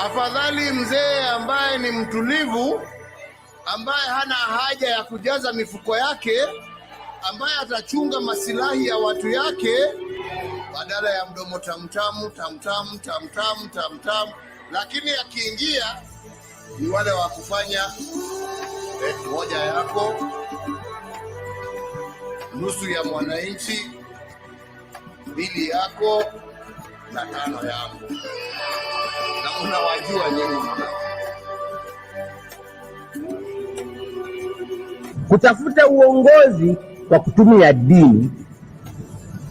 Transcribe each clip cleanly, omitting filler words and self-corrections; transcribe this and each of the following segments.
Afadhali mzee ambaye ni mtulivu, ambaye hana haja ya kujaza mifuko yake, ambaye atachunga masilahi ya watu yake, badala ya mdomo tamtamu tamtamu tamtamu tamtamu. Lakini akiingia ni wale wa kufanya moja yako, nusu ya mwananchi, 2 yako na 5 yangu, na unawajua nyinyi. Kutafuta uongozi kwa kutumia dini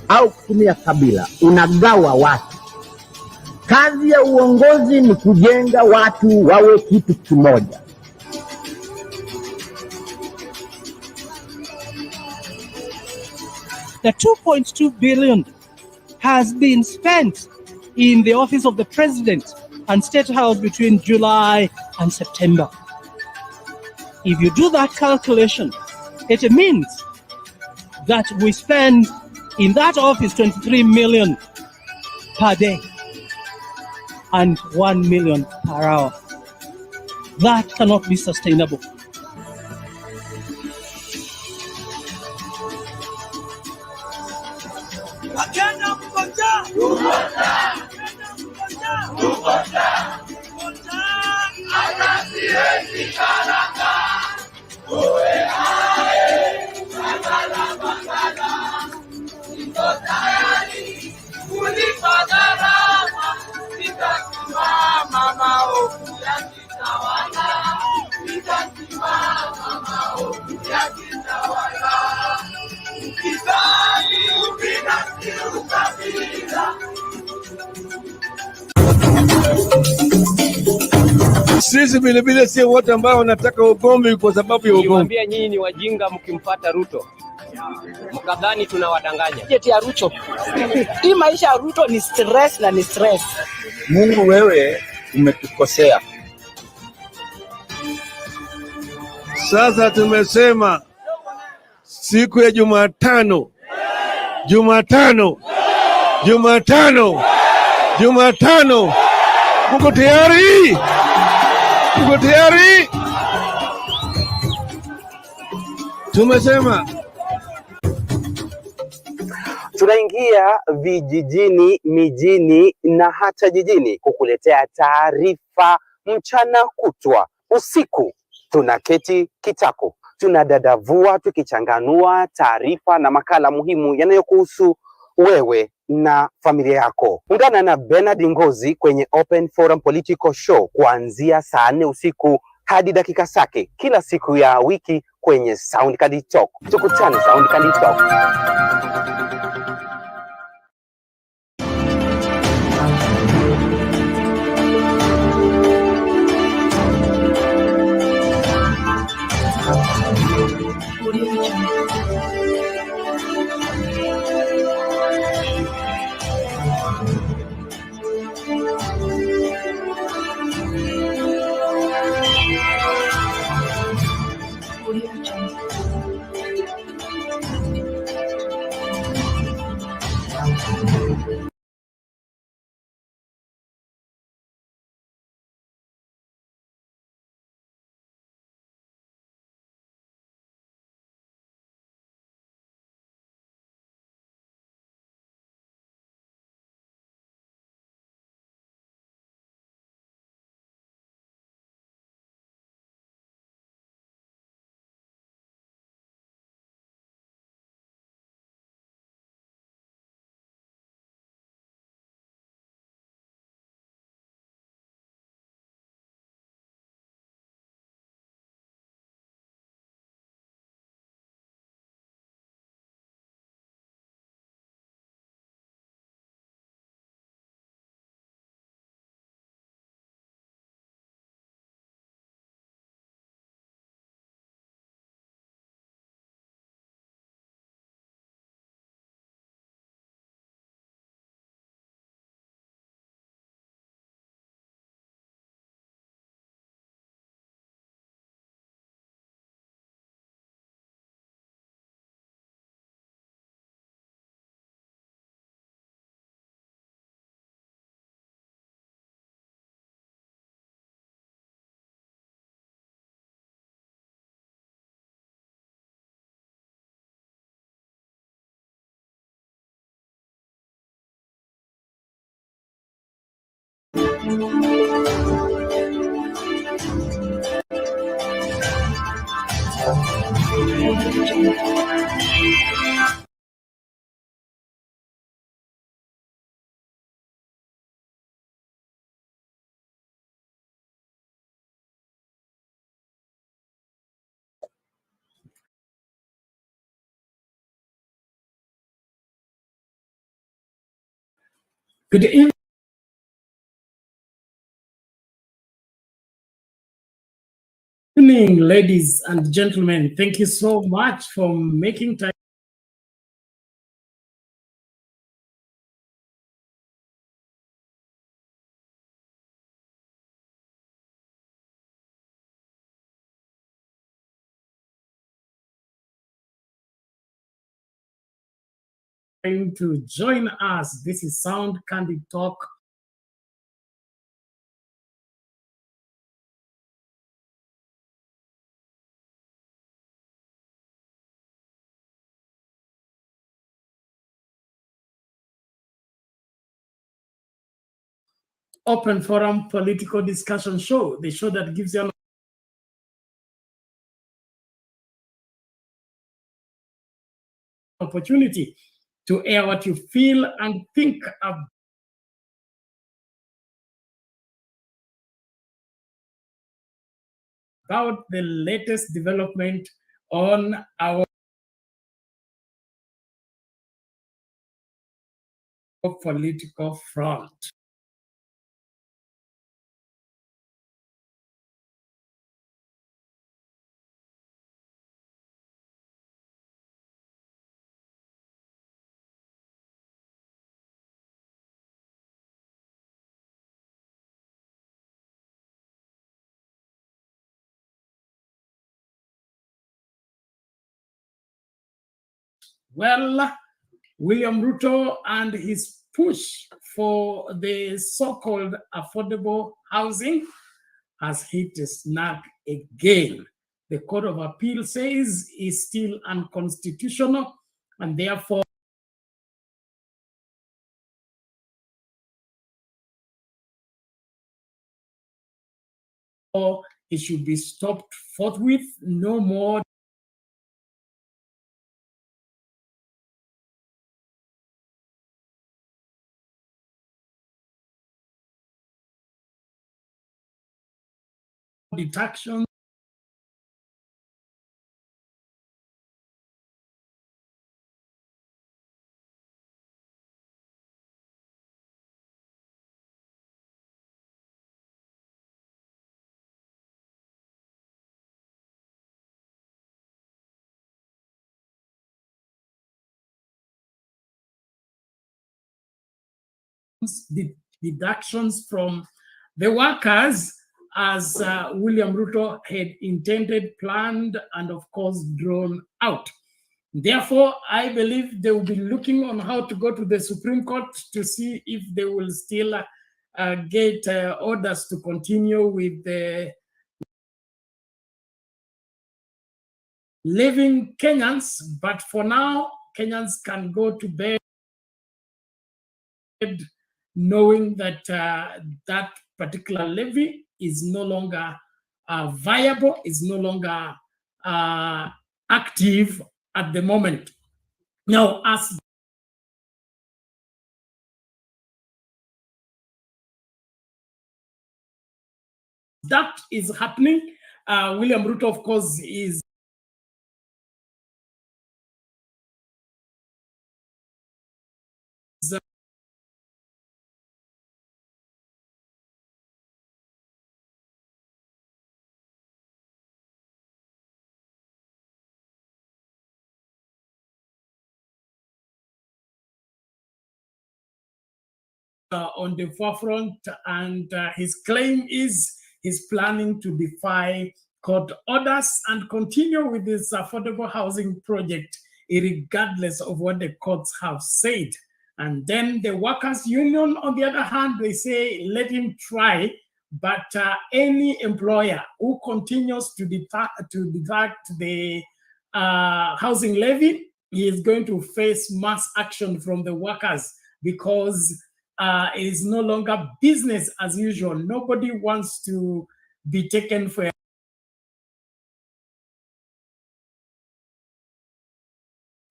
au kutumia kabila unagawa watu. Kazi ya uongozi ni kujenga watu wawe kitu kimoja. The 2.2 billion has been spent in the office of the president and State House between July and September. If you do that calculation, it means that we spend in that office 23 million per day and 1 million per hour. That cannot be sustainable. Sisi vile sio wote ambao wanataka ugomvi kwa sababu ya ugomvi. Niwaambia nyinyi ni wajinga mkimfuata Ruto. Mkadhani tunawadanganya. Jeti ya Ruto. Hii maisha ya Ruto ni stress na ni stress. Mungu, wewe umetukosea. Sasa tumesema siku ya Jumatano. Mko tayari? Tumesema tunaingia vijijini, mijini na hata jijini kukuletea taarifa mchana kutwa. Usiku tunaketi kitako, tunadadavua tukichanganua taarifa na makala muhimu yanayokuhusu wewe na familia yako. Ungana na Bernard Ngozi kwenye Open Forum Political Show kuanzia saa 4 usiku hadi dakika zake kila siku ya wiki kwenye Sound Candy Talk. Tukutane Sound Candy Talk. Good evening, ladies and gentlemen. Thank you so much for making time to join us. This is Sound Candid Talk. Open forum political discussion show, the show that gives you an opportunity to air what you feel and think about the latest development on our political front. Well, William Ruto and his push for the so-called affordable housing has hit a snag again. The Court of Appeal says is still unconstitutional, and therefore it should be stopped forthwith. No more deductions deductions from the workers as William Ruto had intended, planned, and of course drawn out. Therefore, I believe they will be looking on how to go to the Supreme Court to see if they will still get orders to continue with the living Kenyans. But for now, Kenyans can go to bed knowing that that particular levy is no longer viable, is no longer active at the moment. Now, as that is happening, William Ruto, of course, is on the forefront, and his claim is he's planning to defy court orders and continue with this affordable housing project, regardless of what the courts have said. And then the workers' union, on the other hand, they say, let him try, but any employer who continues to deduct the housing levy, he is going to face mass action from the workers, because it is no longer business as usual. Nobody wants to be taken for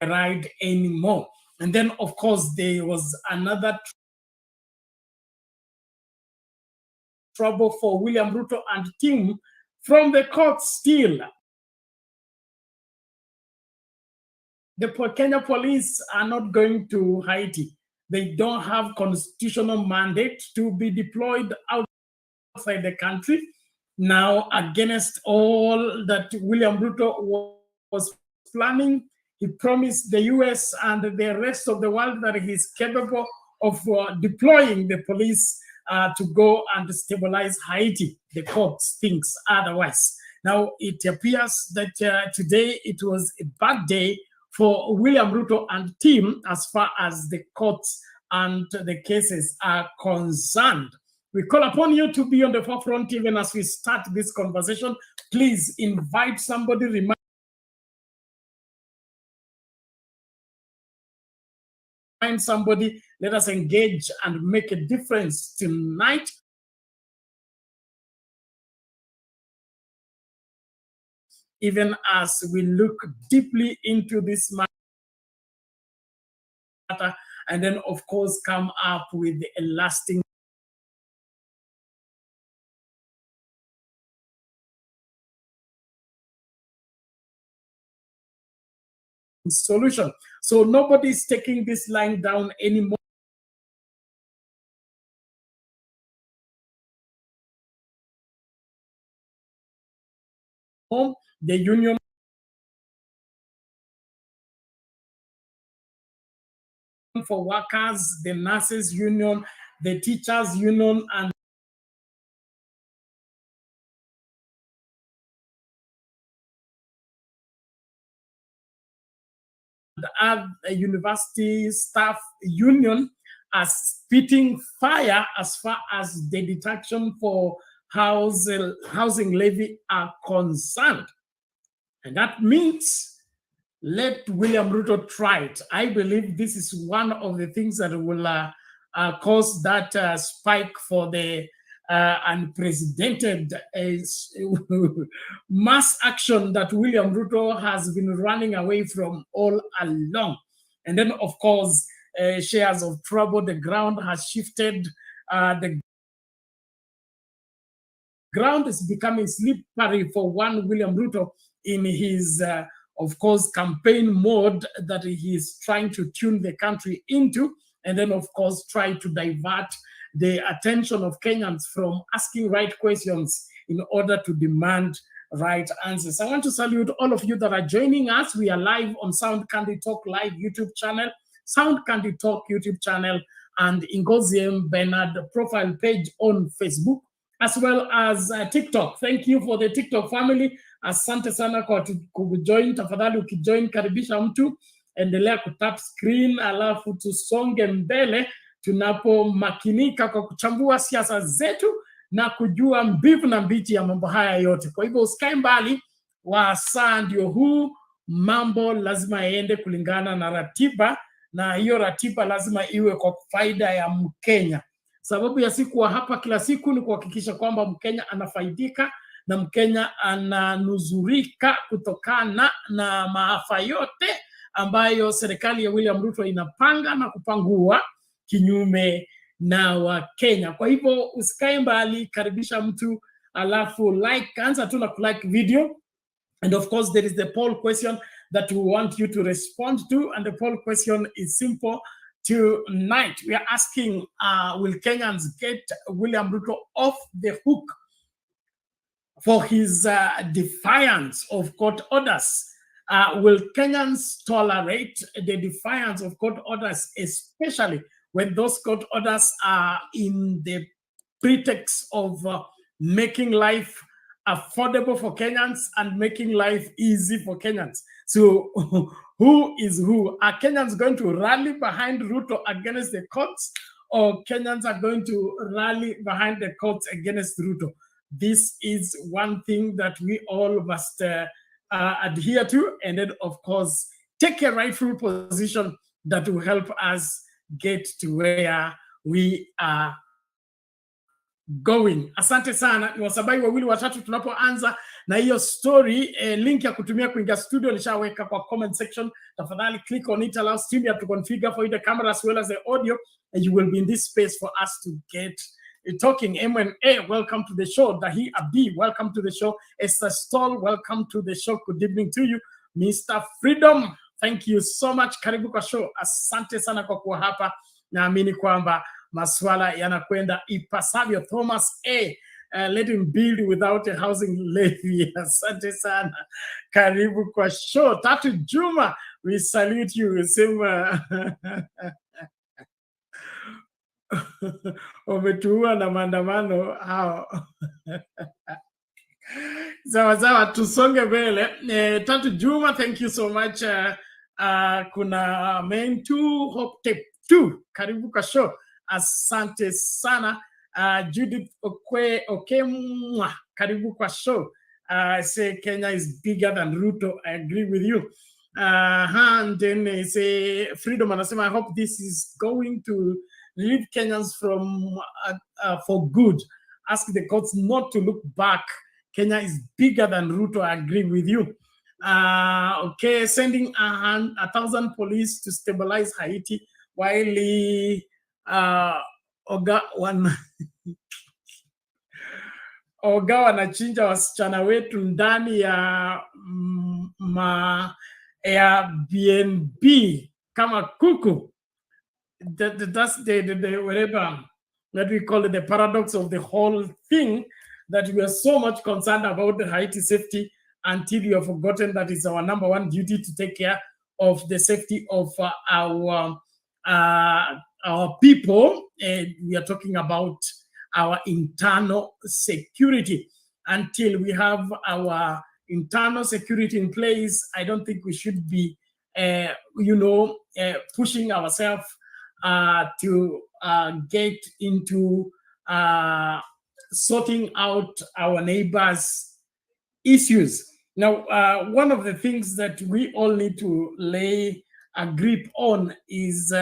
a ride anymore. And then, of course, there was another trouble for William Ruto and team from the court still. The Kenya police are not going to Haiti. They don't have constitutional mandate to be deployed outside the country. Now, against all that William Ruto was planning, he promised the US and the rest of the world that he's capable of deploying the police to go and stabilize Haiti. The court thinks otherwise. Now, it appears that today it was a bad day for William Ruto and team as far as the courts and the cases are concerned. We call upon you to be on the forefront even as we start this conversation. Please invite somebody, remind somebody, let us engage and make a difference tonight. Even as we look deeply into this matter, and then of course come up with a lasting solution. So nobody's taking this line down anymore. The union for workers, the nurses union, the teachers union, and the university staff union are spitting fire as far as the deduction for housing levy are concerned. And that means let William Ruto try it. I believe this is one of the things that will cause that spike for the unprecedented mass action that William Ruto has been running away from all along. And then, of course, shares of trouble, the ground has shifted. The ground is becoming slippery for one William Ruto in his, of course, campaign mode that he is trying to tune the country into, and then, of course, try to divert the attention of Kenyans from asking right questions in order to demand right answers. I want to salute all of you that are joining us. We are live on Sound Candy Talk Live YouTube channel, Sound Candy Talk YouTube channel, and Ingoziem Bernard profile page on Facebook, as well as TikTok. Thank you for the TikTok family. Asante sana kwa kujoin. Tafadhali ukijoin karibisha mtu, endelea kutap screen, alafu tusonge mbele tunapomakinika kwa kuchambua siasa zetu na kujua mbivu na mbichi ya mambo haya yote. Kwa hivyo usikae mbali, wasaa ndio huu. Mambo lazima yaende kulingana na ratiba, na hiyo ratiba lazima iwe kwa faida ya Mkenya. Sababu ya siku wa hapa kila siku ni kuhakikisha kwamba Mkenya anafaidika na Mkenya ananuzurika kutokana na maafa yote ambayo serikali ya William Ruto inapanga na kupangua kinyume na Wakenya. Kwa hivyo usikae mbali, karibisha mtu, alafu like, anza tu na kulike video. And of course, there is the poll question that we want you to respond to. And the poll question is simple. Tonight, we are asking, will Kenyans get William Ruto off the hook for his defiance of court orders? Will Kenyans tolerate the defiance of court orders, especially when those court orders are in the pretext of making life affordable for Kenyans and making life easy for Kenyans? So who is who? Are Kenyans going to rally behind Ruto against the courts, or Kenyans are going to rally behind the courts against Ruto? This is one thing that we all must adhere to, and then, of course, take a rightful position that will help us get to where we are going. Asante sana. Ni wasabai wawili watatu tunapoanza na hiyo story. Link ya kutumia kuingia studio nishaweka kwa comment section. Tafadhali click on it, allow StreamYard to configure for you the camera as well as the audio, and you will be in this space for us to get talking. M&A, welcome to the show. Dahi Abdi, welcome to the show. Esther Stoll, welcome to the show. Good evening to you. Mr. Freedom, thank you so much. Karibu kwa show. Asante sana kwa kuwa hapa. Naamini kwamba maswala yanakwenda ipasavyo. Thomas A, let him build without a housing levy. Asante sana. Karibu kwa show. Tatu Juma, we salute you. Sema umetuua na maandamano hao. Sawa, tusonge mbele. Tatu Juma, thank you so much. Kuna main 2 hope tape 2, karibu kwa show. Asante sana. Judith Okemwa, karibu kwa show. Say Kenya is bigger than Ruto. I agree with you. And then say Freedom anasema, I hope this is going to relieve Kenyans from for good. Ask the courts not to look back. Kenya is bigger than Ruto. I agree with you. Okay, sending 1,000 police to stabilize Haiti while Oga wanachinja wasichana wetu ndani ya Airbnb kama kuku. That's the whatever that we call it, the paradox of the whole thing, that we are so much concerned about the Haiti safety until you have forgotten that it's our number one duty to take care of the safety of our people. And we are talking about our internal security. Until we have our internal security in place, I don't think we should be, pushing ourselves to get into sorting out our neighbors' issues. Now, one of the things that we all need to lay a grip on is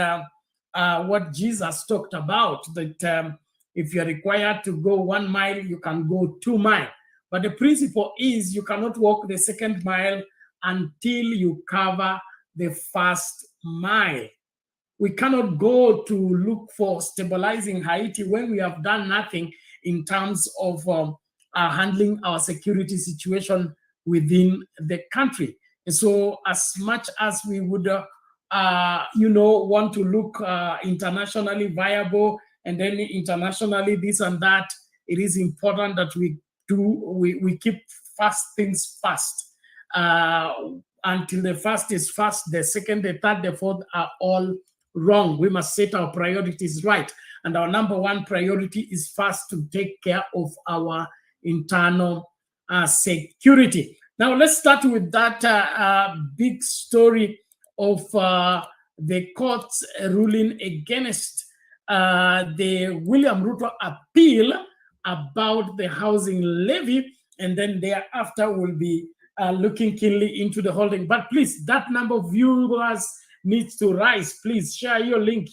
what Jesus talked about, that if you're required to go 1 mile, you can go 2 miles. But the principle is you cannot walk the 2nd mile until you cover the 1st mile. We cannot go to look for stabilizing Haiti when we have done nothing in terms of handling our security situation within the country. And so as much as we would, want to look internationally viable, and then internationally this and that, it is important that we keep fast things fast. Until the first is fast, the second, the third, the fourth are all wrong. We must set our priorities right. And our number one priority is first to take care of our internal security. Now, let's start with that big story of the courts ruling against the William Ruto appeal about the housing levy, and then thereafter we'll be looking keenly into the whole thing. But please, that number of viewers needs to rise. Please share your link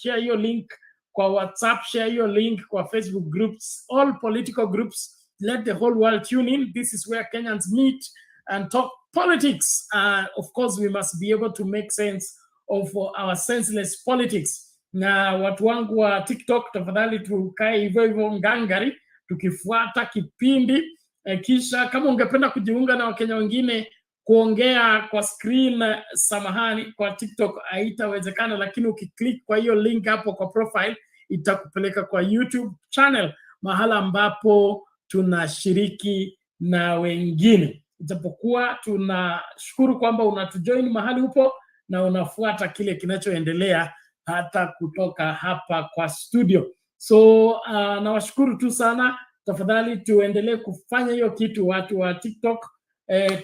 kwa WhatsApp, share your link kwa Facebook groups, all political groups. Let the whole world tune in. This is where Kenyans meet and talk politics. Of course, we must be able to make sense of our senseless politics. Na watu wangu wa TikTok, tafadhali tukae hivyo hivyo ngangari tukifuata kipindi. Kisha kama ungependa kujiunga na Wakenya wengine kuongea kwa screen, samahani, kwa TikTok haitawezekana, lakini ukiklik kwa hiyo link hapo kwa profile itakupeleka kwa YouTube channel, mahala ambapo tunashiriki na wengine. Ijapokuwa tunashukuru kwamba unatujoin mahali upo na unafuata kile kinachoendelea hata kutoka hapa kwa studio. So nawashukuru tu sana. Tafadhali tuendelee kufanya hiyo kitu, watu wa TikTok.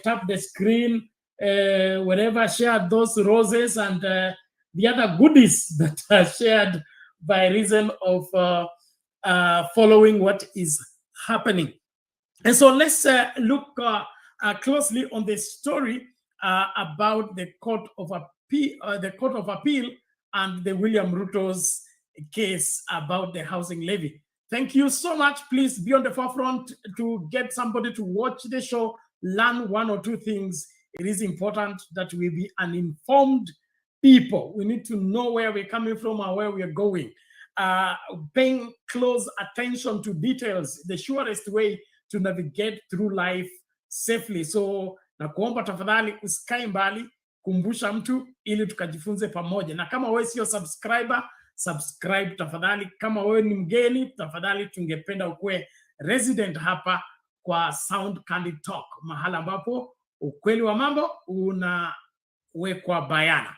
Tap the screen, wherever, share those roses and the other goodies that are shared by reason of following what is happening. And so let's look closely on the story about the Court of Appeal and the William Ruto's case about the housing levy. Thank you so much. Please be on the forefront to get somebody to watch the show, learn one or two things. It is important that we be an informed people. We need to know where we're coming from and where we're going. Paying close attention to details, the surest way to navigate through life safely. So nakuomba tafadhali usikae mbali, kumbusha mtu ili tukajifunze pamoja. Na kama wewe sio subscriber, subscribe tafadhali. Kama wewe ni mgeni, tafadhali tungependa ukue resident hapa kwa Sound Candid Talk, mahala ambapo ukweli wa mambo unawekwa bayana.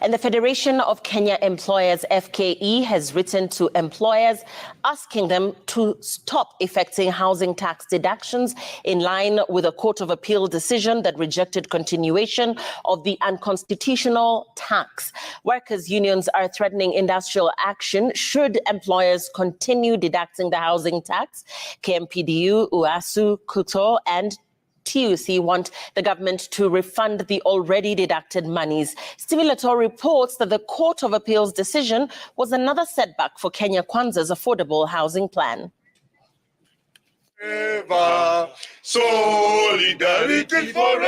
And the Federation of Kenya Employers, FKE, has written to employers asking them to stop effecting housing tax deductions in line with a Court of Appeal decision that rejected continuation of the unconstitutional tax. Workers' unions are threatening industrial action should employers continue deducting the housing tax. KMPDU, UASU, KUTO, and TUC want the government to refund the already deducted monies. Stimulator reports that the Court of Appeal's decision was another setback for Kenya Kwanza's affordable housing plan. Solidarity forever.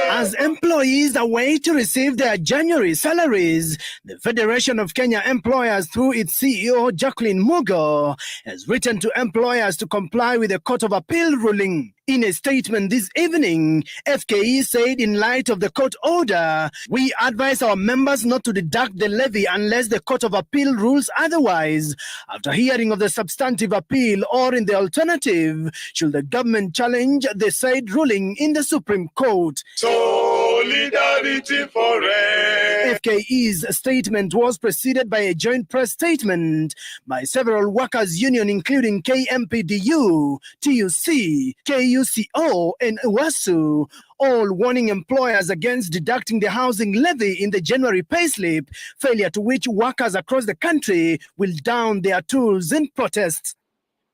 As employees await to receive their January salaries, the Federation of Kenya Employers, through its CEO Jacqueline Mugo, has written to employers to comply with the Court of Appeal ruling. In a statement this evening, FKE said in light of the court order, we advise our members not to deduct the levy unless the Court of Appeal rules otherwise. After hearing of the substantive appeal, or in the alternative, should the government challenge the said ruling in the Supreme Court. Solidarity forever. FKE's statement was preceded by a joint press statement by several workers' unions, including KMPDU, TUC, KUCO, and UASU, all warning employers against deducting the housing levy in the January payslip, failure to which workers across the country will down their tools in protest.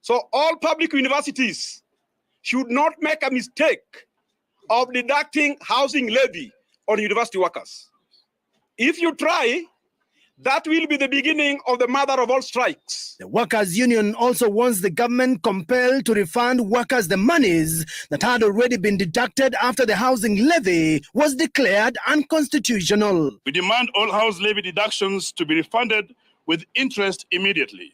So all public universities should not make a mistake of deducting housing levy on university workers. If you try, that will be the beginning of the mother of all strikes. The workers' union also wants the government compelled to refund workers the monies that had already been deducted after the housing levy was declared unconstitutional. We demand all house levy deductions to be refunded with interest immediately.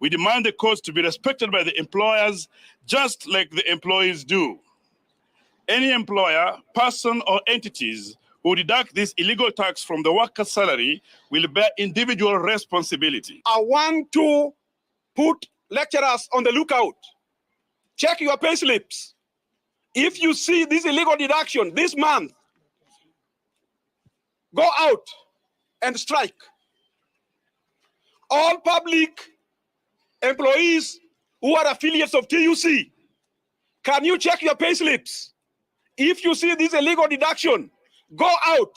We demand the costs to be respected by the employers just like the employees do. Any employer, person, or entities who deduct this illegal tax from the worker's salary will bear individual responsibility. I want to put lecturers on the lookout. Check your pay slips. If you see this illegal deduction this month, go out and strike. All public employees who are affiliates of TUC, can you check your pay slips? If you see this illegal deduction, go out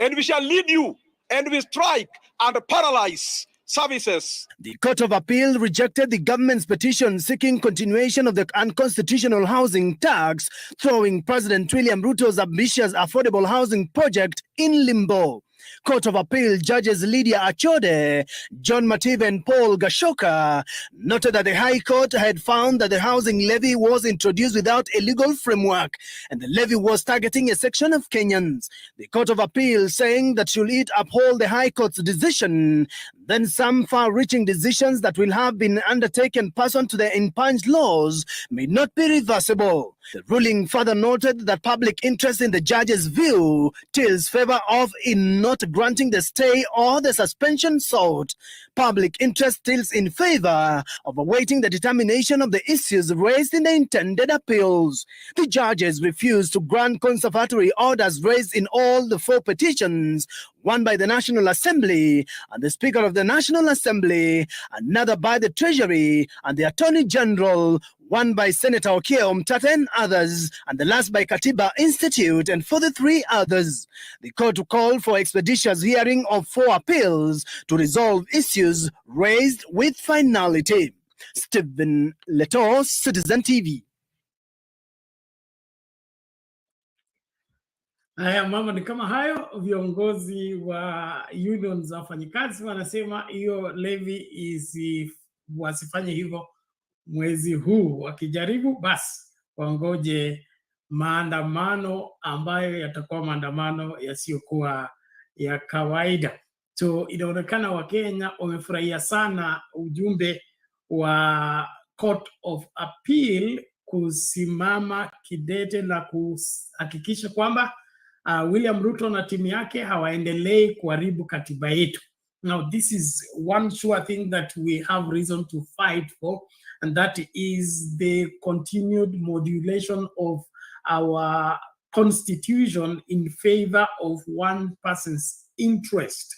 and we shall lead you, and we strike and paralyze services. The Court of Appeal rejected the government's petition seeking continuation of the unconstitutional housing tax, throwing President William Ruto's ambitious affordable housing project in limbo. Court of Appeal judges Lydia Achode, John Mative, and Paul Gashoka noted that the High Court had found that the housing levy was introduced without a legal framework, and the levy was targeting a section of Kenyans. The Court of Appeal saying that should it uphold the High Court's decision, then some far-reaching decisions that will have been undertaken pursuant to the impunged laws may not be reversible. The ruling further noted that public interest in the judge's view tilts favor of in not granting the stay or the suspension sought. Public interest tilts in favor of awaiting the determination of the issues raised in the intended appeals. The judges refused to grant conservatory orders raised in all the 4 petitions, one by the National Assembly and the Speaker of the National Assembly, another by the Treasury and the Attorney General, one by Senator Okiya Omtata and others, and the last by Katiba Institute and for the 3 others. The court called for expeditious hearing of 4 appeals to resolve issues raised with finality. Stephen Leto, Citizen TV. Haya mambo ni kama hayo. Viongozi wa union za wafanyikazi wanasema hiyo levy wasifanye hivyo mwezi huu, wakijaribu basi wangoje maandamano ambayo yatakuwa maandamano yasiyokuwa ya kawaida. So inaonekana Wakenya wamefurahia sana ujumbe wa Court of Appeal kusimama kidete na kuhakikisha kwamba William Ruto na timu yake hawaendelei kuharibu katiba yetu. Now, this is one sure thing that we have reason to fight for, and that is the continued modulation of our constitution in favor of one person's interest.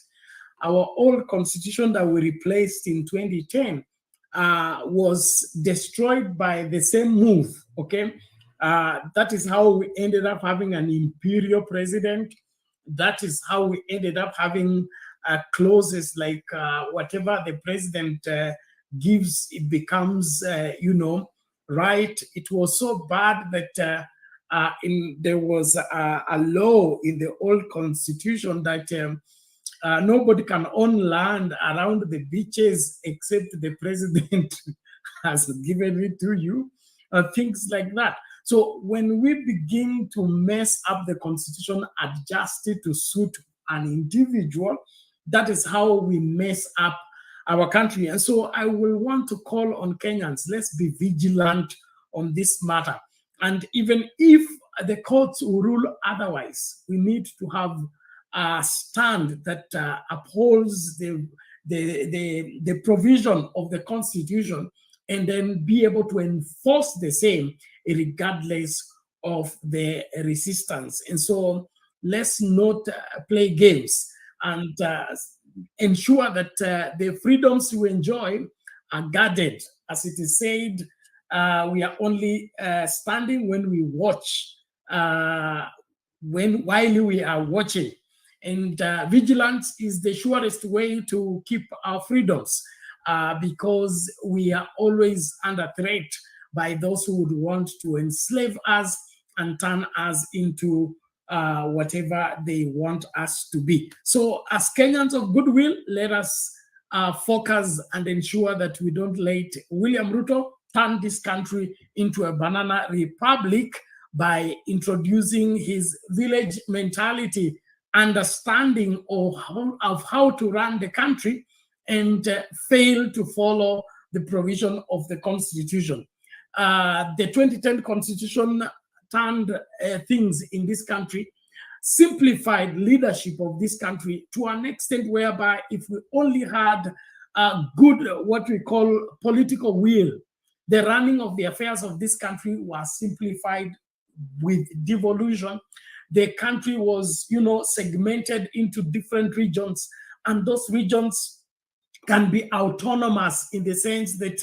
Our old constitution that we replaced in 2010 was destroyed by the same move, okay? That is how we ended up having an imperial president. That is how we ended up having clauses like whatever the president gives, it becomes, right. It was so bad that there was a law in the old constitution that nobody can own land around the beaches except the president has given it to you, things like that. So when we begin to mess up the constitution, adjust it to suit an individual, that is how we mess up our country. And so I will want to call on Kenyans, let's be vigilant on this matter. And even if the courts will rule otherwise, we need to have a stand that upholds the provision of the Constitution, and then be able to enforce the same regardless of the resistance. And so let's not play games, and ensure that the freedoms we enjoy are guarded. As it is said, we are only standing when we watch, while we are watching. And vigilance is the surest way to keep our freedoms, because we are always under threat by those who would want to enslave us and turn us into whatever they want us to be. So as Kenyans of goodwill, let us focus and ensure that we don't let William Ruto turn this country into a banana republic by introducing his village mentality, understanding of how to run the country, and fail to follow the provision of the Constitution. The 2010 Constitution turned things in this country, simplified leadership of this country to an extent whereby if we only had a good, what we call political will, the running of the affairs of this country was simplified with devolution. The country was, segmented into different regions, and those regions can be autonomous in the sense that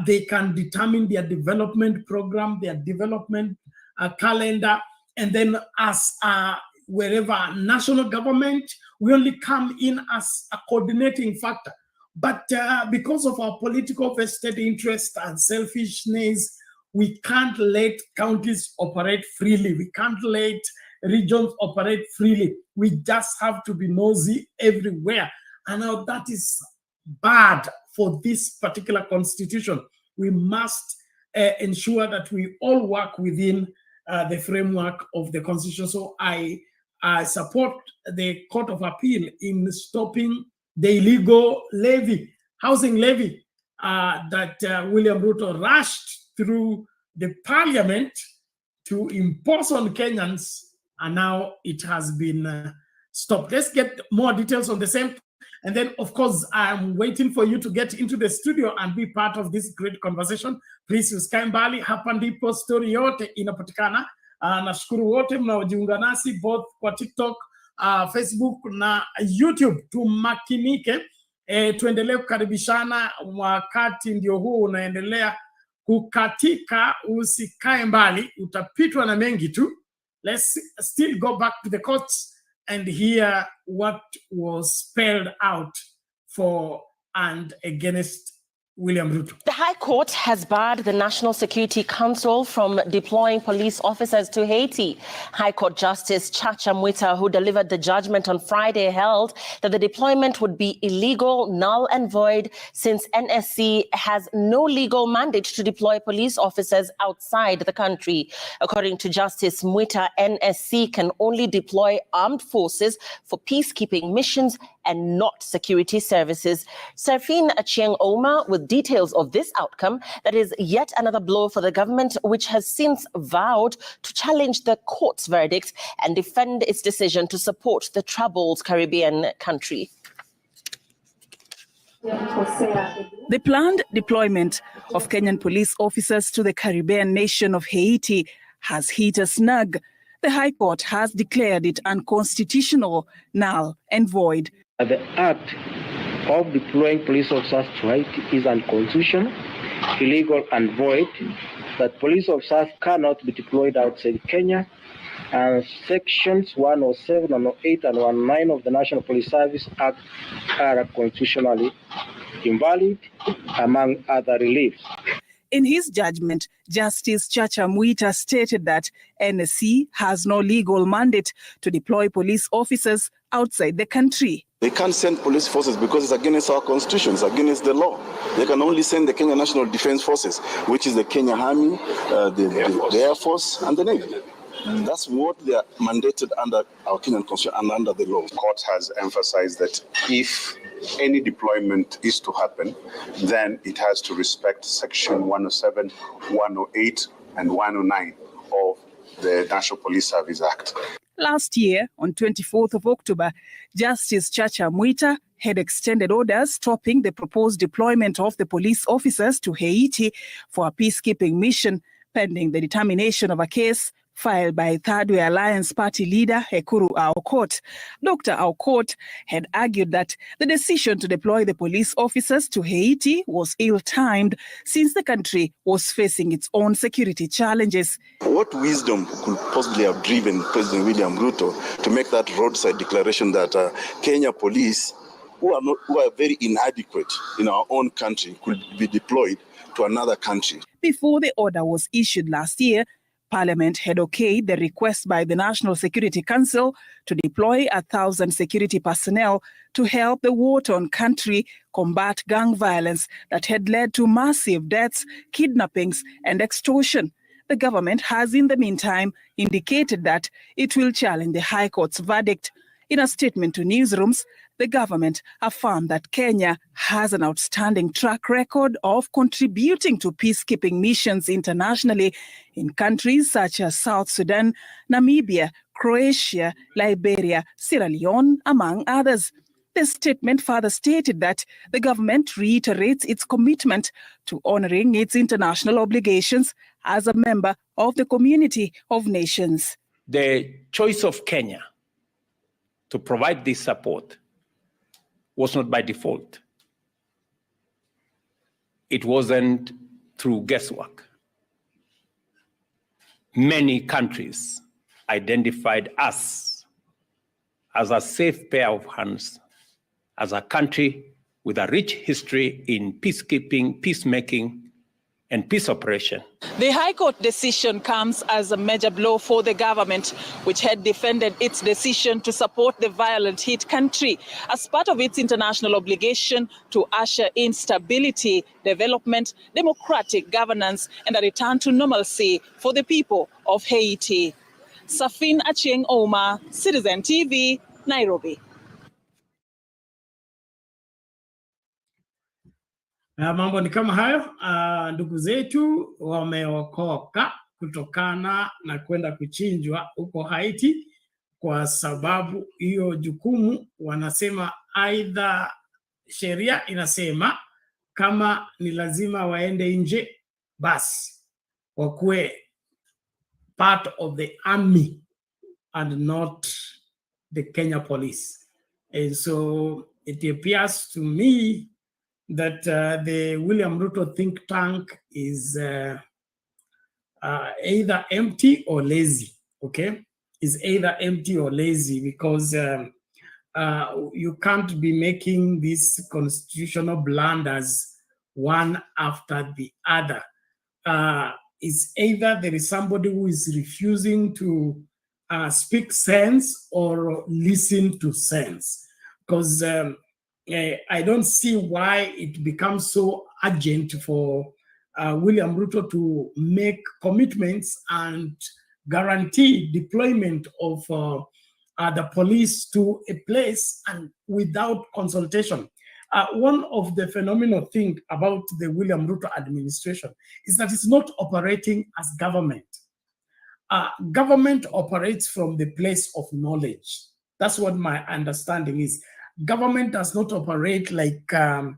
they can determine their development program, their development calendar, and then as wherever national government, we only come in as a coordinating factor. But because of our political vested interest and selfishness, we can't let counties operate freely. We can't let regions operate freely. We just have to be nosy everywhere. And now that is bad for this particular constitution. We must ensure that we all work within the framework of the constitution. So I support the Court of Appeal in stopping the illegal levy, housing levy, that William Ruto rushed through the parliament to impose on Kenyans, and now it has been stopped. Let's get more details on the same. And then, of course, I'm waiting for you to get into the studio and be part of this great conversation. Please usikae mbali, hapa ndipo story yote inapatikana. Nashukuru wote mnaojiunga nasi both kwa TikTok, Facebook na YouTube. Tumakinike, tuendelee kukaribishana wakati ndio huu unaendelea kukatika. Usikae mbali, utapitwa na mengi tu. Let's still go back to the courts and hear what was spelled out for and against William Ruto. The High Court has barred the National Security Council from deploying police officers to Haiti. High Court Justice Chacha Mwita, who delivered the judgment on Friday, held that the deployment would be illegal, null and void, since NSC has no legal mandate to deploy police officers outside the country. According to Justice Mwita, NSC can only deploy armed forces for peacekeeping missions and not security services. Serafine Achieng Oma with details of this outcome that is yet another blow for the government, which has since vowed to challenge the court's verdict and defend its decision to support the troubled Caribbean country. The planned deployment of Kenyan police officers to the Caribbean nation of Haiti has hit a snag. The High Court has declared it unconstitutional, null and void. The act of deploying police officers to Haiti is unconstitutional, illegal and void, that police officers cannot be deployed outside Kenya, and sections 107, 108 and 109 of the National Police Service Act are constitutionally invalid, among other reliefs. In his judgment, Justice Chacha Mwita stated that NSC has no legal mandate to deploy police officers outside the country. They can't send police forces because it's against our constitution, it's against the law. They can only send the Kenya National Defense Forces, which is the Kenya Army, the Air Force, and the Navy. That's what they are mandated under our Kenyan constitution and under the law. The court has emphasized that if any deployment is to happen, then it has to respect Section 107, 108, and 109 of the National Police Service Act. Last year, on 24th of October, Justice Chacha Mwita had extended orders stopping the proposed deployment of the police officers to Haiti for a peacekeeping mission, pending the determination of a case filed by Third Way Alliance Party leader Ekuru Aukot. Dr. Aukot had argued that the decision to deploy the police officers to Haiti was ill-timed since the country was facing its own security challenges. What wisdom could possibly have driven President William Ruto to make that roadside declaration that Kenya police, who are very inadequate in our own country, could be deployed to another country? Before the order was issued last year, Parliament had okayed the request by the National Security Council to deploy 1,000 security personnel to help the war-torn country combat gang violence that had led to massive deaths, kidnappings, and extortion. The government has, in the meantime, indicated that it will challenge the High Court's verdict. In a statement to newsrooms, the government affirmed that Kenya has an outstanding track record of contributing to peacekeeping missions internationally in countries such as South Sudan, Namibia, Croatia, Liberia, Sierra Leone, among others. The statement further stated that the government reiterates its commitment to honoring its international obligations as a member of the community of nations. The choice of Kenya to provide this support was not by default. It wasn't through guesswork. Many countries identified us as a safe pair of hands, as a country with a rich history in peacekeeping, peacemaking, and peace operation. The High Court decision comes as a major blow for the government, which had defended its decision to support the violent hit country as part of its international obligation to usher in stability, development, democratic governance, and a return to normalcy for the people of Haiti. Serafine Achieng Oma, Citizen TV, Nairobi. Mambo ni kama hayo. Ndugu zetu wameokoka kutokana na kwenda kuchinjwa huko Haiti, kwa sababu hiyo jukumu wanasema aidha sheria inasema kama ni lazima waende nje, basi wakuwe part of the army and not the Kenya police. And so it appears to me that the William Ruto think tank is either empty or lazy, okay? Is either empty or lazy, because you can't be making these constitutional blunders one after the other. It's either there is somebody who is refusing to speak sense or listen to sense. Because I don't see why it becomes so urgent for William Ruto to make commitments and guarantee deployment of the police to a place and without consultation. One of the phenomenal things about the William Ruto administration is that it's not operating as government. Government operates from the place of knowledge. That's what my understanding is. Government does not operate like an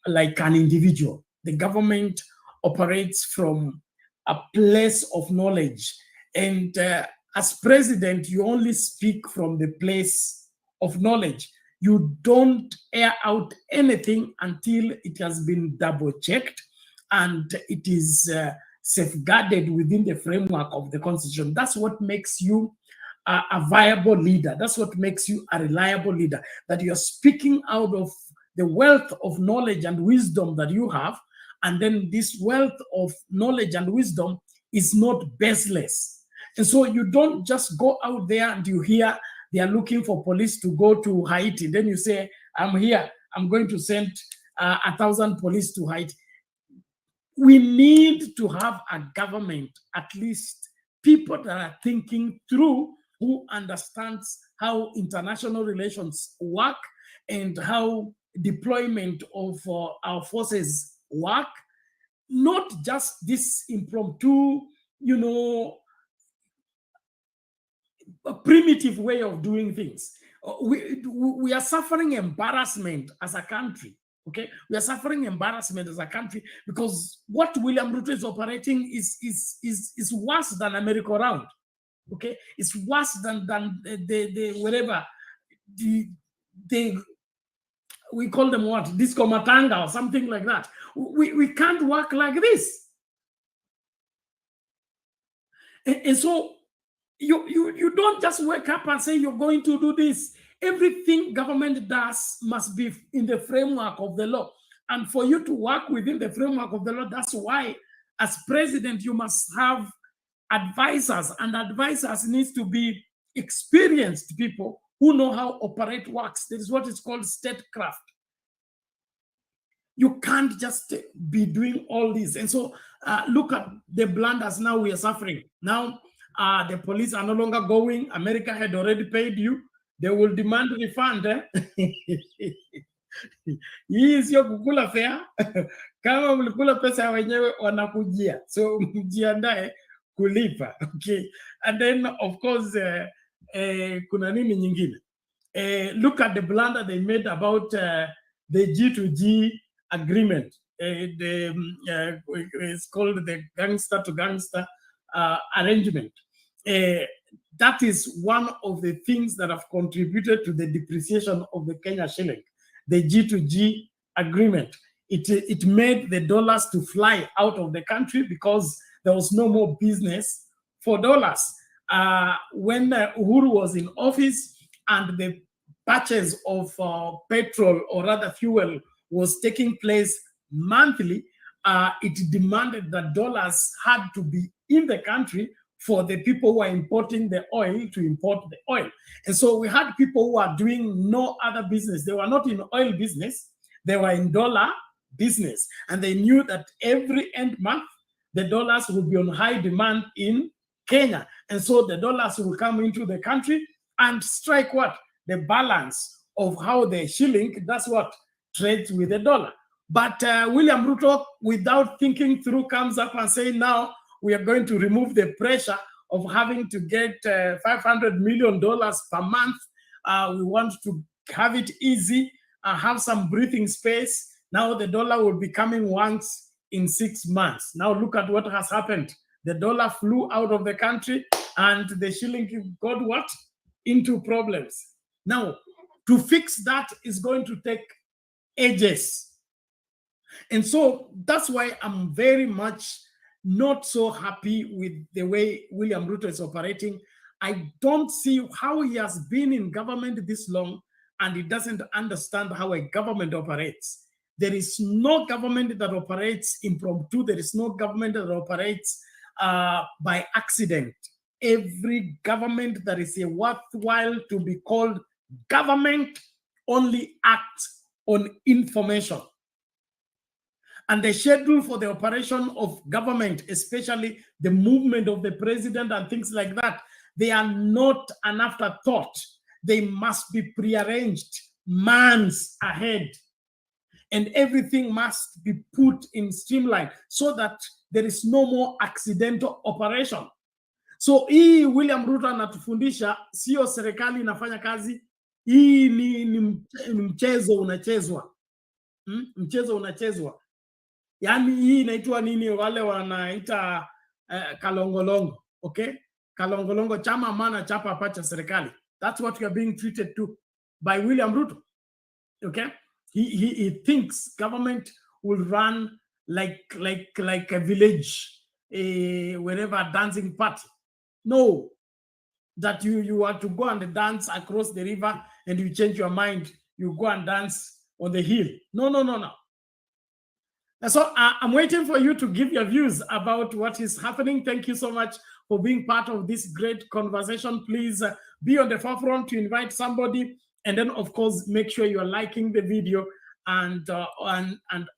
individual. The government operates from a place of knowledge. And as president, you only speak from the place of knowledge. You don't air out anything until it has been double-checked and it is safeguarded within the framework of the Constitution. That's what makes you a viable leader. That's what makes you a reliable leader, that you're speaking out of the wealth of knowledge and wisdom that you have, and then this wealth of knowledge and wisdom is not baseless. And so you don't just go out there and you hear they are looking for police to go to Haiti. Then you say, I'm here, I'm going to send 1,000 police to Haiti. We need to have a government, at least people that are thinking through, who understands how international relations work and how deployment of our forces work, not just this impromptu, a primitive way of doing things. We are suffering embarrassment as a country. Okay, we are suffering embarrassment as a country because what William Ruto is operating is worse than a merry-go-round. Okay, it's worse than the whatever we call them what, disco matanga or something like that. We can't work like this. And so you don't just wake up and say you're going to do this. Everything government does must be in the framework of the law. And for you to work within the framework of the law, that's why as president, you must have advisors, and advisors needs to be experienced people who know how operate works. This is what is called statecraft. You can't just be doing all this. And so look at the blunders now we are suffering. Now the police are no longer going. America had already paid you. They will demand refund. Hii is your kukula fare. Kama mlikula pesa wenyewe wanakujia. So mjiandae kulipa. Okay. And then of course kuna nini nyingine. Look at the blunder they made about the G2G agreement. It's called the gangster to gangster arrangement. That is one of the things that have contributed to the depreciation of the Kenya shilling. The G2G agreement. It made the dollars to fly out of the country because there was no more business for dollars. When Uhuru was in office and the purchase of petrol, or rather fuel, was taking place monthly, it demanded that dollars had to be in the country for the people who are importing the oil to import the oil. And so we had people who are doing no other business. They were not in oil business, they were in dollar business. And they knew that every end month, the dollars would be on high demand in Kenya. And so the dollars will come into the country and strike what? The balance of how the shilling, that's what, trades with the dollar. But William Ruto, without thinking through, comes up and say, now we are going to remove the pressure of having to get $500 million per month. We want to have it easy, have some breathing space. Now the dollar will be coming once in 6 months. Now look at what has happened. The dollar flew out of the country and the shilling got what? Into problems. Now, to fix that is going to take ages. And so that's why I'm very much not so happy with the way William Ruto is operating. I don't see how he has been in government this long and he doesn't understand how a government operates. There is no government that operates impromptu. There is no government that operates by accident. Every government that is a worthwhile to be called government only acts on information. And the schedule for the operation of government, especially the movement of the president and things like that, they are not an afterthought. They must be prearranged months ahead. And everything must be put in streamline so that there is no more accidental operation. So hii William Ruto anatufundisha sio serikali inafanya kazi, hii ni mchezo unachezwa. Mchezo unachezwa. Yaani hii inaitwa nini, wale wanaita kalongolongo, okay? Kalongolongo, chama maana chapa pacha serikali. That's what we are being treated to by William Ruto. Okay? He thinks government will run like a village, wherever a dancing party. No, that you are to go and dance across the river and you change your mind, you go and dance on the hill. No. And so I'm waiting for you to give your views about what is happening. Thank you so much for being part of this great conversation. Please be on the forefront to invite somebody. And then, of course, make sure you're liking the video and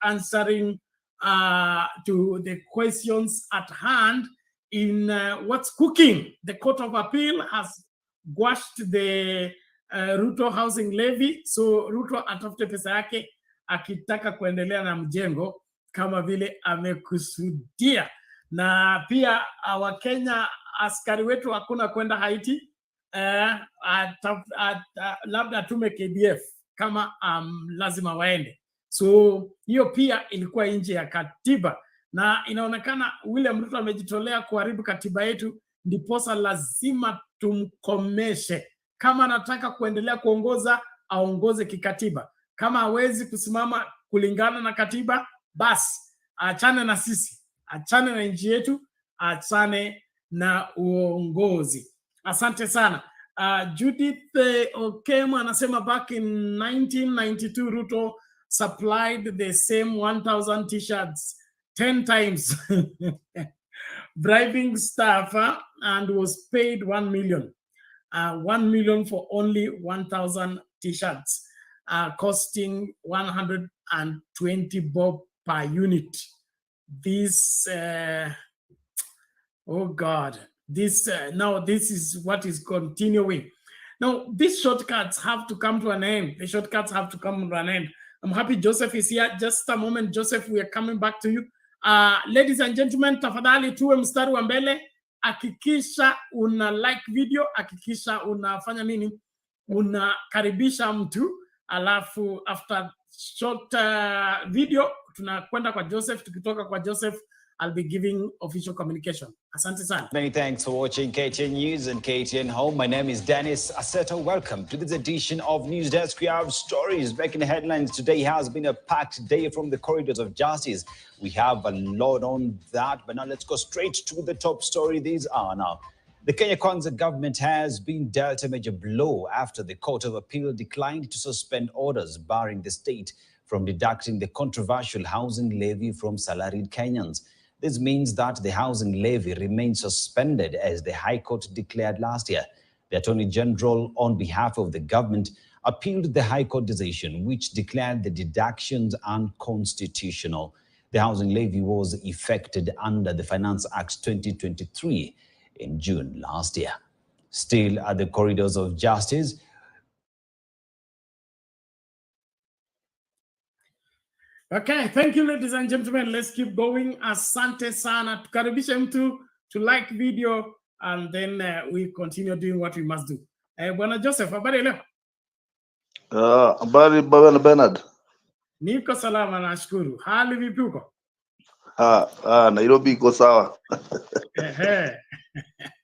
answering to the questions at hand in what's cooking. The Court of Appeal has quashed the Ruto housing levy. So Ruto atafute pesa yake akitaka kuendelea na mjengo kama vile amekusudia. Na pia Wakenya, askari wetu hakuna kwenda Haiti. Labda atume KDF kama lazima waende. So hiyo pia ilikuwa nje ya katiba, na inaonekana William Ruto amejitolea kuharibu katiba yetu, ndiposa lazima tumkomeshe. Kama anataka kuendelea kuongoza, aongoze kikatiba. Kama hawezi kusimama kulingana na katiba, basi achane na sisi, achane na nchi yetu, achane na uongozi. Asante sana. Judith Okema anasema back in 1992 Ruto supplied the same 1,000 t-shirts 10 times bribing staff and was paid 1 million. 1 million for only 1,000 t-shirts, costing 120 bob per unit. This oh God, this now this is what is continuing. Now these shortcuts have to come to an end. The shortcuts have to come to an end. I'm happy Joseph is here. Just a moment, Joseph, we are coming back to you. Ladies and gentlemen, tafadhali tuwe mstari wa mbele. Hakikisha una like video, hakikisha unafanya nini, unakaribisha mtu, alafu after short video tunakwenda kwa Joseph. Tukitoka kwa Joseph, I'll be giving official communication. Asante sana. Many thanks for watching KTN News and KTN Home. My name is Dennis Aseto. Welcome to this edition of News Desk. We have stories back in the headlines. Today has been a packed day from the corridors of justice. We have a lot on that, but now let's go straight to the top story. These are now. The Kenya Kwanza government has been dealt a major blow after the Court of Appeal declined to suspend orders barring the state from deducting the controversial housing levy from salaried Kenyans. This means that the housing levy remains suspended as the High Court declared last year. The Attorney General, on behalf of the government, appealed the High Court decision, which declared the deductions unconstitutional. The housing levy was effected under the Finance Act 2023 in June last year. Still at the corridors of justice, okay, thank you, ladies and gentlemen. Let's keep going. Asante sana. Tukaribishe mtu to like video and then we continue doing what we must do. Bwana Joseph, habari leo? Habari Bwana Bernard. Niko salama, nashukuru. Hali vipi uko? Nairobi iko sawa.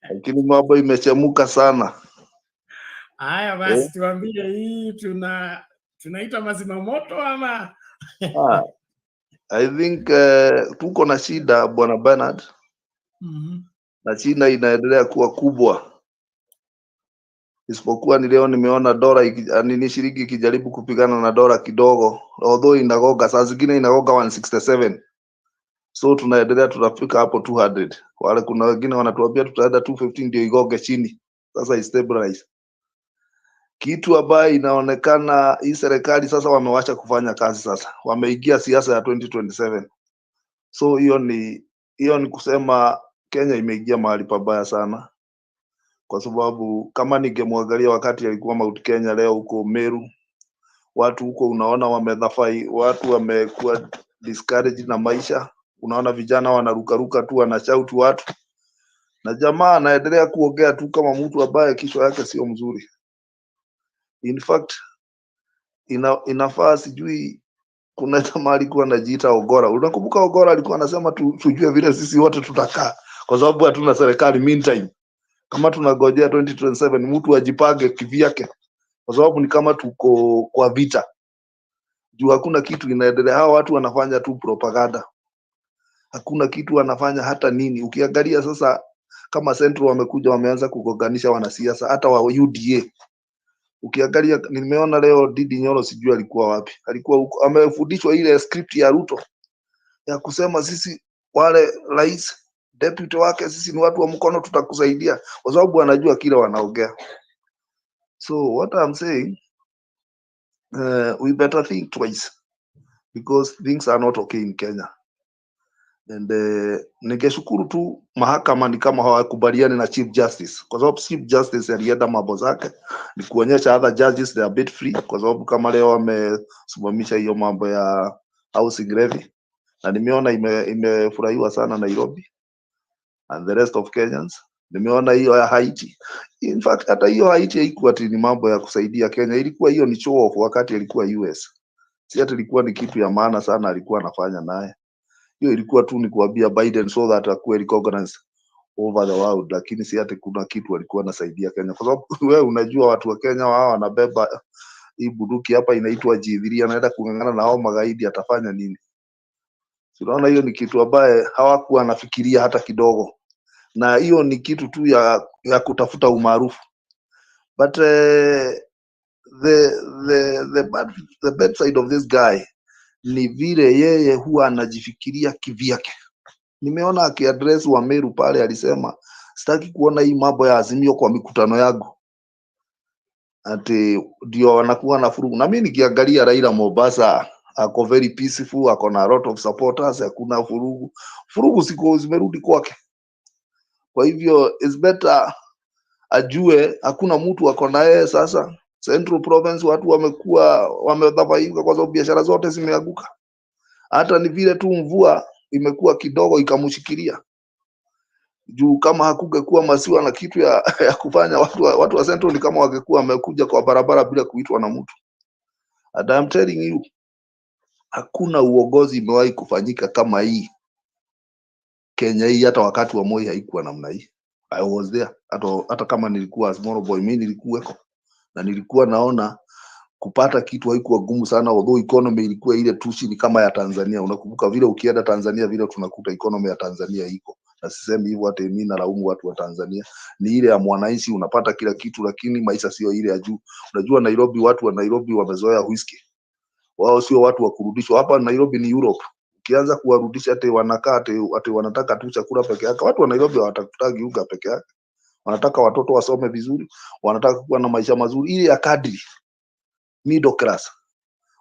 Lakini mambo imechemuka sana. Haya basi, tuambie hii tunaita mazima moto ama? I think tuko na shida Bwana Bernard. Na China inaendelea kuwa kubwa. isipokuwa ni leo nimeona dola nini shilingi ikijaribu kupigana na dola kidogo, although inagoga saa zingine inagoga 167. So tunaendelea, tutafika hapo 200. Wale kuna wengine wanatuambia tutaenda 215 ndio igoge chini, sasa stabilize. Kitu ambayo inaonekana hii serikali sasa wamewacha kufanya kazi, sasa wameingia siasa ya 2027. So hiyo ni kusema Kenya imeingia mahali pabaya sana, kwa sababu kama ningemwangalia wakati alikuwa Mount Kenya, leo huko Meru watu huko unaona wamedhafai, watu wamekuwa discouraged na maisha. Unaona vijana wanarukaruka tu, wanashautu watu, na jamaa anaendelea kuongea tu kama mtu ambaye kichwa yake sio mzuri. In fact inafaa sijui, kuna jamaa alikuwa anajiita Ogora. Unakumbuka Ogora alikuwa anasema tujue vile sisi wote tutakaa, kwa sababu hatuna serikali. Meantime kama tunagojea 2027 mtu ajipange kivyake, kwa sababu ni kama tuko kwa vita juu hakuna kitu inaendelea. Hao watu wanafanya tu propaganda, hakuna kitu wanafanya hata nini. Ukiangalia sasa kama Central wamekuja wameanza kugoganisha wanasiasa hata wa UDA. Ukiangalia nimeona leo Didi Nyoro sijui alikuwa wapi, alikuwa huko amefundishwa ile script ya Ruto ya kusema sisi wale rais deputy wake sisi ni watu wa mkono, tutakusaidia, kwa sababu anajua kile wanaongea. So what I'm saying, we better think twice because things are not okay in Kenya. And ningeshukuru tu mahakama ni kama hawakubaliani na Chief Justice, kwa sababu Chief Justice alienda mambo zake ni kuonyesha other judges they are bit free, kwa sababu kama leo wamesimamisha hiyo mambo ya housing levy, na nimeona imefurahiwa sana Nairobi and the rest of Kenyans. Nimeona hiyo ya Haiti. In fact hata hiyo Haiti haikuwa ni mambo ya kusaidia Kenya, ilikuwa hiyo ni show off wakati alikuwa US. Si hata ilikuwa ni kitu ya maana sana alikuwa anafanya naye. Hiyo ilikuwa tu ni kuambia Biden so that akuwe recognized over the world, lakini si hata kuna kitu alikuwa anasaidia Kenya, kwa sababu wewe unajua watu wa Kenya wao wanabeba hii bunduki hapa inaitwa G3, anaenda kung'ang'ana na hao magaidi, atafanya nini? Tunaona hiyo ni kitu ambaye hawakuwa nafikiria hata kidogo, na hiyo ni kitu tu ya kutafuta umaarufu. But the bad side of this guy ni vile yeye huwa anajifikiria kivyake. Nimeona akiaddress wa Meru pale alisema sitaki kuona hii mambo ya Azimio kwa mikutano yangu, ati ndio wanakuwa na furugu. Na mimi nikiangalia Raila Mombasa ako very peaceful, ako na a lot of supporters, hakuna furugu. Furugu siko zimerudi kwake. Kwa hivyo is better ajue hakuna mtu ako na yeye. Sasa Central Province watu wamekuwa wamedhavaika kwa sababu biashara zote zimeanguka. Hata ni vile tu mvua imekuwa kidogo ikamshikilia juu. Kama hakungekuwa masiwa na kitu ya kufanya, watu wa Central ni kama wangekuwa wamekuja kwa barabara bila kuitwa na mtu. And I'm telling you, hakuna uongozi imewahi kufanyika kama hii Kenya hii. Hata wakati wa Moi haikuwa namna hii. I was there. Hata kama nilikuwa small boy, mimi nilikuweko na nilikuwa naona kupata kitu haikuwa gumu sana, although economy ilikuwa ile tu chini kama ya Tanzania. Unakumbuka vile ukienda Tanzania vile tunakuta economy ya Tanzania iko, na sisemi hivyo hata mimi nalaumu watu wa Tanzania, ni ile ya mwananchi, unapata kila kitu, lakini maisha sio ile ya juu. Unajua Nairobi, watu wa Nairobi wamezoea whisky, wao sio watu wa kurudishwa. Hapa Nairobi ni Europe, ukianza kuwarudisha ate wanakaa ate wanataka tu chakula peke yake. Watu wa Nairobi hawatakutaki unga peke yake, wanataka watoto wasome vizuri, wanataka kuwa na maisha mazuri, ile ya kadri middle class.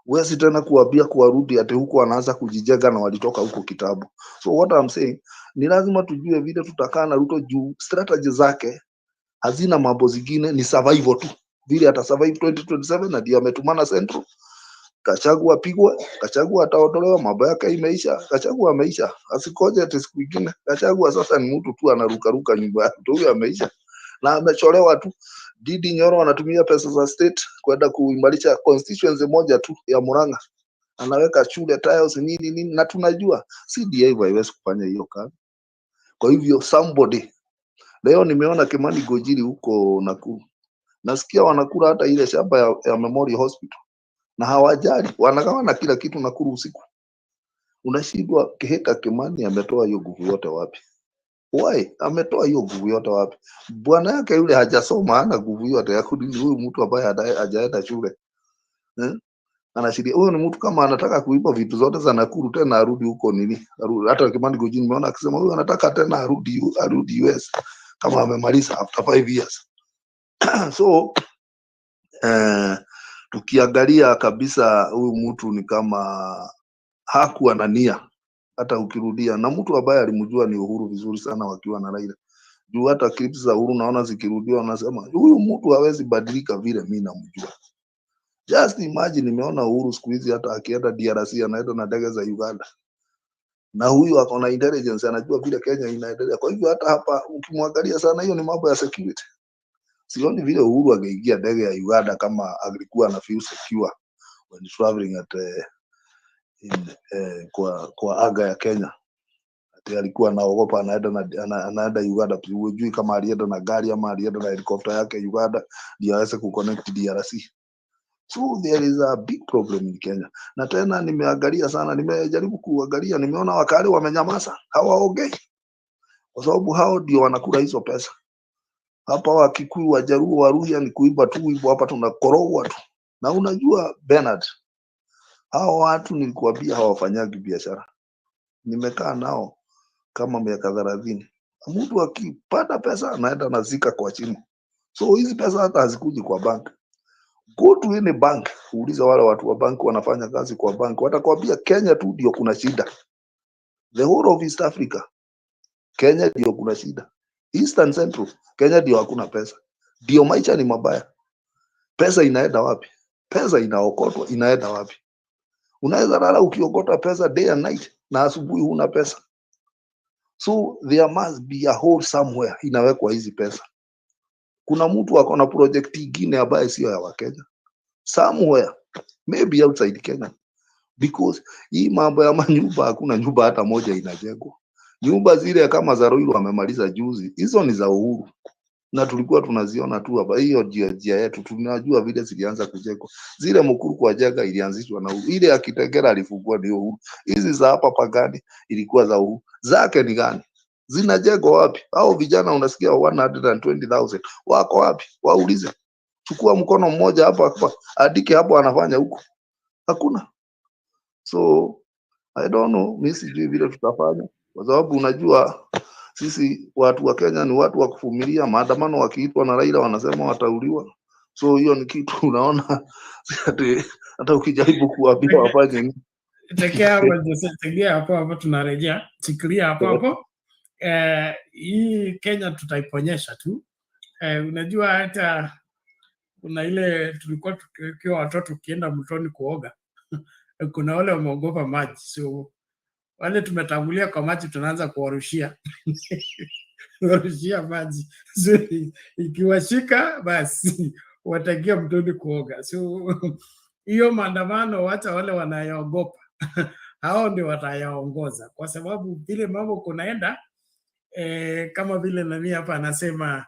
Huwezi tena kuambia kuwarudi ate huko wanaanza kujijenga na walitoka huko kitabu. So what I'm saying ni lazima tujue vile tutakaa na Ruto juu strategy zake hazina mambo zingine, ni survival tu. Vile ata survive 2027 na ndio ametumana Central. Gachagua apigwe, Gachagua ataondolewa, mambo yake imeisha. Gachagua ameisha, asikoje ati siku nyingine. Gachagua sasa ni mtu tu anaruka nyumba yake, huyo ameisha na amecholewa tu. Didi Nyoro anatumia pesa za state kwenda kuimarisha constituency moja tu ya Murang'a, anaweka shule tiles nini, na tunajua CDA haiwezi kufanya hiyo kazi. Kwa hivyo somebody, leo nimeona Kimani Gojiri huko Nakuru, nasikia wanakula hata ile shamba ya Memorial Hospital na hawajali, wanagawana kila kitu Nakuru usiku. Unashindwa Kiheka Kimani ametoa hiyo nguvu yote wapi? Why? Ametoa hiyo nguvu yote wapi? Bwana yake yule hajasoma, hana nguvu yote ya kudili huyu mtu ambaye hajaenda shule. Anashiria huyo ni mtu kama anataka kuiba vitu zote za Nakuru tena arudi huko nini? Hata Kimani Gojini nimeona akisema huyo anataka tena arudi US kama amemaliza after 5 years. So tukiangalia kabisa huyu mtu ni kama hakuwa na nia hata ukirudia, na mtu ambaye alimjua ni Uhuru vizuri sana wakiwa na Raila. Juu hata clips za Uhuru naona zikirudiwa, wanasema huyu mtu hawezi badilika vile mimi namjua. Just imagine, nimeona Uhuru siku hizi hata akienda DRC anaenda na ndege za Uganda. Na huyu ako na intelligence, anajua vile Kenya inaendelea. Kwa hivyo hata hapa ukimwangalia sana, hiyo ni mambo ya security. Sioni vile Uhuru angeingia ndege ya Uganda kama alikuwa na feel secure when traveling at kwa anga ya Kenya. Alikuwa anaogopa anaenda Uganda, hujui kama alienda na gari ama alienda na helicopter yake Uganda ndio aweze kuconnect DRC. So there is a big problem in Kenya. Na tena nimeangalia sana, nimejaribu kuangalia, nimeona wakali wamenyamaza, hawaongei kwa sababu hao ndio wanakula hizo pesa. Hapa Wakikuyu, Wajaruo, Waluhya ni kuiba tu hivyo, hapa tunakorogwa tu. Na unajua Bernard, hao watu nilikuambia hawafanyagi biashara. Nimekaa nao kama miaka 30. Mtu akipata pesa anaenda nazika kwa chini. So hizi pesa hata hazikuji kwa bank. Go to any bank, uuliza wale watu wa bank wanafanya kazi kwa bank, watakwambia Kenya tu ndio kuna shida. The whole of East Africa, Kenya ndio kuna shida. Eastern Central, Kenya ndio hakuna pesa. Ndio maisha ni mabaya. Pesa inaenda wapi? Pesa inaokotwa, inaenda wapi? Unaweza lala ukiokota pesa day and night na asubuhi huna pesa. So there must be a hole somewhere inawekwa hizi pesa. Kuna mtu ako na project nyingine ambaye sio ya Wakenya. Somewhere, maybe outside Kenya. Because hii mambo ya manyumba, hakuna nyumba hata moja inajengwa. Nyumba zile kama za Ruto wamemaliza juzi, hizo ni za Uhuru. Na tulikuwa tunaziona tu hapa, hiyo jia yetu tunajua vile zilianza kujengwa. Zile Mukuru kwa jenga ilianzishwa na Uhuru. Ile ya Kitengela alifungua ni Uhuru. Hizi za hapa Pagani ilikuwa za Uhuru. Zake ni gani? Zinajengwa wapi? Hao vijana unasikia 120,000 wako wapi? Waulize. Chukua mkono mmoja hapa andike hapo anafanya huko. Hakuna. So I don't know, mimi sijui vile tutafanya, kwa sababu unajua sisi watu wa Kenya ni watu wa kuvumilia. Maandamano wakiitwa na Raila wanasema watauliwa. So hiyo ni kitu unaona hata ukijaribu kuwaambia wafanye nini. Tegea hapo tunarejea. Shikilia hapo. Hii Kenya tutaiponyesha tu. Unajua hata kuna ile tulikuwa tukiwa watoto ukienda mtoni kuoga kuna wale wameogopa maji, so wale tumetangulia kwa maji tunaanza kuwarushia kuwarushia maji, so ikiwashika basi wataingia mtoni kuoga. So hiyo maandamano wacha wale wanayaogopa hao ndio watayaongoza, kwa sababu vile mambo kunaenda kama vile nani hapa anasema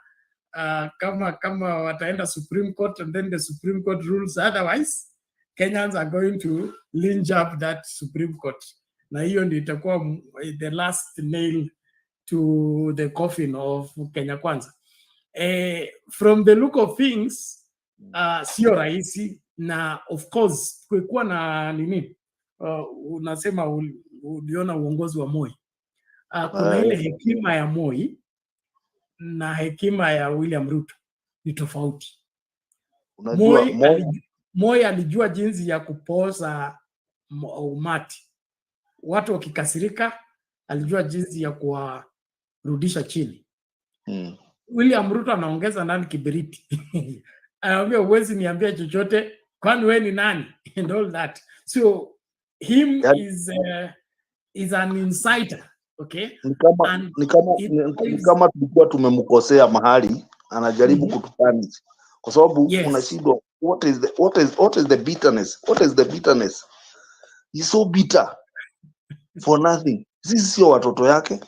kama wataenda Supreme Court and then the Supreme Court rules otherwise, Kenyans are going to lynch up that Supreme Court. Na hiyo ndio itakuwa the last nail to the coffin of Kenya Kwanza. From the look of things, sio rahisi, na of course kulikuwa na nini, unasema uliona uongozi wa Moi. Kuna ile hekima ya Moi na hekima ya William Ruto ni tofauti. Moi alijua jinsi ya kupoza umati. Watu wakikasirika alijua jinsi ya kuwarudisha chini. William Ruto anaongeza nani kibiriti. Anambia uwezi niambia chochote, kwani wewe ni nani? And all that. So him is an insider. Okay? Ni kama tulikuwa tumemkosea mahali anajaribu kutupanish, kwa sababu unashindwa what is the bitterness? What is the bitterness? He's so bitter for nothing. Sisi sio watoto yake.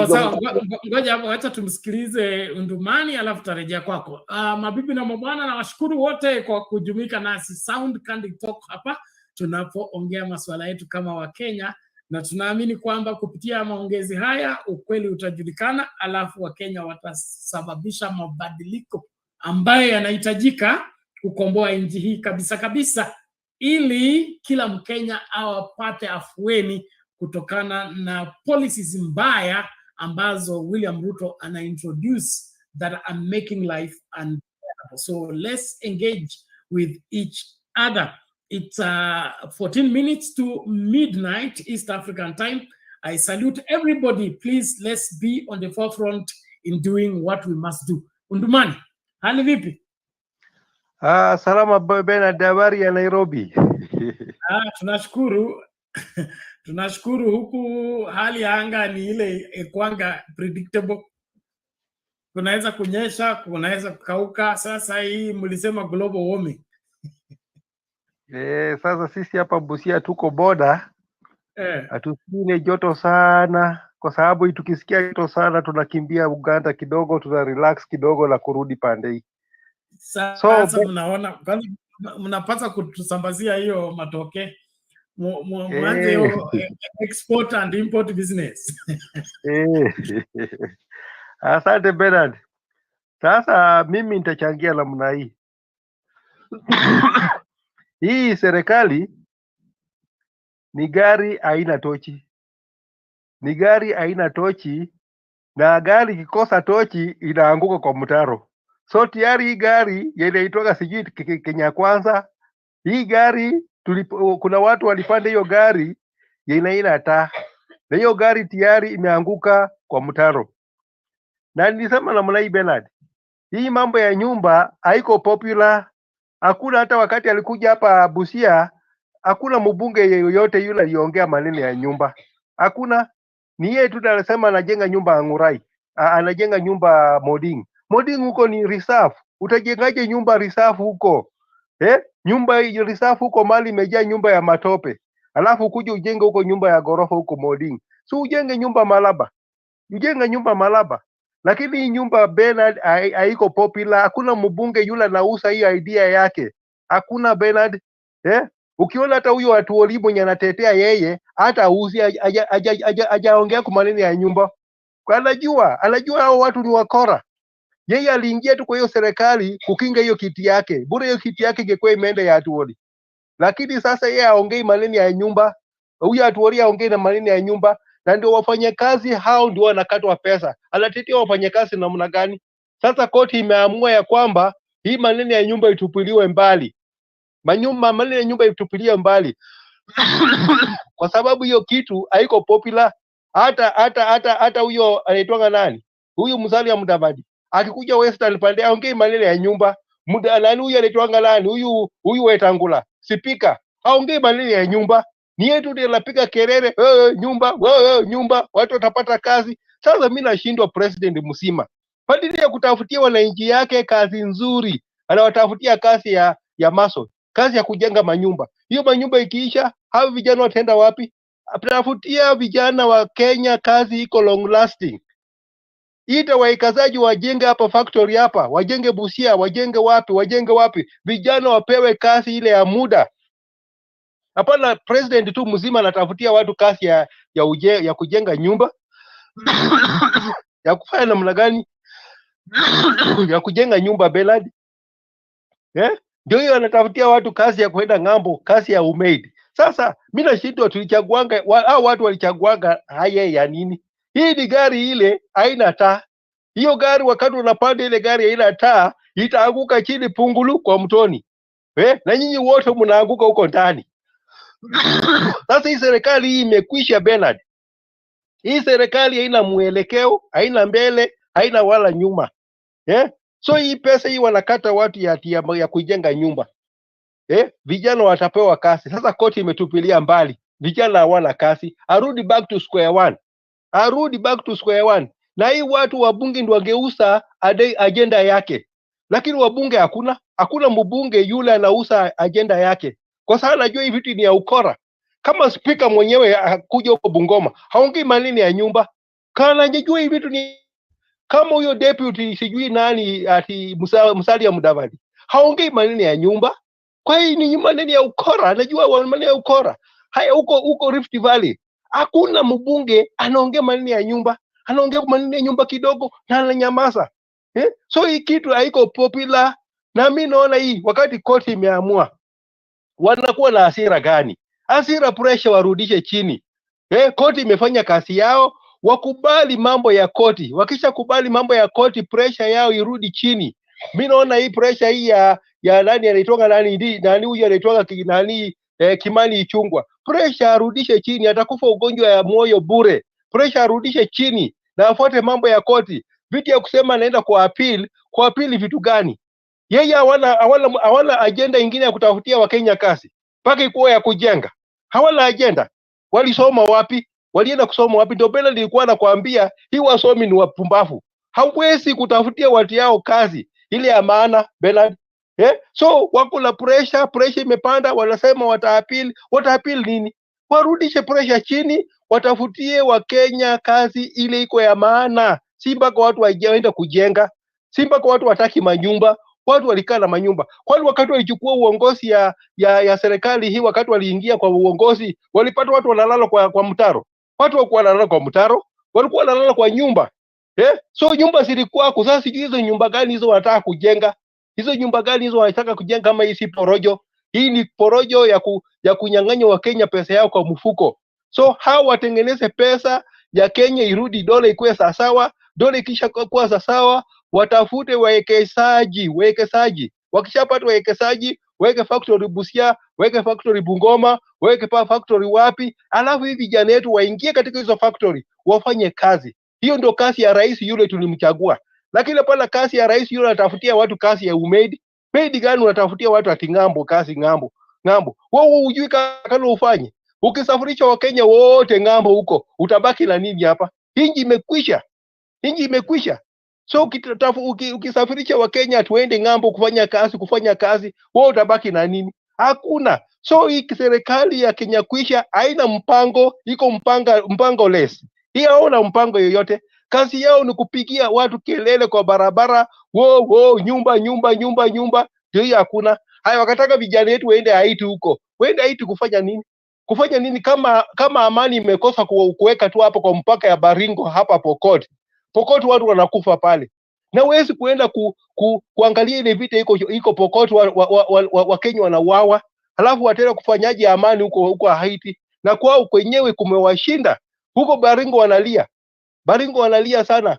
Sawa, ngoja acha tumsikilize Undumani alafu tarejea kwako. Mabibi na mabwana, na washukuru wote kwa kujumuika nasi Sound Candid Talk hapa tunapoongea masuala yetu kama wa Kenya na tunaamini kwamba kupitia maongezi haya ukweli utajulikana, alafu Wakenya watasababisha mabadiliko ambayo yanahitajika kukomboa nchi hii kabisa kabisa, ili kila Mkenya awapate afueni kutokana na policies mbaya ambazo William Ruto ana introduce that are making life unbearable. So let's engage with each other. It's 14 minutes to midnight East African time. I salute everybody. Please, let's be on the forefront in doing what we must do. Undumani, hali vipi? Salama Bernard, habari ya Nairobi. Tunashukuru. Tunashukuru, huku hali ya anga ni ile kwanga predictable. Kunaweza kunyesha, kunaweza kukauka. Sasa hii mlisema global warming. Sasa sisi hapa Busia tuko boda. Hatusikii joto sana, kwa sababu tukisikia joto sana tunakimbia Uganda kidogo, tuna relax kidogo na kurudi pande hii. Sasa mnaona mnapaswa kutusambazia hiyo matoke. Mwanze hiyo export and import business. Asante Bernard. Sasa mimi nitachangia namna hii. Hii serikali ni gari aina tochi. Ni gari aina tochi, na gari kikosa tochi inaanguka kwa mtaro. So tayari hii gari inaitoka sijui Kenya Kwanza. Hii gari kuna watu walipanda hiyo gari ina taa. Na hiyo gari tayari imeanguka kwa mtaro. Na nilisema namna hii Bernard. Hii mambo ya nyumba haiko popular. Hakuna hata wakati alikuja hapa Busia, hakuna mbunge yoyote yule aliongea maneno ya nyumba. Hakuna. Ni yeye tu anasema anajenga nyumba Angurai. Anajenga nyumba Moding. Moding huko ni reserve. Utajengaje nyumba reserve huko? Nyumba reserve huko mali imejaa nyumba ya matope. Alafu ukuje ujenge huko nyumba ya gorofa huko Moding. So ujenge nyumba Malaba. Ujenge nyumba Malaba. Lakini hii nyumba Bernard haiko popular. Hakuna mbunge yule anauza hii idea yake. Hakuna Bernard. Ukiona hata huyo watu walimu mwenye anatetea yeye, hata auzi hajaongea kwa maneno ya nyumba. Kwa anajua hao watu ni wakora. Yeye aliingia tu kwa hiyo serikali kukinga hiyo kiti yake. Bure hiyo kiti yake ingekuwa imeenda ya Atuoli. Lakini sasa yeye aongei maneno ya nyumba. Huyo Atuoli aongei na maneno ya nyumba, na ndio wafanyakazi hao ndio wanakatwa pesa. Anatetea wafanyakazi namna gani? Sasa koti imeamua ya kwamba hii maneno ya nyumba itupiliwe mbali. Maneno ya nyumba itupiliwe mbali. Kwa sababu hiyo kitu haiko popular. Hata huyo anaitwa nani? Huyu Musalia Mudavadi. Akikuja Western pande aongei maneno ya nyumba. Nani huyu anaitwa nani? Huyu Wetangula. Spika. Aongei maneno ya nyumba. Ni yetu ndiye anapiga kelele, nyumba, watu watapata kazi. Sasa mimi nashindwa president msima. Badala ya kutafutia wananchi yake kazi nzuri, anawatafutia kazi ya maso, kazi ya kujenga manyumba. Hiyo manyumba ikiisha, hao vijana wataenda wapi? Atafutia vijana wa Kenya kazi iko long lasting. Ita waikazaji wajenge hapa factory hapa, wajenge Busia, wajenge wapi? Vijana wapewe kazi ile ya muda. Hapana president tu mzima anatafutia watu kazi ya kujenga nyumba. Ya kufanya namna gani? Ya kujenga nyumba Bernard. Ndio hiyo anatafutia watu kazi ya kwenda ng'ambo, kazi ya umaid. Sasa mimi nashindwa tulichaguanga hao watu walichaguanga haya ya nini? Hii ni gari ile haina taa. Hiyo gari wakati unapanda ile gari haina taa, itaanguka chini pungulu kwa mtoni. Na nyinyi wote mnaanguka huko ndani. Sasa hii serikali hii imekwisha Bernard. Hii serikali haina mwelekeo, haina mbele, haina wala nyuma. So hii pesa hii wanakata watu ya kujenga nyumba. Vijana watapewa kazi. Sasa koti imetupilia mbali. Vijana hawana kazi. Arudi back to square one. Na hii watu wabunge ndio wangeuza agenda yake. Lakini wabunge hakuna mbunge yule anauza agenda yake. Kwa sababu najua hii vitu ni ya ukora. Kama speaker mwenyewe akuja huko Bungoma, haongei maneno ya nyumba. Kana anajua hii vitu ni kama huyo deputy sijui nani ati Musalia Mudavadi. Haongei maneno ya nyumba. Kwa hiyo ni maneno ya ukora, anajua maneno ya ukora. Haya huko Rift Valley. Hakuna mbunge anaongea maneno ya nyumba, anaongea maneno ya nyumba kidogo na ananyamaza. So hii kitu haiko popular, na mimi naona hii wakati koti imeamua, wanakuwa na hasira gani? Hasira, pressure warudishe chini. Koti imefanya kazi yao, wakubali mambo ya koti. Wakisha kubali mambo ya koti, pressure yao irudi chini. Mimi naona hii pressure hii ya nani anaitoka nani huyu anaitoka nani Kimani Ichung'wah, pressure arudishe chini, atakufa ugonjwa ya moyo bure. Pressure arudishe chini na afuate mambo ya koti. Vitu ya kusema anaenda kwa appeal vitu gani? Yeye hawana agenda ingine ya kutafutia Wakenya kazi mpaka ikuwa ya kujenga. Hawana agenda. Walisoma wapi? Walienda kusoma wapi? Ndio Bella nilikuwa nakwambia hii wasomi ni wapumbavu. Hawezi kutafutia watu yao kazi ile ya maana, Bella. So wakula pressure imepanda, wanasema wataappeal nini? Warudishe pressure chini, watafutie Wakenya kazi ile iko ya maana. Si mpaka watu waende kujenga, si mpaka watu wataki manyumba. Watu walikaa na manyumba. Kwani wakati walichukua uongozi ya serikali hii, wakati waliingia kwa uongozi, walipata watu wanalala kwa mtaro? Watu walikuwa wanalala kwa mtaro, walikuwa wanalala kwa nyumba. So nyumba zilikuwa sasa, sijui hizo nyumba gani hizo wanataka kujenga. Hizo nyumba gani hizo wanataka kujenga kama hii si porojo? Hii ni porojo ya kunyang'anya Wakenya pesa yao kwa mfuko. So hao watengeneze pesa ya Kenya irudi, dola ikuwe sawa. Dola ikisha kuwa sawa, watafute wawekezaji. Wakishapata wawekezaji, weke factory Busia, weke factory Bungoma, weke factory wapi, alafu hivi vijana wetu waingie katika hizo factory wafanye kazi. Hiyo ndio kazi ya rais yule tulimchagua. Lakini pala kazi ya rais yule anatafutia watu kazi ya umaid. Maid gani unatafutia watu ati ngambo, kazi ngambo. Wewe hujui kama ufanye. Ukisafirisha Wakenya wote ngambo huko, utabaki na nini hapa? Inji imekwisha. So ukisafirisha Wakenya tuende ngambo kufanya kazi, wewe utabaki na nini? Hakuna. So hii serikali ya Kenya kwisha haina mpango, iko mpango less. Hii haona mpango yoyote. Kazi yao ni kupigia watu kelele kwa barabara, nyumba. Ndio hiyo hakuna. Haya, wakataka vijana wetu waende Haiti huko. Waende Haiti kufanya nini? Kufanya nini kama amani imekosa kuweka tu hapo kwa mpaka ya Baringo hapa Pokot watu wanakufa pale. Na huwezi kuenda kuangalia ile vita iko Pokot wa Kenya wanauawa. Halafu watenda kufanyaje amani huko Haiti? Na kwao kwenyewe kumewashinda. Huko Baringo wanalia sana.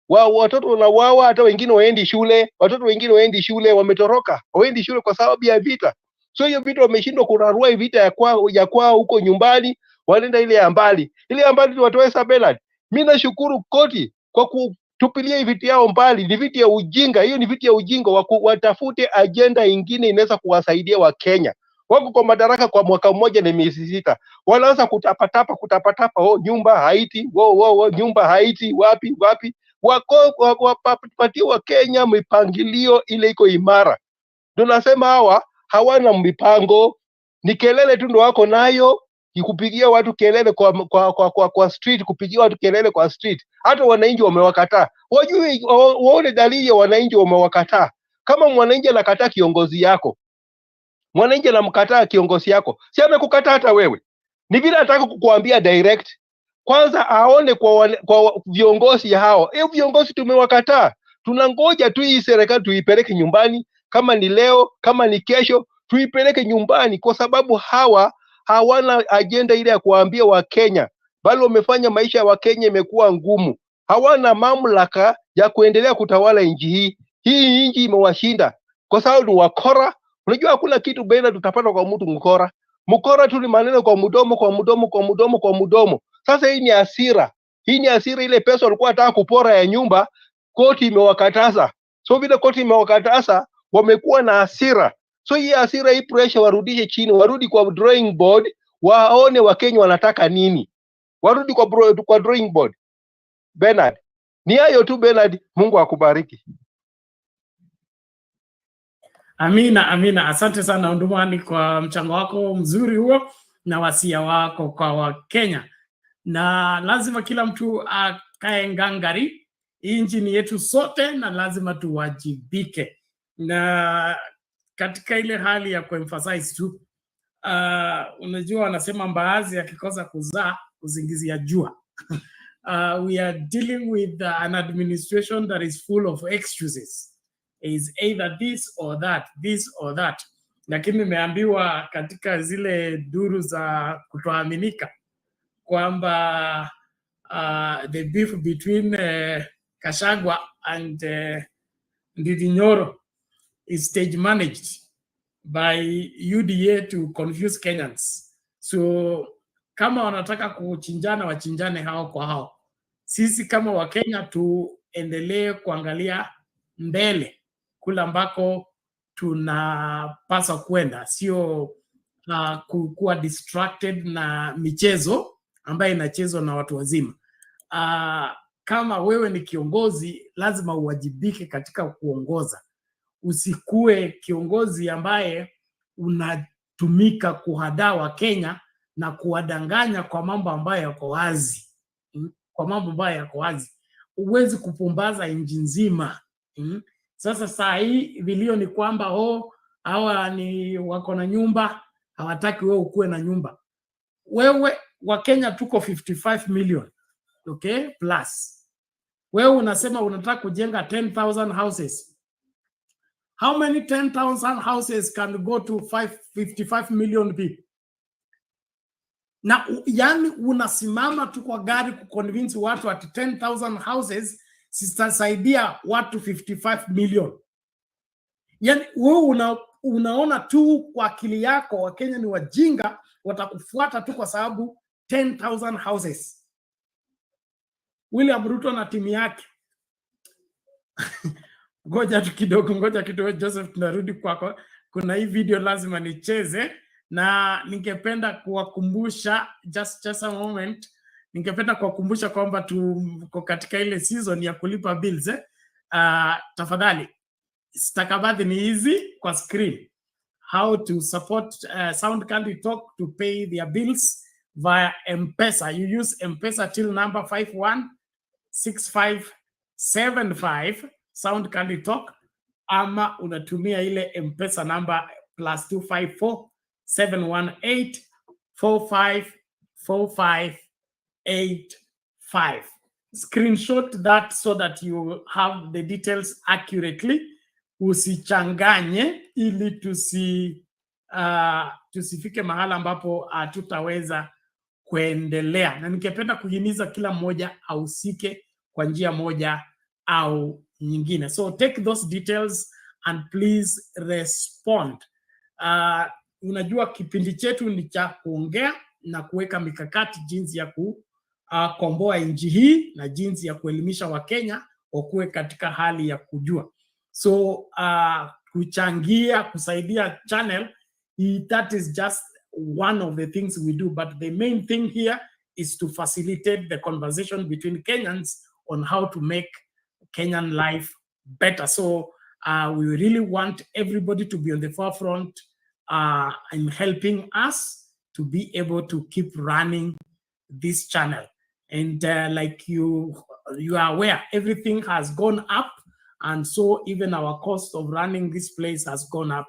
Watoto wanauawa, hata wengine waendi shule, wametoroka. Waendi shule kwa sababu ya vita. So hiyo vita wameshindwa kurarua vita ya kwao huko nyumbani, wanaenda ile ya mbali. Ile ya mbali watoe Sabelad. Mimi nashukuru koti kwa kutupilia hii vita yao mbali. Ni vita ya ujinga. Hiyo ni vita ya ujinga. Watafute agenda ingine inaweza kuwasaidia Wakenya. Wako kwa madaraka kwa mwaka mmoja na miezi 6. Wanaanza kutapatapa, nyumba Haiti, nyumba Haiti, wapi. Wapatie Wakenya mipangilio ile iko imara. Ndio nasema hawa hawana mipango, ni kelele tu ndio wako nayo, kupigia watu kelele kwa street, kupigia watu kelele kwa street. Hata wananchi wamewakataa. Wajui waone dalili ya wananchi wamewakataa. Kama mwananchi anakataa kiongozi yako, si amekukataa hata wewe. Ni vile nataka kukuambia direct. Kwanza aone kwa viongozi hao. Viongozi tumewakataa. Tunangoja tu hii serikali tuipeleke nyumbani, kama ni leo, kama ni kesho, tuipeleke nyumbani, kwa sababu hawana agenda ile ya kuambia Wakenya, bali wamefanya maisha ya Wakenya imekuwa ngumu. Hawana mamlaka ya kuendelea kutawala nchi hii. Hii nchi imewashinda kwa sababu ni wakora. Unajua hakuna kitu bena tutapata kwa mtu mkora. Mkora tu ni maneno kwa mdomo. Sasa hii ni hasira. Ile pesa walikuwa wanataka kupora ya nyumba, koti imewakataza. So vile koti imewakataza, wamekuwa na hasira. So hii hasira, hii pressure warudishe chini, warudi kwa drawing board, waone Wakenya wanataka nini. Warudi kwa drawing board. Bernard, ni hayo tu Bernard, Mungu akubariki. Amina. Asante sana Undumani kwa mchango wako mzuri huo na wasia wako kwa Wakenya. Na lazima kila mtu akae ngangari. Nchi ni yetu sote na lazima tuwajibike. Na katika ile hali ya kuemphasize tu, unajua wanasema mbaazi akikosa kuzaa uzingizia jua. We are dealing with an administration that is full of excuses. Is either this or that, this or that. Lakini nimeambiwa katika zile duru za kutoaminika kwamba the beef between Kashagwa and Ndidi Nyoro is stage managed by UDA to confuse Kenyans. So kama wanataka kuchinjana wachinjane hao kwa hao. Sisi kama Wakenya tuendelee kuangalia mbele kule ambako tunapaswa kwenda, sio kuwa distracted na michezo ambayo inachezwa na watu wazima. Kama wewe ni kiongozi lazima uwajibike katika kuongoza. Usikue kiongozi ambaye unatumika kuhadaa Wakenya na kuwadanganya kwa mambo ambayo yako wazi. Kwa mambo ambayo yako wazi. Uwezi kupumbaza nchi nzima. Sasa saa hii vilio ni kwamba hawa ni wako na nyumba, hawataki wewe ukue na nyumba. Wewe Wakenya tuko 55 million. Okay? Plus. Wewe unasema unataka kujenga 10,000 houses. How many 10,000 houses can go to 55 million people? Na yani unasimama tu kwa gari kuconvince watu ati 10,000 houses sitasaidia watu 55 million. Yani wewe unaona tu kwa akili yako Wakenya ni wajinga, watakufuata tu kwa sababu 10,000 houses. William Ruto na timu yake. Ngoja kidogo Joseph, tunarudi kwako. Kuna hii video lazima nicheze na ningependa kuwakumbusha just a moment. Ningependa kuwakumbusha kwamba tuko katika ile season ya kulipa bills. Tafadhali stakabadhi ni hizi kwa screen. How to support Sound Country Talk to pay their bills via M-Pesa. You use M-Pesa till number 516575 Sound Country Talk, ama unatumia ile M-Pesa number +254 718 454585. Screenshot that so that you have the details accurately. Usichanganye ili tusifike mahala ambapo tutaweza kuendelea. Na ningependa kuhimiza kila mmoja ahusike kwa njia moja au nyingine. So take those details and please respond. Unajua kipindi chetu ni cha kuongea na kuweka mikakati jinsi ya kukomboa nchi hii na jinsi ya kuelimisha Wakenya wakuwe katika hali ya kujua. So kuchangia, kusaidia channel, that is just one of the things we do, but the main thing here is to facilitate the conversation between Kenyans on how to make Kenyan life better. So we really want everybody to be on the forefront in helping us to be able to keep running this channel. And like you are aware, everything has gone up, and so even our cost of running this place has gone up.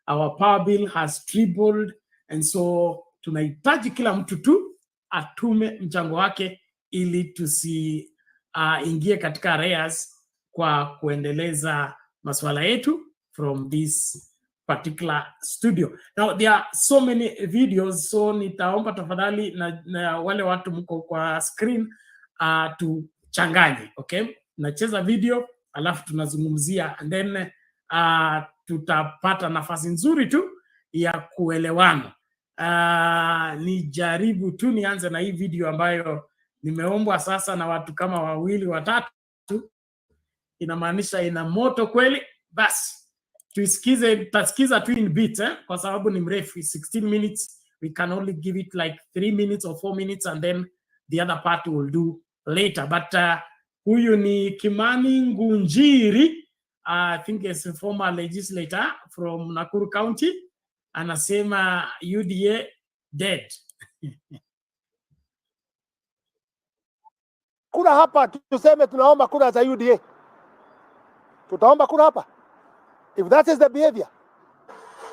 Our power bill has tripled, and so tunahitaji kila mtu tu atume mchango wake ili tusiingie katika arrears kwa kuendeleza masuala yetu from this particular studio. Now there are so many videos, so nitaomba tafadhali na wale watu mko kwa screen tuchanganye, okay? Nacheza video alafu tunazungumzia, and then tutapata nafasi nzuri tu ya kuelewana. Nijaribu tu nianze na hii video ambayo nimeombwa sasa na watu kama wawili watatu. Inamaanisha ina moto kweli. Basi tutasikiza tu in bits, kwa sababu ni mrefu, 16 minutes. We can only give it like 3 minutes or 4 minutes, and then the other part we'll do later. But huyu ni Kimani Ngunjiri, I think is a former legislator from Nakuru County. Anasema UDA dead. Kura hapa tuseme tunaomba kura za UDA. Tutaomba kura hapa. If that is the behavior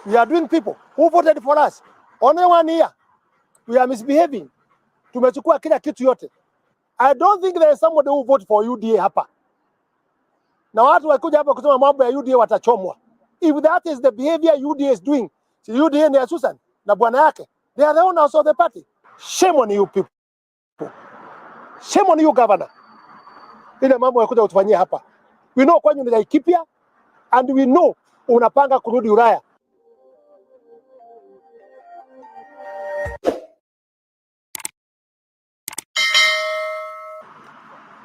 we are doing, people who voted for us, Only 1 year we are misbehaving. Tumechukua kila kitu yote. I don't think there is somebody who vote for UDA hapa. Na watu wakuja hapa kusema mambo ya UDA watachomwa. If that is the behavior UDA is doing, si UDA ni Susan na bwana yake, they are the owners of the party. Shame on you people. Shame on you governor. Ile mambo yakuja utufanyia hapa. We know kwanyu ni Laikipia and we know unapanga kurudi Ulaya.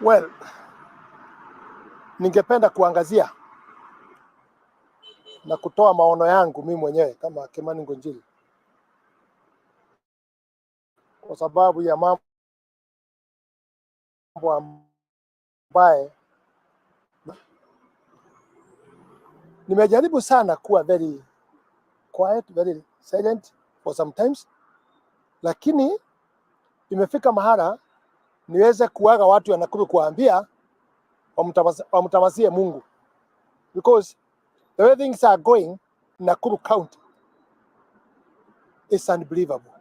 Well, ningependa kuangazia na kutoa maono yangu mimi mwenyewe kama Kimani Ngonjiri, kwa sababu ya mambo ambaye nimejaribu sana kuwa very quiet, very silent for sometimes, lakini imefika mahala niweze kuaga watu ya Nakuru kuambia wamtamasie Mungu, because the way things are going Nakuru County is unbelievable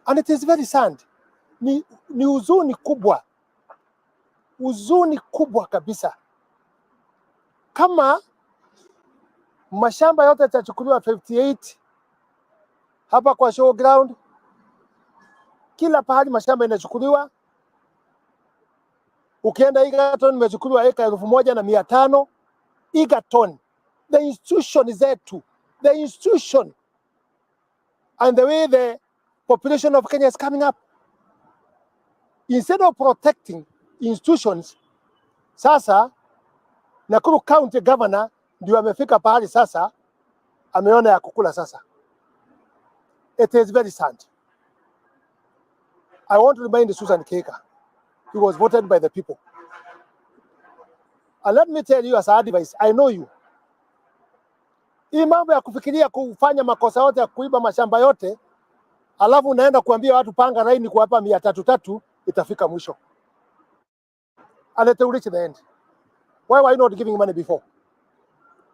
and it is very sad. Ni huzuni kubwa kabisa. Kama mashamba yote yatachukuliwa 58 hapa kwa show ground, kila pahali mashamba inachukuliwa. Ukienda Egerton imechukuliwa eka 1,500. Egerton, the institution is there too. The institution and the way the population of Kenya is coming up. Instead of protecting institutions, sasa Nakuru County Governor ndio amefika pahali sasa ameona ya kukula sasa. It is very sad. I want to remind Susan Keka, he was voted by the people. And let me tell you as advice, I know you. Hii mambo ya kufikiria kufanya makosa yote ya kuiba mashamba yote, alafu unaenda kuambia watu panga raini kuwapa 300 itafika mwisho. And it will reach the end. Why were you not giving money before?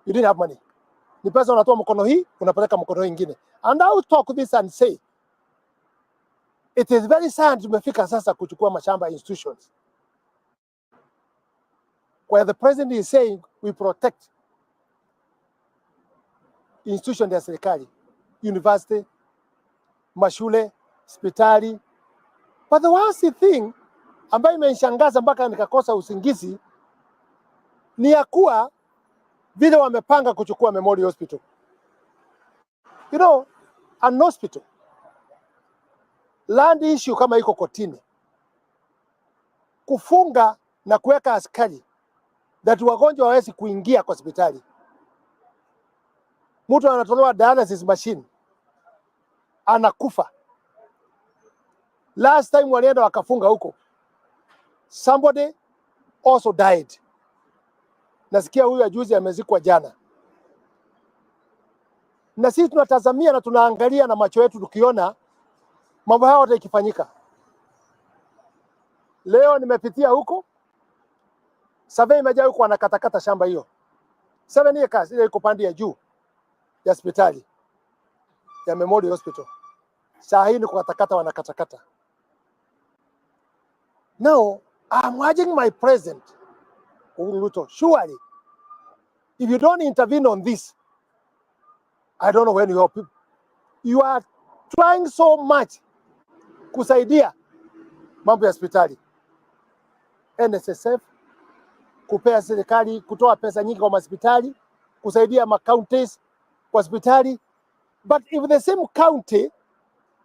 You didn't have money. Ni pesa unatoa mkono hii, unapeleka mkono hii ingine. And I will talk this and say, it is very sad tumefika sasa kuchukua mashamba institutions, where the president is saying we protect institutions ya serikali, university, mashule, hospitali. But the worst thing ambayo imenishangaza mpaka nikakosa usingizi ni ya kuwa vile wamepanga kuchukua Memorial Hospital. You know, an hospital, land issue kama iko kotini, kufunga na kuweka askari that wagonjwa hawezi kuingia kwa hospitali. Mtu anatolewa dialysis machine, anakufa. Last time walienda wakafunga huko, somebody also died. Nasikia huyu ajuzi amezikwa jana. Na sisi tunatazamia na tunaangalia na macho yetu tukiona mambo haya yote ikifanyika. Leo nimepitia huko, survey imejaa huko wanakatakata shamba hiyo. 7 acres ile iko pande ya juu ya hospitali ya Memorial Hospital. Saa hii ni kukatakata wanakatakata. Now, I'm urging my president, Ruto, surely, if you don't intervene on this, I don't know when you are trying so much kusaidia mambo ya hospitali. NSSF, kupea serikali, kutoa pesa nyingi kwa hospitali, kusaidia ma-counties kwa hospitali. But if the same county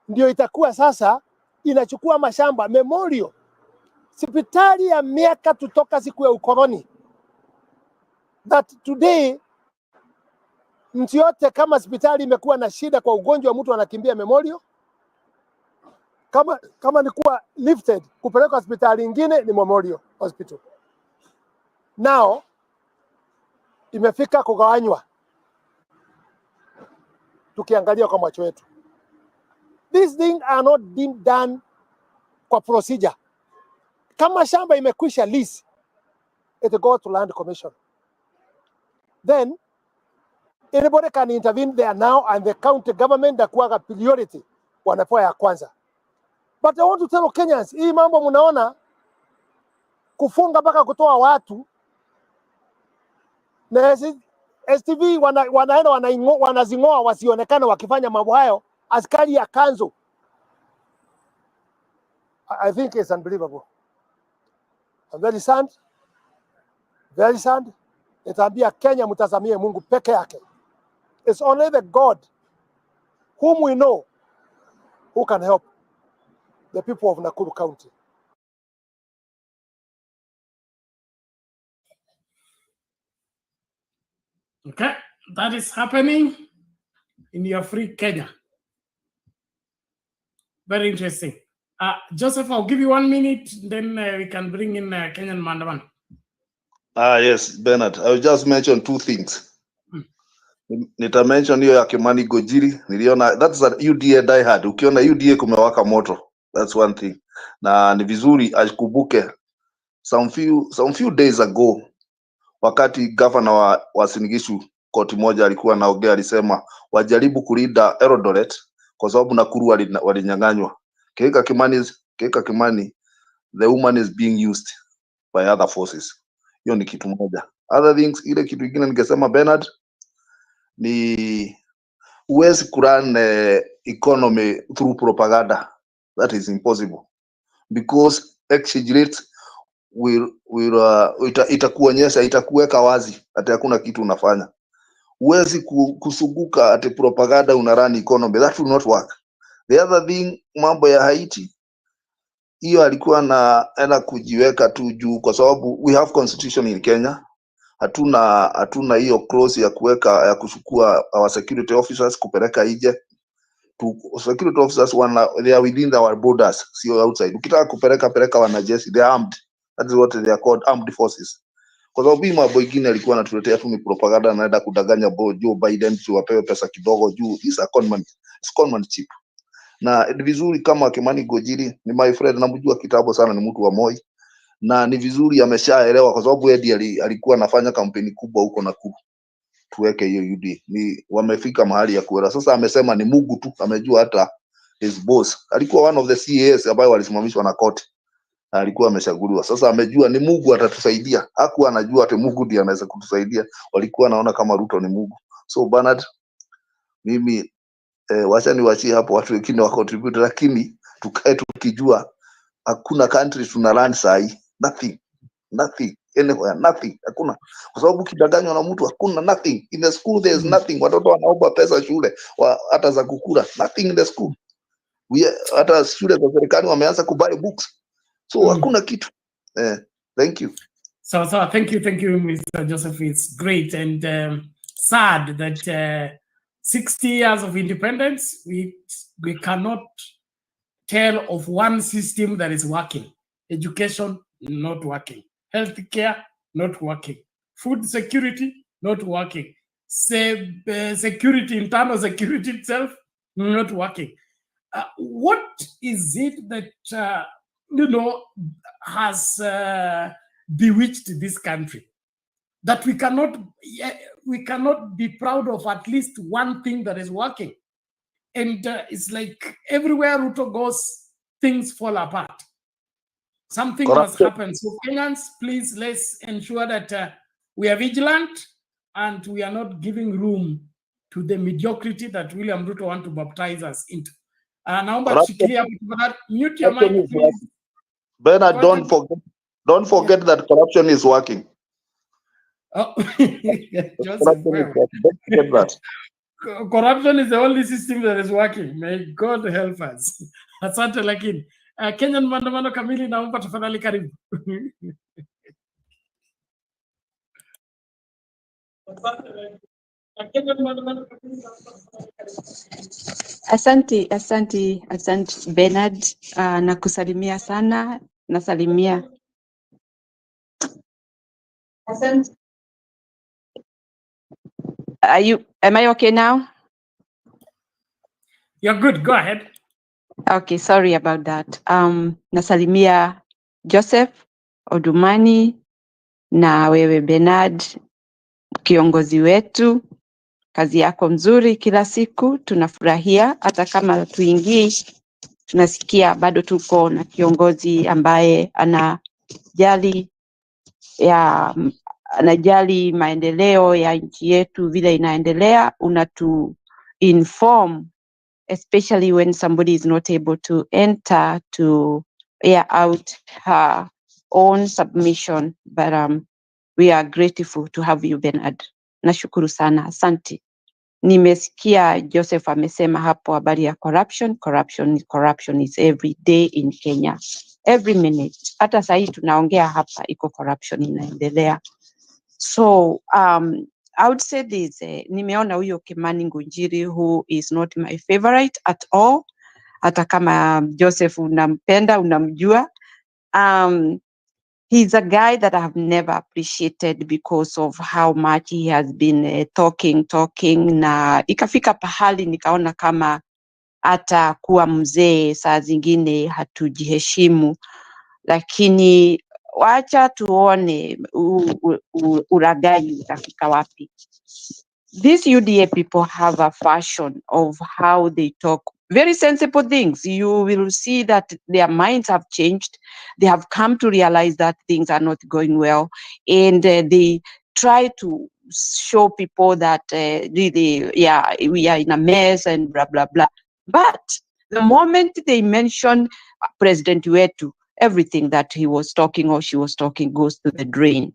ndio itakuwa sasa inachukua mashamba Memorial, hospitali ya miaka tutoka siku ya ukoloni, that today nchi yote kama hospitali imekuwa na shida kwa ugonjwa mtu anakimbia Memorial, kama ni kuwa lifted kupeleka hospitali nyingine ni Memorial Hospital. Now imefika kugawanywa, tukiangalia kwa macho yetu. These things are not being done kwa procedure. Kama shamba imekwisha lease, it go to land commission. Then Anybody can intervene there now, and the county government takuwa priority wanapewa ya kwanza. But I want to tell Kenyans, hii mambo mnaona kufunga mpaka kutoa watu na STV wanaenda wanazingoa wasionekane wakifanya mambo hayo, askari ya kanzo. I think it's unbelievable. I'm very sad. Very sad. Nitaambia Kenya mtazamie Mungu peke yake. It's only the God whom we know who can help the people of Nakuru County. Okay, that is happening in your free Kenya. Very interesting. Joseph, I'll give you 1 minute, then we can bring in Kenyan Mandaman. Yes, Bernard. I will just mention 2 things. Nita mention hiyo ya Kimani Gojiri. Niliona that's an UDA diehard. Ukiona UDA kumewaka moto. That's one thing. Na ni vizuri akumbuke some few days ago wakati governor wa Sinigishu koti moja alikuwa anaongea, alisema wajaribu kulinda Eldoret kwa sababu Nakuru walinyang'anywa. Keka Kimani, the woman is being used by other forces. Hiyo ni kitu moja. Other things, ile kitu kingine ningesema Bernard ni huwezi kurun economy through propaganda. That is impossible because exchange rates itakuonyesha, itakuweka wazi hata hakuna kitu unafanya. Huwezi kusuguka ati propaganda una run economy. That will not work. The other thing, mambo ya Haiti, hiyo alikuwa anaenda kujiweka tu juu kwa sababu we have constitution in Kenya. Hatuna hiyo clause ya kuweka ya kuchukua our security officers kupeleka nje. Security officers they are within our borders, sio outside. Ukitaka kupeleka wanajeshi, they are armed. That is what they are called, armed forces. Kwa sababu hii mambo ingine alikuwa anatuletea tu ni propaganda, anaenda kudanganya Joe Biden tu wapewe pesa kidogo juu is a conman chip. Na ni vizuri kama Kimani Gojiri, ni my friend, namjua kitambo sana, ni mtu wa Moi, na ni vizuri ameshaelewa kwa sababu yeye alikuwa anafanya kampeni kubwa huko Nakuru tuweke hiyo UD. Ni wamefika mahali ya kuelewa. Sasa amesema ni Mungu tu amejua, hata his boss alikuwa one of the CAS ambayo walisimamishwa na court, alikuwa ameshaguliwa. Sasa amejua ni Mungu atatusaidia. Hakuwa anajua ati Mungu ndiye anaweza kutusaidia. Walikuwa naona kama Ruto ni Mungu. So Bernard, mimi wacha niwachie hapo watu wengine wa contribute, lakini tukae tukijua hakuna country tuna run sahi. Nothing anywhere, nothing, hakuna. Kwa sababu kidanganywa na mtu hakuna, nothing in the school, there is nothing. Watoto wanaomba pesa shule hata za kukula, nothing in the school. Hata shule za serikali wameanza kubuy books, so hakuna kitu. Thank you. So thank you, Mr. Joseph. It's great and sad that 60 years of independence, we cannot tell of one system that is working. Education, not working. Healthcare, not working. Food security, not working. Security, internal security itself, not working. What is it that has bewitched this country that we cannot be proud of at least one thing that is working? And it's like everywhere Ruto goes, things fall apart. Something must happen. So Kenyans, please, let's ensure that we are vigilant and we are not giving room to the mediocrity that William Ruto want to baptize us into. Naomba tushikilie hapo. Mute your mic, please. Bernard, don't forget that corruption is working. Oh, Joseph, corruption is the only system that is working. May God help us. Asante lakini. Kenyan Maandamano kamili, naomba tafadhali, karibu. Asante Bernard, nakusalimia sana, nasalimia. Asante. Am I okay now? You're good, go ahead. Okay, sorry about that. Nasalimia Joseph Odumani na wewe Bernard, kiongozi wetu. kazi yako nzuri kila siku, tunafurahia. Hata kama tuingii, tunasikia bado tuko na kiongozi ambaye anajali maendeleo ya nchi yetu vile inaendelea. Unatu inform, especially when somebody is not able to enter to air out her own submission, but we are grateful to have you, Bernard. Nashukuru sana, asante. Nimesikia Joseph amesema hapo habari ya corruption. Corruption is every day in Kenya, every minute. Hata saa hii tunaongea hapa iko corruption inaendelea. So I would say this, nimeona huyo Kimani Ngunjiri who is not my favorite at all. Hata kama Joseph unampenda, unamjua. He's a guy that I have never appreciated because of how much he has been talking, na ikafika pahali nikaona kama hata kuwa mzee saa zingine hatujiheshimu, lakini wacha tuone uragai utafika wapi. These UDA people have a fashion of how they talk very sensible things. You will see that their minds have changed. They have come to realize that things are not going well, and they try to show people that really, yeah, we are in a mess and blah, blah, blah. But the moment they mention President Wetu, everything that he was talking or she was talking goes to the drain.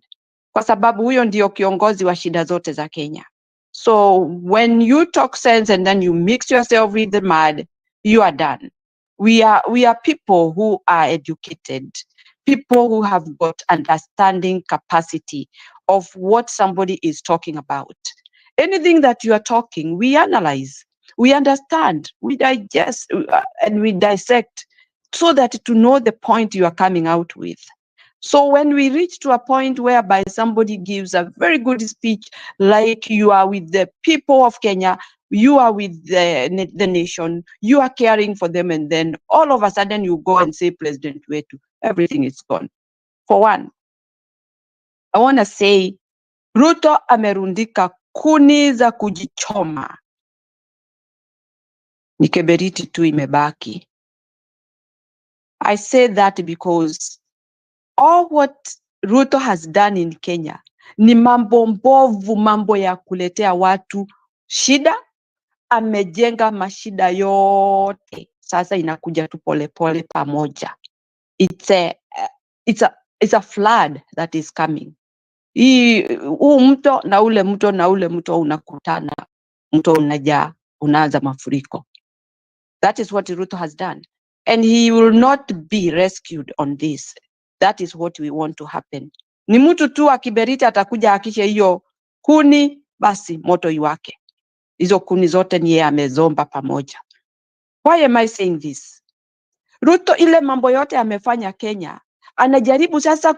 Kwa sababu huyo ndio kiongozi wa shida zote za Kenya. So when you talk sense and then you mix yourself with the mud, you are done. We are people who are educated, people who have got understanding capacity of what somebody is talking about. Anything that you are talking, we analyze, we understand, we digest, and we dissect so that to know the point you are coming out with. So when we reach to a point whereby somebody gives a very good speech, like you are with the people of Kenya, you are with the nation, you are caring for them, and then all of a sudden you go and say President Wetu, everything is gone. For one, I want to say Ruto amerundika kuni za kujichoma, ni kiberiti tu imebaki. I say that because all what Ruto has done in Kenya ni mambo mbovu, mambo ya kuletea watu shida. Amejenga mashida yote, sasa inakuja tu polepole pamoja. It's a flood that is coming. Huu mto na ule mto na ule mto unakutana, mto unajaa, unaanza mafuriko. That is what Ruto has done, and he will not be rescued on this. That is what we want to happen. Ni mtu tu akiberiti atakuja akishe hiyo kuni, basi moto iwake. Hizo kuni zote ni yeye amezomba pamoja. Why am I saying this? Ruto ile mambo yote amefanya Kenya, anajaribu sasa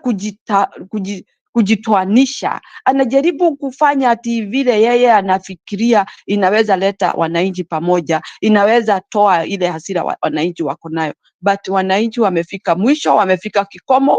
kujitoanisha, anajaribu kufanya ati vile yeye anafikiria inaweza leta wananchi pamoja, inaweza toa ile hasira wananchi wako nayo. But wananchi wamefika mwisho, wamefika kikomo,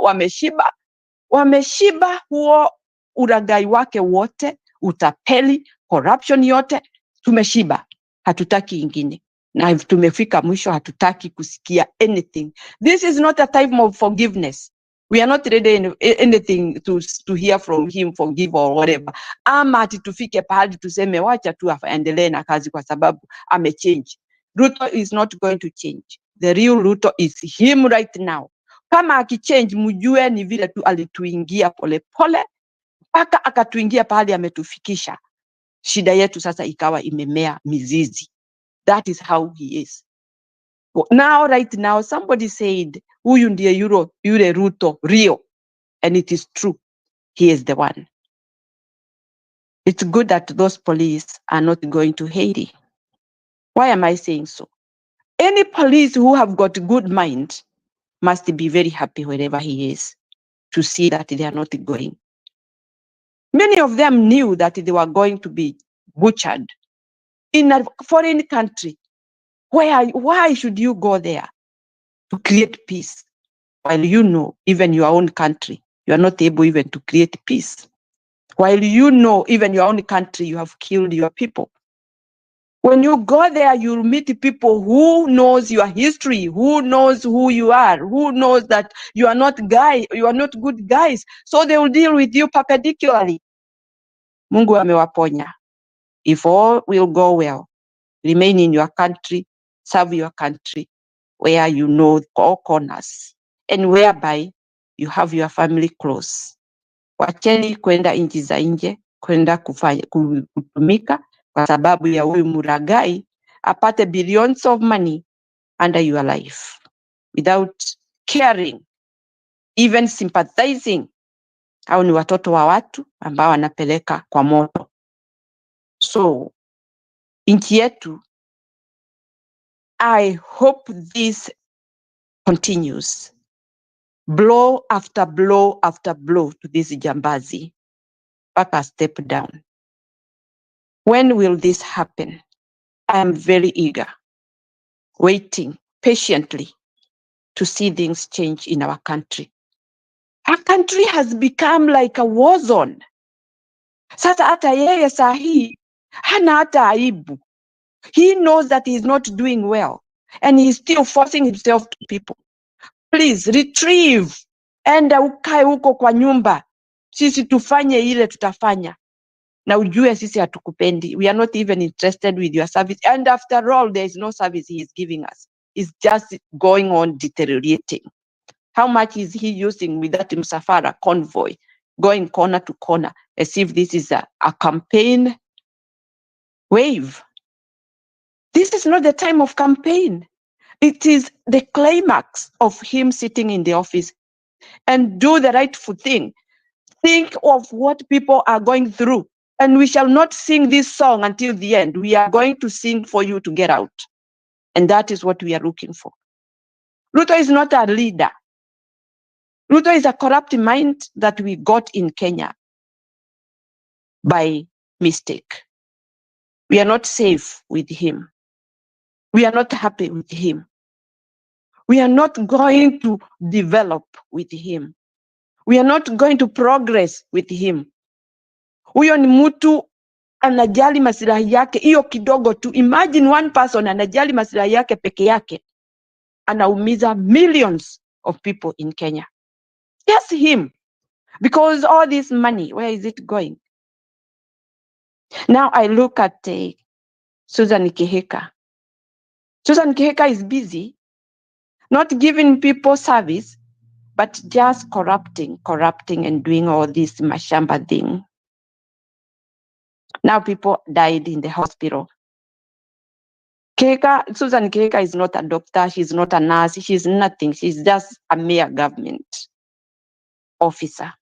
wameshiba huo uragai wake wote, utapeli, corruption yote, tumeshiba, hatutaki ingine. Na tumefika mwisho, hatutaki kusikia anything. This is not a time of forgiveness. We are not ready anything to hear from him, forgive or whatever. Ama ati tufike pahali tuseme wacha tu aendelee na kazi kwa sababu amechange. Ruto is not going to change. The real Ruto is him right now. Kama akichange, mjue ni vile tu alituingia polepole mpaka akatuingia pahali ametufikisha. Shida yetu sasa ikawa imemea mizizi. That is how he is. Now, right now, somebody said, huyu ndiye yule Ruto real. And it is true. He is the one. It's good that those police are not going to Haiti. Why am I saying so? Any police who have got good mind must be very happy wherever he is to see that they are not going. Many of them knew that they were going to be butchered in a foreign country. Why should you go there to create peace while you know even your own country you are not able even to create peace? while you know even your own country you have killed your people. When you go there, you'll meet people who knows your history, who knows who you are, who knows that you are not good guys. So they will deal with you perpendicularly. Mungu amewaponya. If all will go well, remain in your country, serve your country, where you know all corners, and whereby you have your family close. Wacheni kwenda nchi za nje, kwenda kutumika kwa sababu ya huyu muragai apate billions of money under your life without caring, even sympathizing. Hao ni watoto wa watu ambao wanapeleka kwa moto. So nchi yetu, I hope this continues. Blow after blow after blow to this jambazi. Back a step down. When will this happen? I am very eager, waiting patiently to see things change in our country. Our country has become like a war zone. Sasa hata yeye sahi hana hata aibu. He knows that he is not doing well and he is still forcing himself to people. Please retrieve. Enda ukae huko kwa nyumba. Sisi tufanye ile tutafanya. Na ujue sisi hatukupendi. We are not even interested with your service. And after all, there is no service he is giving us. It's just going on deteriorating. How much is he using with that Msafara convoy, going corner to corner, as if this is a campaign wave? This is not the time of campaign. It is the climax of him sitting in the office and do the rightful thing. Think of what people are going through. And we shall not sing this song until the end. We are going to sing for you to get out. And that is what we are looking for. Ruto is not a leader. Ruto is a corrupt mind that we got in Kenya by mistake. We are not safe with him. We are not happy with him. We are not going to develop with him. We are not going to progress with him. Huyo ni mtu anajali maslahi yake hiyo kidogo tu. Imagine one person anajali maslahi yake peke yake, anaumiza millions of people in Kenya. Yes, him. Because all this money, where is it going? Now I look at Susan Kihika. Susan Kihika is busy, not giving people service, but just corrupting and doing all this mashamba thing. Now people died in the hospital. Susan Kihika is not a doctor, she's not a nurse, she's nothing. She's just a mere government officer.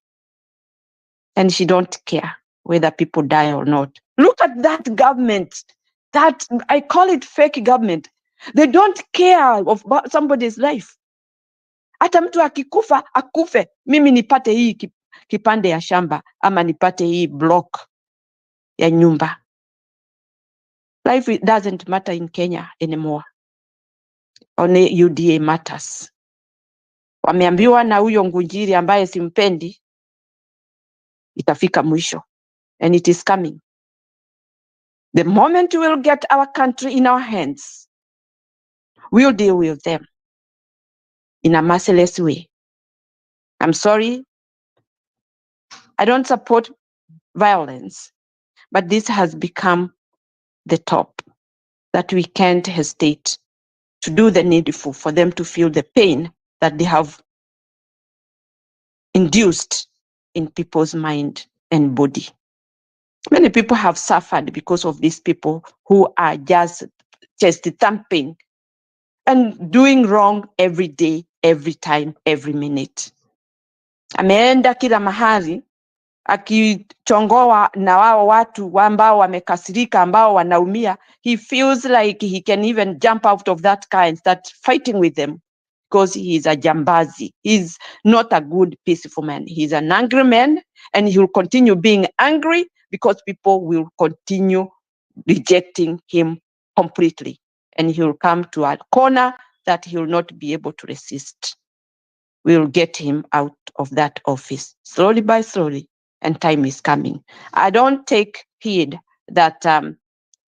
And she don't care whether people die or not. Look at that government. That, I call it fake government. They don't care about somebody's life. Hata mtu akikufa, akufe. Mimi nipate hii kipande ya shamba, ama nipate hii block ya nyumba. Life doesn't matter in Kenya anymore. Only UDA matters. Wameambiwa na huyo Ngunjiri ambaye simpendi, itafika mwisho. And it is coming. The moment we will get our country in our hands, we'll deal with them in a merciless way. I'm sorry, I don't support violence, but this has become the top, that we can't hesitate to do the needful for them to feel the pain that they have induced in people's mind and body. Many people have suffered because of these people who are just chest thumping and doing wrong every day, every time, every minute. Ameenda kila mahali akichongoa na wao watu ambao wamekasirika, ambao wanaumia. He feels like he can even jump out of that car and start fighting with them because he is a jambazi. He's not a good, peaceful man. He's an angry man, and he will continue being angry because people will continue rejecting him completely. And he will come to a corner that he will not be able to resist. We will get him out of that office, slowly by slowly. and time is coming. I don't take heed that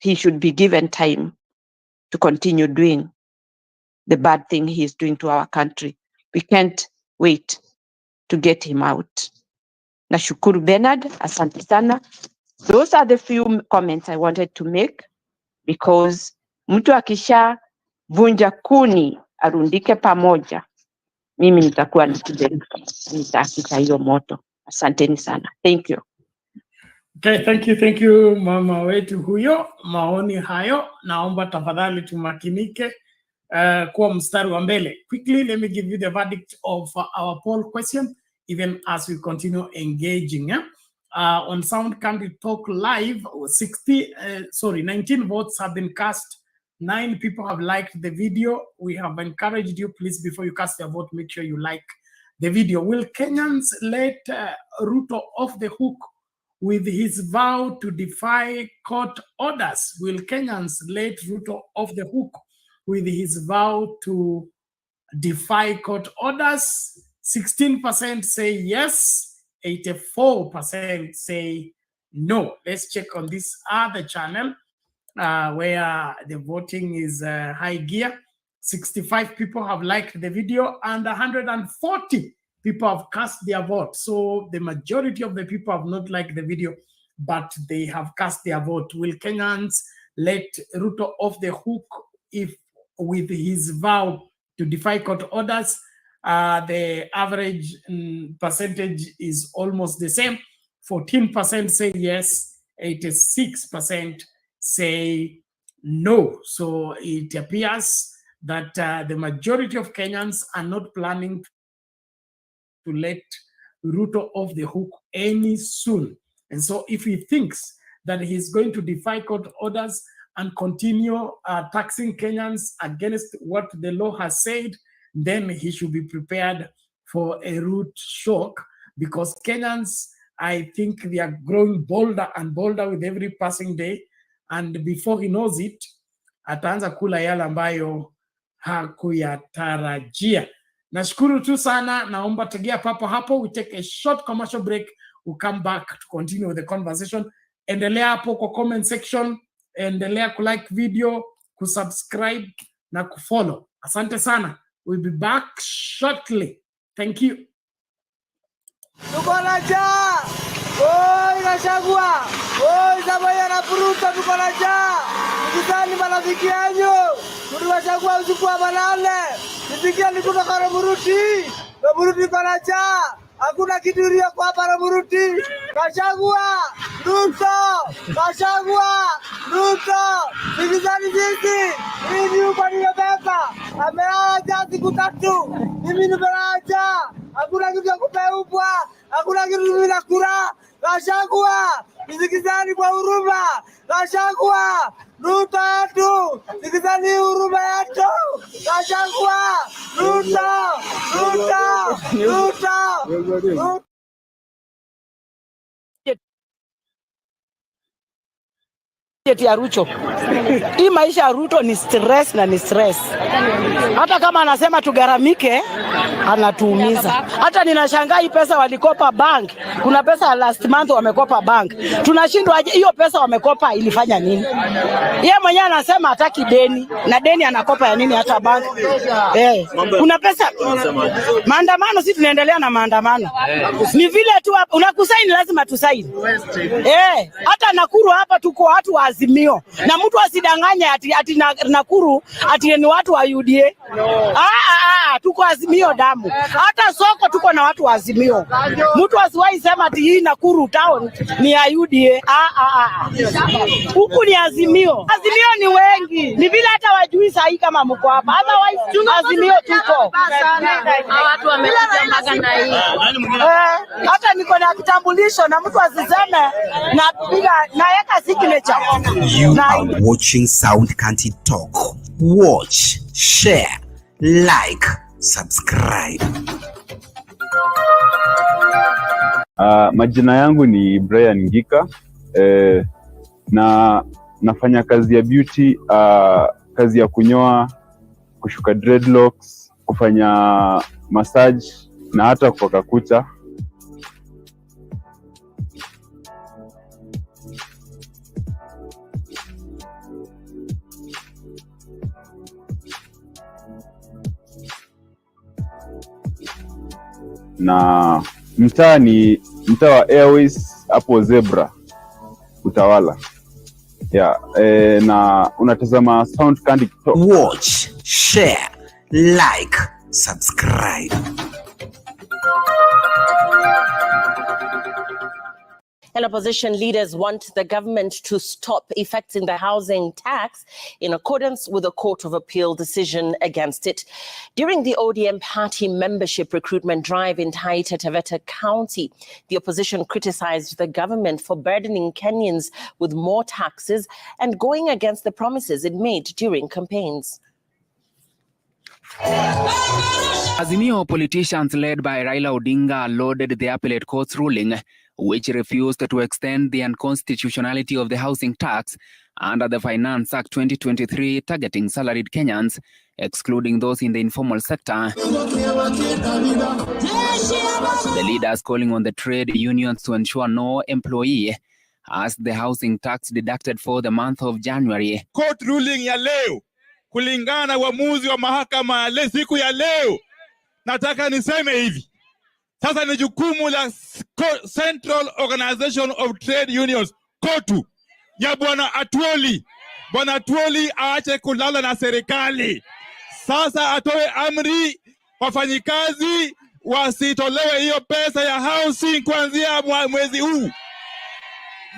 he should be given time to continue doing the bad thing he's doing to our country. We can't wait to get him out. Nashukuru Bernard, asante sana. Those are the few comments I wanted to make, because mtu akisha vunja kuni arundike pamoja, mimi nitakuwa nitakita hiyo moto. Asanteni sana. Thank you. Okay, thank you mama wetu huyo. Maoni hayo, naomba tafadhali tumakinike kwa mstari wa mbele. Quickly, let me give you the verdict of our poll question, even as we continue engaging. On Sound Candid Talk Live, 19 votes have been cast. 9 people have liked the video. We have encouraged you, please, before you cast your vote, make sure you like the video. Will Kenyans let Ruto off the hook with his vow to defy court orders? Will Kenyans let Ruto off the hook with his vow to defy court orders? 16% say yes, 84% say no. Let's check on this other channel where the voting is high gear. 65 people have liked the video and 140 people have cast their vote. So the majority of the people have not liked the video, but they have cast their vote. Will Kenyans let Ruto off the hook if with his vow to defy court orders? The average percentage is almost the same. 14% say yes, 86% say no. So it appears that the majority of Kenyans are not planning to let Ruto off the hook any soon. And so if he thinks that he's going to defy court orders and continue taxing Kenyans against what the law has said, then he should be prepared for a rude shock, because Kenyans, I think they are growing bolder and bolder with every passing day. And before he knows it, ataanza kula yale ambayo hakuyatarajia. Nashukuru tu sana, naomba tegea papo hapo. We take a short commercial break. We'll come back to continue with the conversation. Endelea hapo kwa comment section, endelea kulike video, kusubscribe na kufollow. Asante sana. We'll be back shortly. Thank you. Tuko na njaa. Oi Gachagua. Oi Samoei na Ruto, tuko na njaa. Nikizani marafiki yanyu. Tuliwachagua usiku wa manane. Nipigia ni kutoka Romuruti. Romuruti kwa njaa. Hakuna kitu iliyo kwa hapa Romuruti. Gachagua, Ruto, Gachagua, Ruto. Nikizani sisi. Hii ni uko nimebeba. Amelala njaa siku 3. Mimi nimelala njaa. Hakuna kitu ya kupeubwa. Hakuna kitu ninakula. Gachagua, nisikizani kwa huruma. Gachagua, Ruto yetu, sikizani huruma yetu. Gachagua, Ruto, Ruto, Ruto. Ya Ruto. Hii maisha ya Ruto ni stress na ni stress. Hata kama anasema tugaramike, anatuumiza. Hata ninashangaa hii pesa walikopa bank. Kuna pesa last month wamekopa bank. Tunashindwa hiyo pesa wamekopa ilifanya nini? Yeye mwenyewe anasema hataki deni, na deni anakopa ya nini hata bank? Kuna pesa. Maandamano, sisi tunaendelea na maandamano. Ni vile tu unakusaini lazima tusaini. Hata Nakuru hapa tuko watu wa Azimio. Na mtu asidanganye ati Nakuru ati ni watu wa UDA. Tuko Azimio damu. Hata soko tuko na watu wa Azimio. Mtu asiwahi sema ati hii Nakuru town ni ya UDA. Huku ni Azimio. Azimio ni wengi. Ni vile hata wajui sahi kama mko hapa. Otherwise Azimio tuko. Watu wamekuja maganda hii. Hata niko na kitambulisho na mtu asiseme na piga naweka signature. You are watching Sound Candid Talk. Watch, share, like, subscribe. Majina yangu ni Brian Ngika. Na nafanya kazi ya beauty, kazi ya kunyoa, kushuka dreadlocks, kufanya massage na hata kupaka kucha. na mtaa ni mtaa wa Airways hapo Zebra Utawala. Yeah, na unatazama Sound Candid Talk. Watch, share, like, subscribe. And opposition leaders want the government to stop effecting the housing tax in accordance with the Court of Appeal decision against it. During the ODM party membership recruitment drive in Taita Taveta County, the opposition criticized the government for burdening Kenyans with more taxes and going against the promises it made during campaigns. Azimio politicians led by Raila Odinga lauded the appellate court's ruling, which refused to extend the unconstitutionality of the housing tax under the Finance Act 2023 targeting salaried Kenyans, excluding those in the informal sector. The leaders calling on the trade unions to ensure no employee has the housing tax deducted for the month of January. Court ruling ya leo, kulingana na uamuzi wa mahakama ya siku ya leo, nataka niseme hivi. Sasa ni jukumu la Central Organization of Trade Unions, KOTU, ya Bwana Atwoli. Bwana Atwoli aache kulala na serikali. Sasa atoe amri wafanyikazi wasitolewe hiyo pesa ya housing kuanzia mwezi huu.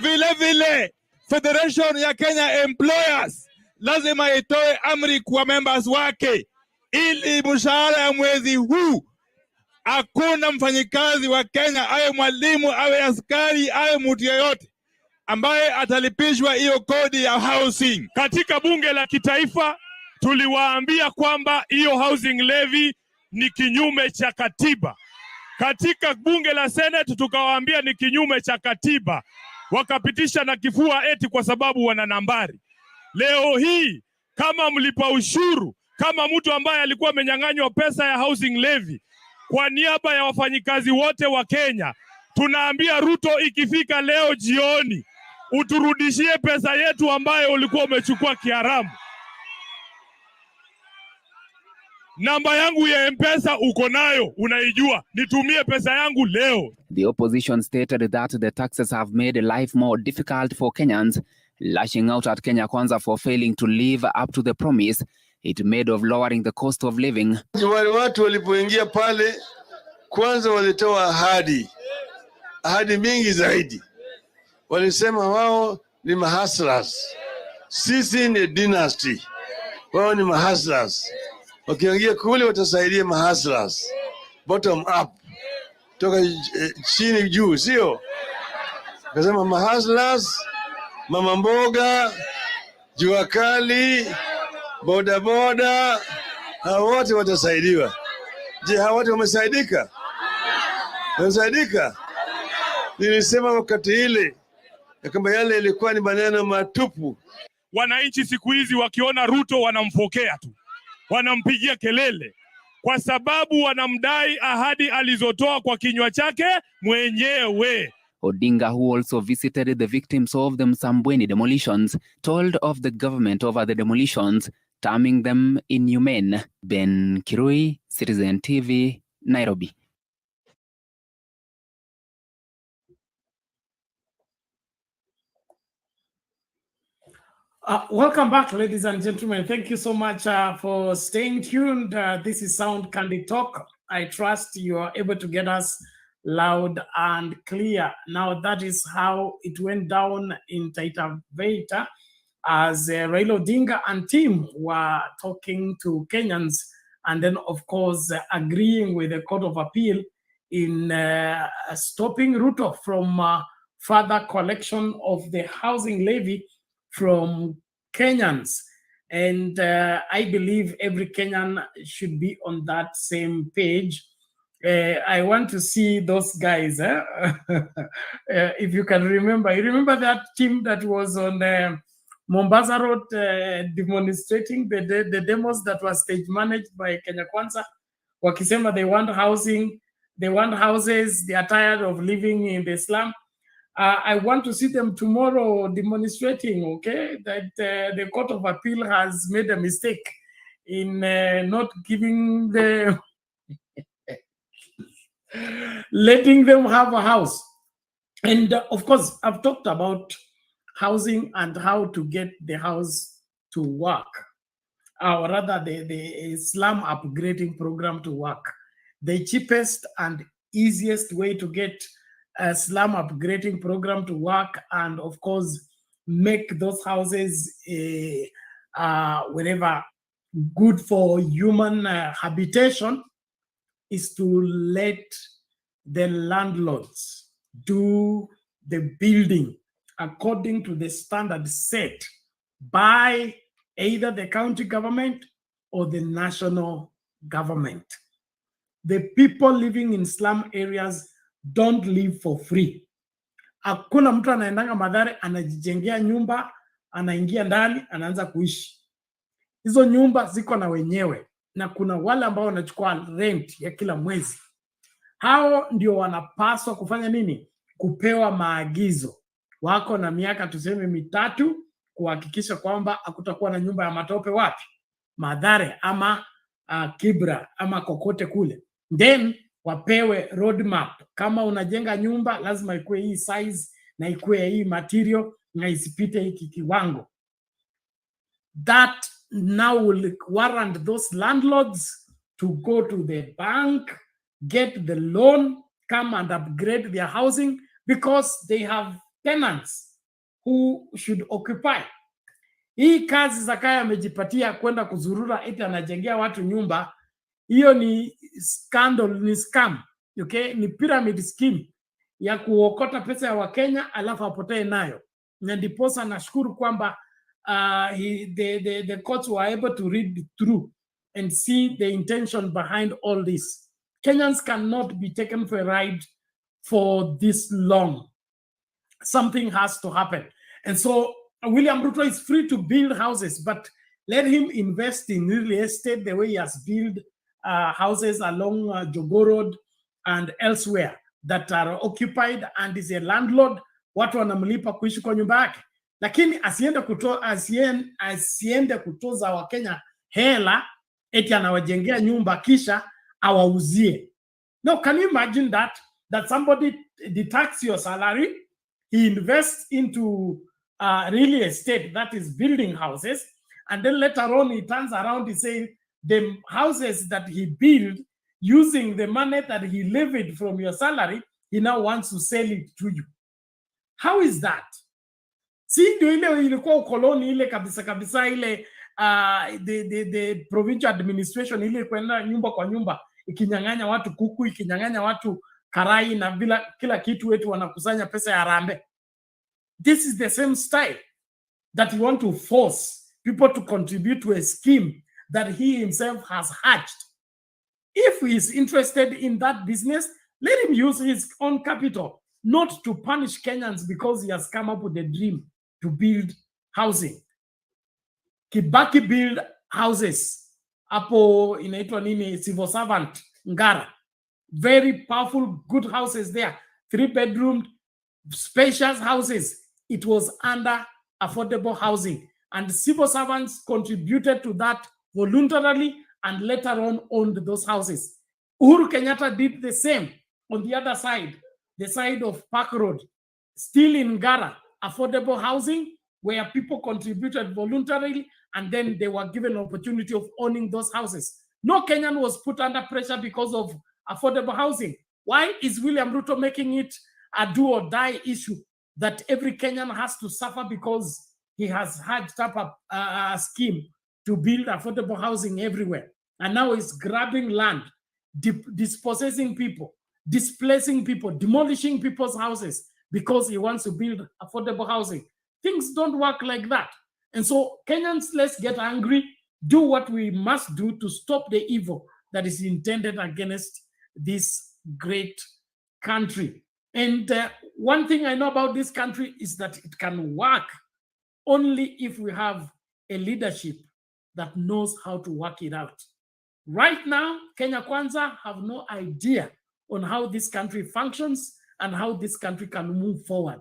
Vile vile, Federation ya Kenya Employers lazima itoe amri kwa members wake ili mshahara ya mwezi huu hakuna mfanyikazi wa Kenya, awe mwalimu, awe askari, awe mtu yeyote ambaye atalipishwa hiyo kodi ya housing. Katika bunge la kitaifa tuliwaambia kwamba hiyo housing levy ni kinyume cha katiba. Katika bunge la Senate tukawaambia ni kinyume cha katiba. Wakapitisha na kifua eti kwa sababu wana nambari. Leo hii kama mlipa ushuru, kama mtu ambaye alikuwa amenyang'anywa pesa ya housing levy, kwa niaba ya wafanyikazi wote wa Kenya, tunaambia Ruto ikifika leo jioni, uturudishie pesa yetu ambayo ulikuwa umechukua kiharamu. Namba yangu ya M-Pesa uko nayo, unaijua. Nitumie pesa yangu leo. The opposition stated that the taxes have made life more difficult for Kenyans, lashing out at Kenya Kwanza for failing to live up to the promise it made of lowering the cost of living. Wale watu walipoingia pale, kwanza walitoa ahadi mingi zaidi. Walisema wao ni mahaslas, sisi ni dynasty, wao ni mahaslas. Wakiingia kule watasaidia mahaslas, bottom up, toka chini juu, sio? Kasema mahaslas, mama mboga, jua kali, boda boda, hao wote watasaidiwa. Je, hao wote wamesaidika? Wamesaidika? Nilisema wakati ile ya kwamba yale ilikuwa ni maneno matupu. Wananchi siku hizi wakiona Ruto wanamfokea tu, wanampigia kelele kwa sababu wanamdai ahadi alizotoa kwa kinywa chake mwenyewe. Odinga, who also visited the victims of the Msambweni demolitions, told of the government over the demolitions, terming them inhumane. Ben Kirui, Citizen TV, Nairobi. Welcome back, ladies and gentlemen. Thank you so much for staying tuned. This is Sound Candid Talk. I trust you are able to get us loud and clear. Now, that is how it went down in Taita Taveta as Raila Odinga and team were talking to Kenyans and then, of course, agreeing with the Court of Appeal in stopping Ruto from further collection of the housing levy from Kenyans. And I believe every Kenyan should be on that same page. I want to see those guys. If you can remember, you remember that team that was on Mombasa Road demonstrating the demos that was stage managed by Kenya Kwanza. Wakisema they want housing, they want houses, they are tired of living in the slum. I want to see them tomorrow demonstrating, okay, that the Court of Appeal has made a mistake in not giving the letting them have a house. And of course, I've talked about housing and how to get the house to work, or rather the slum upgrading program to work. The cheapest and easiest way to get a slum upgrading program to work, and of course, make those houses wherever good for human habitation, is to let the landlords do the building according to the standard set by either the county government or the national government. The people living in slum areas don't live for free. Hakuna mtu anaendanga Mathare anajijengea nyumba, anaingia ndani, anaanza kuishi. Hizo nyumba ziko na wenyewe, na kuna wale ambao wanachukua rent ya kila mwezi. Hao ndio wanapaswa kufanya nini? Kupewa maagizo. Wako na miaka tuseme 3 kuhakikisha kwamba hakutakuwa na nyumba ya matope wapi? Mathare ama Kibra ama kokote kule. Then wapewe roadmap. Kama unajenga nyumba lazima ikuwe hii size na ikuwe hii material na isipite hiki kiwango. That now will warrant those landlords to go to the bank, get the loan, come and upgrade their housing, because they have tenants who should occupy. Hii kazi Zakayo amejipatia kwenda kuzurura eti anajengea watu nyumba, hiyo ni scandal, ni scam, okay? Ni pyramid scheme ya kuokota pesa ya Wakenya alafu apotee nayo. Na ndiposa nashukuru kwamba the courts were able to read through and see the intention behind all this. Kenyans cannot be taken for a ride for this long. Something has to happen. And so William Ruto is free to build houses, but let him invest in real estate the way he has built houses along Jogoo Road and elsewhere that are occupied, and is a landlord. Watu wanamlipa kuishi kwa nyumba yake, lakini asiende kutoza Wakenya hela eti anawajengea nyumba kisha awauzie. No, can you imagine that somebody deducts your salary, he invests into real estate, that is building houses, and then later on he turns around and says the houses that he built using the money that he levied from your salary, he now wants to sell it to you. How is that? Si ndio ile ilikuwa ukoloni ile kabisa ile the provincial administration ile kwenda nyumba kwa nyumba ikinyang'anya watu kuku, ikinyang'anya watu karai na bila kila kitu, wetu wanakusanya pesa ya harambee. This is the same style that you want to force people to contribute to a scheme that he himself has hatched. If he is interested in that business, let him use his own capital, not to punish Kenyans because he has come up with a dream to build housing. Kibaki build houses. Hapo inaitwa nini, civil servant Ngara. Very powerful, good houses there. 3-bedroom, spacious houses. It was under affordable housing. And civil servants contributed to that voluntarily and later on owned those houses. Uhuru Kenyatta did the same on the other side, the side of Park Road, still in Ngara, affordable housing where people contributed voluntarily and then they were given an opportunity of owning those houses. No Kenyan was put under pressure because of affordable housing. Why is William Ruto making it a do or die issue that every Kenyan has to suffer because he has hatched up a scheme to build affordable housing everywhere? And now he's grabbing land, dispossessing people, displacing people, demolishing people's houses because he wants to build affordable housing. Things don't work like that. And so Kenyans, let's get angry, do what we must do to stop the evil that is intended against this great country. And one thing I know about this country is that it can work only if we have a leadership that knows how to work it out. Right now, Kenya Kwanza have no idea on how this country functions and how this country can move forward.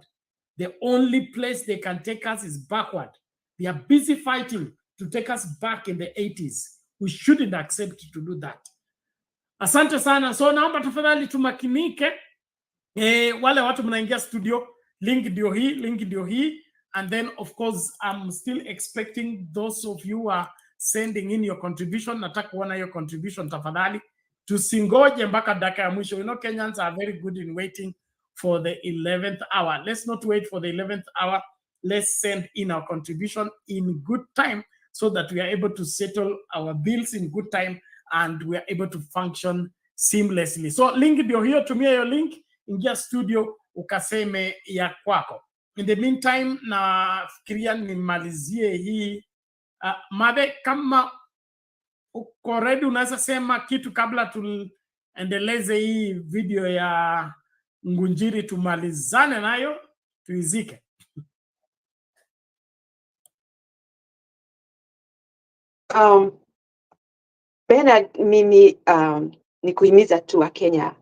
The only place they can take us is backward. They are busy fighting to take us back in the 80s. We shouldn't accept to do that. Asante sana. So naomba tafadhali tumakinike. Wale watu mnaingia studio, link ndio hii. And then of course I'm still expecting those of you who are sending in your contribution. Nataka kuona your contribution tafadhali. Tusingoje mpaka dakika ya mwisho. You know Kenyans are very good in waiting for the 11th hour. Let's not wait for the 11th hour. Let's send in our contribution in good time so that we are able to settle our bills in good time and we are able to function seamlessly. So link ndio hiyo, tumia your link, ingia studio ukaseme ya kwako. In the meantime, nafikiria nimalizie hii Mave, kama uko ready unaweza sema kitu kabla tuendeleze hii video ya Ngunjiri tumalizane nayo tuizike. Bernard, mimi ni kuhimiza tu wa Kenya,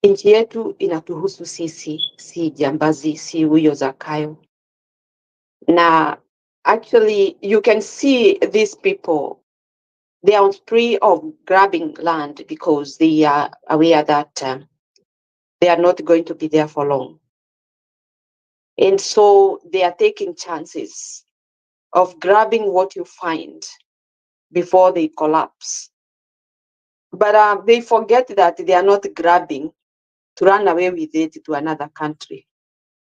nchi yetu inatuhusu sisi, si jambazi, si huyo Zakayo. Na actually you can see these people, they are on spree of grabbing land because they are aware that they are not going to be there for long. And so they are taking chances of grabbing what you find before they collapse. But they forget that they are not grabbing to run away with it to another country.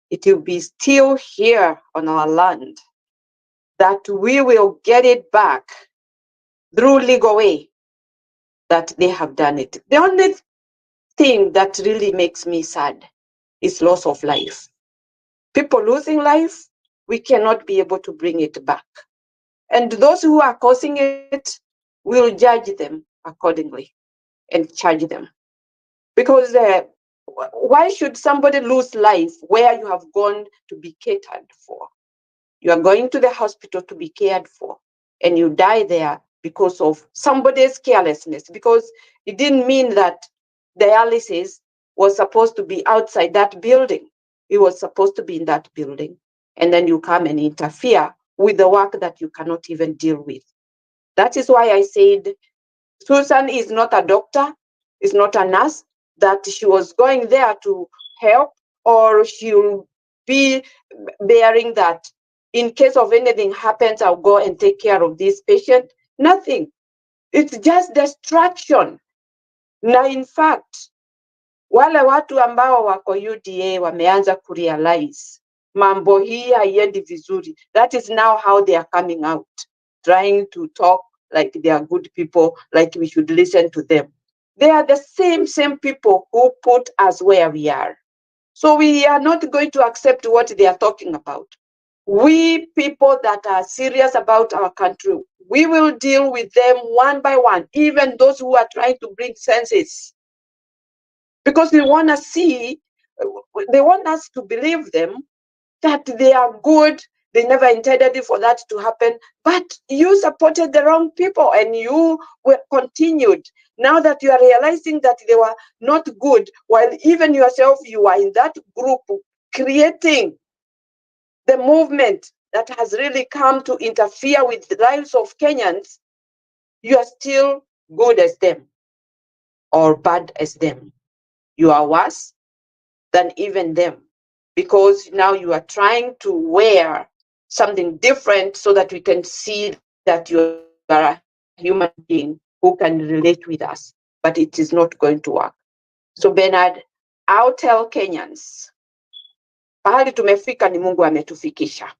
It will be still here on our land that we will get it back through legal way that they have done it. The only thing that really makes me sad is loss of life. People losing life, we cannot be able to bring it back. And those who are causing it, will judge them accordingly and charge them. Because why should somebody lose life where you have gone to be catered for? You are going to the hospital to be cared for, and you die there because of somebody's carelessness, because it didn't mean that dialysis was supposed to be outside that building. It was supposed to be in that building. And then you come and interfere with the work that you cannot even deal with. That is why I said Susan is not a doctor, is not a nurse, that she was going there to help, or she'll be bearing that in case of anything happens, I'll go and take care of this patient. Nothing. It's just distraction. Na in fact, wale watu ambao wako UDA wameanza kurealize mambo hii haiendi vizuri. That is now how they are coming out, trying to talk like they are good people, like we should listen to them. They are the same people who put us where we are. So we are not going to accept what they are talking about. We people that are serious about our country, we will deal with them one by one, even those who are trying to bring senses. Because we want to see, they want us to believe them that they are good, they never intended for that to happen, but you supported the wrong people and you were continued. Now that you are realizing that they were not good, while even yourself, you are in that group creating the movement that has really come to interfere with the lives of Kenyans, you are still good as them or bad as them. You are worse than even them, because now you are trying to wear something different so that we can see that you are a human being who can relate with us, but it is not going to work. So Bernard, I'll tell Kenyans, pahali tumefika ni Mungu ametufikisha,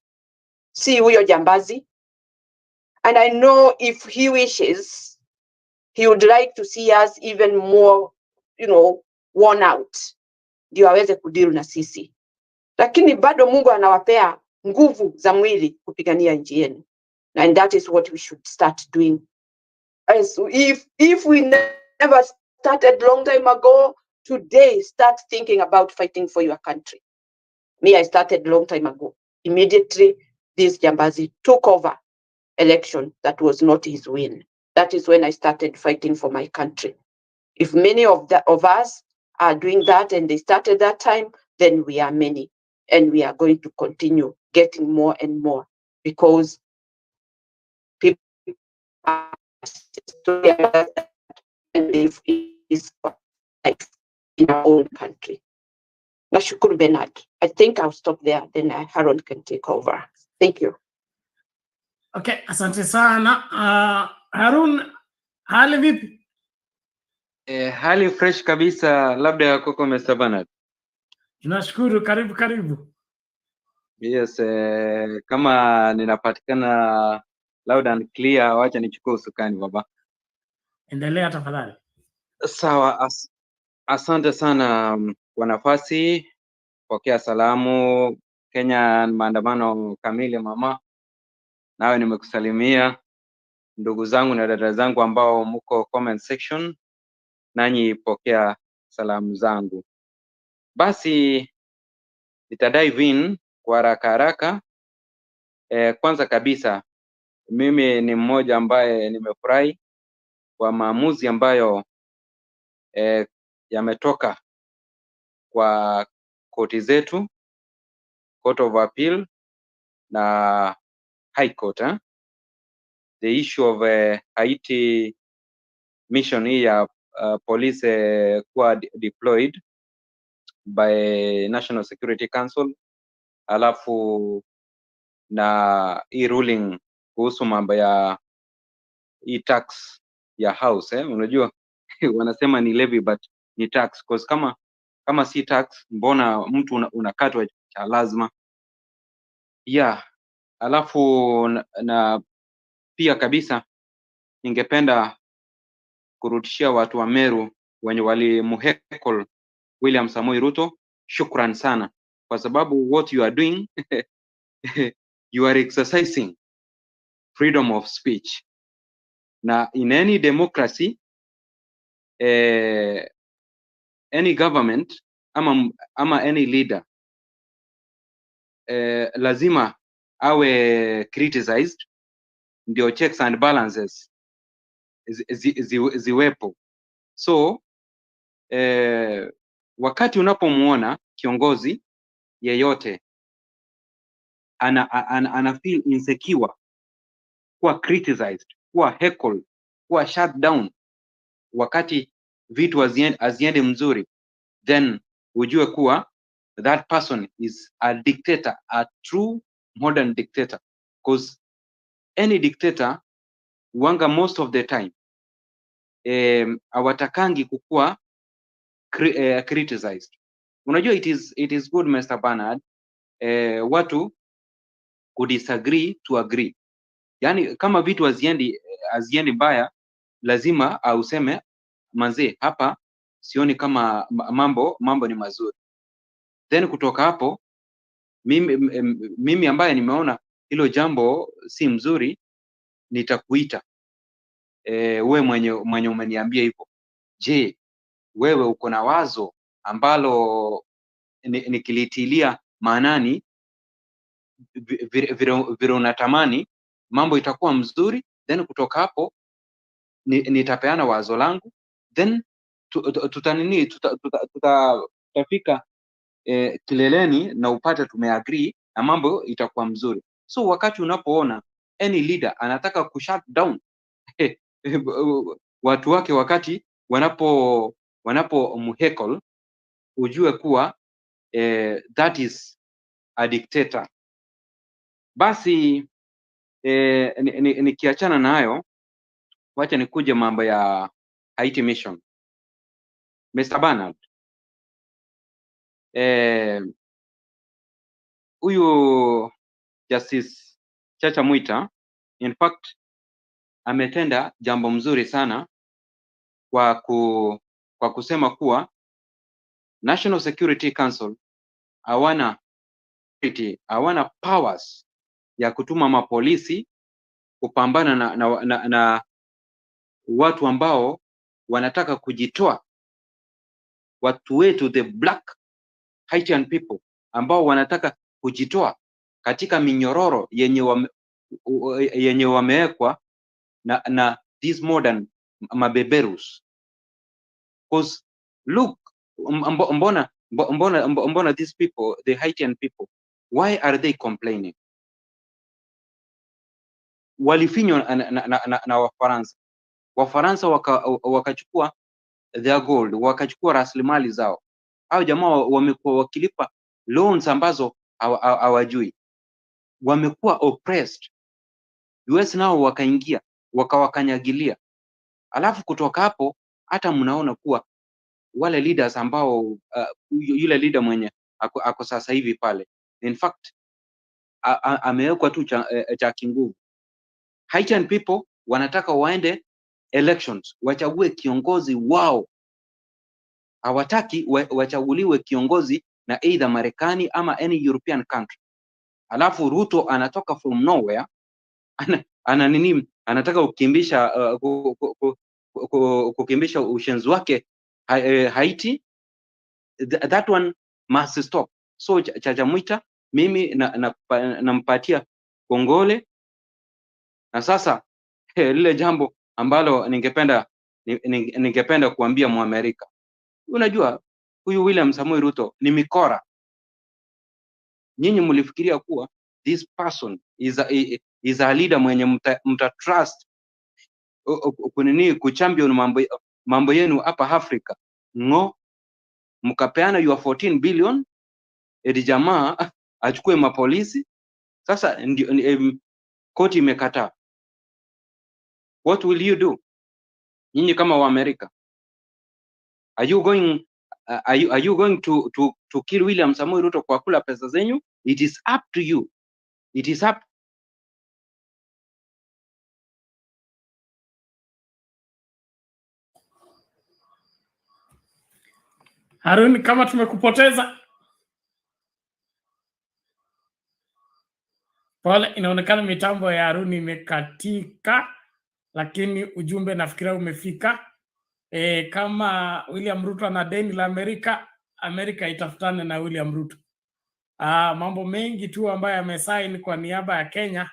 si huyo jambazi. And I know if he wishes, he would like to see us even more, worn out, ndio aweze kudeal na sisi. Lakini bado Mungu anawapea nguvu za mwili kupigania nchi yenu. And that is what we should start doing. As if we never started long time ago, today start thinking about fighting for your country. Me, I started long time ago. Immediately, this Jambazi took over election that was not his win. That is when I started fighting for my country. If many of us are doing that and they started that time, then we are many. And we are going to continue getting more and more, because people are live is life in our own country. Nashukuru Bernard. I think I'll stop there, then Harold can take over. Thank you. Okay, asante sana. Harun, hali vipi? Hali fresh kabisa, labda ya kwako Mr. Bernard. Tunashukuru, karibu. Yes, kama ninapatikana loud and clear, wacha nichukue usukani baba. Endelea tafadhali. Sawa, asante sana kwa nafasi. Pokea salamu Kenya, maandamano kamili mama. Nawe nimekusalimia ndugu zangu na dada zangu ambao mko comment section, nanyi pokea salamu zangu. Basi nitadive in kwa haraka. Kwanza kabisa mimi ni mmoja ambaye nimefurahi kwa maamuzi ambayo yametoka kwa koti zetu, Court of Appeal na High Court. The issue of Haiti mission hii ya police kuwa deployed by National Security Council, alafu na hii ruling kuhusu mambo ya hii tax ya house. Unajua wanasema ni levy but ni tax, cause kama si tax mbona mtu unakatwa cha lazima. Alafu na pia kabisa ningependa kurudishia watu wa Meru wenye walimuheckle William Samoei Ruto, shukran sana, kwa sababu what you are doing you are exercising freedom of speech, na in any democracy any government ama any leader lazima awe criticized, ndio checks and balances ziwepo. So wakati unapomuona kiongozi yeyote ana feel insecure, kuwa criticized, kuwa heckled, kuwa shut down, wakati vitu haziende mzuri, then ujue kuwa that person is a dictator, a true modern dictator, because any dictator wanga most of the time awatakangi kukua criticized. Unajua it is good Mr. Bernard watu kudisagree to agree. Yani kama vitu haziendi mbaya, lazima auseme manze, hapa sioni kama mambo ni mazuri. Then kutoka hapo mimi ambaye nimeona hilo jambo si mzuri, nitakuita wewe mwenye umeniambia hivyo. Je, wewe uko na wazo ambalo nikilitilia maanani vile unatamani mambo itakuwa mzuri? Then kutoka hapo nitapeana wazo langu, then tutafika kileleni na upate tumeagree na mambo itakuwa mzuri. So wakati unapoona any leader anataka kushut down watu wake, wakati wanapo muheckle, ujue kuwa that is a dictator. Basi nikiachana nayo, wacha nikuje mambo ya Haiti mission. Mr. Bernard, huyu Justice Chacha Mwita in fact ametenda jambo mzuri sana kwa kusema kuwa National Security Council hawana powers ya kutuma mapolisi kupambana na watu ambao wanataka kujitoa, watu wetu, the black Haitian people ambao wanataka kujitoa katika minyororo yenye wamewekwa na these modern mabeberus. Because look, mbona these people, the Haitian people, why are they complaining? Walifinywa na Wafaransa, Wafaransa wakachukua their gold, wakachukua rasilimali zao. Hao jamaa wamekuwa wakilipa loans ambazo hawajui, wamekuwa oppressed. US nao wakaingia wakawakanyagilia, alafu kutoka hapo hata mnaona kuwa wale leaders ambao yule leader mwenye ako sasa hivi pale, in fact amewekwa tu cha kinguvu. Haitian people wanataka waende elections, wachague kiongozi wao. Hawataki wachaguliwe kiongozi na either Marekani ama any European country. Alafu Ruto anatoka from nowhere, anataka kukimbisha ushenzi wake Haiti. That one must stop. So Chachamwita mimi nampatia kongole. Na sasa lile jambo ambalo ningependa kuambia Muamerika, unajua huyu William Samoei Ruto ni mikora. Nyinyi mlifikiria kuwa this person is a leader mwenye mta trust kuchampion mambo yenu hapa Afrika. No, mkapeana your 14 billion eti jamaa achukue mapolisi. Sasa ndio koti imekataa. What will you do? Nyinyi kama wa Amerika, are you going to kill William Samoei Ruto kwa kula pesa zenyu? It is up to you. It is up. Harun, kama tumekupoteza. Pole, inaonekana mitambo ya Harun imekatika, lakini ujumbe nafikiria umefika. Kama William Ruto ana deni la Amerika itafutane na William Ruto. Mambo mengi tu ambayo amesaini kwa niaba ya Kenya,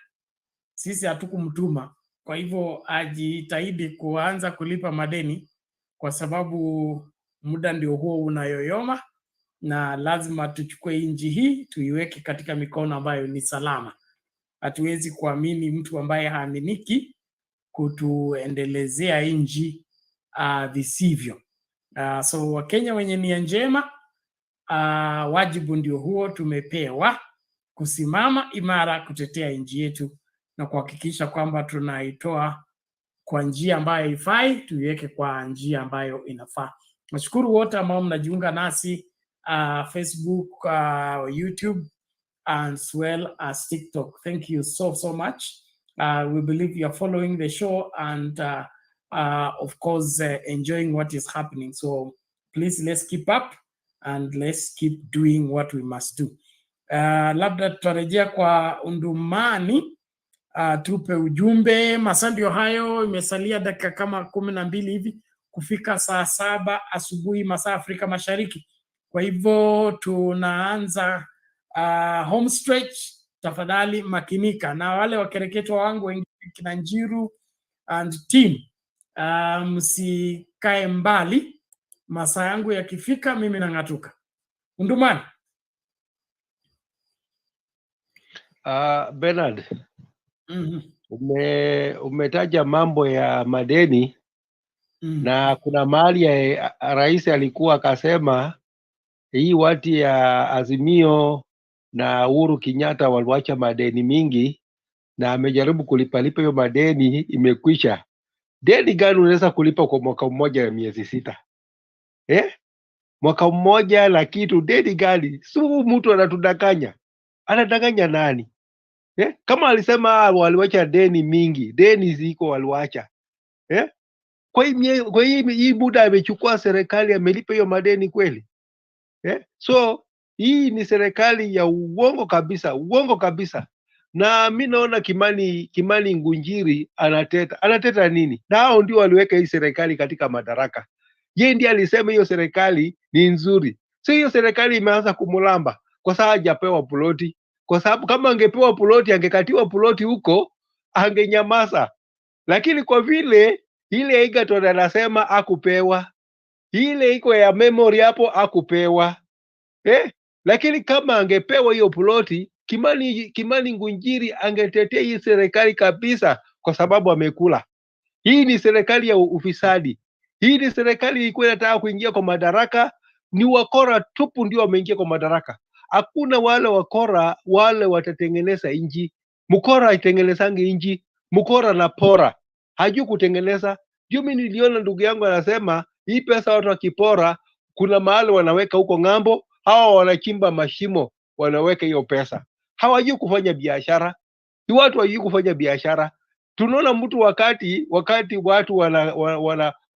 sisi hatukumtuma. Kwa hivyo ajitahidi kuanza kulipa madeni, kwa sababu muda ndio huo unayoyoma, na lazima tuchukue nchi hii tuiweke katika mikono ambayo ni salama. Hatuwezi kuamini mtu ambaye haaminiki kutuendelezea nchi visivyo. So Wakenya wenye nia njema, wajibu ndio huo tumepewa, kusimama imara kutetea nchi yetu na kuhakikisha kwamba tunaitoa kwa njia ambayo ifai, tuiweke kwa njia ambayo inafaa. Nashukuru wote ambao mnajiunga nasi Facebook, YouTube as well as TikTok. Thank you so much. We believe you are following the show and of course enjoying what is happening. So please, let's keep up and let's keep doing what we must do. Labda tutarejea kwa Undumani, tupe ujumbe. Masaa ndio hayo, imesalia dakika kama 12 hivi kufika saa 7 asubuhi masaa Afrika Mashariki. Kwa hivyo tunaanza home stretch. Tafadhali makinika, na wale wakereketwa wangu wengine kina Njiru and team, msikae mbali. Masaa yangu yakifika mimi nang'atuka. Undumani. Bernard, umetaja mambo ya madeni, na kuna mahali ya rais alikuwa akasema hii watu ya Azimio na Uhuru Kenyatta waliwacha madeni mingi, na amejaribu kulipalipa hiyo madeni, imekwisha. Deni gani unaweza kulipa kwa mwaka mmoja ya miezi 6? Mwaka mmoja na kitu, deni gani? Sio mtu anatudanganya. Anadanganya nani? Kama alisema waliwacha deni mingi, deni ziko waliwacha. Kwa hii muda amechukua serikali amelipa hiyo madeni kweli? So hii ni serikali ya uongo kabisa. Na mimi naona Kimani Ngunjiri anateta nini? Na hao ndio waliweka hii serikali katika madaraka. Yeye ndiye alisema hiyo serikali ni nzuri. So hiyo serikali imeanza kumulamba kwa sababu hajapewa ploti. Kwa sababu kama angepewa ploti, angekatiwa ploti huko, angenyamaza. Lakini kwa vile ile Egerton anasema hakupewa, ile iko ya memory hapo hakupewa. Lakini kama angepewa hiyo ploti, Kimani Ngunjiri angetetea hii serikali kabisa, kwa sababu amekula. Hii ni serikali ya ufisadi. Hii ni serikali ilikuwa inataka kuingia kwa madaraka, ni wakora tupu ndio wameingia kwa madaraka. Hakuna wale wakora wale watatengeneza inji. Mkora haitengenesangi inji, mkora na pora, hajui kutengeneza. Ndio mimi niliona ndugu yangu anasema hii pesa watu wakipora, kuna mahali wanaweka huko ng'ambo, hawa wanachimba mashimo wanaweka hiyo pesa. Hawajui kufanya biashara, ni watu hawajui kufanya biashara. Tunaona mtu wakati watu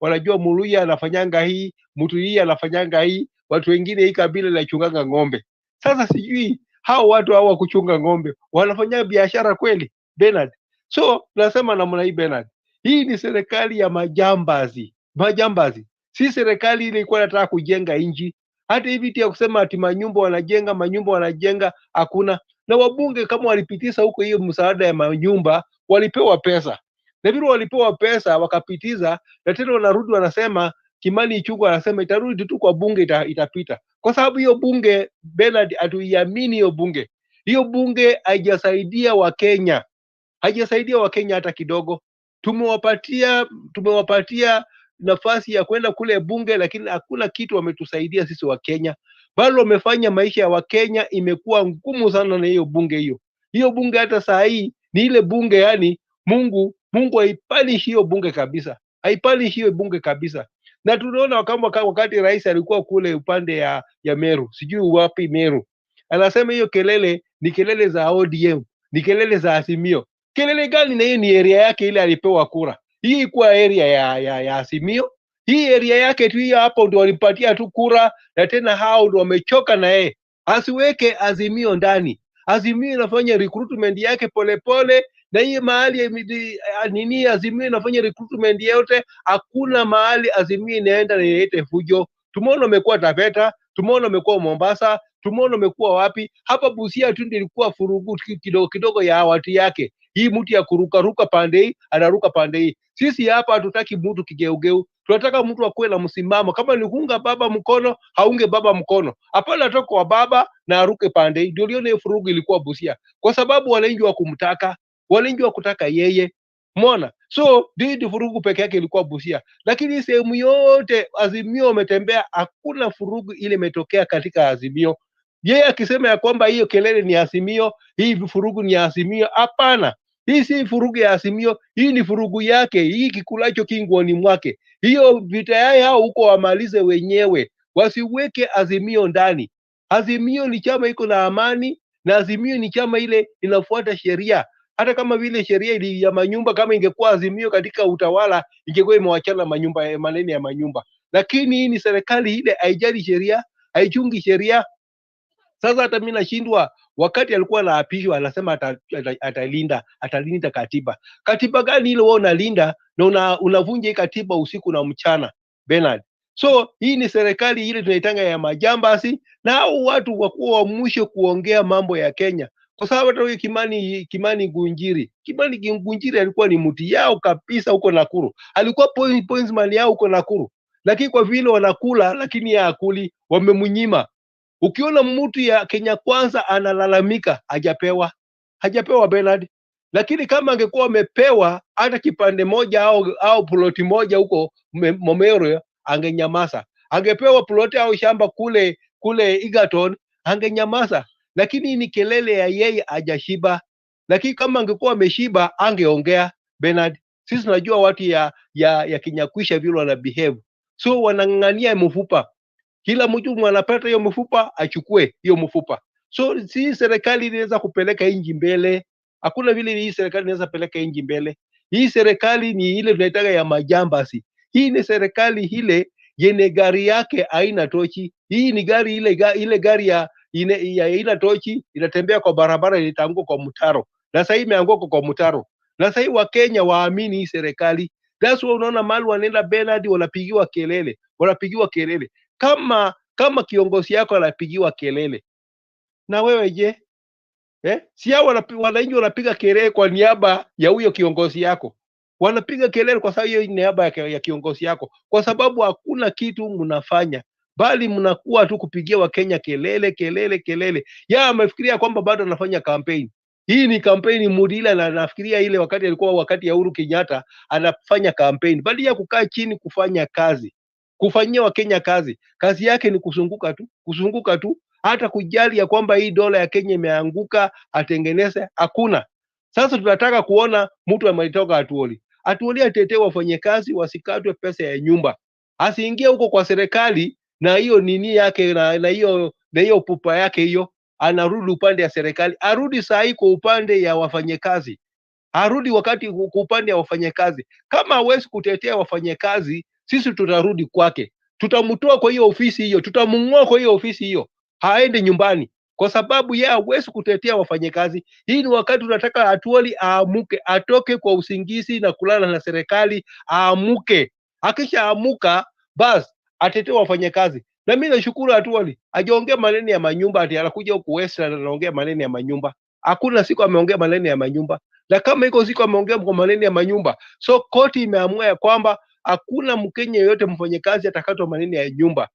wanajua Muluya anafanyanga hii, mtu hii anafanyanga hii, watu wengine hii kabila inachunganga ng'ombe. Sasa sijui hao watu hawa kuchunga ng'ombe wanafanya biashara kweli Bernard? So nasema namna hii Bernard, hii ni serikali ya majambazi, majambazi. Si serikali ile ilikuwa inataka kujenga nchi. Hata hivi tia kusema ati manyumba wanajenga hakuna. Na wabunge kama walipitisha huko hiyo msaada ya manyumba walipewa pesa. Na vile walipewa pesa wakapitiza, na tena wanarudi wanasema Kimani Ichung'wah anasema itarudi tu kwa bunge, itapita. Kwa sababu hiyo bunge Bernard, hatuiamini hiyo bunge. Hiyo bunge haijasaidia Wakenya, haijasaidia Wakenya hata kidogo. Tumewapatia nafasi ya kwenda kule bunge, lakini hakuna kitu wametusaidia sisi Wakenya. Bado wamefanya maisha ya Wakenya imekuwa ngumu sana na hiyo bunge hiyo. Hiyo bunge hata saa hii ni ile bunge yani Mungu haipanishi hiyo bunge kabisa. Haipanishi hiyo bunge kabisa. Na tunaona kama wakati rais alikuwa kule upande ya Meru, sijui wapi Meru, anasema hiyo kelele ni kelele za ODM, ni kelele za Azimio. Kelele gani? Na hiyo ni area yake ile alipewa kura. Hii ikuwa area ya Azimio. Hii area yake tu hiyo hapo ndio walipatia tu kura, na tena hao ndio wamechoka na yeye. Asiweke Azimio ndani. Azimio inafanya recruitment yake polepole, na hii mahali nini Azimio inafanya recruitment yote, hakuna mahali Azimio inaenda na ilete fujo. Tumeona umekuwa Taveta, tumeona umekuwa Mombasa, tumeona umekuwa wapi? Hapa Busia tu ndio ilikuwa furugu kidogo kidogo ya watu yake. Hii mtu ya kuruka pande hii, anaruka pande hii. Sisi hapa hatutaki mtu kigeugeu. Tunataka mtu akuwe na msimamo. Kama ni kuunga baba mkono, haunge baba mkono. Hapana toka kwa baba na aruke pande hii. Ndio lione furugu ilikuwa Busia. Kwa sababu wananchi wa kumtaka, wananchi wa kutaka yeye. Umeona? So ndio furugu peke yake ilikuwa Busia. Lakini sehemu yote Azimio wametembea, hakuna furugu ile imetokea katika Azimio. Yeye akisema ya kwamba hiyo kelele ni Azimio, hii furugu ni Azimio, hapana. Hii si furugu ya Azimio, hii ni furugu yake, hii kikulacho kinguoni mwake. Hiyo vita yao hao huko wamalize wenyewe, wasiweke Azimio ndani. Azimio ni chama iko na amani, na Azimio ni chama ile inafuata sheria. Hata kama vile sheria ya manyumba, kama ingekuwa Azimio katika utawala, ingekuwa imewachana manyumba, maneno ya manyumba. Lakini hii ni serikali ile haijali sheria, haichungi sheria. Sasa hata mimi nashindwa, wakati alikuwa anaapishwa anasema atalinda katiba. Katiba gani ile wewe unalinda na unavunja hii katiba usiku na mchana Bernard? So hii ni serikali ile tunaitanga ya majambasi, na hao watu wakuwa wa mwisho kuongea mambo ya Kenya. Kwa sababu hata huyo Kimani Ngunjiri alikuwa ni mtu yao kabisa huko Nakuru. Alikuwa points mali yao huko Nakuru. Lakini kwa vile wanakula lakini ya akuli wamemnyima. Ukiona mtu ya Kenya Kwanza analalamika hajapewa Bernard. Lakini kama angekuwa amepewa hata kipande moja au ploti moja huko Momero, angenyamaza. Angepewa ploti au shamba kule Egerton, angenyamaza. Lakini ni kelele ya yeye hajashiba. Lakini kama angekuwa ameshiba angeongea Bernard. Sisi tunajua watu ya Kinyakwisha vile wana behave. So wanang'ang'ania mfupa. Kila mtu anapata hiyo mfupa achukue hiyo mfupa. So si serikali inaweza kupeleka inji mbele. Hakuna vile hii serikali inaweza peleka inji mbele. Hii serikali ni ile tunaitaka ya majambasi. Hii ni serikali ile yenye gari yake haina tochi. Hii ni gari ile gari ya ina tochi, inatembea kwa barabara, itaanguka kwa mtaro. Na sasa hii imeanguka kwa mtaro. Na sasa hii Wakenya waamini hii serikali. That's why unaona mahali wanaenda Bernard wanapigiwa kelele. Kama kiongozi yako anapigiwa kelele, na wewe je? Si hao wananchi wanapiga kelele kwa niaba ya huyo kiongozi yako. Wanapiga kelele kwa sababu hiyo niaba ya kiongozi yako, kwa sababu hakuna kitu mnafanya, bali mnakuwa tu kupigia Wakenya kelele. Yeye amefikiria kwamba bado anafanya campaign. Hii ni kampeni mudila, na nafikiria ile wakati ya Uhuru Kenyatta anafanya kampeni, bali ya kukaa chini kufanya kazi, kufanyia Wakenya kazi. Kazi yake ni kuzunguka tu, hata kujali ya kwamba hii dola ya Kenya imeanguka atengeneze, hakuna. Sasa tunataka kuona mtu ametoka Atuoli atetee wafanyakazi wasikatwe pesa ya nyumba, asiingie huko kwa serikali na hiyo nini yake na hiyo pupa yake hiyo, anarudi upande ya serikali, arudi saa hii kwa upande ya wafanyakazi, arudi wakati kwa upande ya wafanyakazi. Kama hawezi kutetea wafanyakazi, sisi tutarudi kwake, tutamtoa kwa hiyo ofisi hiyo, tutamng'oa kwa hiyo ofisi hiyo, haende nyumbani, kwa sababu yeye hawezi kutetea wafanyakazi. Hii ni wakati tunataka Atuoli aamuke, atoke kwa usingizi na kulala na serikali, aamuke. Akisha amuka, basi atetee wafanyakazi. Na mimi nashukuru Atuoli ajaongea maneno ya manyumba, ati anakuja huku Western anaongea maneno ya manyumba. Hakuna siku ameongea maneno ya manyumba, na kama iko siku ameongea kwa maneno ya manyumba, so koti imeamua ya kwamba hakuna Mkenya yoyote mfanyakazi atakatwa maneno ya nyumba,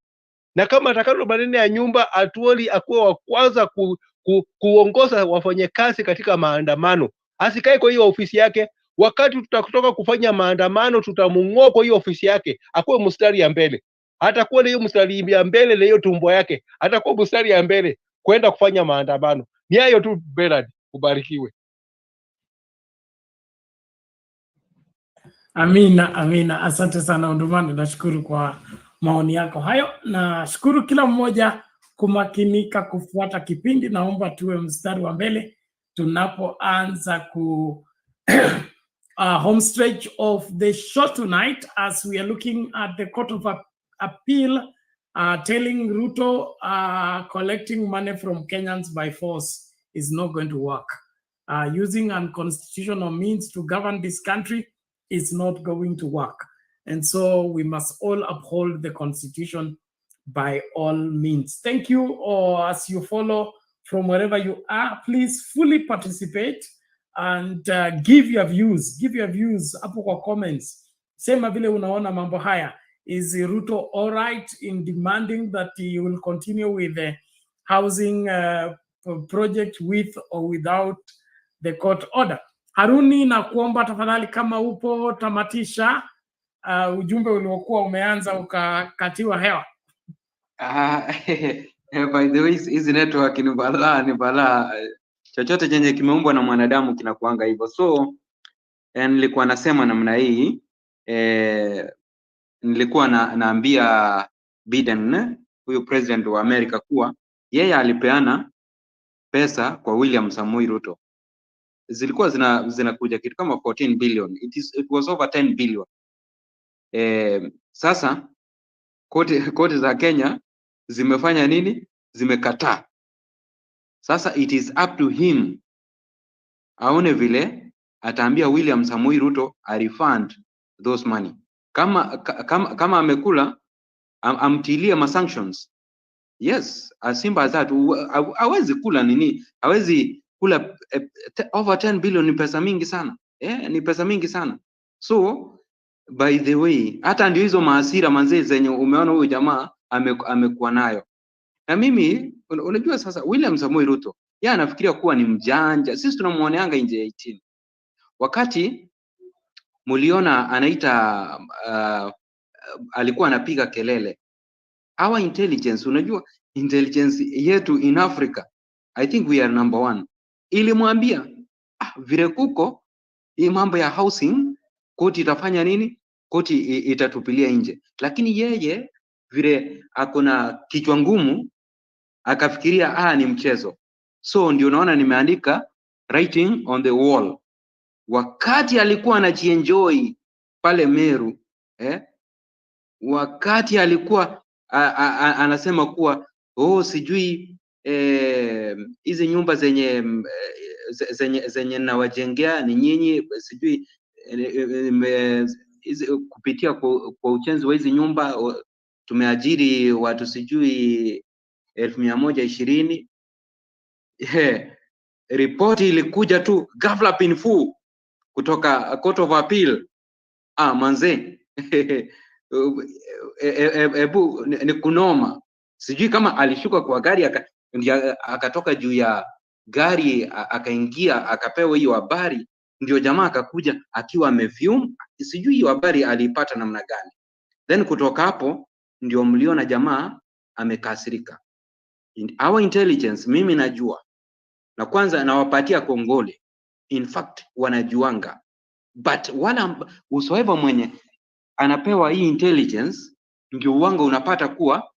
na kama atakatwa maneno ya nyumba, Atuoli akuwa wa kwanza kuongoza wafanyakazi katika maandamano, asikae kwa hiyo ofisi yake. Wakati tutatoka kufanya maandamano, tutamng'oa kwa hiyo ofisi yake, akuwe mstari ya mbele, atakuwa na hiyo mstari ya mbele na hiyo tumbo yake, atakuwa mstari ya mbele kwenda kufanya maandamano. Ni hayo tu Bernard, ubarikiwe. Amina, amina. Asante sana Undumani, nashukuru kwa maoni yako hayo. Nashukuru kila mmoja kumakinika kufuata kipindi. Naomba tuwe mstari wa mbele tunapoanza ku home stretch of the show tonight, as we are looking at the Court of Appeal telling Ruto collecting money from Kenyans by force is not going to work. Using unconstitutional means to govern this country is not going to work. And so we must all uphold the Constitution by all means. Thank you. Or as you follow from wherever you are, please fully participate and give your views. Give your views hapo kwa comments. Sema vile unaona mambo haya. Is Ruto all right in demanding that he will continue with the housing project with or without the court order? Haruni, na kuomba tafadhali kama upo tamatisha ujumbe uliokuwa umeanza ukakatiwa hewa. By the way, hizi network ni balaa. Chochote chenye kimeumbwa na mwanadamu kinakuanga hivyo. So nilikuwa nasema namna hii, nilikuwa naambia Biden, huyu president wa Amerika, kuwa yeye alipeana pesa kwa William Samoei Ruto. Zilikuwa zinakuja kitu kama 14 billion. It was over 10 billion. Sasa koti za Kenya zimefanya nini? Zimekataa. Sasa it is up to him aone vile ataambia William Samoei Ruto a refund those money. Kama amekula amtilie ma sanctions. Yes, as simple as that. Hawezi kula nini? Hawezi kula over 10 billion. Ni pesa mingi sana. Ni pesa mingi sana. So by the way, hata ndio hizo mahasira manzee zenye umeona huyu jamaa amekuwa nayo. Na mimi unajua sasa William Samoei Ruto yeye anafikiria kuwa ni mjanja. Sisi tunamuoneanga nje 18. Wakati muliona anaita alikuwa anapiga kelele. Our intelligence, unajua intelligence yetu in Africa, I think we are number 1. Ilimwambia vile kuko hii mambo ya housing, koti itafanya nini? Koti itatupilia nje. Lakini yeye vile akona kichwa ngumu akafikiria ni mchezo. So ndio unaona nimeandika writing on the wall. Wakati alikuwa anajienjoy pale Meru, wakati alikuwa anasema kuwa sijui hizi nyumba zenye nawajengea ni nyinyi, sijui kupitia kwa ujenzi wa hizi nyumba tumeajiri watu sijui 120. Ripoti ilikuja tu ghafla pinfu kutoka Court of Appeal. Manze ebu ni kunoma. Sijui kama alishuka kwa gari akatoka juu ya gari akaingia akapewa hiyo habari, ndio jamaa akakuja akiwa amefume. Sijui hiyo habari alipata namna gani. Then kutoka hapo ndio mliona jamaa amekasirika. Our intelligence mimi najua, na kwanza nawapatia kongole, in fact wanajuanga, but wala usoeva mwenye anapewa hii intelligence ndio uwanga unapata kuwa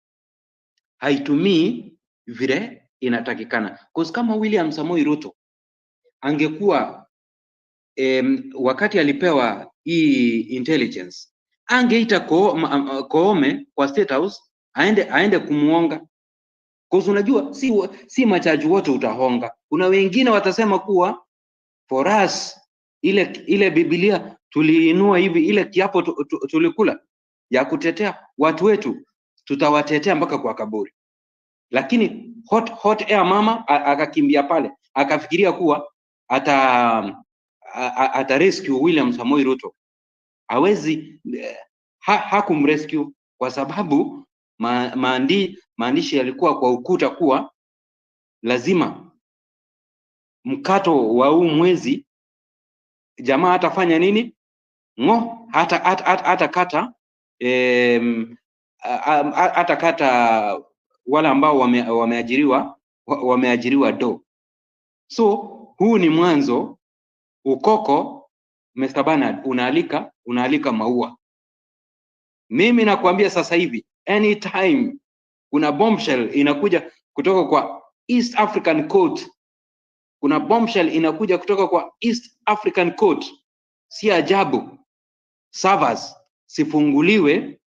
haitumii vile inatakikana. Cause kama William Samoei Ruto angekuwa wakati alipewa hii intelligence angeita Koome kwa State House aende kumuonga. Cause unajua si machaji wote utahonga. Kuna wengine watasema kuwa for us ile Biblia tuliinua hivi, ile kiapo tulikula ya kutetea watu wetu, tutawatetea mpaka kwa kaburi. Lakini hot air mama akakimbia pale, akafikiria kuwa ata rescue William Samoei Ruto. Hawezi, hakumrescue kwa sababu maandishi yalikuwa kwa ukuta kuwa lazima mkato wa huu mwezi jamaa atafanya nini? Hata kata wale ambao wameajiriwa do. So huu ni mwanzo. Ukoko Mr. Bernard unaalika maua. Mimi nakwambia sasa hivi anytime kuna bombshell inakuja kutoka kwa East African Court, kuna bombshell inakuja kutoka kwa East African Court, si ajabu servers sifunguliwe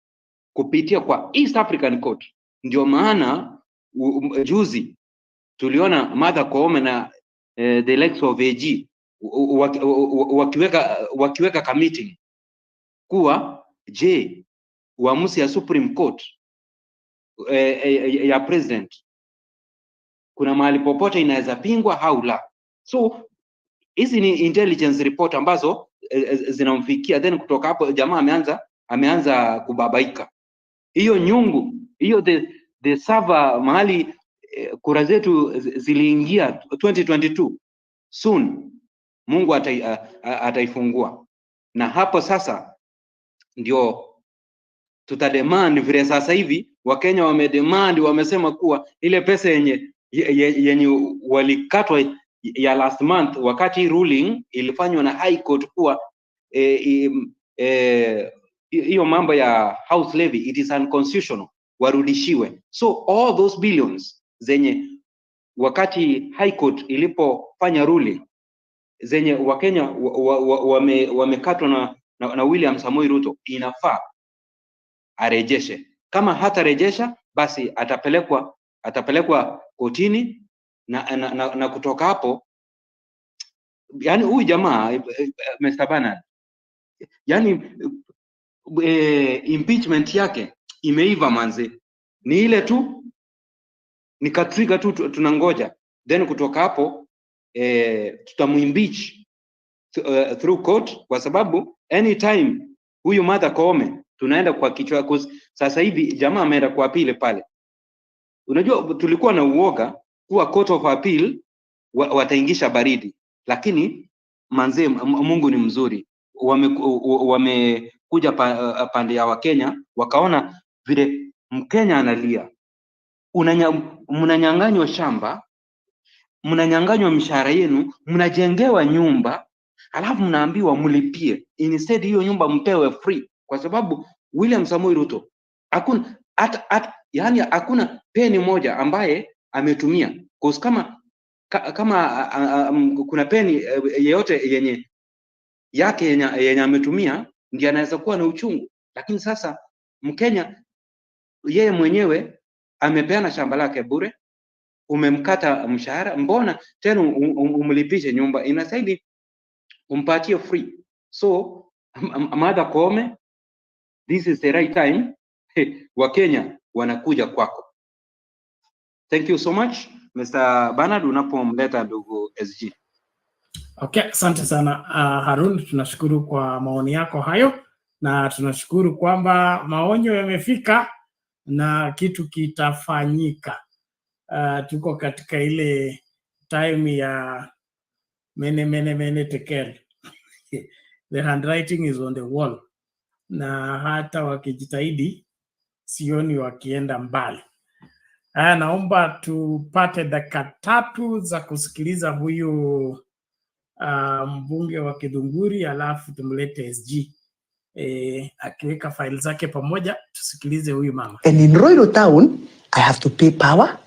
kupitia kwa East African Court. Ndio maana juzi tuliona Martha Koome na the likes of AG wakiweka ka meeting kuwa je, uamuzi ya Supreme Court ya president kuna mahali popote inaweza pingwa au la. So hizi ni intelligence report ambazo zinamfikia, then kutoka hapo jamaa ameanza kubabaika. Hiyo nyungu, hiyo the server mahali kura zetu ziliingia 2022 soon Mungu ataifungua. Na hapo sasa ndio tutademand vile sasa hivi Wakenya wamedemand, wamesema kuwa ile pesa yenye walikatwa ya last month wakati ruling ilifanywa na High Court kuwa hiyo mambo ya house levy it is unconstitutional, warudishiwe. So all those billions zenye wakati High Court ilipofanya ruling zenye Wakenya wamekatwa na William Samoei Ruto, inafaa arejeshe. Kama hatarejesha basi atapelekwa kotini na kutoka hapo, yani huyu jamaa Mr. Bernard, yani impeachment yake imeiva manze. Ni ile tu ni katrika tu tunangoja, then kutoka hapo tutamuimpeach through court, kwa sababu anytime huyu Martha Koome tunaenda kwa kichwa. Sasa hivi jamaa ameenda kwa appeal pale. Unajua tulikuwa na uoga kuwa court of appeal wataingisha baridi, lakini manze Mungu ni mzuri. Wamekuja pande ya Wakenya, wakaona vile Mkenya analia. Mnanyang'anywa shamba, mnanyang'anywa mishahara yenu, mnajengewa nyumba, alafu mnaambiwa mlipie. Instead hiyo nyumba mpewe free, kwa sababu William Samoei Ruto hakuna peni moja ambaye ametumia. Kama kuna peni yeyote yenye ametumia, ndiye anaweza kuwa na uchungu. Lakini sasa Mkenya yeye mwenyewe amepeana shamba lake bure, umemkata mshahara, mbona tena umlipishe nyumba? Inasaidi umpatie free. So Martha Koome, this is the right time. Wakenya wanakuja kwako. Thank you so much Mr. Bernard, unapomleta ndugu SG. Okay, asante sana Harun, tunashukuru kwa maoni yako hayo, na tunashukuru kwamba maonyo yamefika na kitu kitafanyika. Tuko katika ile time ya mene tekel. The handwriting is on the wall. Na hata wakijitahidi sioni wakienda mbali. Naomba tupate dakika 3 za kusikiliza huyu mbunge wa Kidunguri, alafu tumlete SG akiweka file zake pamoja, tusikilize huyu mama. And in Ruto town, I have to pay power.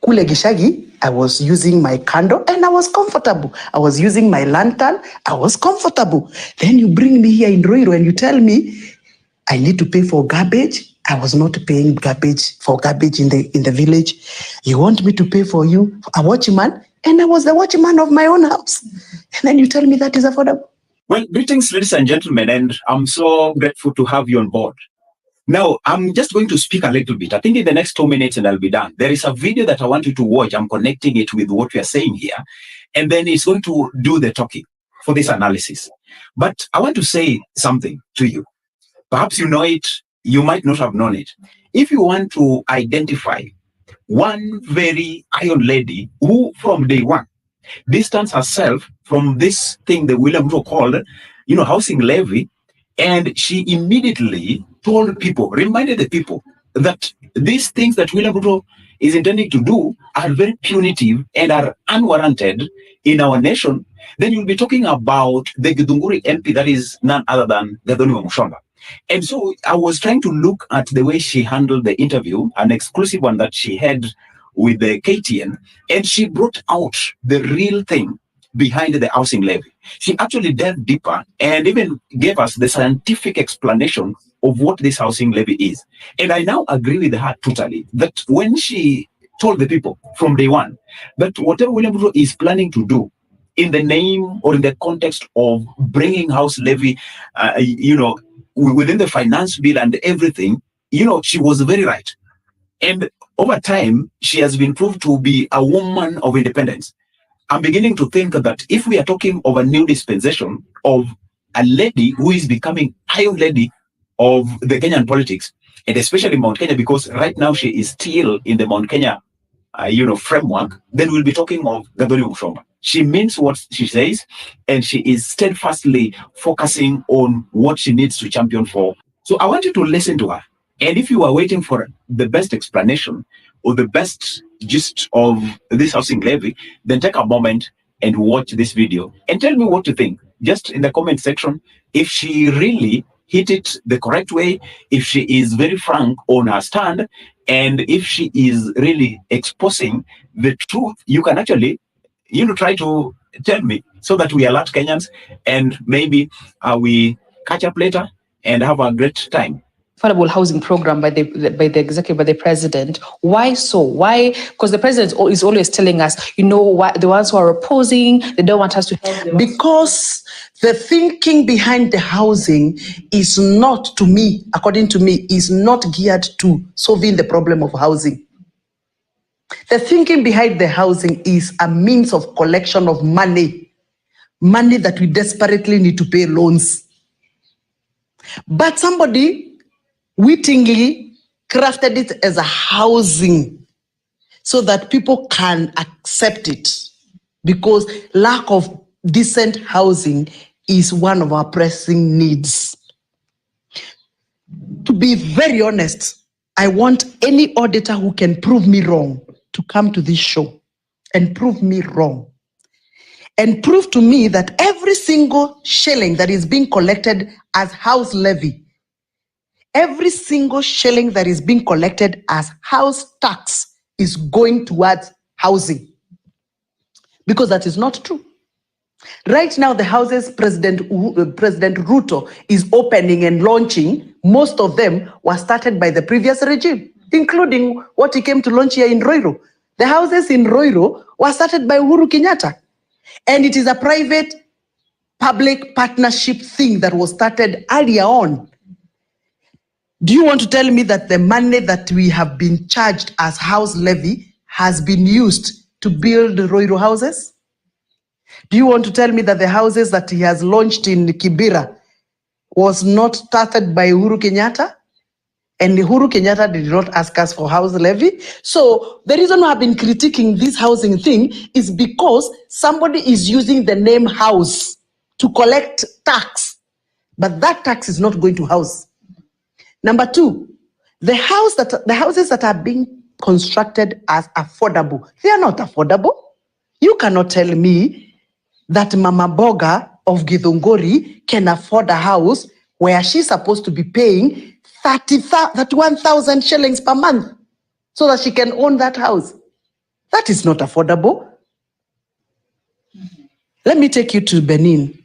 Kule Gishagi, I was using my candle and I was comfortable. I was using my lantern, I was comfortable. Then you bring me here in Ruto and you tell me I need to pay for garbage. I was not paying for garbage in the village. You want me to pay for you, a watchman, and I was the watchman of my own house. And then you tell me that is affordable. Well, greetings, ladies and gentlemen, and I'm so grateful to have you on board. Now, I'm just going to speak a little bit. I think in the next 2 minutes and I'll be done. There is a video that I want you to watch. I'm connecting it with what we are saying here. And then it's going to do the talking for this analysis. But I want to say something to you. Perhaps you know it, you might not have known it. If you want to identify one very iron lady who from day one distanced herself from this thing that William Ruto called, housing levy, and she immediately told people, reminded the people that these things that William Ruto is intending to do are very punitive and are unwarranted in our nation, then you'll be talking about the Githunguri MP that is none other than Gathoni Mushomba. And so I was trying to look at the way she handled the interview, an exclusive one that she had with the KTN, and she brought out the real thing behind the housing levy. She actually delved deeper and even gave us the scientific explanation of what this housing levy is. And I now agree with her totally that when she told the people from day one that whatever William Ruto is planning to do in the name or in the context of bringing house levy, within the finance bill and everything, she was very right. And over time, she has been proved to be a woman of independence. I'm beginning to think that if we are talking of a new dispensation of a lady who is becoming Iron Lady of the Kenyan politics, and especially Mount Kenya, because right now she is still in the Mount Kenya, framework, then we'll be talking of Gathoni Mushomba. She means what she says, and she is steadfastly focusing on what she needs to champion for. So I want you to listen to her. And if you are waiting for the best explanation or the best gist of this housing levy, then take a moment and watch this video and tell me what you think. Just in the comment section, if she really hit it the correct way, if she is very frank on her stand, and if she is really exposing the truth, you can actually, try to tell me so that we alert Kenyans and maybe we catch up later and have a great time. Affordable housing program by the executive, by the president. Why so? Why? Because the president is always telling us, why the ones who are opposing, they don't want us to help them. Because the thinking behind the housing is not, to me, according to me, is not geared to solving the problem of housing. The thinking behind the housing is a means of collection of money that we desperately need to pay loans. But somebody wittingly crafted it as a housing so that people can accept it, because lack of decent housing is one of our pressing needs. To be very honest, I want any auditor who can prove me wrong to come to this show and prove me wrong. And prove to me that every single shilling that is being collected as house levy, every single shilling that is being collected as house tax is going towards housing. Because that is not true. Right now, the houses President Ruto is opening and launching, most of them were started by the previous regime, including what he came to launch here in Ruiru. The houses in Ruiru were started by Uhuru Kenyatta. And it is a private-public partnership thing that was started earlier on. Do you want to tell me that the money that we have been charged as house levy has been used to build Ruiru houses? Do you want to tell me that the houses that he has launched in Kibera was not started by Uhuru Kenyatta? And Uhuru Kenyatta did not ask us for house levy. So the reason why I've been critiquing this housing thing is because somebody is using the name house to collect tax, but that tax is not going to house. Number two, the houses that are being constructed as affordable, they are not affordable. You cannot tell me that Mama Boga of Githunguri can afford a house where she's supposed to be paying 31,000 shillings per month so that she can own that house. That is not affordable. Let me take you to Benin.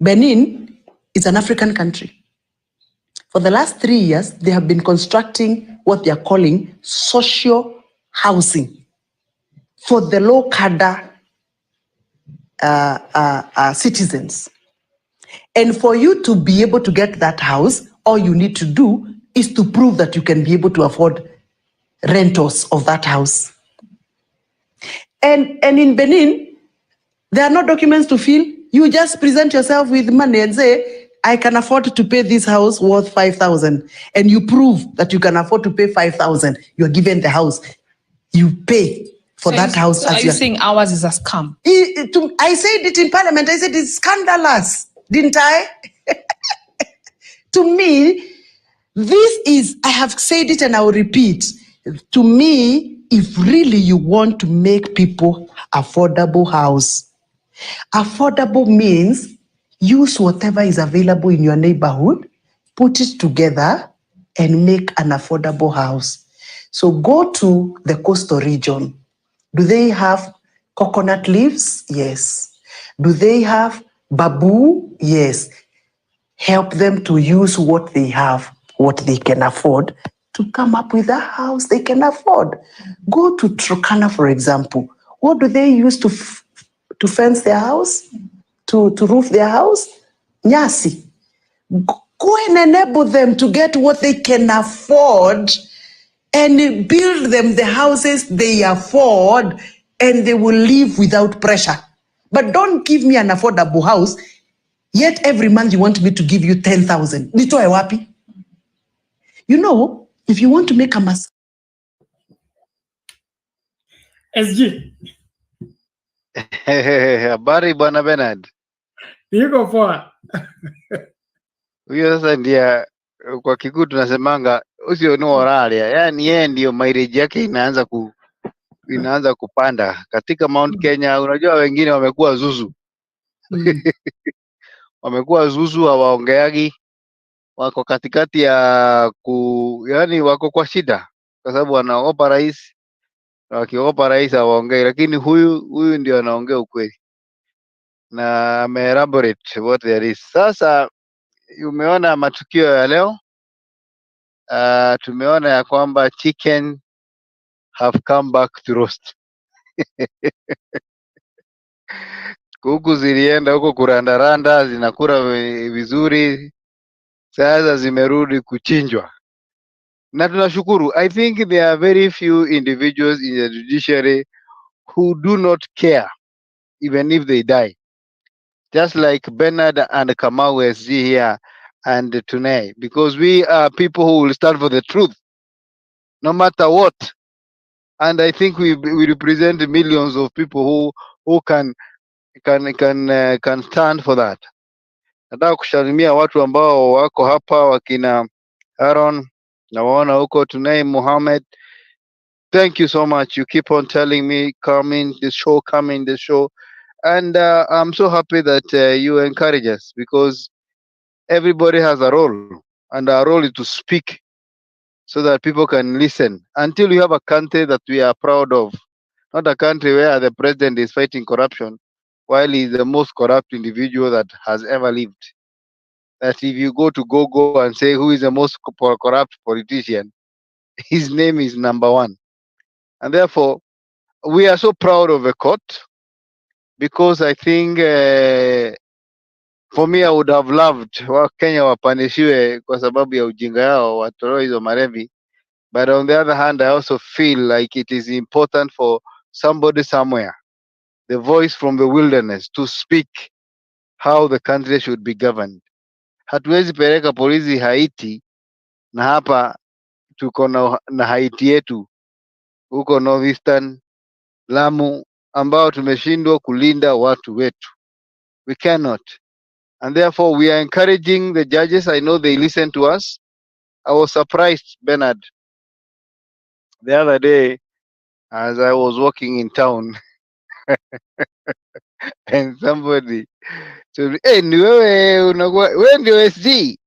Benin is an African country. For the last 3 years, they have been constructing what they are calling social housing for the low cadre citizens. And for you to be able to get that house, all you need to do is to prove that you can be able to afford rentals of that house. And in Benin, there are no documents to fill. You just present yourself with money and say, I can afford to pay this house worth 5,000. And you prove that you can afford to pay 5,000. You're given the house. You pay for that house. So are you saying ours is a scam? I said it in Parliament. I said it's scandalous, didn't I? To me, this is, I have said it and I will repeat. To me, if really you want to make people affordable house, affordable means use whatever is available in your neighborhood, put it together and make an affordable house. So go to the coastal region. Do they have coconut leaves? Yes. Do they have bamboo? Yes. Help them to use what they have, what they can afford, to come up with a house they can afford. Go to Turkana, for example. What do they use to fence their house, to roof their house? Nyasi. Go and enable them to get what they can afford and build them the houses they afford, and they will live without pressure. But don't give me an affordable house, yet every month you want me to give you 10,000. Nitoe wapi? You know, if you want to make a mass. SG. Habari bwana Bernard. Yuko poa. Huyo sasa ndiye kwa Kikuyu tunasemanga usio no oralia. Yaani yeye ndio mileage yake inaanza kupanda. Katika Mount Kenya unajua wengine wamekuwa zuzu. Wamekuwa zuzu, hawaongeagi, wako katikati ya yani wako kwa shida kwa sababu wanaogopa rais, na wakiogopa rais hawaongei, lakini huyu ndio anaongea ukweli na ameelaborate what there is. Sasa umeona matukio ya leo, tumeona ya kwamba chicken have come back to roast. Kuku zilienda huko kurandaranda, zinakula vizuri, sasa zimerudi kuchinjwa na tunashukuru. I think there are very few individuals in the judiciary who do not care even if they die, just like Bernard and Kamau SG here and Tunay, because we are people who will stand for the truth no matter what. And I think we represent millions of people who can stand for that. Nataka kushalimia watu ambao wako hapa, wakina Aaron na waona huko, Tunay Mohammed. Thank you so much. You keep on telling me, come the show. And I'm so happy that you encourage us, because everybody has a role, and our role is to speak so that people can listen until we have a country that we are proud of, not a country where the president is fighting corruption while he's the most corrupt individual that has ever lived. That if you go to Google and say who is the most corrupt politician, his name is number one. And therefore, we are so proud of the court, because I think for me, I would have loved Wakenya wapanishiwe kwa sababu ya ujinga yao, watolewe hizo marevi. But on the other hand, I also feel like it is important for somebody somewhere, the voice from the wilderness, to speak how the country should be governed. Hatuwezi peleka polisi Haiti na hapa tuko na Haiti yetu huko Northeastern Lamu, ambao tumeshindwa kulinda watu wetu. We cannot. And therefore we are encouraging the judges. I know they listen to us. I was surprised, Bernard, the other day as I was walking in town and somebody told me, hey, ni wewe unakuwa wewe ndio SG?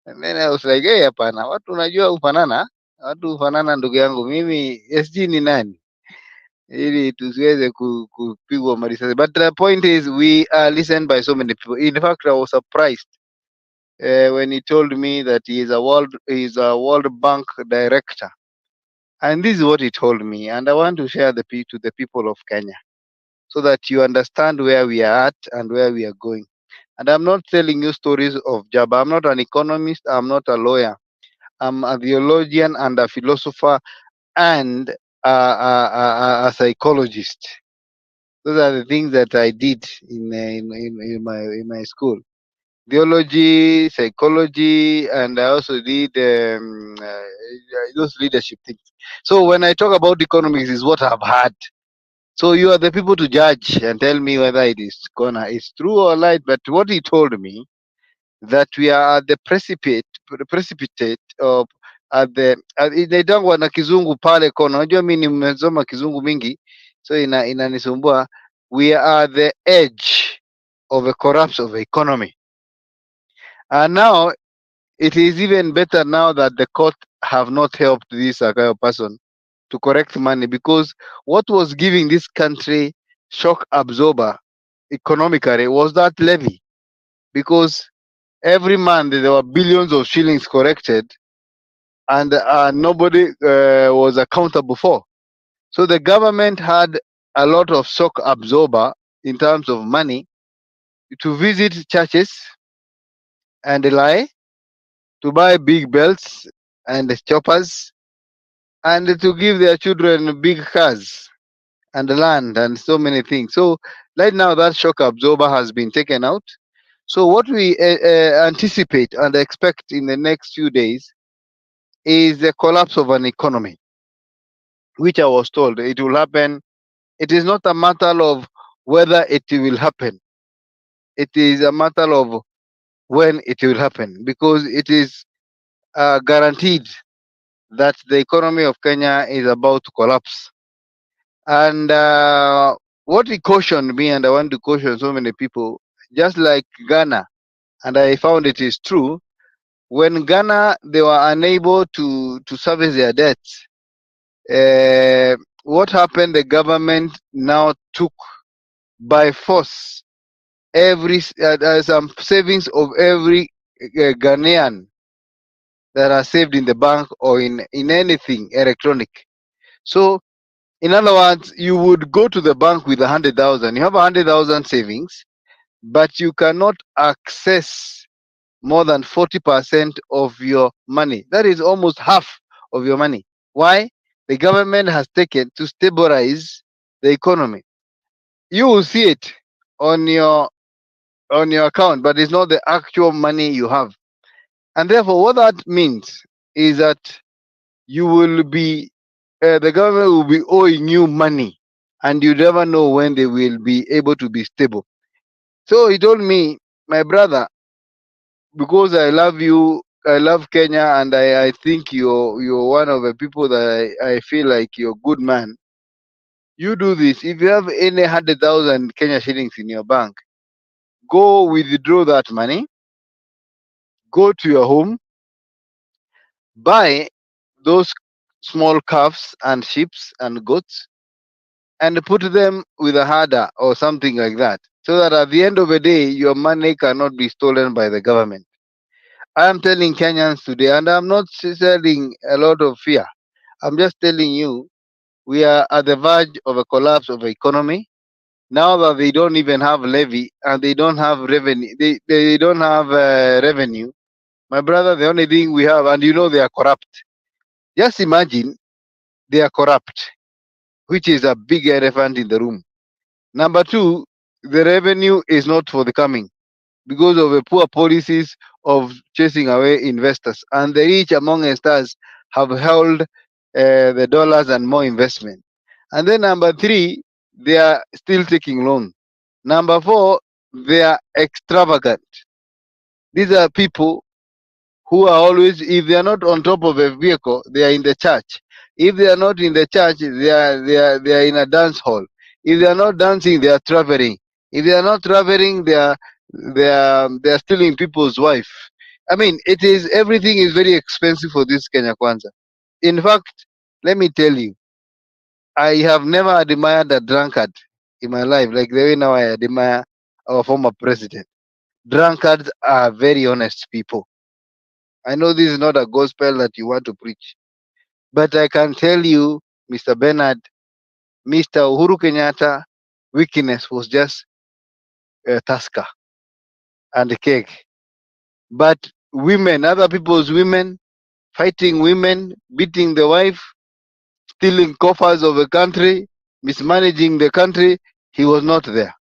And then I was like, hey, hapana, watu unajua ufanana, watu ufanana ndugu yangu, mimi SG ni nani? Ili tusiweze kupigwa marisasi. But the point is we are listened by so many people. In fact, I was surprised when he told me that he is a World Bank director. And this is what he told me, and I want to share to the people of Kenya so that you understand where we are at and where we are going. And I'm not telling you stories of Jabba. I'm not an economist. I'm not a lawyer. I'm a theologian and a philosopher and a psychologist. Those are the things that I did in my school: theology, psychology, and I also did those leadership things. So when I talk about economics, is what I've had. So you are the people to judge and tell me whether it's true or lie. But what he told me, that we are at the precipitate of inaitangwa na kizungu pale kona. Unajua mimi nimesoma kizungu mingi, so inanisumbua. We are the edge of a collapse of the economy, and now it is even better now that the court have not helped this person to correct money, because what was giving this country shock absorber economically was that levy, because every month there were billions of shillings corrected, and nobody was accountable for. So the government had a lot of shock absorber in terms of money to visit churches and lie, to buy big belts and choppers, and to give their children big cars and land and so many things. So right now that shock absorber has been taken out. So what we anticipate and expect in the next few days is the collapse of an economy, which I was told it will happen. It is not a matter of whether it will happen. It is a matter of when it will happen, because it is guaranteed that the economy of Kenya is about to collapse. And what he cautioned me, and I want to caution so many people, just like Ghana, and I found it is true, when Ghana, they were unable to service their debts, what happened, the government now took by force some savings of every Ghanaian that are saved in the bank or in anything electronic. So in other words, you would go to the bank with 100,000. You have 100,000 savings, but you cannot access more than 40% of your money. That is almost half of your money. Why? The government has taken to stabilize the economy. You will see it on your account, but it's not the actual money you have. And therefore, what that means is that you will be the government will be owing you money, and you never know when they will be able to be stable. So he told me, my brother, because I love you, I love Kenya, and I think you're one of the people that I feel like you're a good man. You do this. If you have any 100,000 Kenya shillings in your bank, go withdraw that money, go to your home, buy those small calves and sheep and goats, and put them with a herder or something like that, so that at the end of the day, your money cannot be stolen by the government. I am telling Kenyans today, and I'm not selling a lot of fear. I'm just telling you, we are at the verge of a collapse of the economy. Now that they don't even have levy and they don't have revenue, they don't have revenue. My brother, the only thing we have, and you know they are corrupt. Just imagine they are corrupt, which is a big elephant in the room. Number two, the revenue is not forthcoming because of the poor policies of chasing away investors. And the rich among us have held the dollars and more investment. And then number 3, they are still taking loan. Number 4, they are extravagant. These are people who are always, if they are not on top of a vehicle, they are in the church. If they are not in the church, they are in a dance hall. If they are not dancing, they are traveling. If they are not traveling, they are stealing people's wife. I mean, everything is very expensive for this Kenya Kwanza. In fact, let me tell you, I have never admired a drunkard in my life like the way now I admire our former president. Drunkards are very honest people. I know this is not a gospel that you want to preach, but I can tell you, Mr. Bernard, Mr. Uhuru Kenyatta, weakness was just Tusker and a cake. But women, other people's women, fighting women, beating the wife, stealing coffers of the country, mismanaging the country, he was not there.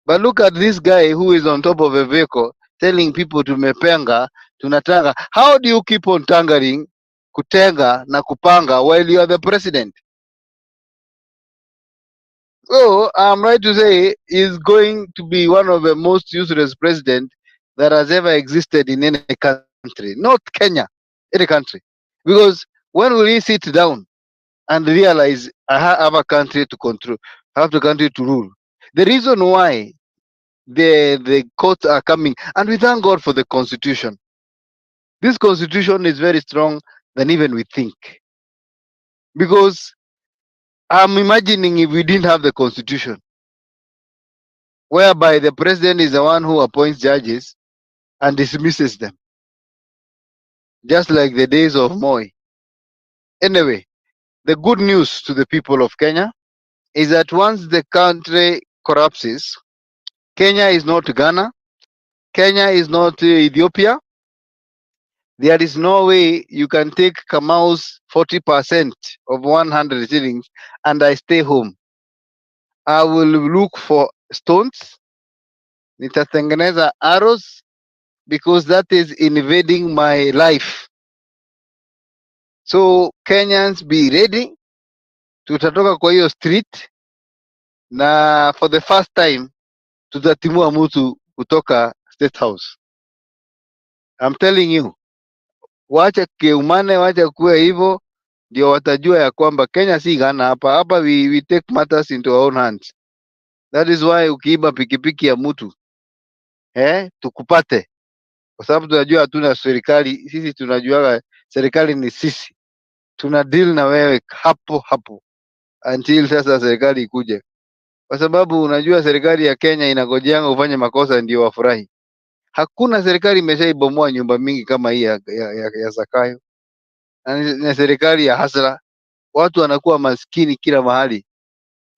But look at this guy who is on top of a vehicle telling people tumepenga, tunatanga. How do you keep on tangering, kutenga na kupanga while you are the president? So I'm right to say he's going to be one of the most useless president that has ever existed in any country, not Kenya, any country. Because when will he sit down and realize I have a country to control, I have the country to rule? The reason why the courts are coming, and we thank God for the constitution. This constitution is very strong than even we think. Because I'm imagining if we didn't have the constitution, whereby the president is the one who appoints judges and dismisses them, just like the days of Moi. Anyway, the good news to the people of Kenya is that once the country collapses, Kenya is not Ghana, Kenya is not Ethiopia. There is no way you can take Kamau's 40% of 100 shillings and I stay home. I will look for stones, nitatengeneza arrows, because that is invading my life. So Kenyans, be ready. Tutatoka kwa hiyo street na for the first time tutatimua mtu kutoka State House. I'm telling you, wacha keumane, wacha kuwe hivyo, ndio watajua ya kwamba Kenya si Ghana. Hapa we take matters into our own hands. That is why ukiiba pikipiki ya mtu tukupate, kwa sababu tunajua hatuna serikali. Sisi tunajua serikali ni sisi, tuna deal na wewe hapo hapo until sasa serikali ikuje, kwa sababu unajua serikali ya Kenya inagojeanga ufanye makosa ndio wafurahi. Hakuna serikali imeshaibomoa nyumba mingi kama hii ya Zakayo, na serikali ya hasra. Watu wanakuwa maskini kila mahali,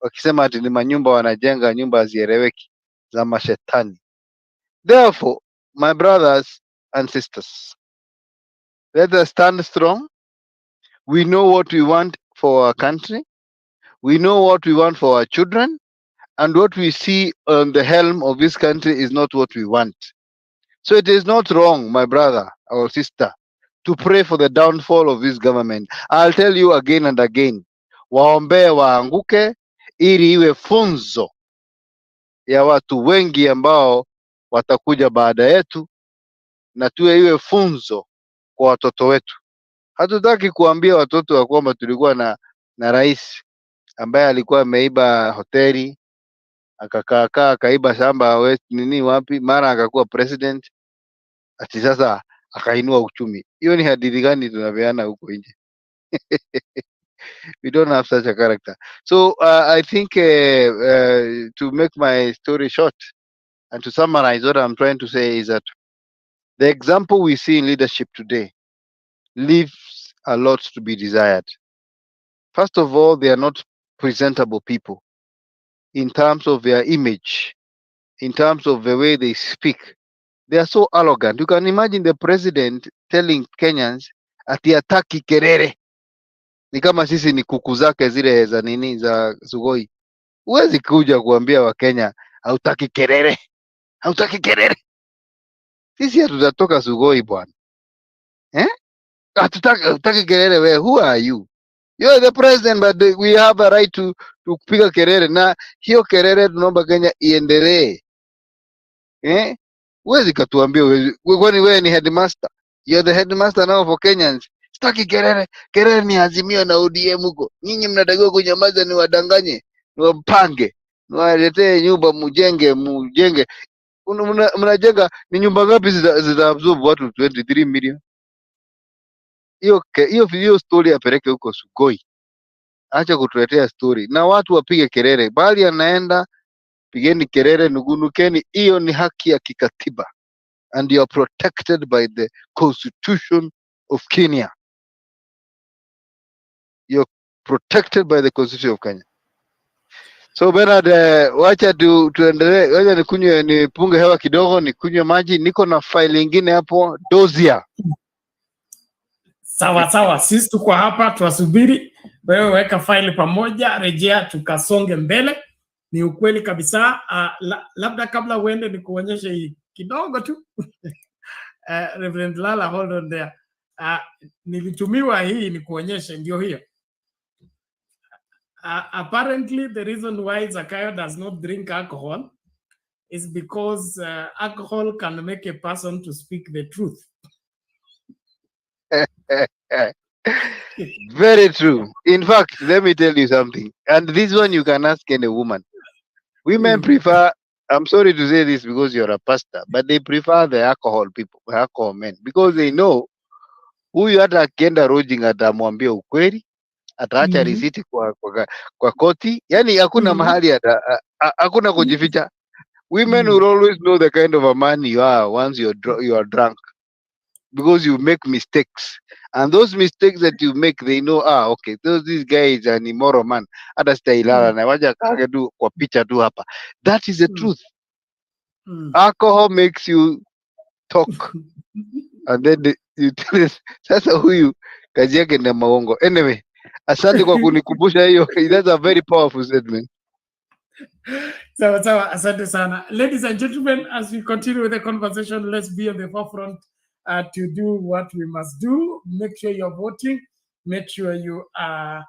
wakisema ati ni manyumba wanajenga, nyumba hazieleweki za mashetani. Therefore, my brothers and sisters, let us stand strong. We know what we want for our country. We know what we want for our children. And what we see on the helm of this country is not what we want. So it is not wrong, my brother or sister, to pray for the downfall of this government. I'll tell you again and again, waombee waanguke ili iwe funzo ya watu wengi ambao watakuja baada yetu, na tuwe iwe funzo kwa watoto wetu. Hatutaki kuambia watoto wa kwamba tulikuwa na rais ambaye alikuwa ameiba hoteli, akakaa akaiba shamba wapi, mara akakuwa president, ati sasa akainua uchumi. Hiyo ni hadithi gani tunapeana huko nje? We don't have such a character. So I think to make my story short and to summarize, what I'm trying to say is that the example we see in leadership today leaves a lot to be desired. First of all, they are not presentable people in terms of their image, in terms of the way they speak. They are so arrogant. You can imagine the president telling Kenyans ati hataki kelele. Ni kama sisi ni kuku zake zile za nini za sugoi. Huwezi kuja kuambia Wakenya hautaki kelele, hautaki kelele. Sisi hatutatoka sugoi bwana, Hatutaki kelele wewe. Who are you? You're the president, but we have a right to kupiga kelele, na hiyo kelele tunaomba Kenya iendelee. Huwezi katuambia kwani wewe ni headmaster? You're the headmaster now for Kenyans. Sitaki kelele. Kelele ni Azimio na ODM huko. Nyinyi mnatakiwa kunyamaza, ni wadanganye, ni wapange, ni waletee nyumba, mujenge. Mnajenga ni nyumba ngapi zita absorb watu 23 million? Hiyo story apeleke huko Sugoi. Acha kutuletea story. Na watu wapige kelele. Bali anaenda, pigeni kelele, nugunukeni. Hiyo ni haki ya kikatiba. And you are protected by the Constitution of Kenya. You're protected by the Constitution of Kenya. So Bernard, wacha tuendelee. Wacha nipunge hewa kidogo, nikunywe maji. Niko na file nyingine hapo, Dozia. Sawa, sisi tuko hapa tuwasubiri. Wewe weka file pamoja, rejea tukasonge mbele. Ni ukweli kabisa. Labda kabla uende nikuonyeshe hii kidogo tu. Reverend Lala, hold on there. Nilitumiwa hii nikuonyeshe, ndio hiyo. Apparently the reason why Zakayo does not drink alcohol is because alcohol can make a person to speak the truth. Very true. In fact, let me tell you something. And this one you can ask any woman. Women prefer, I'm sorry to say this because you're a pastor, but they prefer the alcohol people, alcohol men, because they know huyu hata akienda rojing atamwambia ukweli, ataacha risiti kwa koti. Yani hakuna mahali hakuna kujificha. Women will always know the kind of a man you are once you are drunk, because you make mistakes, and those mistakes that you make, they know, okay, this guy is an immoral man, hata sitailala na wacha kage tu kwa picha tu hapa. That is the truth. Alcohol makes you talk and then you tell us, sasa huyu kazi yake ni maongo. Anyway, asante kwa kunikumbusha hiyo. That's a very powerful statement. Sawa, asante sana. Ladies and gentlemen, as we continue with the conversation, let's be on the forefront to do what we must do. Make sure you're voting. Make sure you are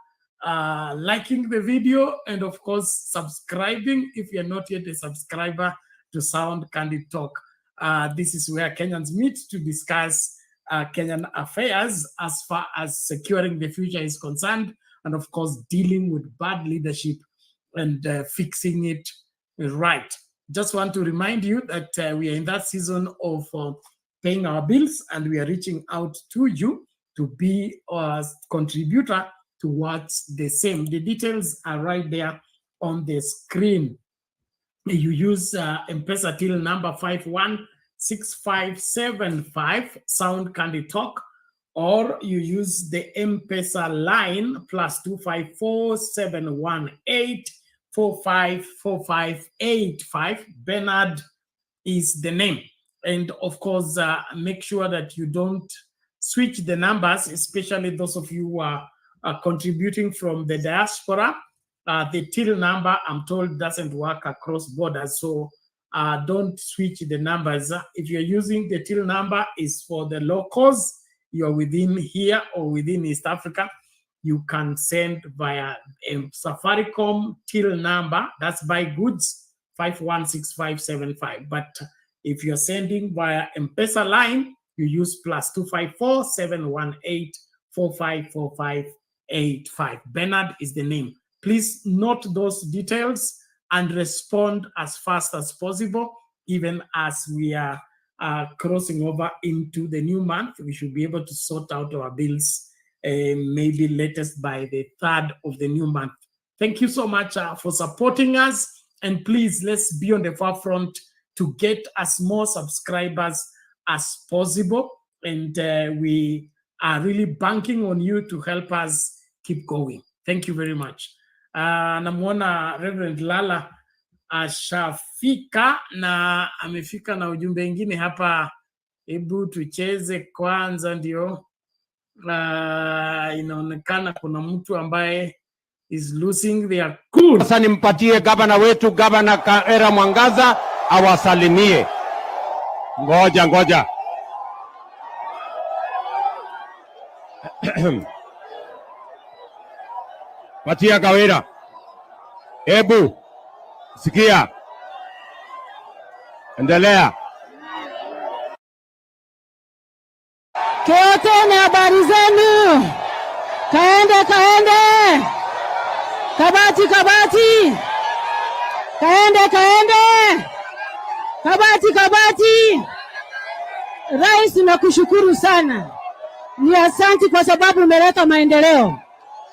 liking the video, and of course, subscribing if you're not yet a subscriber to Sound Candid Talk. This is where Kenyans meet to discuss Kenyan affairs as far as securing the future is concerned, and of course, dealing with bad leadership and fixing it right. Just want to remind you that we are in that season of paying our bills, and we are reaching out to you to be a contributor towards the same. The details are right there on the screen. You use M-Pesa till number 516575, Sound Candid Talk, or you use the M-Pesa line +254 718 454585. Bernard is the name. And of course, make sure that you don't switch the numbers, especially those of you who are contributing from the diaspora. The till number, I'm told, doesn't work across borders, so don't switch the numbers. If you're using the till number, is for the locals, you're within here or within East Africa, you can send via a Safaricom till number, that's buy goods, 516575. But if you're sending via M-Pesa line, you use +254 718 454585. Bernard is the name. Please note those details and respond as fast as possible, even as we are crossing over into the new month. We should be able to sort out our bills maybe latest by the 3rd of the new month. Thank you so much for supporting us, and please, let's be on the forefront to get as more subscribers as possible, and we are really banking on you to help us keep going. Thank you very much. Namwona Reverend Lala ashafika na amefika na ujumbe ingine hapa. Hebu tucheze kwanza, ndio inaonekana kuna mtu ambaye is losing their cool. Sasa nimpatie gavana wetu, Gavana Kaera Mwangaza, awasalimie. Ngoja Patia Kawira. Ebu, sikia. Endelea. Kyote na habari zenu. Kaende. Kabati. Kaende. Kabati. Rais, nakushukuru sana. Ni asanti kwa sababu umeleta maendeleo.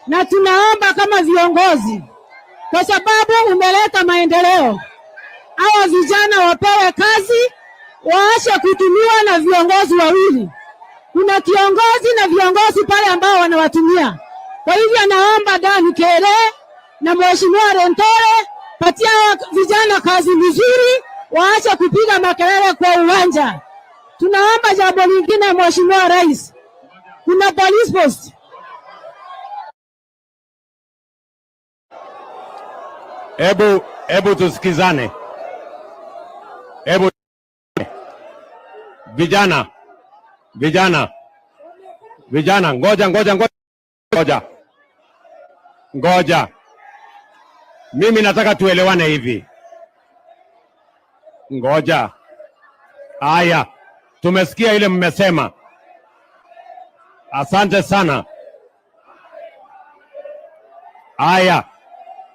Na tunaomba kama viongozi, kwa sababu umeleta maendeleo, hawa vijana wapewe kazi, waache kutumiwa na viongozi wawili. Kuna kiongozi na viongozi pale ambao wanawatumia. Kwa hivyo naomba Dan Kere na Mheshimiwa Rentore, patia vijana kazi nzuri, waache kupiga makelele kwa uwanja. Tunaomba jambo lingine, Mheshimiwa Rais. Kuna police post. Ebu tusikizane. Vijana. Ngoja. Mimi nataka tuelewane hivi. Ngoja. Aya, tumesikia ile mmesema. Asante sana. Aya,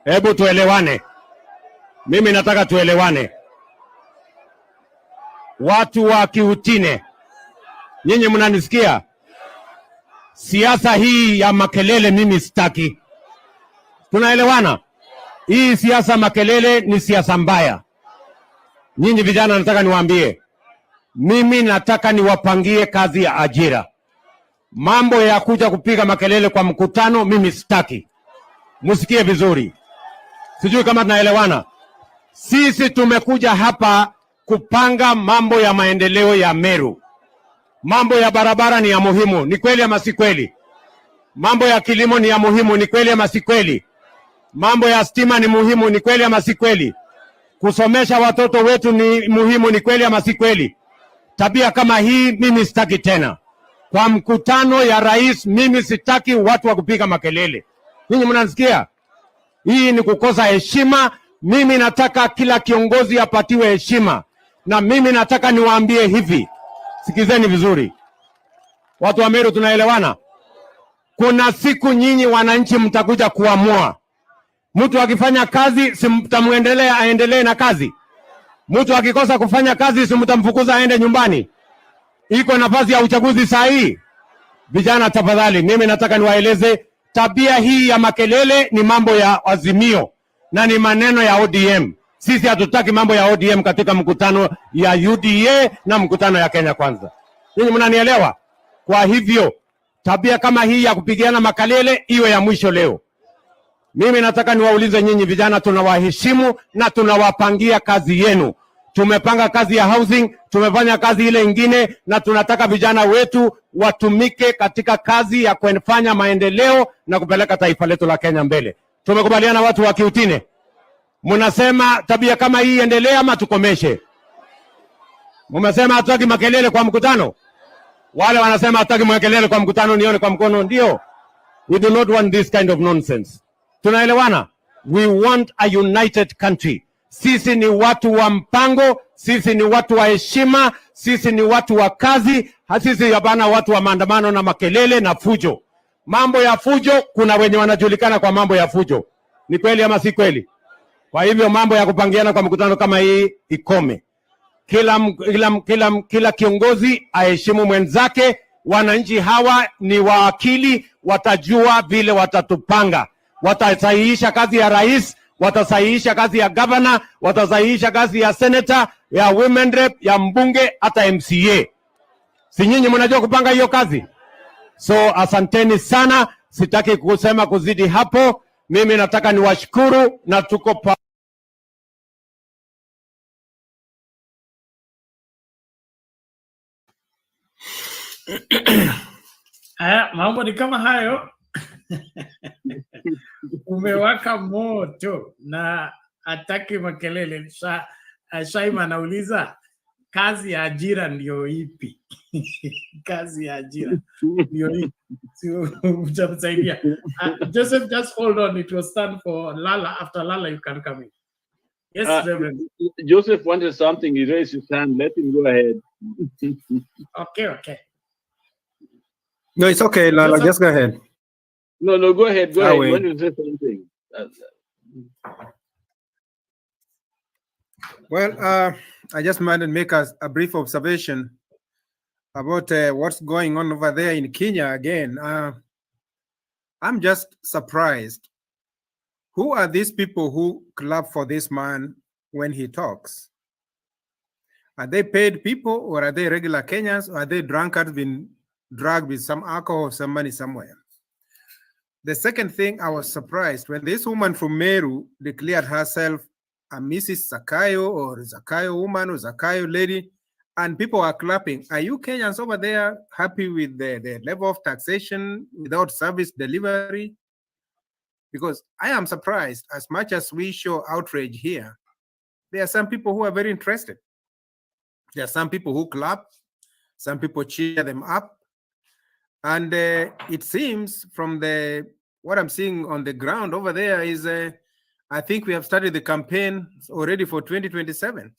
hebu tuelewane. Mimi nataka tuelewane. Watu wa Kiutine, nyinyi mnanisikia? Siasa hii ya makelele mimi sitaki. Tunaelewana? Hii siasa makelele ni siasa mbaya. Nyinyi vijana nataka niwaambie, mimi nataka niwapangie kazi ya ajira. Mambo ya kuja kupiga makelele kwa mkutano mimi sitaki. Musikie vizuri. Sijui kama tunaelewana. Sisi tumekuja hapa kupanga mambo ya maendeleo ya Meru. Mambo ya barabara ni ya muhimu, ni kweli ama si kweli? Mambo ya kilimo ni ya muhimu, ni kweli ama si kweli? Mambo ya stima ni muhimu, ni kweli ama si kweli? Kusomesha watoto wetu ni muhimu, ni kweli ama si kweli? Tabia kama hii mimi sitaki tena. Kwa mkutano ya rais mimi sitaki watu wa kupiga makelele. Ninyi mnanisikia? Hii ni kukosa heshima. Mimi nataka kila kiongozi apatiwe heshima. Na mimi nataka niwaambie hivi. Sikizeni vizuri. Watu wa Meru tunaelewana? Kuna siku nyinyi wananchi mtakuja kuamua. Mtu akifanya kazi simtamuendelea aendelee na kazi. Mtu akikosa kufanya kazi simtamfukuza aende nyumbani. Iko nafasi ya uchaguzi saa hii. Vijana tafadhali, mimi nataka niwaeleze tabia hii ya makelele ni mambo ya Azimio na ni maneno ya ODM. Sisi hatutaki mambo ya ODM katika mkutano ya UDA na mkutano ya Kenya Kwanza. Ninyi mnanielewa? Kwa hivyo tabia kama hii ya kupigiana makelele iwe ya mwisho leo. Mimi nataka niwaulize nyinyi vijana, tunawaheshimu na tunawapangia kazi yenu. Tumepanga kazi ya housing, tumefanya kazi ile ingine, na tunataka vijana wetu watumike katika kazi ya kufanya maendeleo na kupeleka taifa letu la Kenya mbele. Tumekubaliana watu wa Kiutine? Mnasema tabia kama hii endelee ama tukomeshe? Mmesema hatutaki makelele kwa mkutano. Wale wanasema hatutaki makelele kwa mkutano, nione kwa mkono. Ndio. We do not want this kind of nonsense. Tunaelewana? We want a united country. Sisi ni watu wa mpango, sisi ni watu wa heshima, sisi ni watu wa kazi, sisi hapana watu wa maandamano na makelele na fujo. Mambo ya fujo, kuna wenye wanajulikana kwa mambo ya fujo. Ni kweli ama si kweli? Kwa hivyo mambo ya kupangiana kwa mkutano kama hii ikome. Kila kiongozi aheshimu mwenzake. Wananchi hawa ni waakili, watajua vile watatupanga. Watasahihisha kazi ya rais, watasahihisha kazi ya governor, watasahihisha kazi ya senator, ya women rep, ya mbunge, hata MCA. Si nyinyi mnajua kupanga hiyo kazi? So asanteni sana, sitaki kusema kuzidi hapo. Mimi nataka niwashukuru na tuko pa mambo ni kama hayo. Umewaka moto na ataki makelele. Shaima anauliza kazi ya ajira ndio ipi? Kazi ya ajira ndio ipi? Utamsaidia. Joseph, just hold on. It will stand for Lala. After Lala, you can come in. Yes, Reverend. Joseph wanted something. He raised his hand. Let him go ahead. Okay. No, it's okay, Lala. Just go ahead. No, go ahead. Go ahead. Wait. You want to say something? Well, I just wanted to make a brief observation about what's going on over there in Kenya again. I'm just surprised. Who are these people who clap for this man when he talks? Are they paid people, or are they regular Kenyans, or are they drunkards been drugged with some alcohol or some money somewhere? The second thing, I was surprised when this woman from Meru declared herself a Mrs. Zakayo or Zakayo woman or Zakayo lady, and people are clapping. Are you Kenyans over there happy with the level of taxation without service delivery? Because I am surprised. As much as we show outrage here, there are some people who are very interested. There are some people who clap, some people cheer them up. And it seems from what I'm seeing on the ground over there is, I think we have started the campaign already for 2027.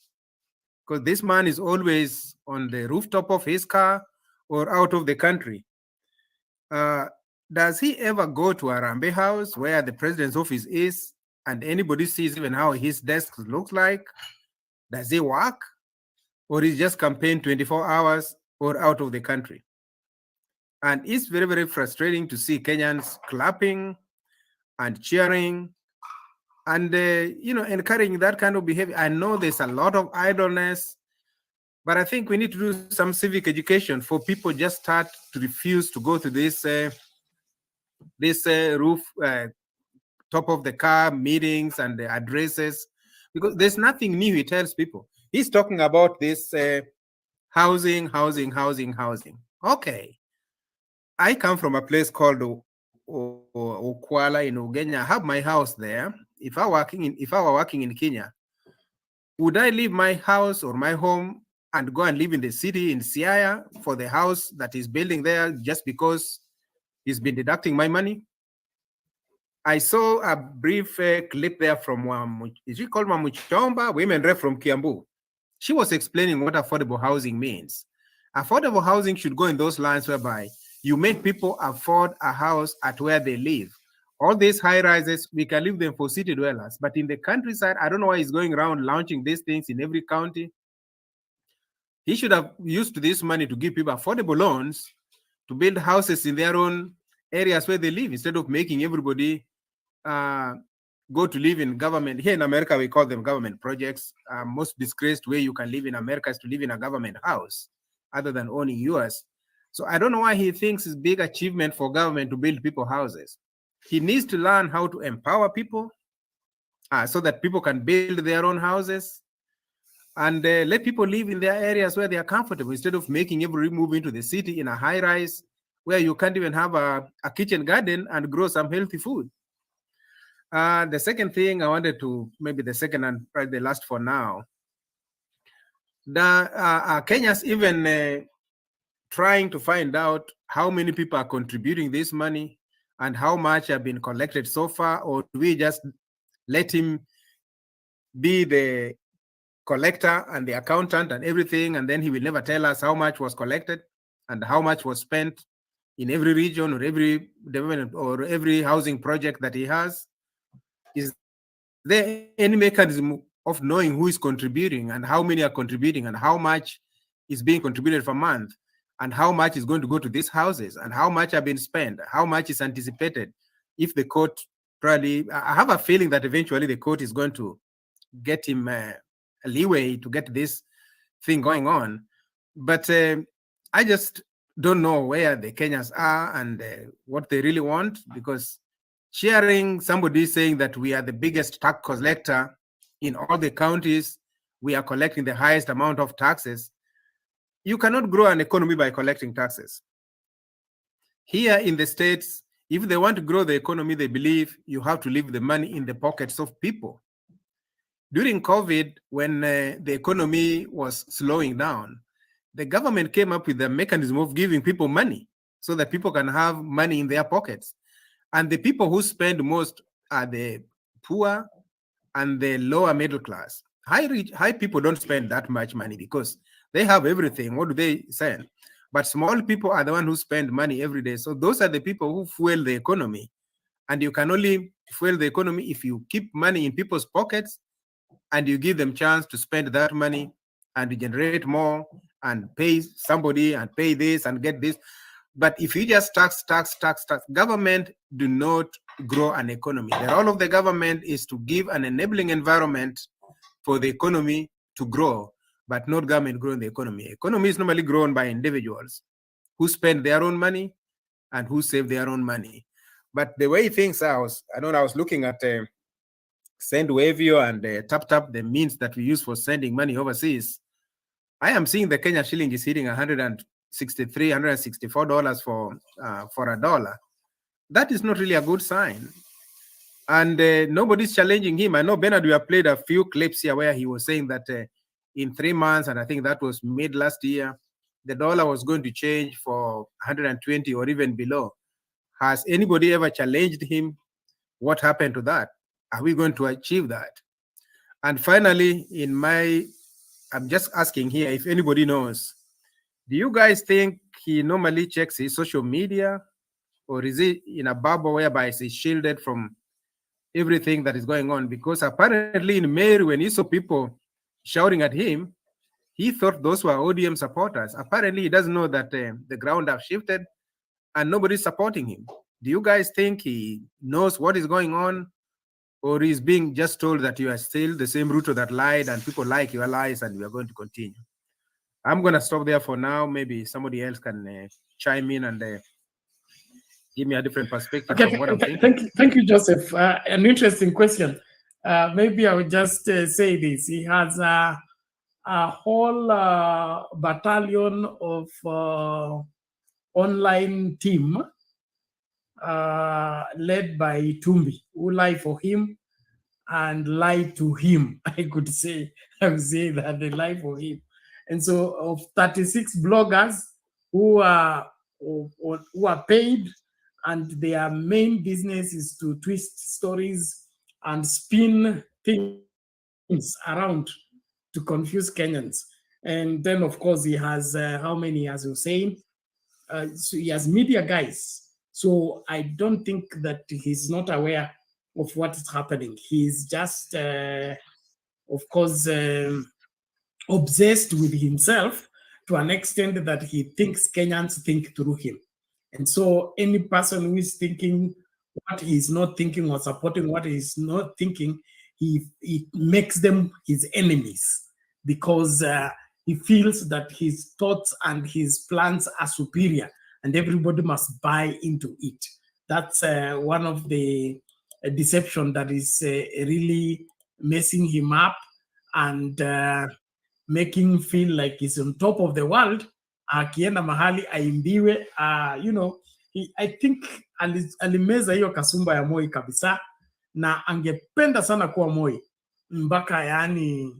Because this man is always on the rooftop of his car or out of the country. Does he ever go to Arambe House where the president's office is and anybody sees even how his desk looks like? Does he work? Or is just campaign 24 hours or out of the country? And it's very, very frustrating to see Kenyans clapping and cheering and, encouraging that kind of behavior. I know there's a lot of idleness, but I think we need to do some civic education for people just start to refuse to go to this roof, top of the car meetings and the addresses, because there's nothing new he tells people. He's talking about this housing. Okay. I come from a place called Okwala in Ugenya. I have my house there. If I were working in Kenya, would I leave my house or my home and go and live in the city in Siaya for the house that is building there just because he's been deducting my money? I saw a brief clip there from, is she called Mamuchomba, women rep from Kiambu. She was explaining what affordable housing means. Affordable housing should go in those lines whereby you make people afford a house at where they live. All these high rises, we can leave them for city dwellers. But in the countryside, I don't know why he's going around launching these things in every county. He should have used this money to give people affordable loans to build houses in their own areas where they live, instead of making everybody go to live in government. Here in America, we call them government projects. Most disgraced way you can live in America is to live in a government house, other than owning yours. So I don't know why he thinks it's big achievement for government to build people houses. He needs to learn how to empower people so that people can build their own houses and let people live in their areas where they are comfortable, instead of making everybody move into the city in a high rise where you can't even have a kitchen garden and grow some healthy food. The second thing I wanted to, maybe the second and probably the last for now, Kenya's even trying to find out how many people are contributing this money and how much have been collected so far, or do we just let him be the collector and the accountant and everything, and then he will never tell us how much was collected and how much was spent in every region or every development or every housing project that he has? Is there any mechanism of knowing who is contributing and how many are contributing and how much is being contributed per month and how much is going to go to these houses and how much have been spent, how much is anticipated? If the court probably, I have a feeling that eventually the court is going to get him a leeway to get this thing going on. But I just don't know where the Kenyans are and what they really want, because sharing somebody saying that we are the biggest tax collector in all the counties, we are collecting the highest amount of taxes. You cannot grow an economy by collecting taxes. Here in the States, if they want to grow the economy, they believe you have to leave the money in the pockets of people. During COVID, when the economy was slowing down, the government came up with a mechanism of giving people money so that people can have money in their pockets. And the people who spend most are the poor and the lower middle class. High people don't spend that much money because they have everything. What do they send? But small people are the ones who spend money every day. So those are the people who fuel the economy. And you can only fuel the economy if you keep money in people's pockets and you give them chance to spend that money and generate more and pay somebody and pay this and get this. But if you just tax, government do not grow an economy. The role of the government is to give an enabling environment for the economy to grow, but not government growing the economy. Economy is normally grown by individuals who spend their own money and who save their own money. But the way things are, I was looking at Send Wavio and Tap, the means that we use for sending money overseas. I am seeing the Kenya shilling is hitting $163, $164 for a dollar. That is not really a good sign. And nobody's challenging him. I know Bernard, we have played a few clips here where he was saying that in 3 months, and I think that was mid last year, the dollar was going to change for 120 or even below. Has anybody ever challenged him? What happened to that? Are we going to achieve that? And finally, I'm just asking here if anybody knows, do you guys think he normally checks his social media, or is he in a bubble whereby he's shielded from everything that is going on? Because apparently in Meru, when he saw people shouting at him, he thought those were ODM supporters. Apparently he doesn't know that the ground have shifted and nobody's supporting him. Do you guys think he knows what is going on, or he's being just told that you are still the same Ruto that lied and people like your lies and we are going to continue? I'm going to stop there for now. Maybe somebody else can chime in and give me a different perspective from what I'm thinking. Thank you, Joseph. An interesting question. Maybe I would just say this. He has a whole battalion of online team led by Tumbi, who lie for him and lie to him. I would say that they lie for him. And so of 36 bloggers who are paid, and their main business is to twist stories and spin things around to confuse Kenyans. And then, of course, he has, how many, as you're saying? So he has media guys. So I don't think that he's not aware of what is happening. He's just, of course, obsessed with himself to an extent that he thinks Kenyans think through him. And so any person who is thinking what he's not thinking or supporting what he's not thinking, he makes them his enemies, because he feels that his thoughts and his plans are superior and everybody must buy into it. That's one of the deception that is really messing him up and making him feel like he's on top of the world. Akienda mahali aimbiwe, I think alimeza hiyo kasumba ya Moi kabisa, na angependa sana kuwa Moi mpaka, yani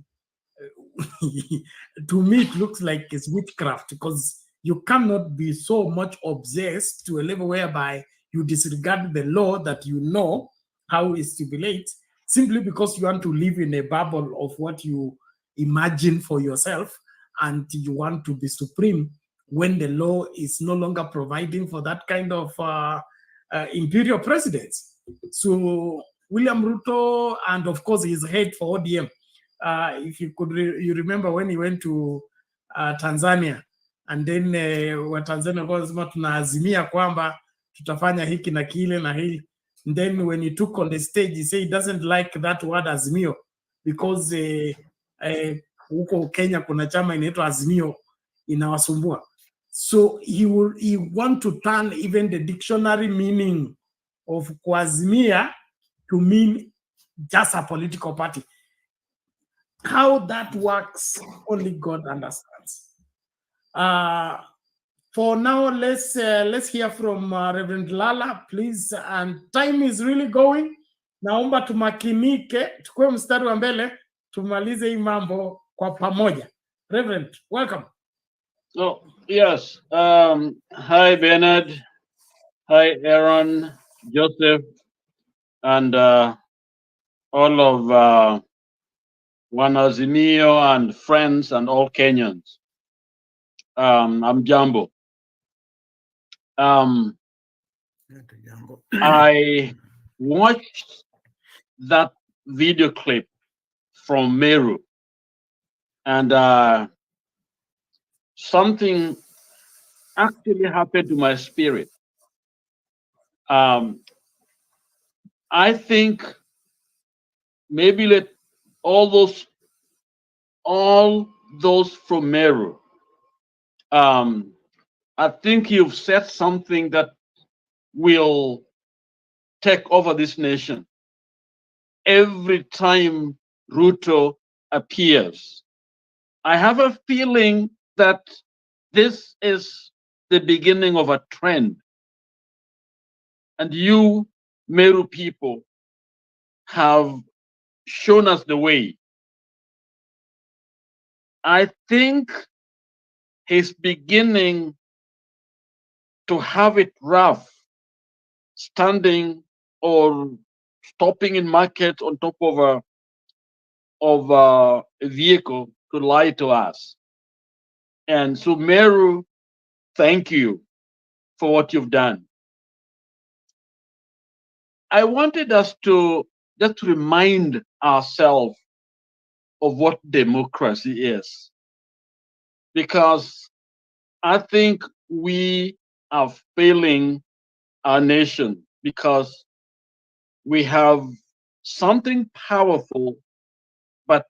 to me it looks like it's witchcraft, because you cannot be so much obsessed to a level whereby you disregard the law that you know how it stipulates, simply because you want to live in a bubble of what you imagine for yourself, and you want to be supreme when the law is no longer providing for that kind of imperial presidents. So William Ruto, and of course his head for ODM, if you could you remember when he went to Tanzania, and then Watanzania wasema tunaazimia kwamba tutafanya hiki na kile na hili, and then when he took on the stage he said he doesn't like that word azimio, because huko Kenya kuna chama inaitwa Azimio inawasumbua. So he want to turn even the dictionary meaning of kuazimia to mean just a political party. How that works, only God understands. For now, let's hear from Reverend Lala, please. And time is really going. Naomba tumakinike, tukue mstari wa mbele. tumalize hii mambo kwa pamoja. Reverend, welcome. Oh, yes. Hi, Bernard. Hi, Aaron, Joseph, and all of Wanazimio and friends and all Kenyans. I'm Jambo. I watched that video clip from Meru, and something actually happened to my spirit. I think maybe let all those from Meru, I think you've said something that will take over this nation. Every time Ruto appears, I have a feeling that this is the beginning of a trend. And you, Meru people, have shown us the way. I think he's beginning to have it rough, standing or stopping in market on top of a vehicle to lie to us. And so, Meru, thank you for what you've done. I wanted us to just remind ourselves of what democracy is, because I think we are failing our nation because we have something powerful, but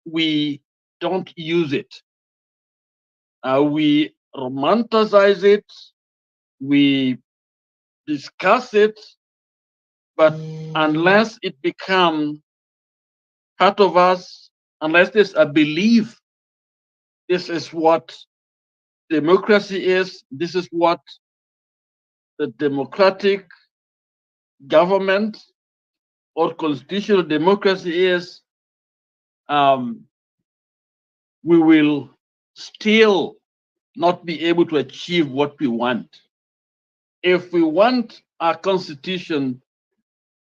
we don't use it. We romanticize it, we discuss it, but unless it becomes part of us, unless there's a belief, this is what democracy is, this is what the democratic government or constitutional democracy is, we will still not be able to achieve what we want. If we want our constitution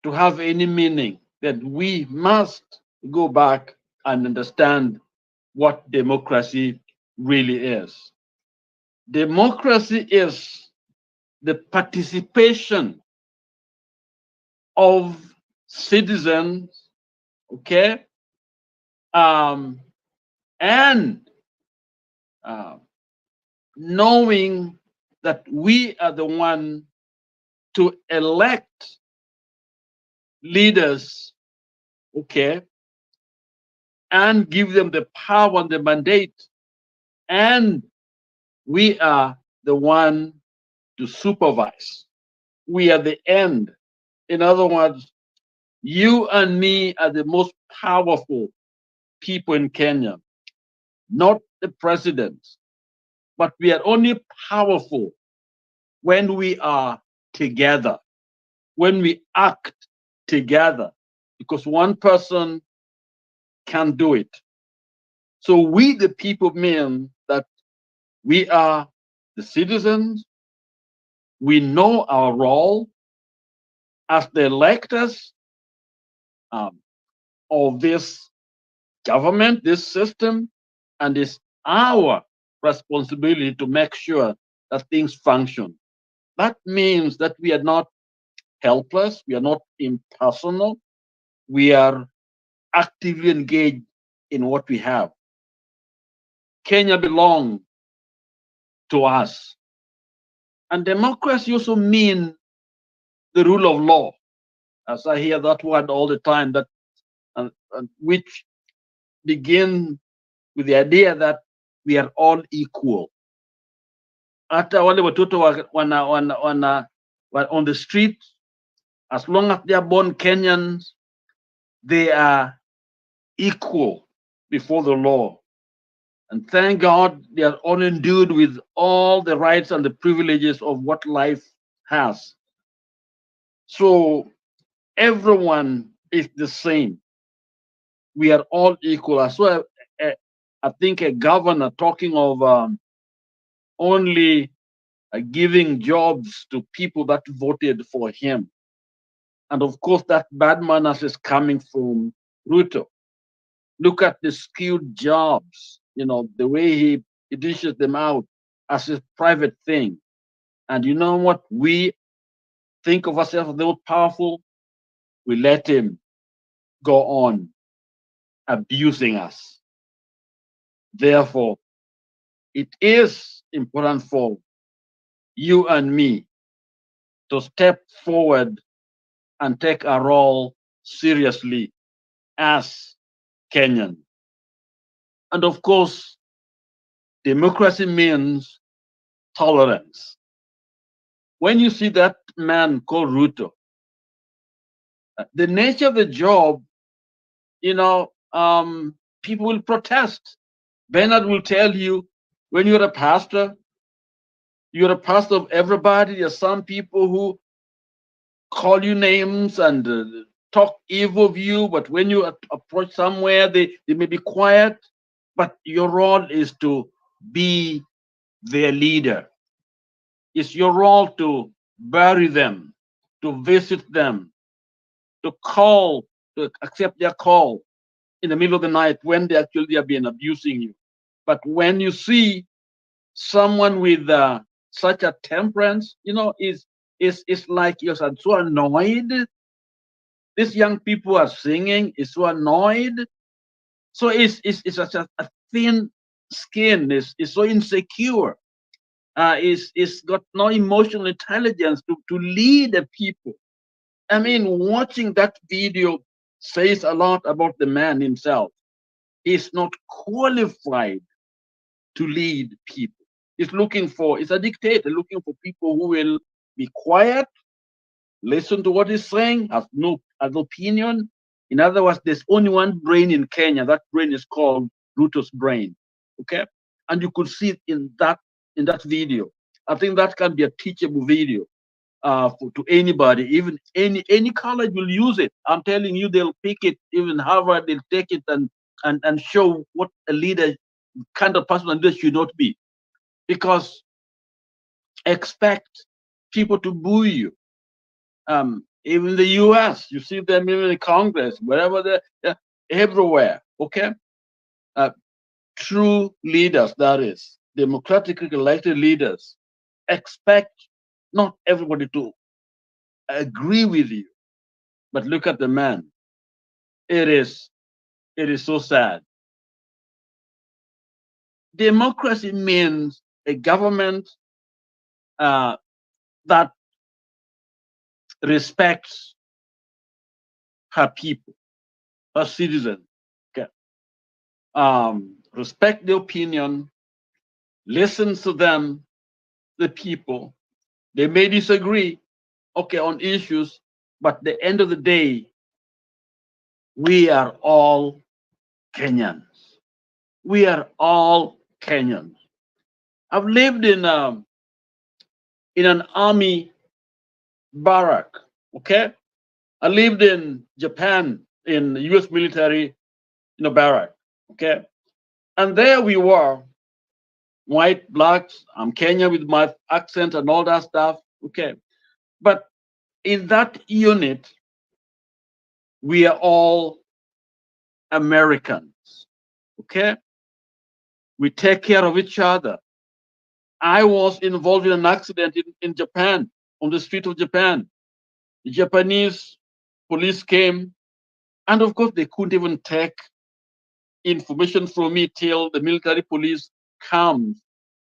to have any meaning, then we must go back and understand what democracy really is. Democracy is the participation of citizens, okay, and knowing that we are the one to elect leaders, okay, and give them the power and the mandate, and we are the one to supervise. We are the end. In other words, you and me are the most powerful people in Kenya, not the president, but we are only powerful when we are together, when we act together, because one person can't do it. So we, the people, mean that we are the citizens, we know our role as the electors of this government, this system, and it's our responsibility to make sure that things function. That means that we are not helpless, we are not impersonal, we are actively engaged in what we have. Kenya belongs to us. And democracy also means the rule of law, as I hear that word all the time, that which begin with the idea that we are all equal. Hata wale watoto on the street, as long as they are born Kenyans, they are equal before the law. And thank God they are all endued with all the rights and the privileges of what life has. So everyone is the same. we are all equal. I saw, I think, a governor talking of only giving jobs to people that voted for him. And of course, that bad manners is coming from Ruto. Look at the skilled jobs, the way he dishes them out as a private thing. And you know what? We think of ourselves as the most powerful. We let him go on abusing us. Therefore, it is important for you and me to step forward and take a role seriously as Kenyan. And of course, democracy means tolerance. When you see that man called Ruto, the nature of the job, people will protest. Bernard will tell you, when you're a pastor of everybody. There's some people who call you names and talk evil of you, but when you approach somewhere, they may be quiet, but your role is to be their leader. It's your role to bury them, to visit them, to accept their call in the middle of the night when they actually have been abusing you. But when you see someone with such a temperance, it's like you're so annoyed. These young people are singing, is so annoyed. So it's such a thin skin, is so insecure. It's got no emotional intelligence to lead the people. I mean, watching that video says a lot about the man himself. He's not qualified to lead people. He's a dictator looking for people who will be quiet, listen to what he's saying, have no opinion. In other words, there's only one brain in Kenya. That brain is called Ruto's brain. Okay? And you could see it in that video. I think that can be a teachable video to anybody. Even any college will use it. I'm telling you, they'll pick it. Even Harvard, they'll take it and show what a leader, kind of person a leader should not be. Because expect people to boo you. Even the US, you see them even in Congress, wherever they're everywhere. Okay? True leaders, that is, democratically elected leaders, expect not everybody to agree with you. But look at the man. It is so sad. Democracy means a government that respects her people, her citizens. Okay. Respect their opinion, listens to them, the people. They may disagree, okay, on issues, but at the end of the day, we are all Kenyans. We are all Kenyans. I've lived in an army barrack, okay? I lived in Japan in the US military in a barrack, okay? And there we were, white, blacks, I'm Kenya with my accent and all that stuff, okay? But in that unit, we are all Americans, okay? We take care of each other. I was involved in an accident in Japan, on the street of Japan. The Japanese police came, and of course, they couldn't even take information from me till the military police comes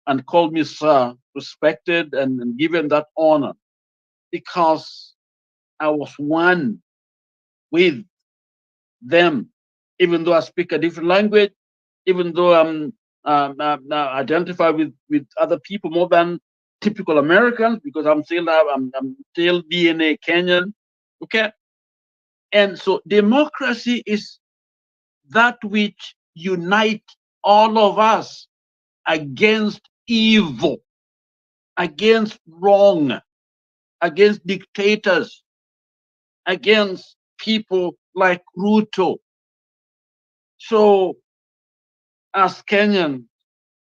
and called me sir, respected and given that honor, because I was one with them, even though I speak a different language, even though I'm identify with other people more than typical Americans, because I'm still DNA Kenyan, okay? And so democracy is that which unite all of us against evil, against wrong, against dictators, against people like Ruto. So as Kenyans,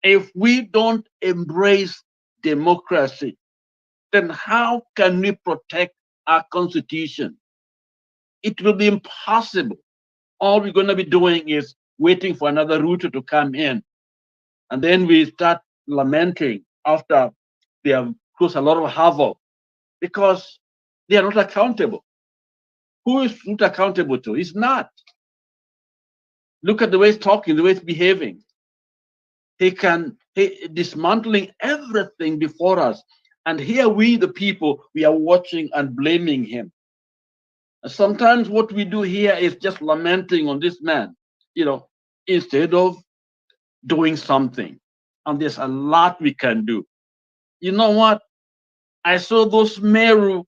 if we don't embrace democracy, then how can we protect our constitution? It will be impossible. All we're going to be doing is waiting for another Ruto to come in. And then we start lamenting after they have caused a lot of havoc because they are not accountable. Who is Ruto accountable to? He's not. Look at the way he's talking, the way he's behaving. He dismantling everything before us. And here we, the people, we are watching and blaming him. And sometimes what we do here is just lamenting on this man, instead of doing something. And there's a lot we can do. You know what? I saw those Meru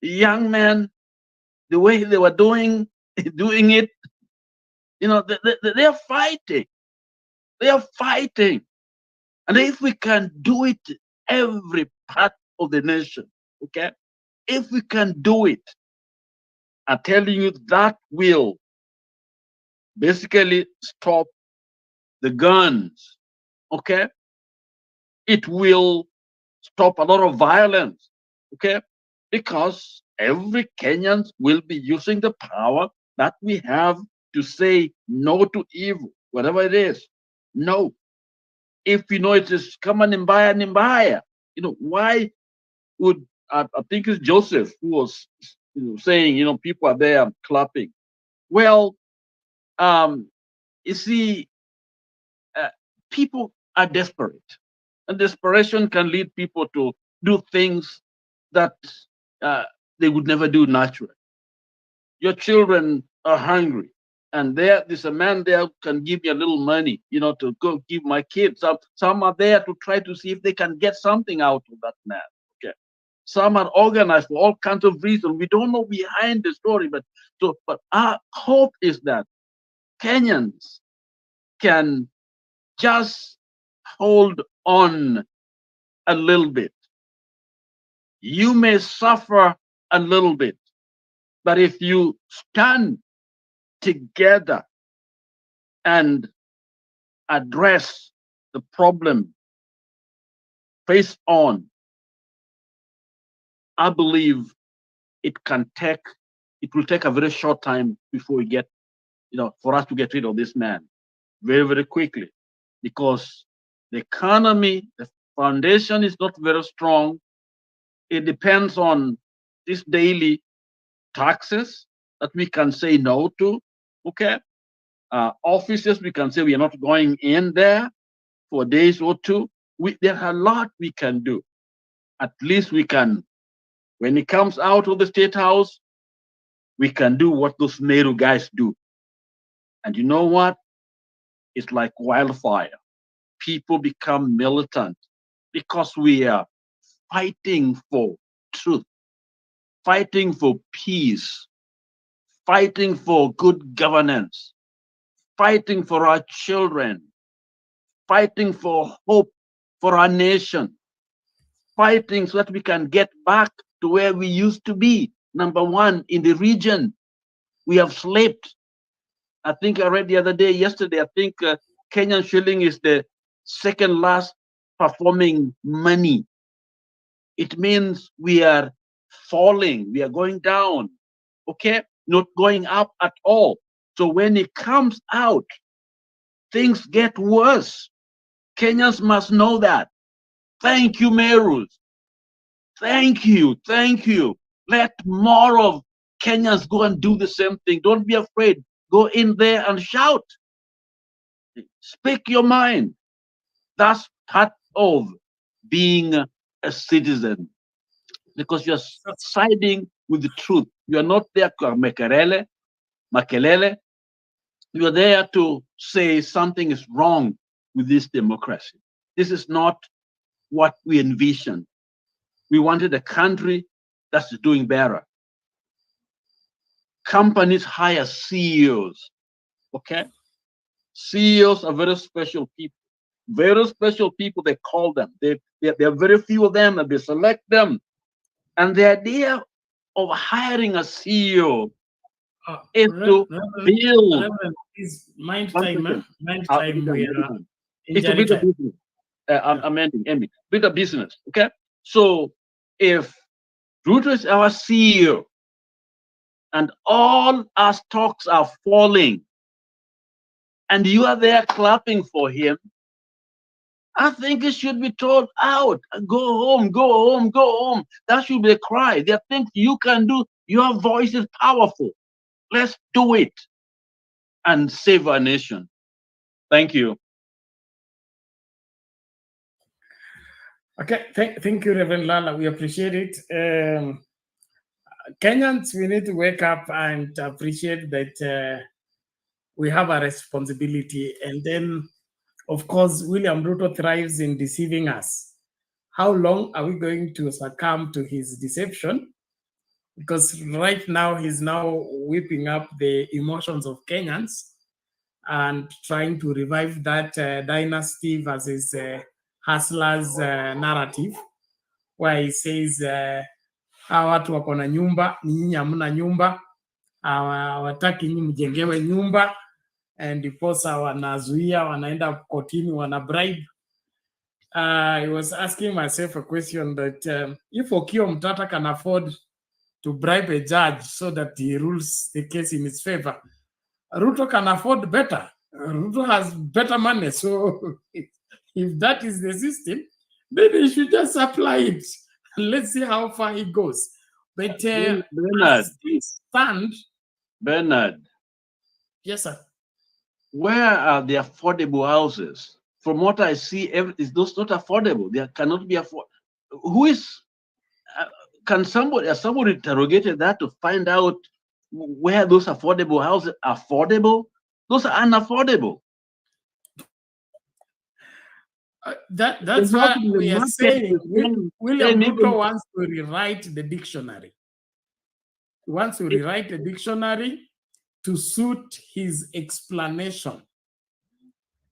young men, the way they were doing it, they're fighting. They are fighting. And if we can do it every part of the nation, okay? If we can do it, I'm telling you, that will basically stop the guns, okay? It will stop a lot of violence, okay? Because every Kenyan will be using the power that we have to say no to evil, whatever it is. No. If we know it is common Nimbaya, why would, I think it's Joseph who was saying, people are there clapping. Well, you see, people are desperate, and desperation can lead people to do things that they would never do naturally. Your children are hungry, and there's a man there who can give me a little money, to go give my kids. Some are there to try to see if they can get something out of that man. Okay, some are organized for all kinds of reasons. We don't know behind the story, but our hope is that Kenyans can just hold on a little bit. You may suffer a little bit, but if you stand together and address the problem face on, I believe it will take a very short time before we get, for us to get rid of this man very, very quickly, because the economy, the foundation is not very strong. It depends on these daily taxes that we can say no to, okay? Offices, we can say we are not going in there for days or two. There are a lot we can do. At least we can, when it comes out of the State House, we can do what those Meru guys do. And you know what? It's like wildfire. People become militant because we are fighting for truth, fighting for peace, fighting for good governance, fighting for our children, fighting for hope for our nation, fighting so that we can get back to where we used to be. Number one, in the region, we have slipped. I think I read the other day, yesterday, I think Kenyan shilling is the second last performing money. It means we are falling, we are going down, okay? Not going up at all. So when it comes out, things get worse. Kenyans must know that. Thank you, Merus. Thank you, thank you. Let more of Kenyans go and do the same thing. Don't be afraid. Go in there and shout. Speak your mind. That's part of being a citizen, because you're siding with the truth. You are not there to makelele. You are there to say something is wrong with this democracy. This is not what we envisioned. We wanted a country that's doing better. Companies hire CEOs, okay? CEOs are very special people. Very special people, they call them. There are very few of them, and they select them. And the idea of hiring a CEO is to build. Reverend, please mind One time, second. mind I'll time. be done, We I'll be are done. in It's a bit of time. business. I'm ending, bit of business. Okay. So if Ruto is our CEO and all our stocks are falling, and you are there clapping for him, I think it should be told out. Go home, go home, go home. That should be a cry. There are things you can do. Your voice is powerful. Let's do it and save our nation. Thank you. Okay, thank you, Reverend Lala. We appreciate it. Kenyans, we need to wake up and appreciate that we have a responsibility. And then, of course, William Ruto thrives in deceiving us. How long are we going to succumb to his deception? Because right now he's now whipping up the emotions of Kenyans and trying to revive that dynasty versus hustlers narrative, where he says hawa watu wako na nyumba, nyinyi hamna nyumba, hawataki nyinyi mjengewe nyumba, ndiposa wanazuia, wanaenda kotini, wana bribe. I was asking myself a question that if Okio Mtata can afford to bribe a judge so that he rules the case in his favor, Ruto can afford better. Ruto has better money. So if that is the system, then he should just apply it. Let's see how far he goes. But Bernard, stand. Bernard. Yes, sir. Where are the affordable houses? From what I see, it's those not affordable. They cannot be affordable. Who is? Can somebody interrogated that to find out where those affordable houses are affordable? Those are unaffordable. That's why we are saying William Ruto wants to rewrite the dictionary. He wants to rewrite the dictionary to suit his explanation.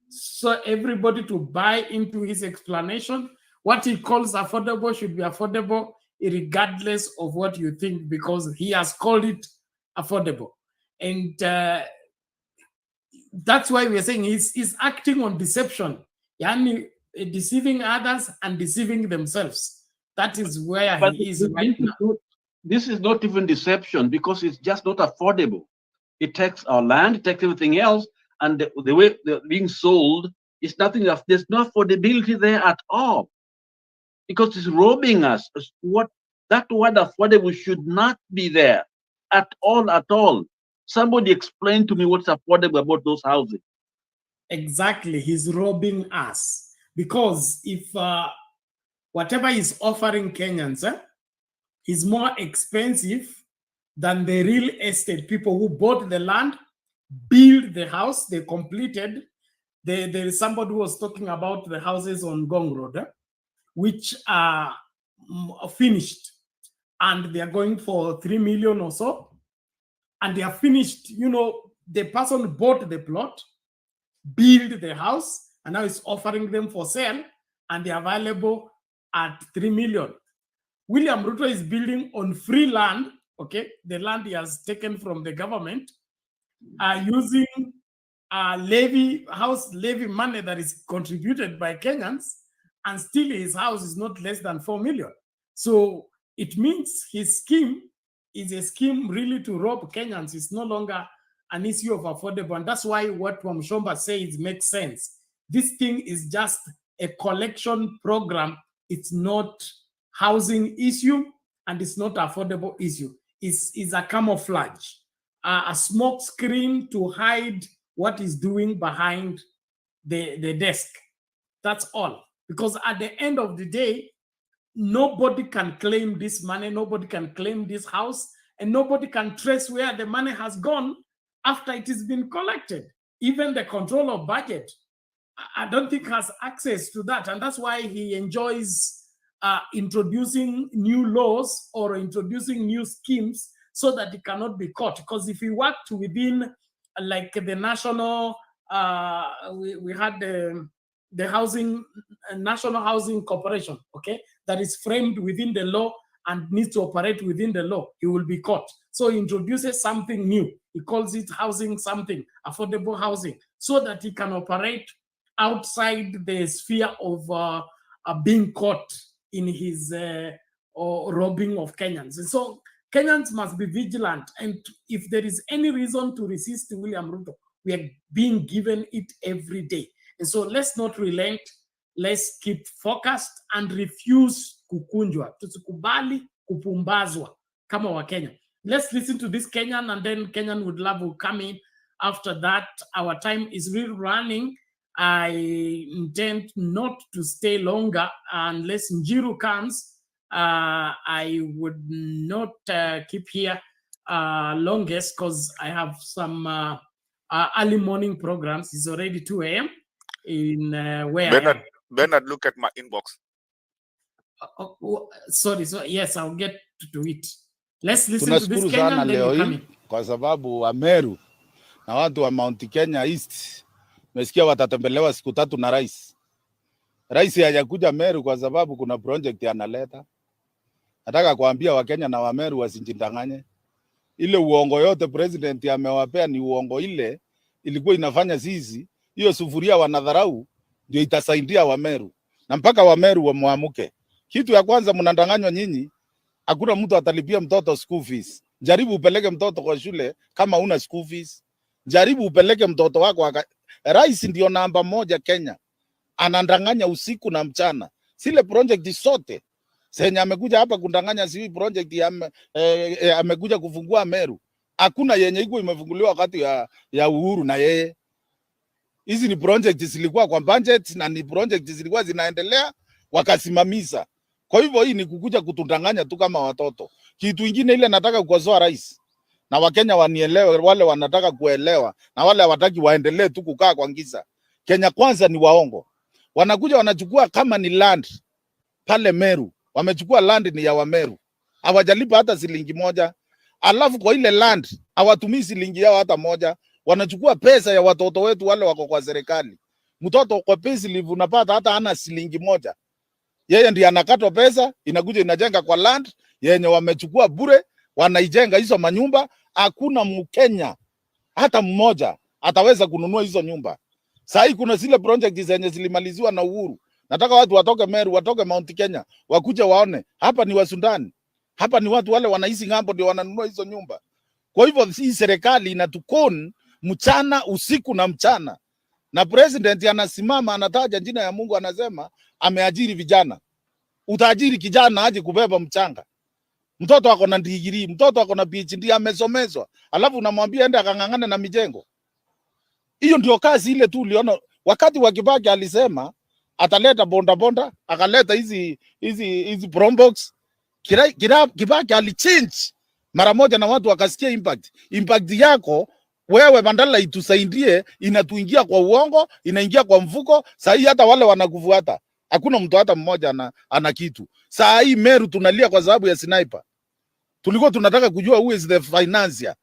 So everybody to buy into his explanation. What he calls affordable should be affordable regardless of what you think, because he has called it affordable. And that's why we're saying he's acting on deception. Yani, deceiving others and deceiving themselves. That is where he is right now. This is not even deception, because it's just not affordable. It takes our land, it takes everything else, and the way they're being sold is nothing else. There's no affordability there at all, because it's robbing us. That word affordable should not be there at all, at all. Somebody explain to me what's affordable about those houses. Exactly, he's robbing us. Because if whatever he's offering Kenyans is more expensive than the real estate people who bought the land, built the house, they completed. There is somebody who was talking about the houses on Gong Road, which are finished, and they are going for 3 million or so, and they are finished. You know, the person bought the plot, build the house, and now it's offering them for sale, and they're available at 3 million. William Ruto is building on free land, okay? The land he has taken from the government, using levy money that is contributed by Kenyans, and still his house is not less than 4 million. So it means his scheme is a scheme really to rob Kenyans. It's no longer an issue of affordable. And that's why what Wamshomba says makes sense. This thing is just a collection program. It's not housing issue, and it's not affordable issue. It's a camouflage, a smoke screen to hide what is doing behind the desk. That's all. Because at the end of the day, nobody can claim this money, nobody can claim this house, and nobody can trace where the money has gone after it has been collected. Even the control of budget, I don't think has access to that. And that's why he enjoys introducing new laws or introducing new schemes so that it cannot be caught. Because if he worked within like the national, we had the housing, National Housing Corporation, okay, that is framed within the law and needs to operate within the law, he will be caught. So he introduces something new. He calls it housing something, affordable housing, so that he can operate outside the sphere of being caught in his robbing of Kenyans. And so Kenyans must be vigilant. And if there is any reason to resist William Ruto, we are being given it every day. And so let's not relent. Let's keep focused and refuse kukunjwa. Tusikubali kupumbazwa kama wa Kenya. Let's listen to this Kenyan, and then Kenyan would love will come in. After that, our time is really running. I intend not to stay longer unless Njiru comes. I would not keep here longest because I have some early morning programs. It's already 2 a.m. in where Bernard, look at my inbox. Sorry, so yes, I'll get to it. Let's listen to this Kenyan, sana then leo you come hii in. kwa sababu wa Meru na watu wa Mount Kenya East mesikia watatembelewa siku 3 na rais. Rais hajakuja Meru kwa sababu kuna project analeta. Nataka kuambia Wakenya na wa Meru wasijidanganye. Ile uongo yote president amewapea ni uongo, ile ilikuwa inafanya sisi hiyo sufuria wanadharau ndio itasaidia wa Meru. Na mpaka wa Meru wamwamuke. Kitu ya kwanza mnadanganywa nyinyi, hakuna mtu atalipia mtoto school fees. Jaribu upeleke mtoto kwa shule kama una school fees. Jaribu upeleke mtoto wako rais ndio namba 1 Kenya. Anandanganya usiku na mchana. Sile project sote. Senya amekuja hapa kundanganya si project amekuja kufungua Meru. Hakuna yenye iko imefunguliwa wakati ya Uhuru na yeye. Hizi ni project zilikuwa kwa budget na ni project zilikuwa zinaendelea wakasimamisha. Kwa hivyo hii ni kukuja kutundanganya tu kama watoto. Kitu kingine ile nataka kukosoa rais. Na Wakenya wanielewe, wale wanataka kuelewa na wale hawataki waendelee tu kukaa kwa giza. Kenya Kwanza ni waongo. Wanakuja wanachukua kama ni land pale Meru. Wamechukua land ni ya Wameru. Hawajalipa hata shilingi moja. Alafu kwa ile land hawatumii shilingi yao hata moja. Wanachukua pesa ya watoto wetu wale wako kwa serikali. Mtoto kwa pesa livu unapata hata hana shilingi moja. Yeye ndiye anakatwa pesa, inakuja inajenga kwa land yenye wamechukua bure, wanaijenga hizo manyumba. Hakuna Mkenya hata mmoja ataweza kununua hizo nyumba. Sasa kuna zile project zenye zilimaliziwa na Uhuru. Nataka watu watoke Meru, watoke Mount Kenya, wakuje waone. Hapa ni Wasundani. Hapa ni watu wale wanaishi ng'ambo ndio wananunua hizo nyumba. Kwa hivyo hii serikali inatukon mchana, usiku na mchana. Na president anasimama anataja jina ya Mungu, anasema ameajiri vijana. Utaajiri kijana aje kubeba mchanga? Mtoto ako na degree, mtoto ako na PhD, amesomezwa. Alafu unamwambia ende akang'ang'ane na mijengo. Hiyo ndio kazi ile tu uliona wakati wa Kibaki alisema ataleta bonda bonda, akaleta hizi Probox. Kibaki alichange mara moja na watu wakasikia impact. Impact yako wewe bandala itusaidie, inatuingia kwa uongo, inaingia kwa mfuko. Sasa hii hata wale wanakufuata hakuna mtu hata mmoja ana kitu. Sasa hii Meru tunalia kwa sababu ya sniper. Tulikuwa tunataka kujua who is the financier.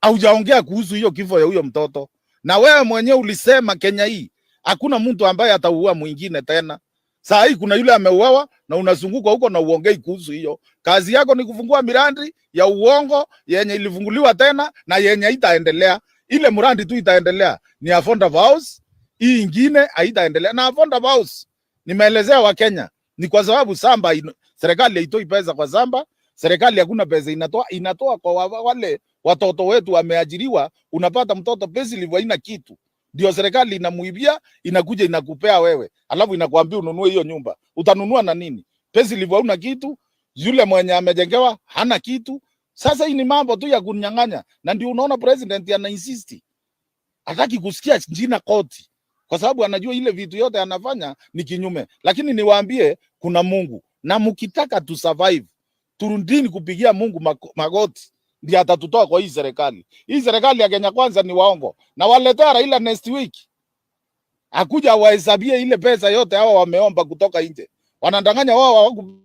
Haujaongea kuhusu hiyo kifo ya huyo mtoto. Na wewe mwenyewe ulisema Kenya hii hakuna mtu ambaye ataua mwingine tena. Sasa hii kuna yule ameuawa na unazunguka huko na uongei kuhusu hiyo. Kazi yako ni kufungua miradi ya uongo yenye ilifunguliwa tena na yenye itaendelea. Ile mradi tu itaendelea ni affordable house, hii ingine haitaendelea. Na affordable house nimeelezea wa Kenya ni kwa sababu samba serikali haitoi pesa kwa samba, serikali hakuna pesa inatoa kwa wale watoto wetu wameajiriwa. Unapata mtoto pesa ilivyo haina kitu, ndio serikali inamuibia, inakuja inakupea wewe, alafu inakuambia ununue hiyo nyumba. Utanunua na nini? Pesa ilivyo hauna kitu, yule mwenye amejengewa hana kitu. Sasa hii ni mambo tu ya kunyang'anya, na ndio unaona president ana insist, hataki kusikia jina koti, kwa sababu anajua ile vitu yote anafanya ni kinyume. Lakini niwaambie kuna Mungu, na mkitaka tu survive, turundini kupigia Mungu magoti, ndiye atatutoa kwa hii serikali. Hii serikali ya Kenya Kwanza ni waongo, na waletea Raila next week akuja wahesabie ile pesa yote hao wameomba kutoka nje. Wanadanganya wao hawakupata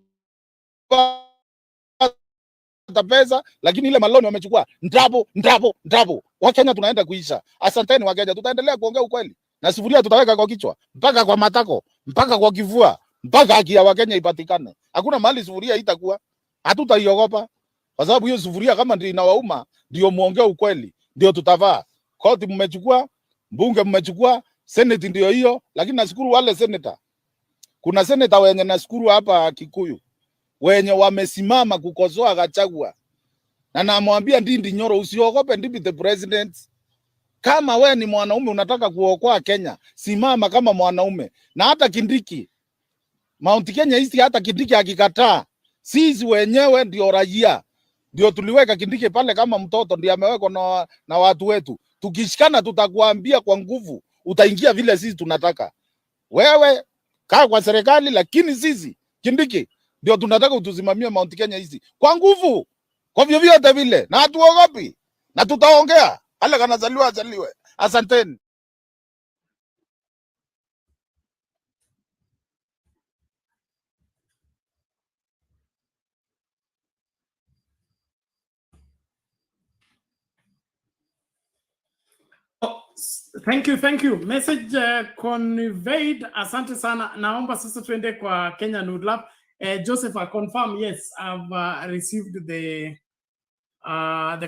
pesa, lakini ile maloni wamechukua ndapo. Wakenya tunaenda kuisha. Asanteni Wakenya, tutaendelea kuongea ukweli na sufuria tutaweka kwa kichwa mpaka kwa matako mpaka kwa kivua mpaka haki ya Wakenya ipatikane. Hakuna mahali sufuria itakuwa. Hatutaiogopa kwa sababu hiyo sufuria kama ndio inawauma, ndio muongee ukweli, ndio tutavaa. Koti mmechukua, bunge mmechukua, senate ndio hiyo, lakini nashukuru wale senator. Kuna senator wenye nashukuru hapa Kikuyu wenye wamesimama kukosoa Gachagua. Na namwambia Ndindi Nyoro, usiogope deputy president. Kama we ni mwanaume unataka kuokoa Kenya, simama kama mwanaume. Na hata Kindiki, Mount Kenya East, hata Kindiki akikataa, sisi wenyewe ndio raia. Ndio tuliweka Kindiki pale kama mtoto, ndio amewekwa na watu wetu. Tukishikana tutakuambia kwa nguvu, utaingia vile sisi tunataka. Wewe kaa kwa serikali, lakini sisi Kindiki ndio tunataka utusimamie Mount Kenya East kwa nguvu, kwa vyovyote vile, na hatuogopi, na tutaongea. Hale kanazaliwa azaliwe. Asanteni. Thank you. Message conveyed. Asante sana. Naomba sasa tuende kwa Kenya Nude Lab. Joseph, I confirm, yes, I've received the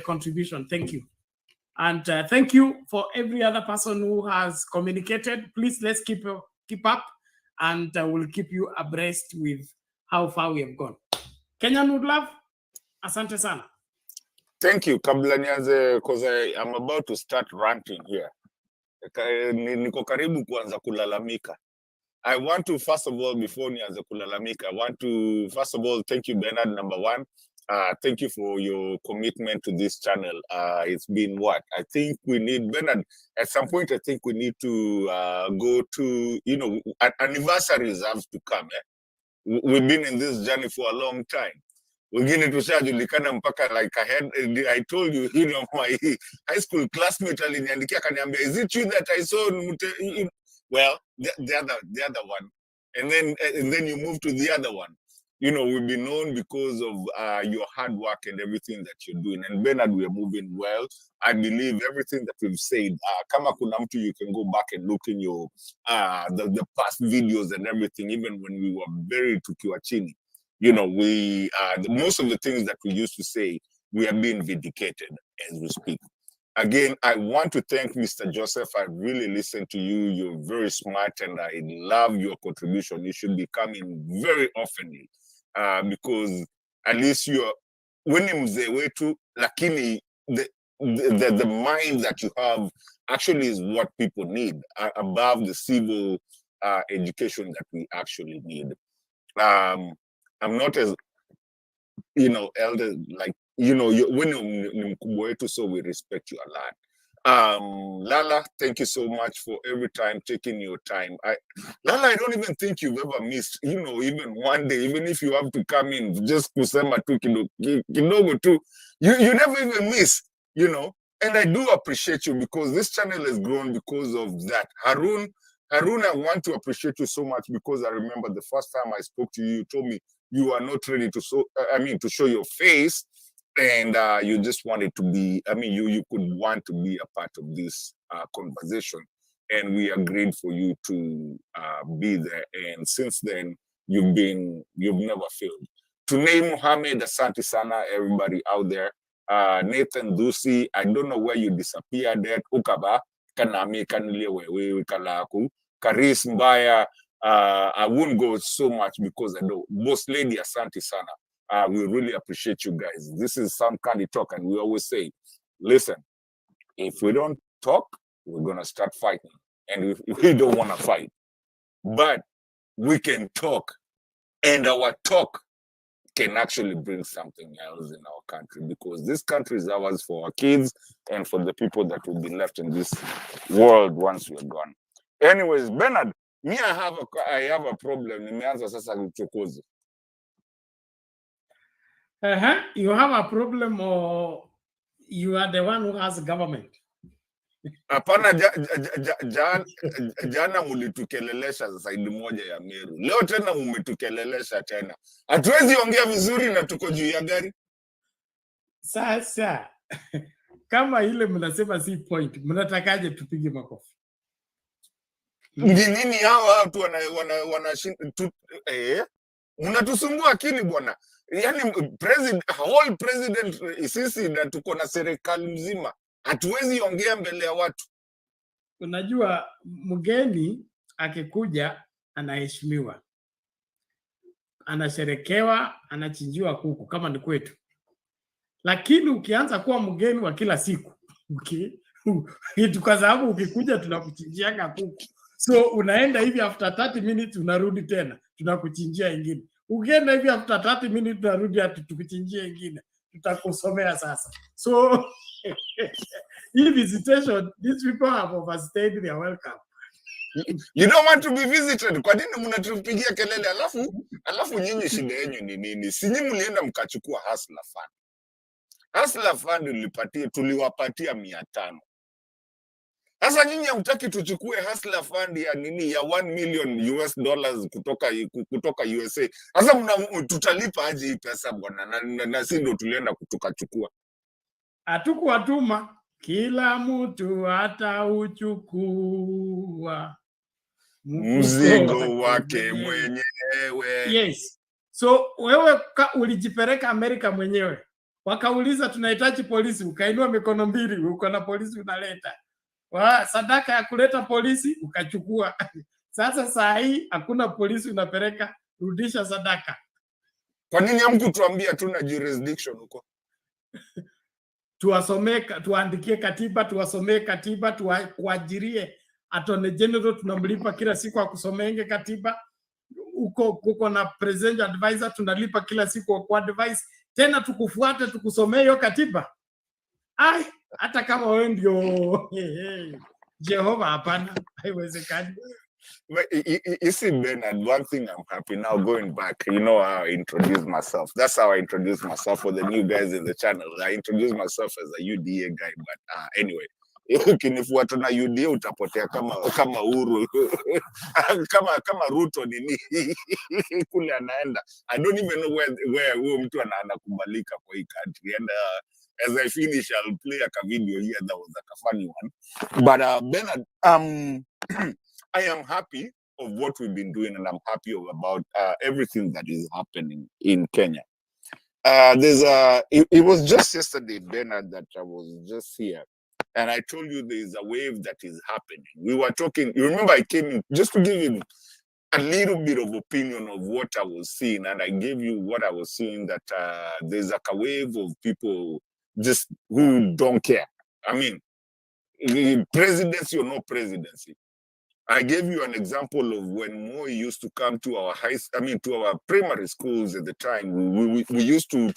contribution. Thank you. And thank you for every other person who has communicated. Please, let's keep up, and we'll keep you abreast with how far we have gone. Kenya Nude Lab, asante sana. Thank you. Kabla nianze, because I'm about to start ranting here. Niko karibu kuanza kulalamika. I want to, first of all, before nianze kulalamika, I want to, first of all, thank you, Bernard, number one. Thank you for your commitment to this channel. It's been what? I think we need, Bernard, at some point, I think we need to go to, you know, anniversaries have to come. We've been in this journey for a long time. Wengine tushajulikana mpaka like I told you, you know, my high school classmate aliniandikia akaniambia, is it you that I saw? Well, the other one, and then you move to the other one. You know, we've been known because of your hard work and everything that you're doing. And Bernard, we are moving well. I believe everything that we've said. Kama kuna mtu, you can go back and look in your the past videos and everything, even when we were very tukiwa chini. You know, we most of the things that we used to say, we are being vindicated as we speak. Again, I want to thank Mr. Joseph. I really listened to you. You're very smart, and I love your contribution. You should be coming very oftenly, because at least you're winning the way to, lakini the mind that you have actually is what people need, above the civil education that we actually need. I'm not as, you know, elder, like, you know, when you're mkubwa wetu, so we respect you a lot. Lala, thank you so much for every time taking your time. Lala, I don't even think you've ever missed, you know, even one day, even if you have to come in just kusema tu kidogo tu, you never even miss, you know. And I do appreciate you, because this channel has grown because of that. Harun, I want to appreciate you so much, because I remember the first time I spoke to you, you told me you are not ready to to show your face, and you just wanted to be, you could want to be a part of this conversation, and we agreed for you to be there. And since then, you've never failed. Tunay Mohammed, asante sana, everybody out there. Nathan Dusi, I don't know where you disappeared at. Ukaba, kanami kanile wewe kalaku. Karis Mbaya, I won't go so much because I know. Boss Lady, asante sana. We really appreciate you guys. This is some kind of talk, and we always say, listen, if we don't talk, we're going to start fighting. And we don't want to fight. But we can talk, and our talk can actually bring something else in our country, because this country is ours for our kids and for the people that will be left in this world once we're gone. Anyways, Bernard, me, I have a problem. Nimeanza sasa uchokozi. You have a problem, or you are the one who has government? Hapana, jana mulitukelelesha saidi moja ya Meru. Leo tena mumetukelelesha tena. Hatuwezi ongea vizuri na tuko juu ya gari. Sasa kama ile mnasema si point, mnatakaje tupige makofi? Nini hawa watu mnatusumbua akili bwana. Yani whole president sisi na tuko na serikali mzima, hatuwezi ongea mbele ya watu. Unajua mgeni akikuja anaheshimiwa, anasherekewa, anachinjiwa kuku kama ni kwetu. Lakini ukianza kuwa mgeni wa kila siku, kwa sababu ukikuja tunakuchinjianga kuku, so unaenda hivi after 30 minutes unarudi tena tunakuchinjia ingine, ukienda hivi after 30 minutes unarudi tukuchinjia ingine, tutakusomea sasa. So hii visitation, these people have overstayed their welcome. You don't want to be visited. Kwa nini mnatupigia kelele? Alafu nyinyi shida yenu ni nini? Si nyinyi mlienda mkachukua Hustler Fund. Hustler Fund tuliwapatia 500. Sasa nyinyi hamtaki tuchukue Hustler Fund ya nini ya $1 million US kutoka USA. Sasa tutalipa aje hii pesa bwana? Na si ndio tulienda tukachukua. Hatukuwatuma, kila mtu atauchukua mzigo wake mwenyewe. Yes. So wewe ulijipeleka Amerika mwenyewe, wakauliza tunahitaji polisi, ukainua mikono mbili, uko na polisi unaleta. Sadaka ya kuleta polisi ukachukua. Sasa saa hii hakuna polisi unapeleka, rudisha sadaka. Kwa nini hamkutuambia tuna jurisdiction huko? Tuandikie katiba, tuwasomee katiba, tuajirie Attorney General, tunamlipa kila siku akusomenge katiba. Uko na president advisor, tunalipa kila siku kwa advice. Tena tukufuate tukusomee hiyo katiba. Ai, hata kama wewe ndio Jehova, hapana, haiwezekani. You see, Bernard, one thing I'm happy now going back, you know how I introduce myself. That's how I introduce myself for the new guys in the channel. I introduce myself as a UDA guy, but anyway, ukinifuata na UDA utapotea kama Uhuru kama Ruto nini kule anaenda. I don't even know where huyo mtu anakubalika kwa hii country. And as I finish, I'll play a video here that was like a funny one. But Bernard, I am happy of what we've been doing, and I'm happy about everything that is happening in Kenya. It was just yesterday, Bernard, that I was just here, and I told you there's a wave that is happening. We were talking, you remember I came in just to give you a little bit of opinion of what I was seeing, and I gave you what I was seeing, that there's like a wave of people just who don't care. I mean, presidency or no presidency. I gave you an example of when Moi used to come to our to our primary schools at the time. We used to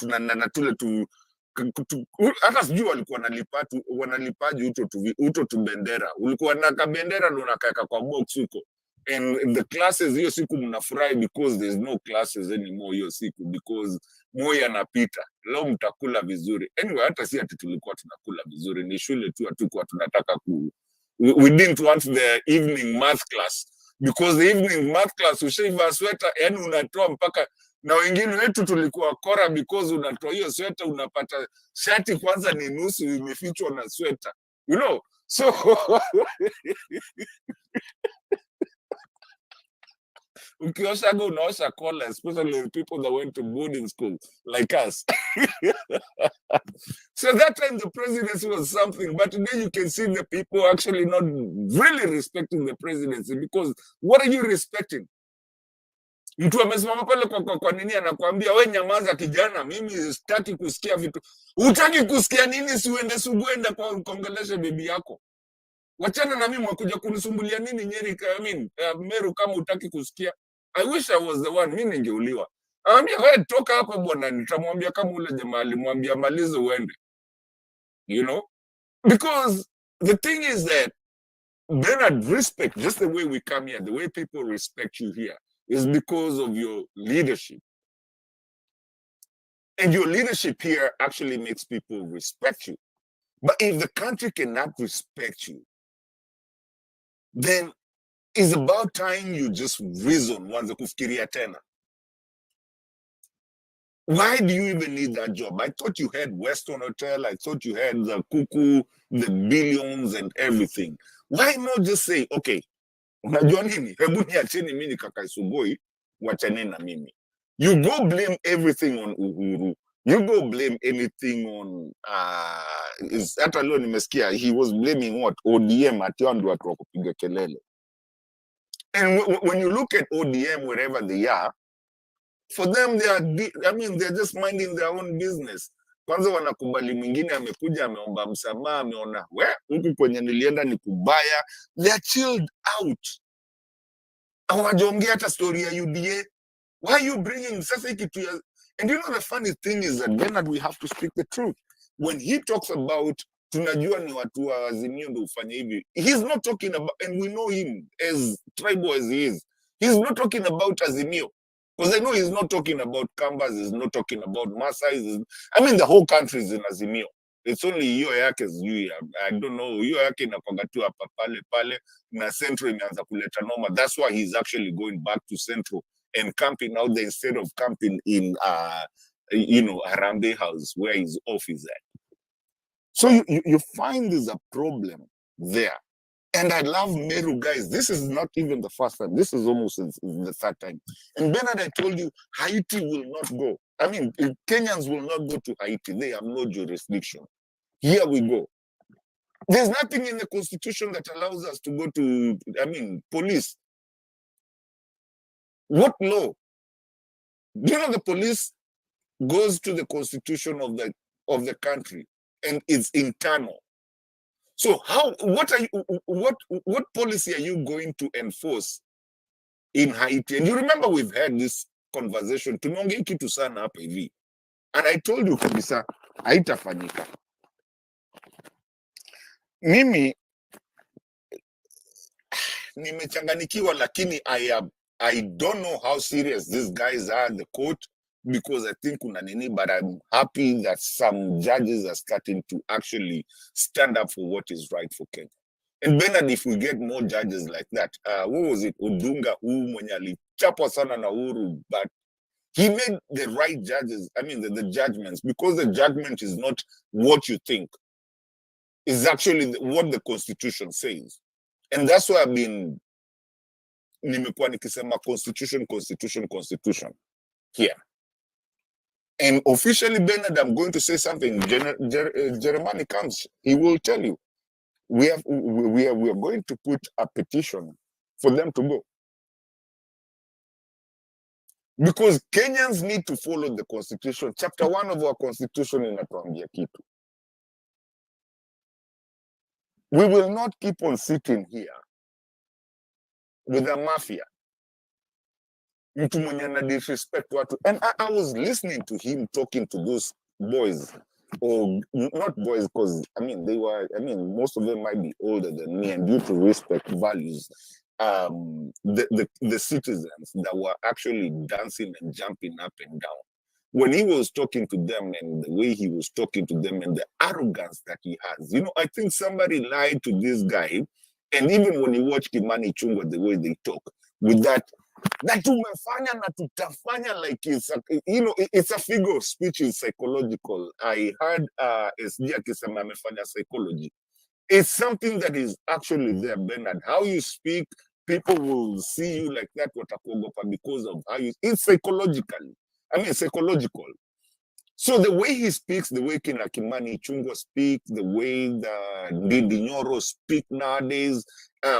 hata sijui walikuwa wanalipaji uto tu bendera. Ulikuwa na kabendera ndo unakaweka kwa box huko. And the classes hiyo siku mnafurahi because there's no classes anymore hiyo siku because Moi anapita. Leo mtakula vizuri. Anyway, hata si ati tulikuwa tunakula vizuri. Ni shule tu hatukuwa tunataka we didn't want the evening math class because the evening math class ushaiva sweater, yani unatoa mpaka, na wengine wetu tulikuwa kora because unatoa hiyo sweater unapata shati kwanza ni nusu imefichwa na sweater, you know. So ukioshaga unaosha collar, especially the people that went to boarding school like us. So that time the presidency was something, but today you can see the people actually not really respecting the presidency, because what are you respecting? Mtu amesimama pale kwa nini anakuambia we nyamaza kijana, mimi sitaki kusikia vitu. Hutaki kusikia nini? Siuende suguenda kwa kuongelesha bibi yako. Wachana na mimi mwakuja kunisumbulia nini Nyeri, Meru kama hutaki kusikia. I wish I was the one, mimi ningeuliwa. Anambia wewe toka hapa bwana, nitamwambia kama ule jamaa alimwambia malize uende. You know? Because the thing is that Bernard, respect, just the way we come here, the way people respect you here, is because of your leadership. And your leadership here actually makes people respect you. But if the country cannot respect you, then it's about time you just reason wanze kufikiria tena. Why do you even need that job? I thought you had Western Hotel. I thought you had the Kuku, the billions and everything. Why not just say, okay, unajua nini? Hebu niacheni mimi kaka Isugoi, wachane na mimi. You go blame everything on Uhuru. You go blame anything on is hata leo nimesikia he was blaming what ODM ati wao ndio watu wa kupiga kelele. And when you look at ODM wherever they are, for them they are they're just minding their own business. Kwanza wanakubali mwingine amekuja ameomba msamaha ameona huku kwenye nilienda ni kubaya. They are chilled out. Hawajaongea hata story ya UDA. Why are you bringing sasa hiki tu? And you know the funny thing is that Bernard, we have to speak the truth. When he talks about tunajua ni watu wa Azimio ndio ufanye hivi, he's not talking about, and we know him as tribal as he is, he's not talking about Azimio. Because I know he's not talking about Kambas, he's not talking about Masai. The whole country is in Azimio. It's only hiyo yake sijui, I don't know, hiyo yake inakwanga tu hapa pale pale na Central imeanza kuleta noma. That's why he's actually going back to Central and camping out there instead of camping in Harambe House where his office is at. So you find there's a problem there. And I love Meru, guys. This is not even the first time. This is almost the third time. And Bernard, I told you, Haiti will not go. Kenyans will not go to Haiti. They have no jurisdiction. Here we go. There's nothing in the constitution that allows us to go to, police. What law? Do you know the police goes to the constitution of the country and it's internal? So what policy are you going to enforce in Haiti? And you remember we've had this conversation. Tumeongea kitu sana hapa hivi. And I told you kabisa haitafanyika. Mimi nimechanganikiwa lakini I don't know how serious these guys are, the court, because I think kuna nini, but I'm happy that some judges are starting to actually stand up for what is right for Kenya. And Bernard, if we get more judges like that, what was it? Odunga, mwenye alichapwa sana na Uhuru, but he made the right judges, the judgments, because the judgment is not what you think. It's actually what the Constitution says. And that's why I've been nimekuwa nikisema constitution here. And officially, Bernard, I'm going to say something. Jeremiah comes, he will tell you, we are going to put a petition for them to go. Because Kenyans need to follow the constitution. Chapter 1 of our constitution inatuambia kitu. We will not keep on sitting here with a mafia. Mtu mwenye ana disrespect watu. And I was listening to him talking to those boys, or not boys, because most of them might be older than me, and due to respect values, the citizens that were actually dancing and jumping up and down. When he was talking to them and the way he was talking to them and the arrogance that he has, I think somebody lied to this guy. And even when you watch Kimani Ichung'wah, the way they talk, with that tumefanya na tutafanya, like it's a figure of speech, is psychological. I heard SG akisema amefanya psychology. It's something that is actually there, Bernard. How you speak, people will see you like that, watakuogopa, because of how you, it's psychological. Psychological. So the way he speaks, the way Kimani Ichung'wah speak, the way the Ndindi Nyoro speak nowadays,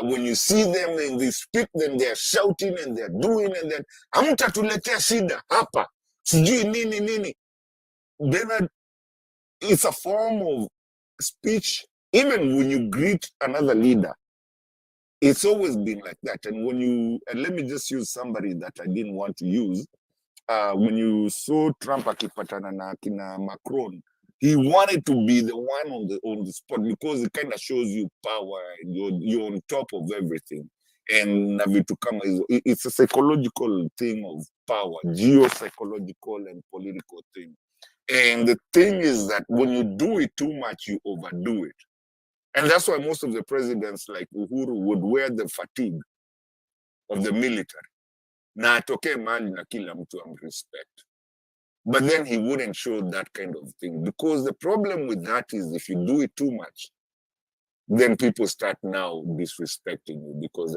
when you see them and they speak, then they're shouting and they're doing, and then hamtatuletea shida hapa, sijui nini nini. Bernard, it's a form of speech. Even when you greet another leader, it's always been like that. And when you, and let me just use somebody that I didn't want to use. When you saw Trump akipatana na kina Macron, he wanted to be the one on the spot, because it kind of shows you power and you're on top of everything. And it's a psychological thing of power, geopsychological and political thing. And the thing is that when you do it too much, you overdo it. And that's why most of the presidents like Uhuru would wear the fatigue of the military. Na atoke mahali na kila mtu respect. But then he wouldn't show that kind of thing, because the problem with that is if you do it too much, then people start now disrespecting you, because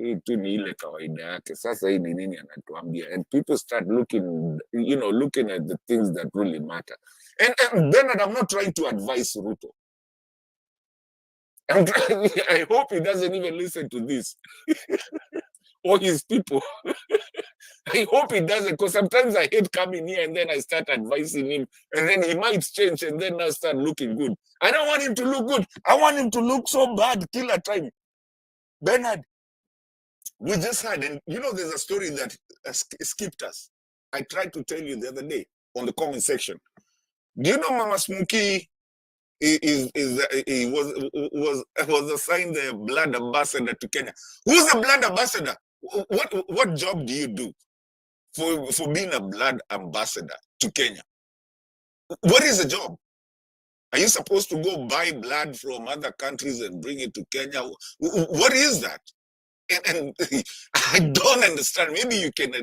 hii tu ni ile kawaida yake. Sasa hii ni nini anatuambia? And people start looking, looking at the things that really matter. And Bernard, I'm not trying to advise Ruto. I hope he doesn't even listen to this. Or his people. I hope he doesn't, because sometimes I hate coming here and then I start advising him, and then he might change and then I start looking good. I don't want him to look good. I want him to look so bad killer time. Bernard, we just had, and there's a story that skipped us. I tried to tell you the other day on the comment section. Do you know Mama Smokey was assigned the blood ambassador to Kenya? Who's the blood ambassador? What job do you do for being a blood ambassador to Kenya? What is the job? Are you supposed to go buy blood from other countries and bring it to Kenya? What is that? And I don't understand. Maybe you can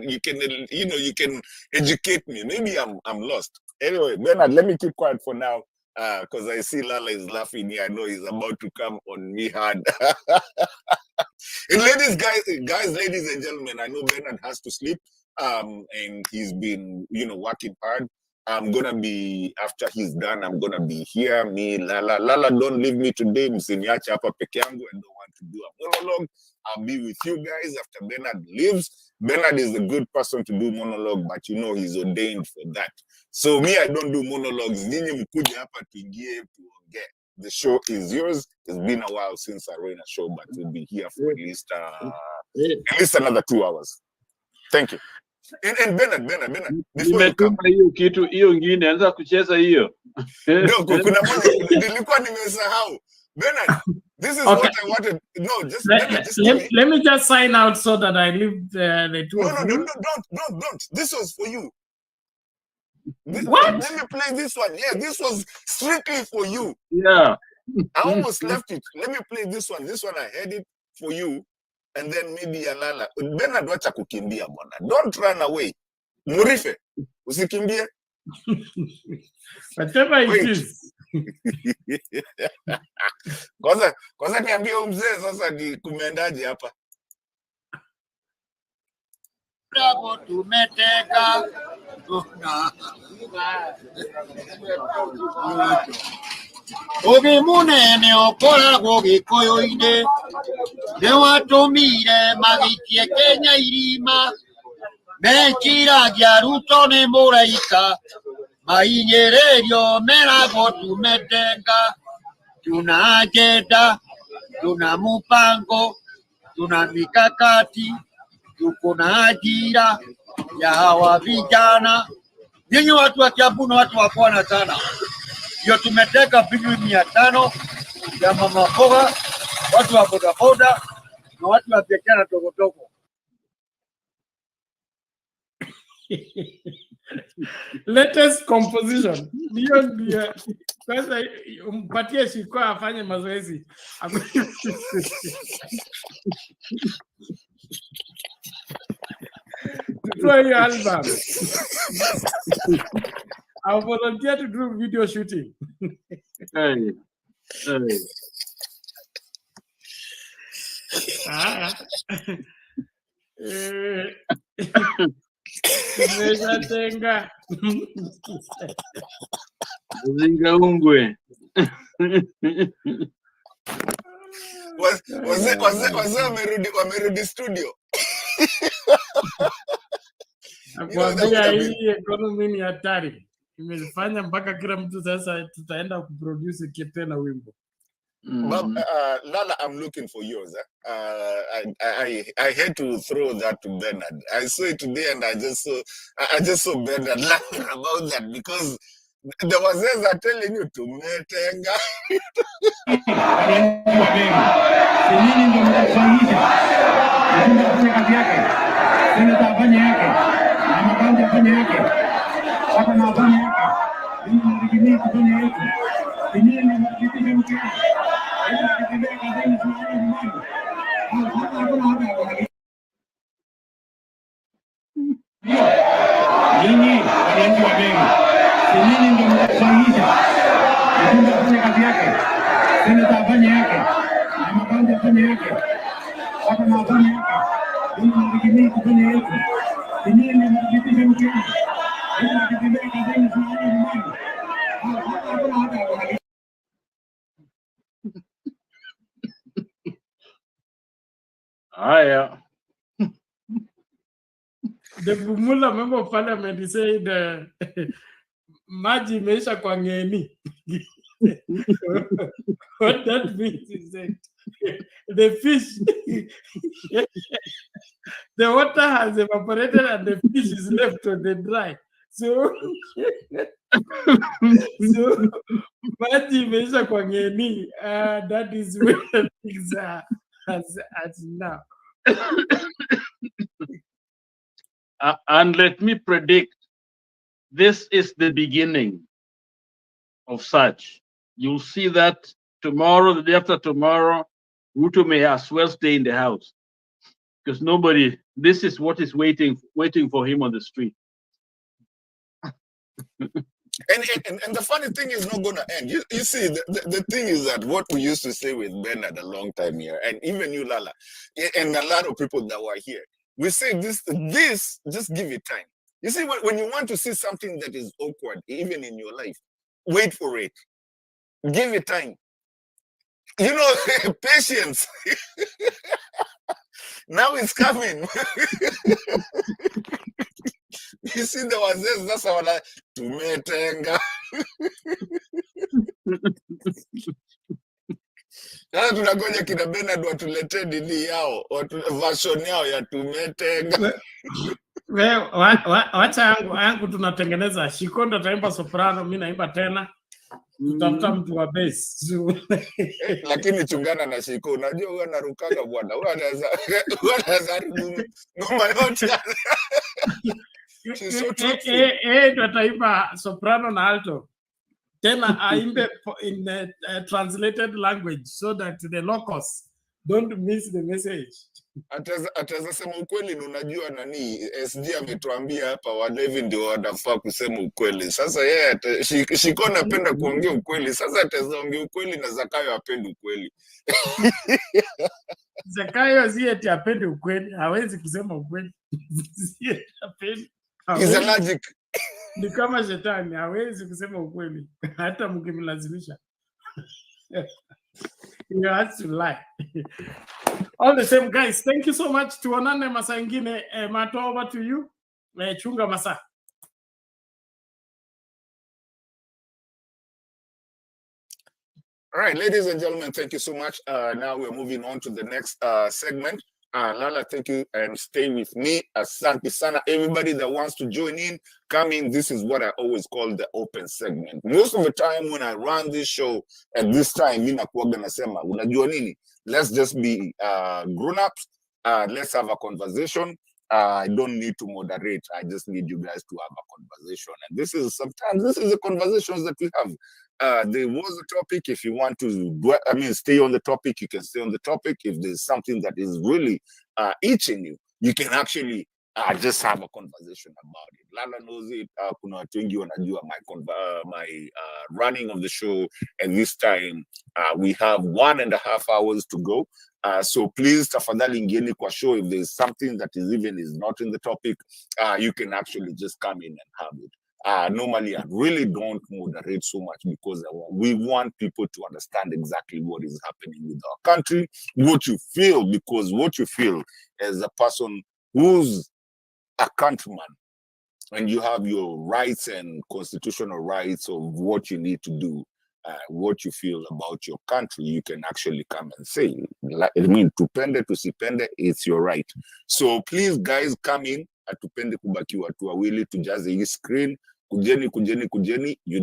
educate me. Maybe I'm lost. Anyway, Bernard, let me keep quiet for now, because I see Lala is laughing here. I know he's about to come on me hard. And ladies and gentlemen, I know Bernard has to sleep, and he's been, working hard. I'm gonna be, after he's done, I'm gonna be here. Me, Lala, don't leave me today. Msiniache hapa peke yangu. I don't want to do a monologue. I'll be with you guys after Bernard leaves. Bernard is a good person to do monologue, but he's ordained for that. So me, I don't do monologues. Nyinyi mkuje hapa tuingie tuongee. The show is yours. It's been a while since I ran a show, but we'll be here for at least another 2 hours. Thank you. And Bernard, before you come. Hiyo kitu hiyo ngine anza kucheza hiyo. No, kuna moja nilikuwa nimesahau. Bernard, this is what I wanted. No, just let me just sign out so that I leave the two of you. No, don't. This was for you. What? Let me play this one. Yeah, this was strictly for you. Yeah. I almost left it. Let me play this one. This one I had it for you. And then maybe Alala. Bernard, wacha kukimbia bwana. Don't run away. Murife, usikimbie. Whatever it is. Kwanza niambie mzee sasa ni kumeendaje hapa? Bravo tumeteka. Ogi munene okoragwo gikoyo-ine ne watumire magikie Kenya irima mekiragia Ruto ni muraika mainyererio meragwo tumetenga. Tuna agenda, tuna mpango, tuna mikakati, tuko na ajira ya hawa vijana. Nyinyi watu wa Kiambu na watu wa Pwani sana, ndio tumeteka bilioni 500 ya mama mboga, watu wa bodaboda na watu wa biashara togotogo. Latest composition. Ndio. Sasa umpatie Shiko afanye mazoezi. Tutoe hiyo album. I'll volunteer to do video shooting. Hey. Tenga. Zinga ungwe. Wazee wamerudi studio. Nakwambia hii economy ni hatari. Imefanya mpaka kila mtu sasa tutaenda kuproduce tena wimbo. Lala, I'm looking for yours. I had to throw that to Bernard. I saw it today and I just saw Bernard laughing about that because the wazazi are telling you to metenga. Nyinyi wananchi wa Meru, si nyinyi ndio mnachagisha Mjumbe afanye kazi yake, seneta afanye yake, na makaunti afanye yake. Haya. The Bumula member of parliament said maji imeisha kwa ngeni. What that means is that the fish, the water has evaporated and the fish is left on the dry. So, maji imeisha kwa ngeni. That is where things are as now. And let me predict, this is the beginning of such. You'll see that tomorrow, the day after tomorrow, Ruto may as well stay in the house, because nobody, this is what is waiting for him on the street. And the funny thing is not going to end. You see, the thing is that what we used to say with Bernard a long time here, and even you, Lala, and a lot of people that were here, we say this, just give it time. You see, when you want to see something that is awkward, even in your life, wait for it. Give it time. You know, patience. Now it's coming. You see, there was this, that's how like, tumetenga. Sasa tunagoja kina Bernard watuletee nini yao, version yao ya tumetenga. Wacha yangu tunatengeneza. Shikondo taimba soprano, mimi naimba tena. Tutafuta mtu wa bass. Lakini chungana na Shiko, unajua huwa narukaga bwana. Huwa anaweza ngoma yote. She's so truthful. Tutaimba soprano na alto. Tena aimbe in a translated language so that the locals don't miss the message. Ataweza sema ukweli, na unajua nani SG ametuambia hapa wa Levy ndio wanafaa kusema ukweli. Sasa yeye Shiko anapenda kuongea ukweli. Sasa ataweza ongea ukweli na Zakayo apendi ukweli. Zakayo si eti apendi ukweli, hawezi kusema ukweli. Si eti apendi. He's allergic. Ni kama shetani, hawezi kusema ukweli hata mkimlazimisha. You have to lie. All the same, guys, thank you so much. Tuonane masaa ingine. Mato, over to you. Chunga masaa. All right, ladies and gentlemen, thank you so much. Now we're moving on to the next segment. Lala, thank you, and stay with me. Asante sana. Everybody that wants to join in, come in. This is what I always call the open segment. Most of the time when I run this show, at this time, mina kuwaga nasema, unajua nini? Let's just be grown-ups. Let's have a conversation. I don't need to moderate. I just need you guys to have a conversation. And this is the conversations that we have. There was a topic. If you want to, stay on the topic, you can stay on the topic. If there's something that is really itching you, you can actually just have a conversation about it. Lala knows it. Kuna watu wengi wanajua my running of the show, and this time we have 1.5 hours to go. So please, tafadhali ingieni kwa show. If there's something that is not in the topic, you can actually just come in and have it. Normally, I really don't moderate so much because we want people to understand exactly what is happening with our country, what you feel, because what you feel as a person who's a countryman, and you have your rights and constitutional rights of what you need to do, what you feel about your country, you can actually come and say. Tupende tusipende, it's your right. So please, guys, come in. Atupende kubaki watu wawili, tujaze hii screen. Kujeni. You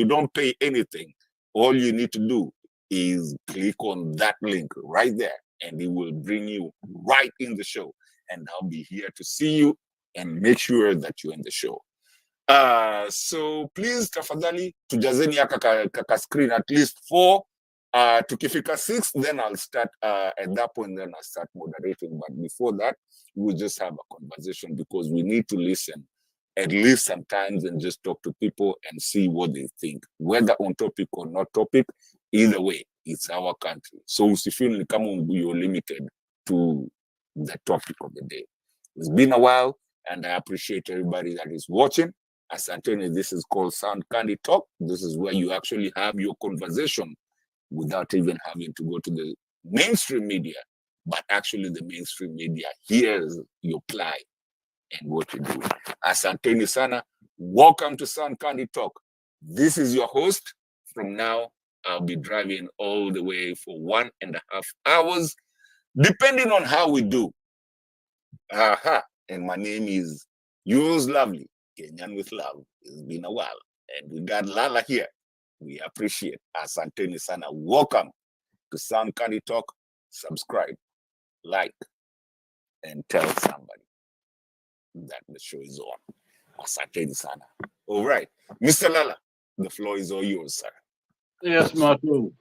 don't pay anything. All you need to do is click on that link right there, and it will bring you right in the show. And I'll be here to see you and make sure that you're in the show. So please, tafadhali, tujazeni kaka screen at least 4. Tukifika 6, then I'll start at that point, then I'll start moderating. But before that, we'll just have a conversation because we need to listen at least sometimes and just talk to people and see what they think, whether on topic or not topic. Either way, it's our country. So usifeel ni kama you're limited. to the topic of the day. It's been a while, and I appreciate everybody that is watching. As Antonio, this is called Sound Candy Talk. This is where you actually have your conversation without even having to go to the mainstream media, but actually the mainstream media hears your plight and what you do. Asanteni sana. Welcome to Sound Candy Talk. This is your host. From now, I'll be driving all the way for 1.5 hours, depending on how we do. Aha. And my name is yours lovely, Kenyan with love. It's been a while. And we got Lala here. We appreciate Asanteni sana. Welcome to Sound Candy Talk. Subscribe, like, and tell somebody that the show is on. Asanteni sana. All right. Mr. Lala, the floor is all yours, sir. Yes, Matu.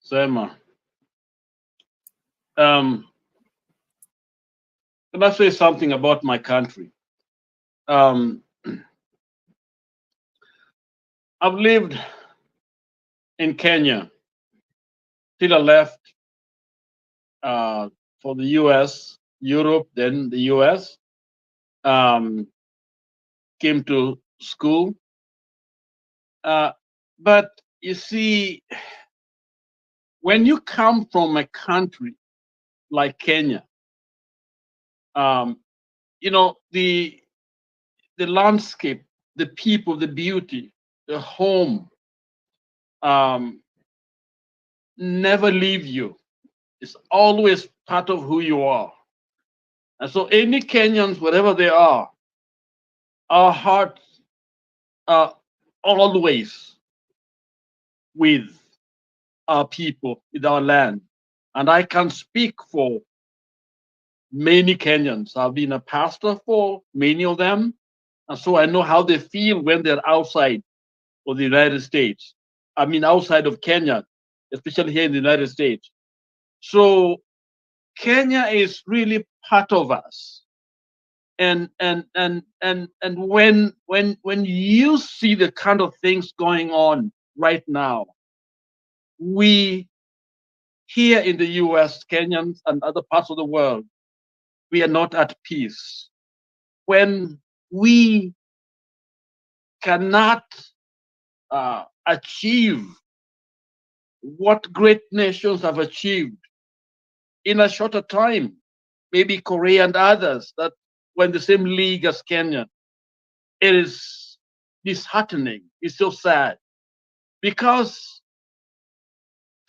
Sema. Can I say something about my country? I've lived in Kenya till I left for the US, Europe, then the US. Came to school. But you see, when you come from a country like Kenya, you know, the landscape, the people, the beauty, the home, never leave you. It's always part of who you are. And so any Kenyans, wherever they are, our hearts are always with our people, with our land. And I can speak for many Kenyans. I've been a pastor for many of them. And so I know how they feel when they're outside of the United States. I mean, outside of Kenya, especially here in the United States. So Kenya is really part of us. And when you see the kind of things going on right now, we here in the US, Kenyans and other parts of the world, we are not at peace. When we cannot achieve what great nations have achieved in a shorter time, maybe Korea and others that were in the same league as Kenya, it is disheartening. It's so sad because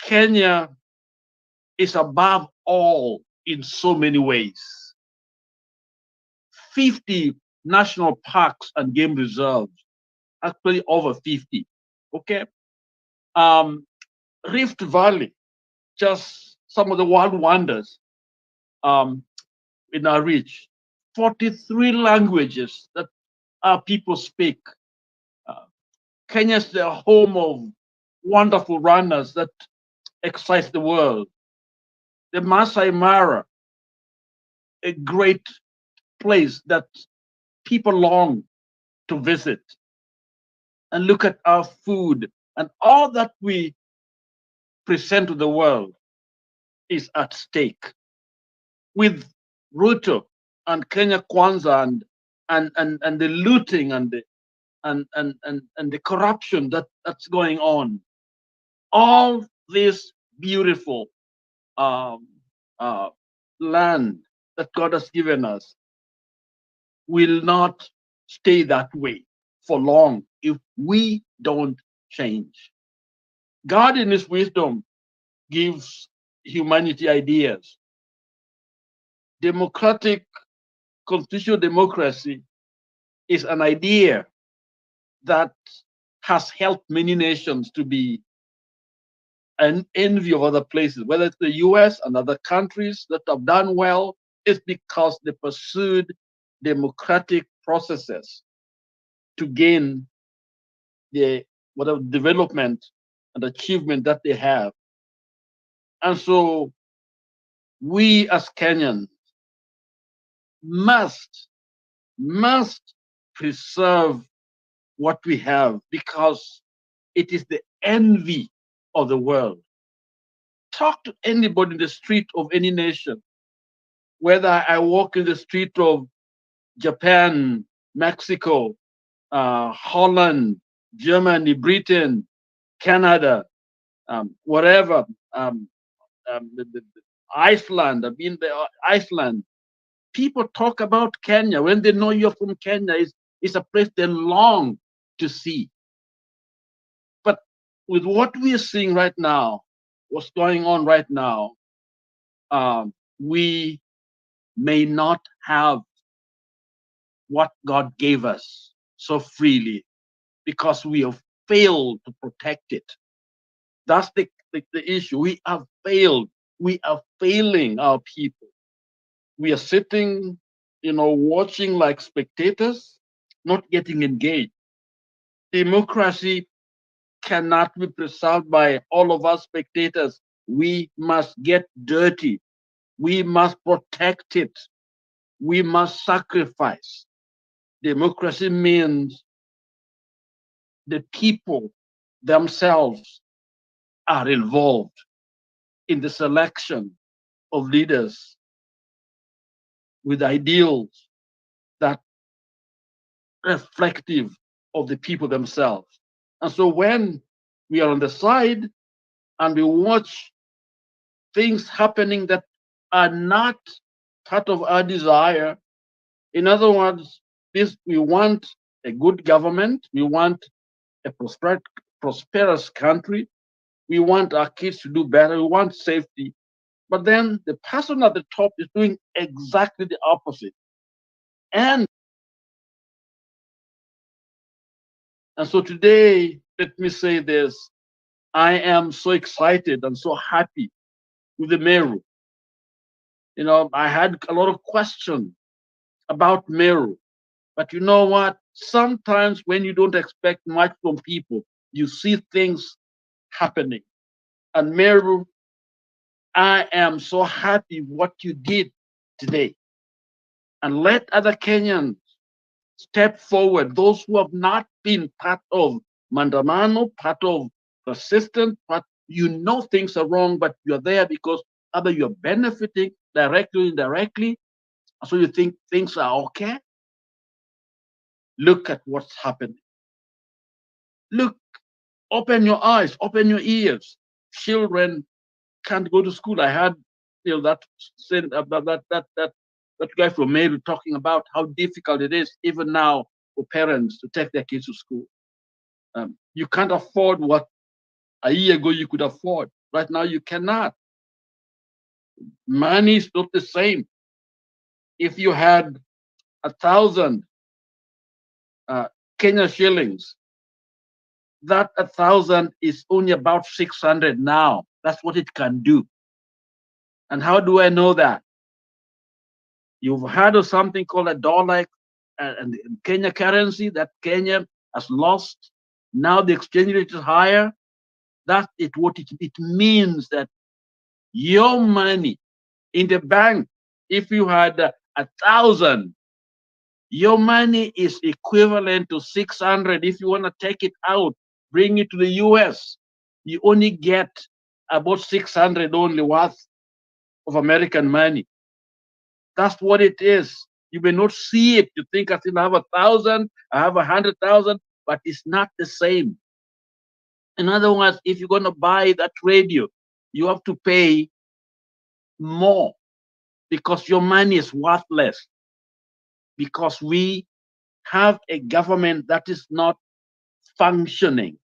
Kenya is above all in so many ways. 50 national parks and game reserves, actually over 50. Okay. Rift Valley, just some of the world wonders in our reach. 43 languages that our people speak. Kenya is the home of wonderful runners that excite the world. The Masai Mara, a great place that people long to visit. And look at our food, and all that we present to the world is at stake. With Ruto and Kenya Kwanza and the looting and the corruption that's going on, all this beautiful land that God has given us will not stay that way for long if we don't change. God in his wisdom gives humanity ideas. Democratic constitutional democracy is an idea that has helped many nations to be an envy of other places, whether it's the US and other countries that have done well. It's because they pursued democratic processes to gain the whatever development and achievement that they have. And so we as Kenyans must preserve what we have because it is the envy of the world. Talk to anybody in the street of any nation, whether I walk in the street of Japan, Mexico, Holland, Germany, Britain, Canada, whatever, Iceland. I've been there, Iceland. People talk about Kenya when they know you're from Kenya. It's a place they long to see. But with what we are seeing right now, what's going on right now, we may not have what God gave us so freely because we have failed to protect it. That's the issue. We have failed. We are failing our people. We are sitting, watching like spectators, not getting engaged. Democracy cannot be preserved by all of us spectators. We must get dirty. We must protect it. We must sacrifice. Democracy means the people themselves are involved in the selection of leaders with ideals that are reflective of the people themselves. And so when we are on the side and we watch things happening that are not part of our desire, in other words, we want a good government, we want a prosperous country, we want our kids to do better, we want safety. But then the person at the top is doing exactly the opposite. And so today, let me say this. I am so excited and so happy with the Meru. I had a lot of questions about Meru. But you know what? Sometimes when you don't expect much from people, you see things happening. And Meru, I am so happy what you did today. And let other Kenyans step forward, those who have not been part of Mandamano, part of persistent, but things are wrong, but you're there because either you're benefiting directly or indirectly, so you think things are okay. Look at what's happening. Look, open your eyes, open your ears. Children can't go to school. I had that guy from Mary talking about how difficult it is even now for parents to take their kids to school. You can't afford what a year ago you could afford. Right now you cannot. Money is not the same. If you had 1,000 Kenya shillings, that 1,000 is only about 600 now. That's what it can do. And how do I know that? You've heard of something called a dollar and Kenya currency that Kenya has lost. Now the exchange rate is higher. That's what it means that your money in the bank, if you had 1,000, your money is equivalent to 600. If you want to take it out, bring it to the US, you only get about 600 only worth of American money. That's what it is. You may not see it. You think I still have 1,000, I have 100,000, but it's not the same. In other words, if you're going to buy that radio, you have to pay more because your money is worthless. Because we have a government that is not functioning,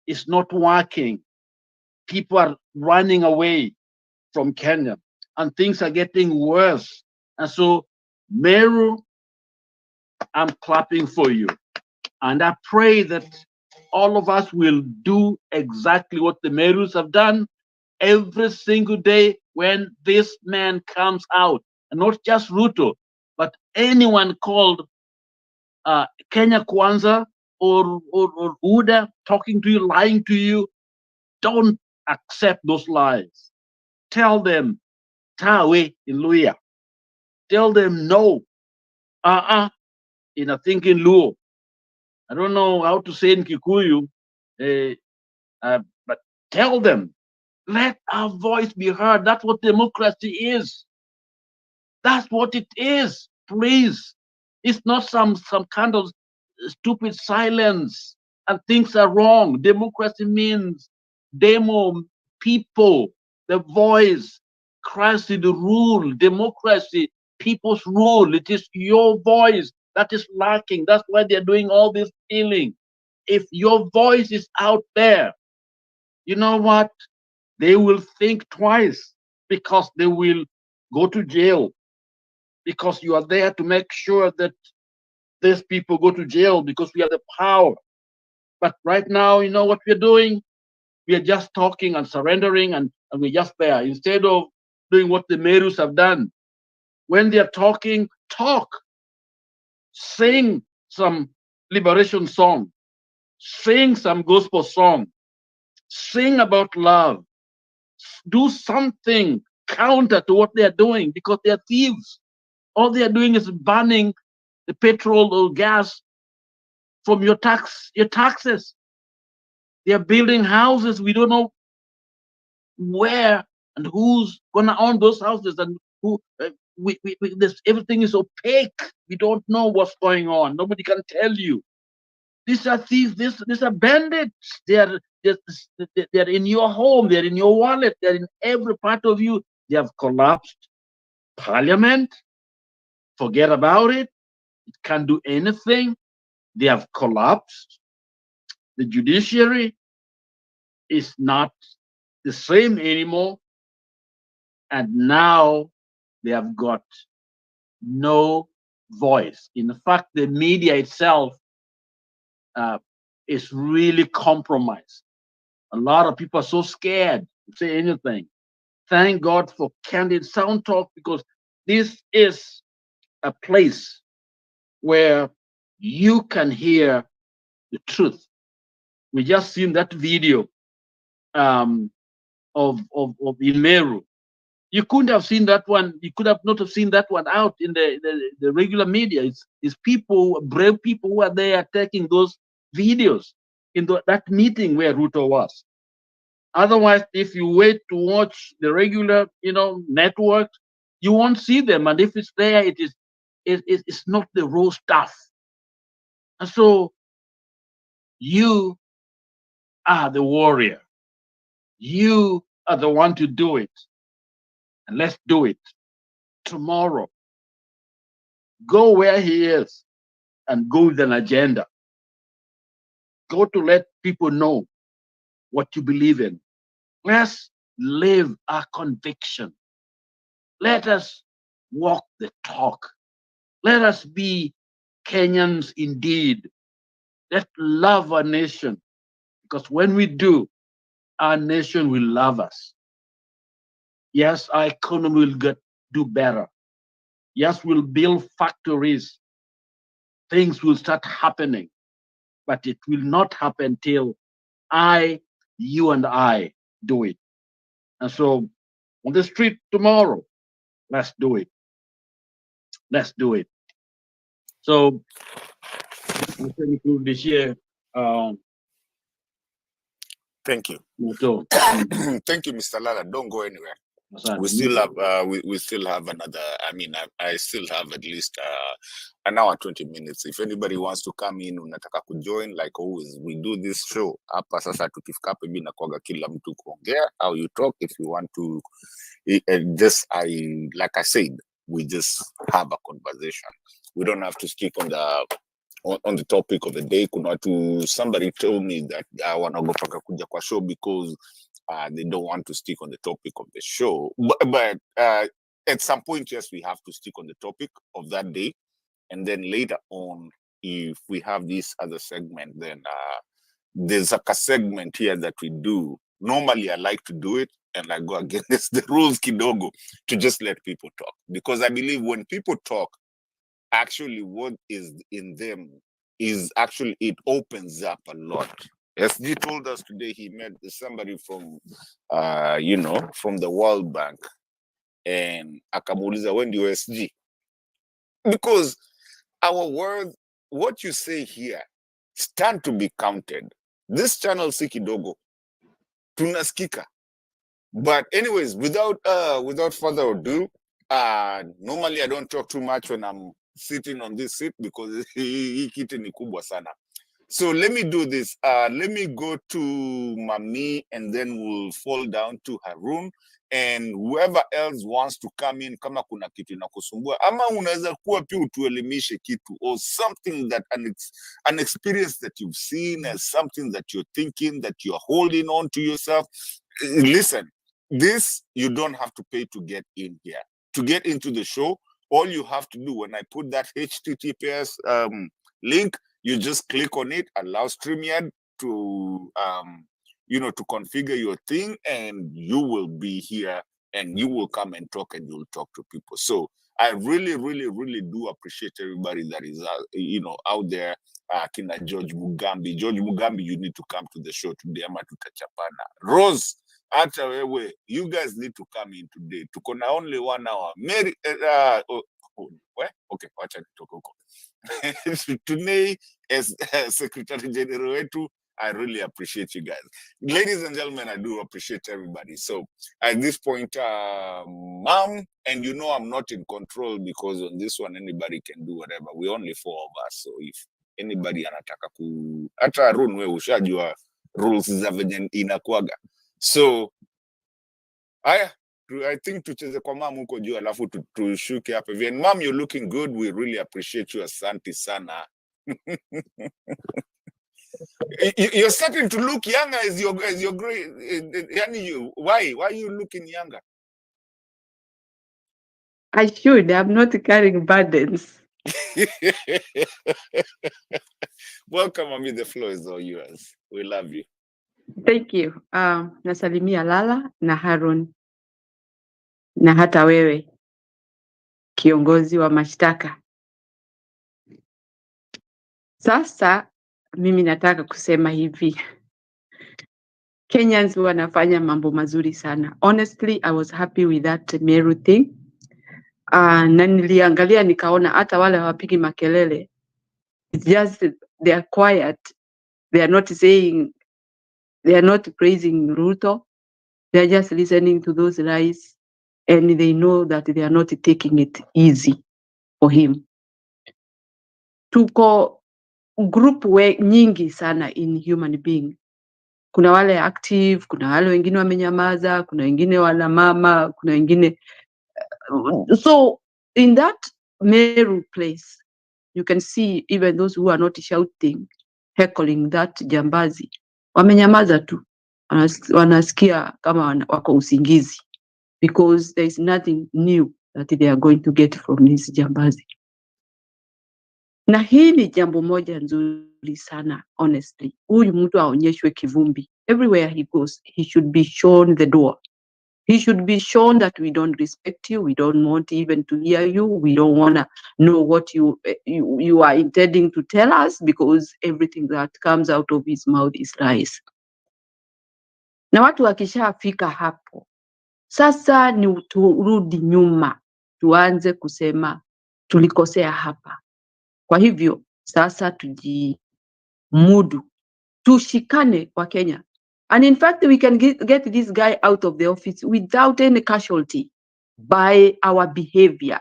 it's not working. People are running away from Kenya and things are getting worse. And so, Meru, I'm clapping for you. And I pray that all of us will do exactly what the Merus have done every single day when this man comes out. And not just Ruto, but anyone called Kenya Kwanza or Uda talking to you, lying to you. Don't accept those lies. Tell them, Tawe in Luya. Tell them no. In a thinking Luo. I don't know how to say in Kikuyu, but tell them Let our voice be heard. That's what democracy is. That's what it is. Please. It's not some kind of stupid silence and things are wrong. Democracy means demo, people, the voice, Christ is the rule. Democracy, people's rule. It is your voice that is lacking. That's why they're doing all this stealing. If your voice is out there, you know what? They will think twice because they will go to jail because you are there to make sure that these people go to jail because we have the power. But right now, you know what we're doing? We are just talking and surrendering and we're just there instead of doing what the Merus have done. When they're talking, talk. Sing some liberation song. Sing some gospel song. Sing about love. Do something counter to what they're doing because they're thieves. All they're doing is burning the petrol or gas from your taxes. They're building houses. We don't know where and who's gonna own those houses and who. Everything is opaque. We don't know what's going on. Nobody can tell you. These are thieves. These are bandits. They're in your home. They're in your wallet. They're in every part of you. They have collapsed Parliament. Forget about it. It can't do anything. They have collapsed. The judiciary is not the same anymore. And now they have got no voice. In fact, the media itself is really compromised. A lot of people are so scared to say anything. Thank God for Candid Sound Talk because this is a place where you can hear the truth. We just seen that video of Imeru. You couldn't have seen that one. You could have not have seen that one out in the regular media. It's people, brave people who are there taking those videos in that meeting where Ruto was. Otherwise, if you wait to watch the regular, network, you won't see them. And if it's there, it's not the raw stuff. And so you are the warrior. You are the one to do it. And let's do it tomorrow. Go where he is and go with an agenda. Go to let people know what you believe in. Let's live our conviction. Let us walk the talk. Let us be Kenyans indeed. Let's love our nation. Because when we do, our nation will love us. Yes, our economy will do better. Yes, we'll build factories. Things will start happening. But it will not happen till you and I do it. And so on the street tomorrow, let's do it. Let's do it. So this year, thank you. Thank you, Mr. Lala. Don't go anywhere. We still have we still have another. I mean, I still have at least an hour 20 minutes. If anybody wants to come in, unataka kujoin, like always, we do this show hapa sasa. Tukifika hapa hivi nakuaga kila mtu kuongea, how you talk. If you want to, like I said, we just have a conversation. We don't have to stick on the topic of the day. Somebody told me that I want to go kuja kwa show because they don't want to stick on the topic of the show. But at some point, yes, we have to stick on the topic of that day. And then later on, if we have this other segment, then there's like a segment here that we do. Normally, I like to do it and I go against the rules kidogo to just let people talk. Because I believe when people talk, actually what is in them is actually, it opens up a lot. SG told us today he met somebody from, from the World Bank, and akamuuliza when do SG? Because our words, what you say here, stand to be counted. This channel si kidogo, tunasikika. But anyways, without further ado, normally I don't talk too much when I'm sitting on this seat because hii kiti ni kubwa sana. So let me do this. Let me go to Mami and then we'll fall down to Harun and whoever else wants to come in kama kuna kitu inakusumbua ama unaweza kuwa pia utuelimishe kitu or something that an experience that you've seen as something that you're thinking that you're holding on to yourself. Listen, this you don't have to pay to get in here. To get into the show, all you have to do when I put that HTTPS link, you just click on it, allow StreamYard to, to configure your thing, and you will be here, and you will come and talk, and you'll talk to people. So I really, really, really do appreciate everybody that is, out there. Kina George Mugambi. George Mugambi, you need to come to the show today. Ama tutachapana. Rose, hata wewe, you guys need to come in today. Tuko na only 1 hour. Mary, okay, wacha nitoke huko. Today, as Secretary General wetu, I really appreciate you guys. Ladies and gentlemen, I do appreciate everybody. So at this point, Mom, and you know I'm not in control because on this one, anybody can do whatever. We're only 4 of us. So if anybody anataka hata Arun wewe ushajua rules za venye inakuaga. So I think tucheze kwa Mom huko juu alafu tushuke hapa hivi. And Mom, you're looking good. We really appreciate you. Asante sana. You're starting to look younger as you're growing. Why are you looking younger? I should. I'm not carrying burdens. Welcome, Mami. The floor is all yours. We love you. Thank you. Nasalimia Lala na Harun na hata wewe kiongozi wa mashtaka. Sasa mimi nataka kusema hivi. Kenyans wanafanya mambo mazuri sana. Honestly, I was happy with that Meru thing. Na niliangalia nikaona hata wale hawapigi makelele. It's just they are quiet. They are not saying, they are not praising Ruto. They are just listening to those lies and they know that they are not taking it easy for him. Tuko group nyingi sana in human being. Kuna wale active, kuna wale wengine wamenyamaza, kuna wengine wana mama, kuna wengine. So in that Meru place, you can see even those who are not shouting, heckling that jambazi, wamenyamaza tu, wanasikia kama wako usingizi, because there is nothing new that they are going to get from this jambazi. Na hii ni jambo moja nzuri sana, honestly. Huyu mtu aonyeshwe kivumbi. Everywhere he goes, he should be shown the door. He should be shown that we don't respect you. We don't want even to hear you. We don't want to know what you are intending to tell us, because everything that comes out of his mouth is lies. Na watu wakishafika hapo, sasa ni turudi nyuma, tuanze kusema tulikosea hapa. Kwa hivyo sasa tujimudu, tushikane kwa Kenya. And in fact, we can get this guy out of the office without any casualty by our behavior.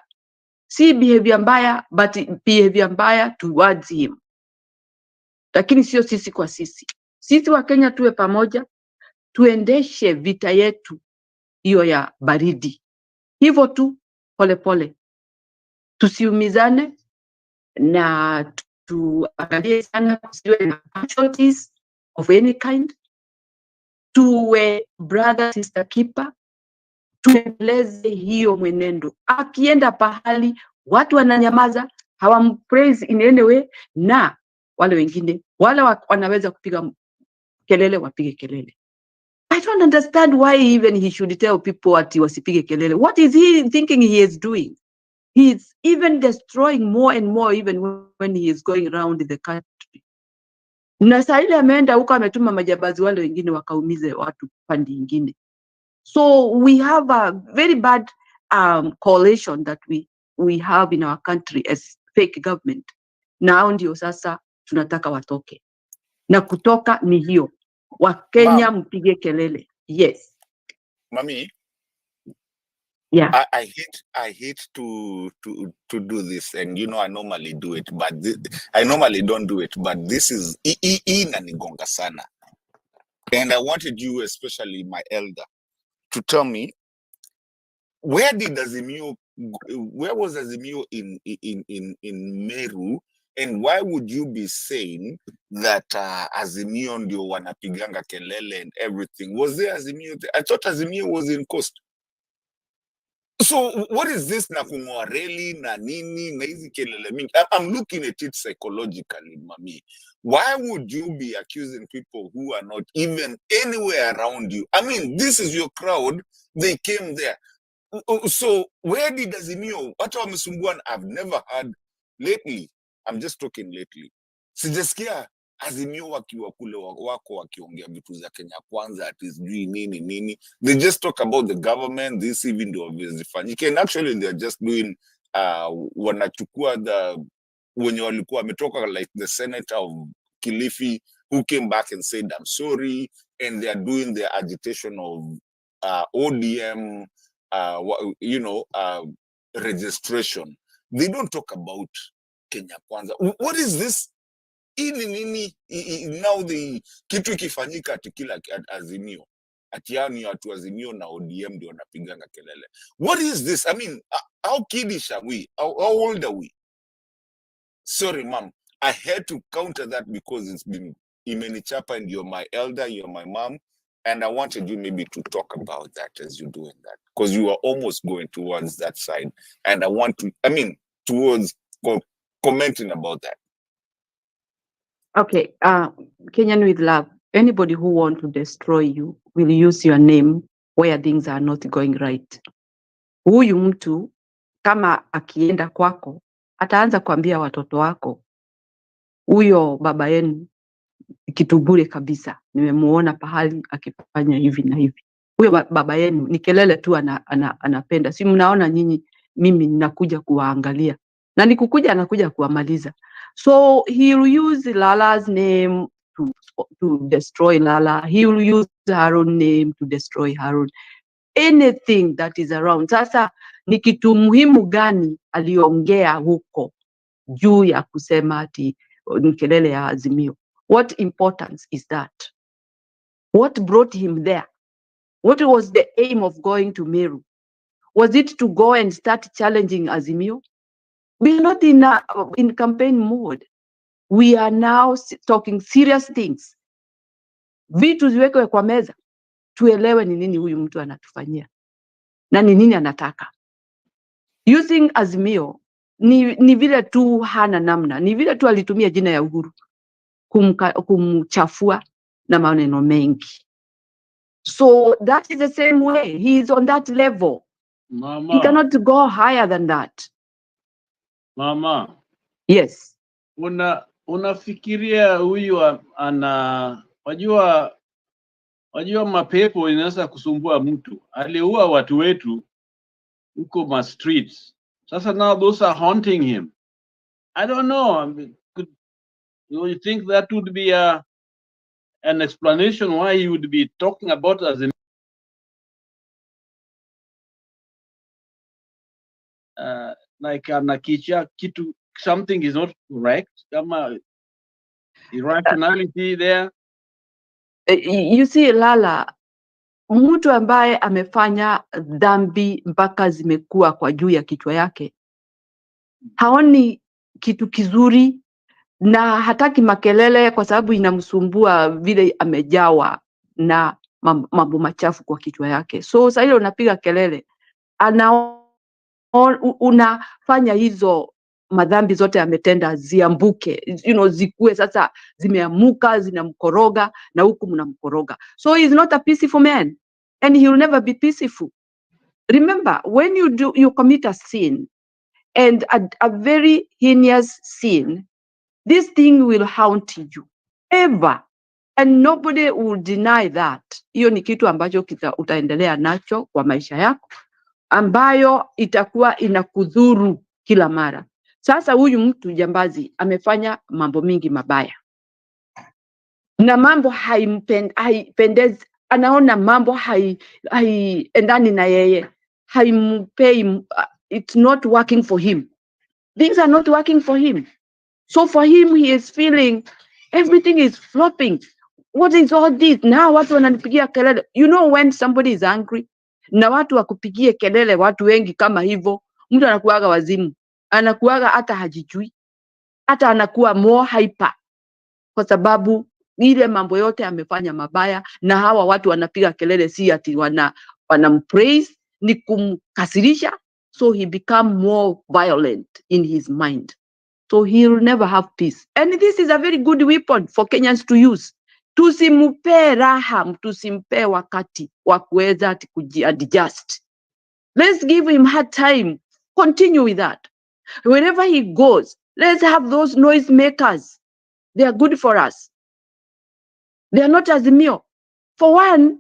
Si behavior mbaya, but behavior mbaya towards him. Lakini sio sisi kwa sisi. Sisi wa Kenya tuwe pamoja, tuendeshe vita yetu hiyo ya baridi. Hivyo tu, pole pole. Tusiumizane na tuangalie sana kusiwe na casualties of any kind. Tuwe brother sister keeper, tuendeleze hiyo mwenendo. Akienda pahali watu wananyamaza, hawampraise in any way, na wale wengine wale wanaweza kupiga kelele wapige kelele. I don't understand why even he should tell people ati wasipige kelele. What is he thinking he is doing? He is even destroying more and more even when he is going around the country. Na saa ile ameenda huko ametuma majambazi wale wengine wakaumize watu pande nyingine. So we have a very bad coalition that we have in our country as fake government. Nao ndio sasa tunataka watoke. Na kutoka ni hiyo. Wakenya mpige kelele. Yes. Mami, Yeah. I hate to do this, and I normally do it, but I normally don't do it, but this is inanigonga sana. And I wanted you, especially my elder, to tell me, where was Azimio in Meru, and why would you be saying that Azimio ndio wanapiganga kelele and everything? Was there Azimio there? I thought Azimio was in Coast. So what is this na kung'oareli na nini na hizi kelele mingi? I'm looking at it psychologically, Mami. Why would you be accusing people who are not even anywhere around you? I mean, this is your crowd. They came there. So where did Azimio? Hata wamesumbuana, I've never heard lately. I'm just talking lately. Sijasikia Azimio wakiwa kule wako wakiongea vitu za Kenya Kwanza, ati sijui nini nini. They just talk about the government, this even though obviously and actually they're just doing wanachukua wenye walikuwa wametoka, like the senator of Kilifi who came back and said I'm sorry, and they are doing their agitation of ODM registration. They don't talk about Kenya Kwanza. What is this? Now the kitu ikifanyika ati kila Azimio, ati yani watu Azimio na ODM ndio wanapiganga kelele. What is this? I mean, how kiddish are we? How old are we? Sorry, mom. I had to counter that because it's been imenichapa, and you're my elder, you're my mom, and I wanted you maybe to talk about that as you're doing that, because you are almost going towards that side, and I want to, towards commenting about that. Okay, Kenyan with love. Anybody who wants to destroy you will use your name where things are not going right. Huyu mtu kama akienda kwako, ataanza kuambia watoto wako, huyo baba yenu kitu bure kabisa, nimemuona pahali akifanya hivi na hivi. Huyo baba yenu ni kelele tu anapenda. Si mnaona nyinyi mimi ninakuja kuwaangalia. Na nikukuja anakuja kuwamaliza. So he will use Lala's name to destroy Lala. He will use her own name to destroy her own. Anything that is around. Sasa ni kitu muhimu gani aliongea huko juu ya kusema ati ni kelele ya Azimio? What importance is that? What brought him there? What was the aim of going to Meru? Was it to go and start challenging Azimio? We are not in campaign mode. We are now talking serious things. Vitu ziwekwe kwa meza, tuelewe ni nini huyu mtu anatufanyia na ni nini anataka. Using Azimio ni vile tu hana namna, ni vile tu alitumia jina ya Uhuru kumchafua na maneno mengi. So that is the same way. He is on that level. Mama. He cannot go higher than that. Mama. Yes. Unafikiria huyu wajua mapepo inaweza kusumbua mtu. Aliua watu wetu huko ma streets. Sasa now those are haunting him. I don't know. You think that would be an explanation why he would be talking about as in like anakicha kitu, something is not correct, kama irrationality there. You see, Lala, mtu ambaye amefanya dhambi mpaka zimekuwa kwa juu ya kichwa yake haoni kitu kizuri na hataki makelele kwa sababu inamsumbua vile amejawa na mambo machafu kwa kichwa yake. So sasa ile unapiga kelele, unafanya hizo madhambi zote ametenda ziambuke, zikue sasa zimeamuka, zinamkoroga na huku mnamkoroga. So he is not a peaceful man and he will never be peaceful. Remember, when you commit a sin, and a very heinous sin, this thing will haunt you ever, and nobody will deny that. Hiyo ni kitu ambacho utaendelea nacho kwa maisha yako, ambayo itakuwa inakudhuru kila mara. Sasa huyu mtu jambazi amefanya mambo mingi mabaya, na mambo haipendezi anaona mambo endani na yeye, haimpei, it's not working for him. Things are not working for him. So for him, he is feeling everything is flopping. What is all this? Now watu wananipigia kelele. You know when somebody is angry, na watu wakupigie kelele, watu wengi kama hivyo, mtu anakuaga wazimu. Anakuaga hata hajijui. Hata anakuwa more hyper. Kwa sababu ile mambo yote amefanya mabaya, na hawa watu wanapiga kelele si ati wanampraise, ni kumkasirisha. So he become more violent in his mind. So he will never have peace. And this is a very good weapon for Kenyans to use. Tusimpe raha, tusimpe wakati wa kuweza kujiadjust. Let's give him hard time. Continue with that. Wherever he goes, let's have those noise makers. They are good for us. They are not Azimio. For one,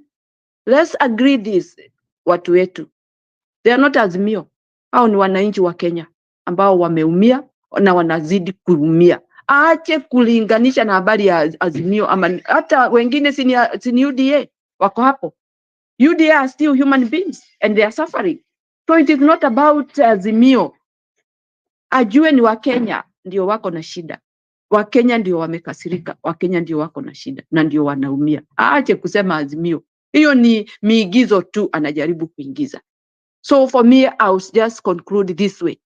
let's agree this, watu wetu. They are not Azimio. Hao ni wananchi wa Kenya ambao wameumia na wanazidi kuumia. Aache kulinganisha na habari ya Azimio ama hata wengine sini UDA wako hapo. UDA are still human beings and they are suffering. So it is not about Azimio. Ajue ni Wakenya ndio wako na shida. Wakenya ndio wamekasirika, Wakenya ndio wako na shida na ndio wanaumia. Aache kusema Azimio. Hiyo ni miigizo tu anajaribu kuingiza. So for me, I will just conclude this way.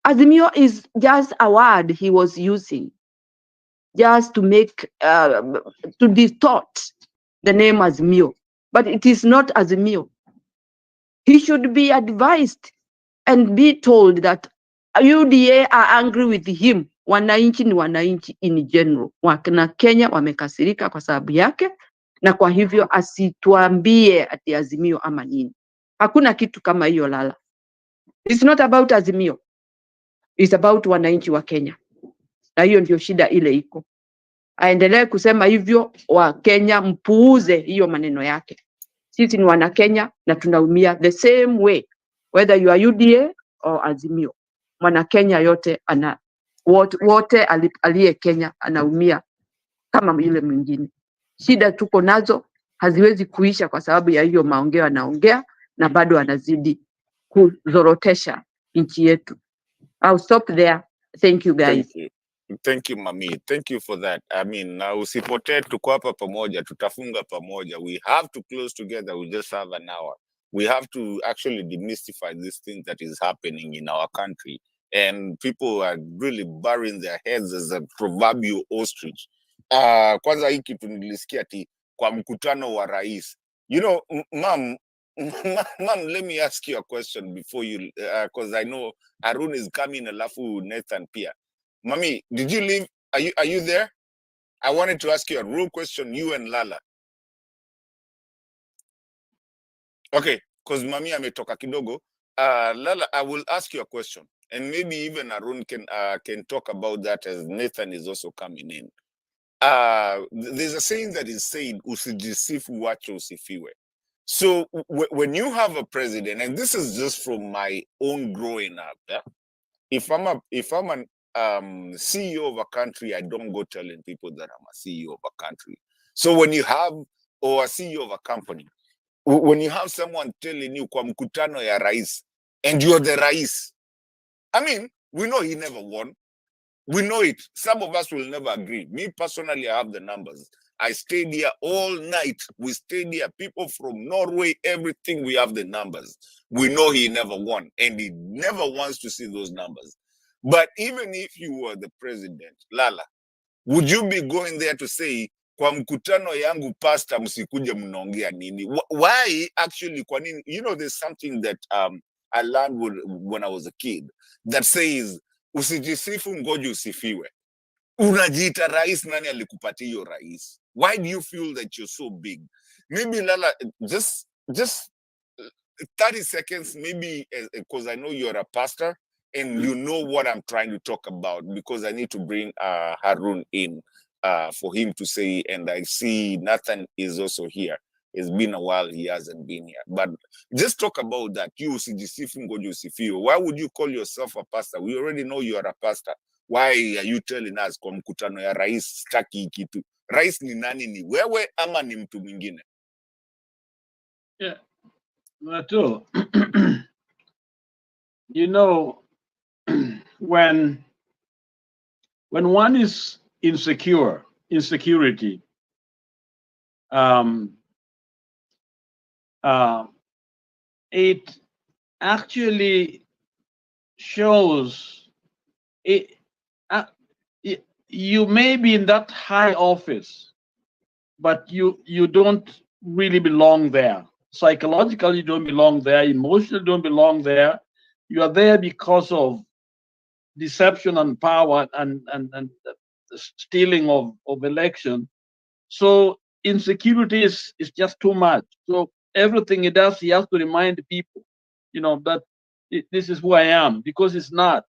Azimio is just a word he was using just to make, to distort the name Azimio. But it is not Azimio. He should be advised and be told that UDA are angry with him. Wananchi ni wananchi in general. Wakina Kenya wamekasirika kwa sababu yake, na kwa hivyo asituambie ati Azimio ama nini. Hakuna kitu kama hiyo lala. It's not about Azimio. It's about wananchi wa Kenya. Na hiyo ndio shida ile iko. Aendelee kusema hivyo, wa Kenya mpuuze hiyo maneno yake. Sisi ni wana Kenya na tunaumia the same way. Whether you are UDA or Azimio. Mwana Kenya yote wote aliye Kenya anaumia kama yule mwingine. Shida tuko nazo haziwezi kuisha kwa sababu ya hiyo maongeo anaongea na bado anazidi kuzorotesha nchi yetu. I'll stop there. Thank you guys. Thank you, Mami. Thank you for that. I mean, na usipotee, tuko hapa pamoja, tutafunga pamoja. We have to close together. We just have an hour. We have to actually demystify this thing that is happening in our country. And people are really burying their heads as a proverbial ostrich. Kwanza hii kitu nilisikia ati kwa mkutano wa rais. You know, ma'am, let me ask you a question before you, because I know Arun is coming, alafu Nathan pia. Mami, did you leave? Are you there? I wanted to ask you a real question, you and Lala. Okay, because Mami ametoka kidogo. Lala, I will ask you a question. And maybe even Arun can talk about that as Nathan is also coming in. There's a saying that is said, usijisifu wacho usifiwe. So when you have a president, and this is just from my own growing up, yeah? If I'm an CEO of a country, I don't go telling people that I'm a CEO of a country. So when you have, or a CEO of a company, when you have someone telling you kwa mkutano ya rais, and you're the rais, I mean, we know he never won. We know it. Some of us will never agree. Me personally, I have the numbers. I stayed here all night. We stayed here. People from Norway, everything, we have the numbers. We know he never won, and he never wants to see those numbers. But even if you were the president, Lala, would you be going there to say, kwa mkutano yangu pastor msikuje mnaongea nini? Why actually, kwa nini? You know, there's something that I learned when I was a kid that says, usijisifu ngoja usifiwe. Unajiita rais, nani alikupatia hiyo rais? Why do you feel that you're so big? Maybe Lala, just 30 seconds, maybe, because I know you're a pastor and you know what I'm trying to talk about, because I need to bring Harun in for him to say, and I see Nathan is also here. It's been a while he hasn't been here. But just talk about that. You usijisifu ngoja usifiwe. Why would you call yourself a pastor? We already know you are a pastor. Why are you telling us kwa mkutano ya rais staki kitu? rais ni nani? Ni wewe ama ni mtu mwingine? Yeah, Ruto, you know, when one is insecurity, it actually shows it, you may be in that high office, but you don't really belong there. Psychologically, you don't belong there. Emotionally, you don't belong there. You are there because of deception and power and the stealing of election. So insecurity is just too much. So everything he does, he has to remind people, that this is who I am, because it's not.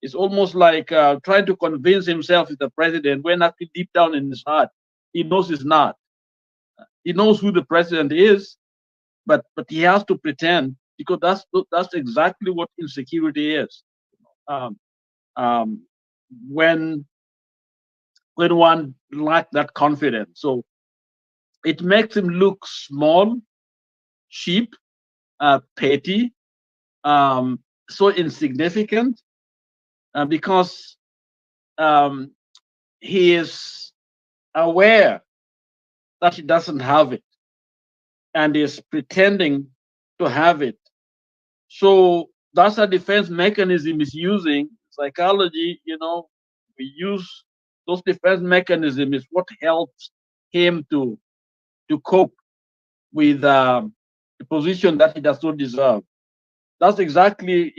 It's almost like trying to convince himself he's the president when actually deep down in his heart, he knows he's not. He knows who the president is, but he has to pretend, because that's exactly what insecurity is. When one lacks that confidence, so it makes him look small, cheap, petty, so insignificant, because he is aware that he doesn't have it and is pretending to have it. So that's a defense mechanism he's using. Psychology, we use those defense mechanisms is what helps him to cope with the position that he does not deserve. That's exactly,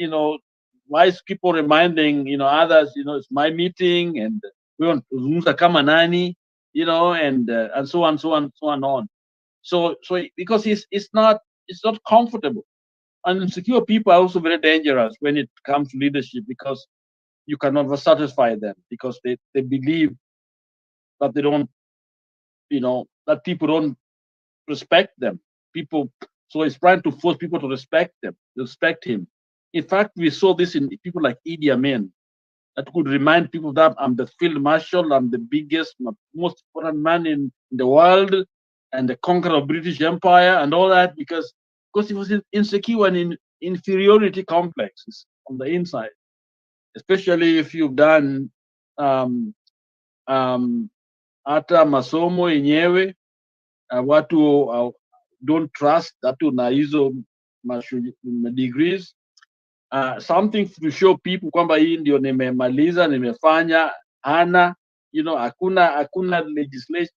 why I keep on reminding, others, it's my meeting and we want to kama nani, and so on, so on, so on. So because it's not comfortable. And insecure people are also very dangerous when it comes to leadership, because you can never satisfy them, because they believe that they don't, that people don't respect them. So he's trying to force people to respect him. In fact, we saw this in people like Idi Amin, that could remind people that I'm the field marshal, I'm the biggest, most important man in the world, and the conqueror of British Empire and all that, because he was insecure and in inferiority complexes on the inside, especially if you've done hata masomo yenyewe, watu don't trust hatu na hizo degrees, something to show people kwamba hii ndio nimemaliza, nimefanya, hana, hakuna legislative,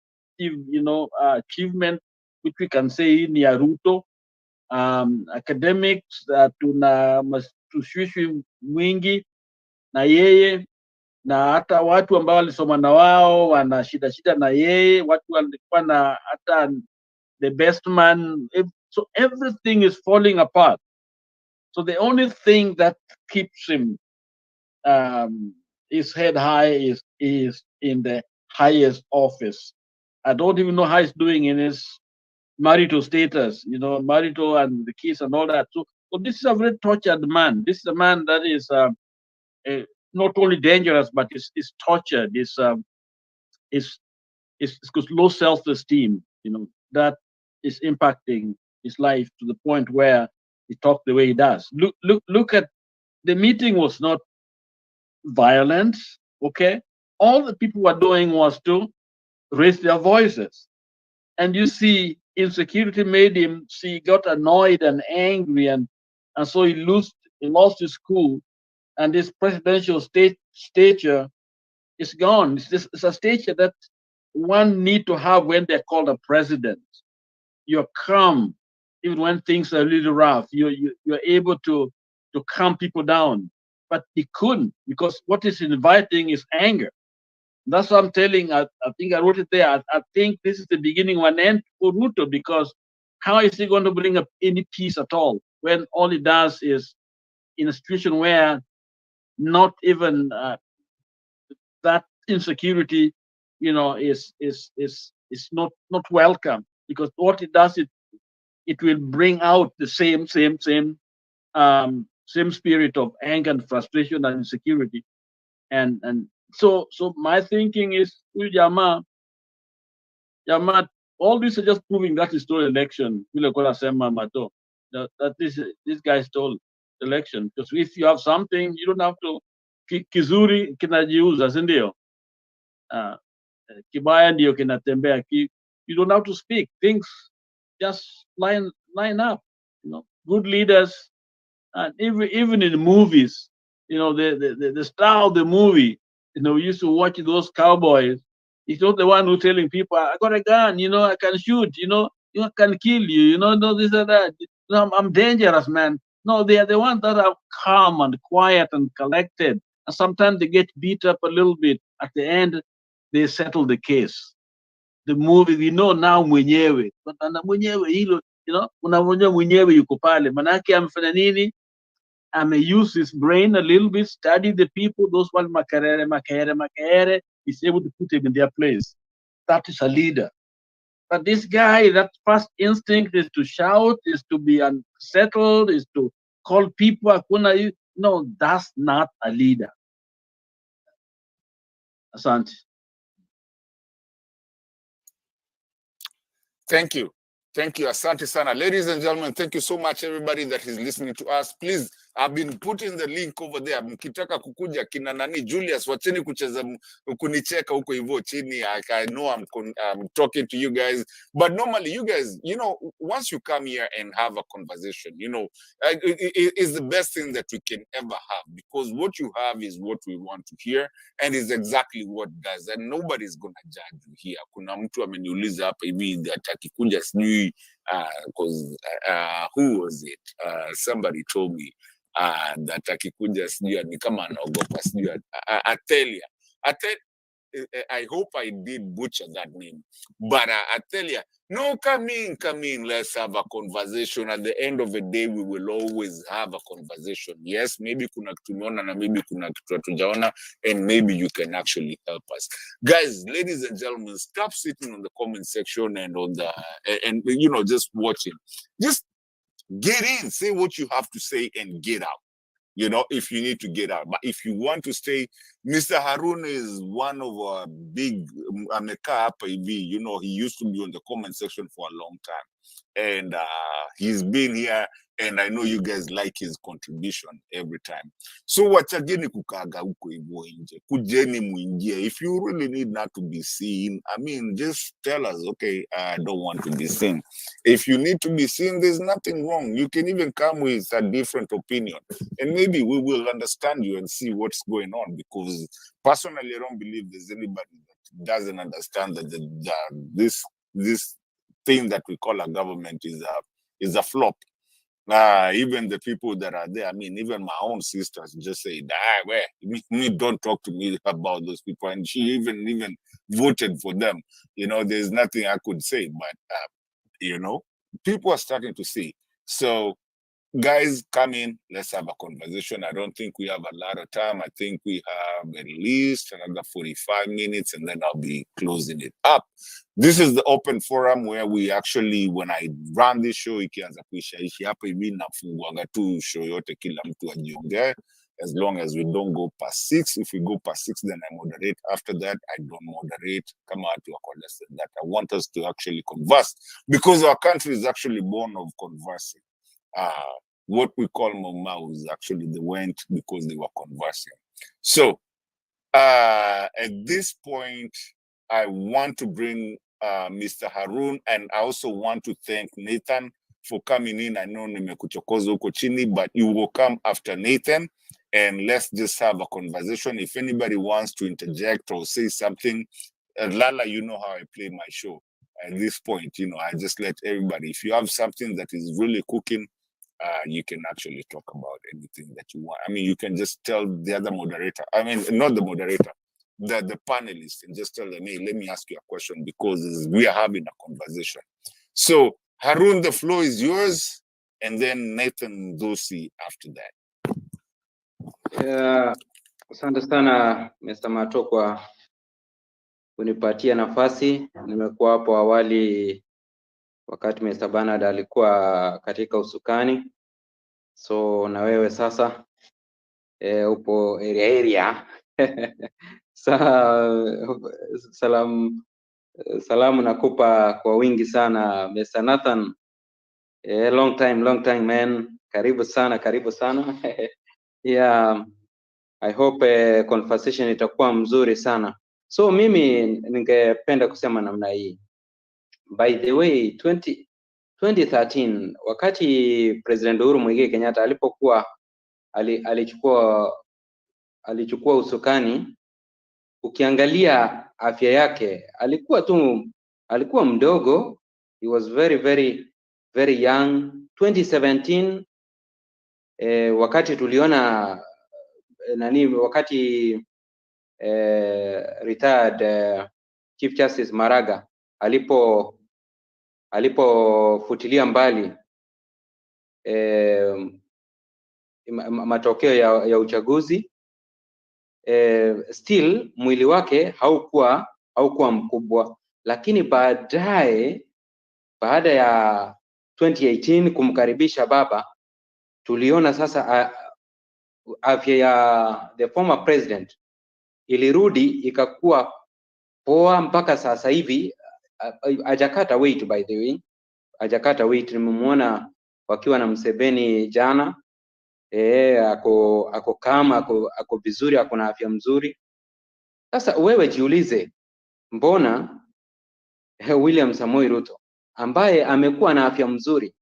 achievement which we can say hii ni ya Ruto. Academics, tuna tushwishi mwingi na yeye, na hata watu ambao walisoma na wao wana shida na yeye, watu walikuwa na hata the best man. So everything is falling apart. So the only thing that keeps him his head high is in the highest office. I don't even know how he's doing in his marital status, marital and the kids and all that. So this is a very tortured man. This is a man that is not only dangerous, but is tortured. Is low self-esteem. That is impacting his life to the point where he talks the way he does. Look at the meeting was not violent. Okay, all the people were doing was to raise their voices, and you see insecurity made him got annoyed and angry, and so he lost his cool, and this presidential stature is gone. It's a stature that one need to have when they're called a president. You're calm even when things are really rough. You're able to calm people down, but he couldn't, because what is inviting is anger. That's what I'm telling. I think I wrote it there. I think this is the beginning of an end for Ruto, because how is he going to bring up any peace at all when all he does is, in a situation where not even that insecurity, is not welcome, because what it does, it will bring out the same spirit of anger and frustration and insecurity, and so my thinking is, huyu jamaa Matt, all this is just proving that he stole election. That this guy stole election. Because if you have something, you don't have to kizuri kinajiuza, si ndio? Kibaya ndio kinatembea. You don't have to speak. Things just line up. You know, good leaders, and even in movies, you know, the star of the movie, you know, we used to watch those cowboys. He's not the one who's telling people, I got a gun, you know, I can shoot, you know, I can kill you, you know, no, this and that. You know, I'm dangerous, man. No, they are the ones that are calm and quiet and collected. And sometimes they get beat up a little bit. At the end, they settle the case. The movie, we know now mwenyewe. But mwenyewe hilo, you know, unamwona mwenyewe yuko pale. Manake amefanya nini? Use his brain a little bit, study the people, those one makerere, is able to put them in their place. That is a leader. But this guy, that first instinct is to shout, is to be unsettled, is to call people. No, that's not a leader. Asante. Thank you. Thank you. Asante sana. Ladies and gentlemen, thank you so much, everybody that is listening to us. Please, I've been putting the link over there. Mkitaka kukuja kina nani Julius, wacheni kucheza kunicheka huko hivyo chini. I know I'm talking to you guys, but normally you guys, you know, once you come here and have a conversation, you know, it's the best thing that we can ever have, because what you have is what we want to hear, and is exactly what does, and nobody's gonna judge you here. Kuna mtu ameniuliza hapa hivi that akikuja sijui because who was it? Somebody told me that akikuja sijui ni kama anaogopa sijui Atelia. I hope I did butcher that name, but Atelia, no, come in, let's have a conversation. At the end of the day, we will always have a conversation. Yes, maybe kuna kitu tumeona na maybe kuna kitu hatujaona, and maybe you can actually help us. Guys, ladies and gentlemen, stop sitting on the comment section and on the and you know, just watching. Just get in, say what you have to say and get out. You know, if you need to get out. But if you want to stay, Mr. Harun is one of our big Ameka, you know, he used to be on the comment section for a long time. And he's been here, and I know you guys like his contribution every time. So wachageni kukaga huko hivyo nje. Kujeni muingie. If you really need not to be seen, I mean, just tell us, okay, I don't want to be seen. If you need to be seen, there's nothing wrong. You can even come with a different opinion, and maybe we will understand you and see what's going on, because personally, I don't believe there's anybody that doesn't understand that this thing that we call a government is a flop. Even the people that are there, I mean, even my own sisters just say, don't talk to me about those people. And she even voted for them. You know, there's nothing I could say, but, you know, people are starting to see. So, guys, come in, let's have a conversation. I don't think we have a lot of time. I think we have at least another 45 minutes, and then I'll be closing it up. This is the open forum where we actually, when I run this show, ikianza kuishaishi hapa hivi nafunguaga tu show yote kila mtu ajiongee, as long as we don't go past 6. If we go past 6, then I moderate. After that, I don't moderate. Kama watu wako less than that. I want us to actually converse, because our country is actually born of conversing. What we call Momaus, actually they went because they were conversing. So at this point, I want to bring Mr. Harun, and I also want to thank Nathan for coming in. I know nimekuchokoza huko chini, but you will come after Nathan, and let's just have a conversation. If anybody wants to interject or say something, Lala, you know how I play my show. At this point, you know, I just let everybody, if you have something that is really cooking, you can actually talk about anything that you want. I mean, you can just tell the other moderator, I mean, not the moderator, the panelists, and just tell them, hey, let me ask you a question, because we are having a conversation. So, Harun, the floor is yours, and then Nathan Dosi after that. Asante sana Mr. Mato kwa kunipatia nafasi. Nimekuwa hapo awali wakati Mr. Bernard alikuwa katika usukani, so na wewe sasa upo area Salamu nakupa kwa wingi sana Mr. Nathan. Long time man. Karibu sana. Yeah, I hope conversation itakuwa mzuri sana. So mimi ningependa kusema namna hii. By the way, 2013 wakati President Uhuru Muigai Kenyatta alipokuwa alichukua usukani, ukiangalia afya yake alikuwa mdogo. He was very young. 2017 wakati tuliona wakati retired Chief Justice Maraga alipofutilia mbali matokeo ya uchaguzi, still mwili wake haukuwa mkubwa, lakini baada ya 2018 kumkaribisha baba, tuliona sasa afya ya the former president ilirudi ikakuwa poa mpaka sasa hivi. Hajakata weight, by the way, hajakata weight. Nimemuona wakiwa na Museveni jana, ako vizuri, ako na afya mzuri. Sasa wewe jiulize, mbona William Samoei Ruto ambaye amekuwa na afya mzuri,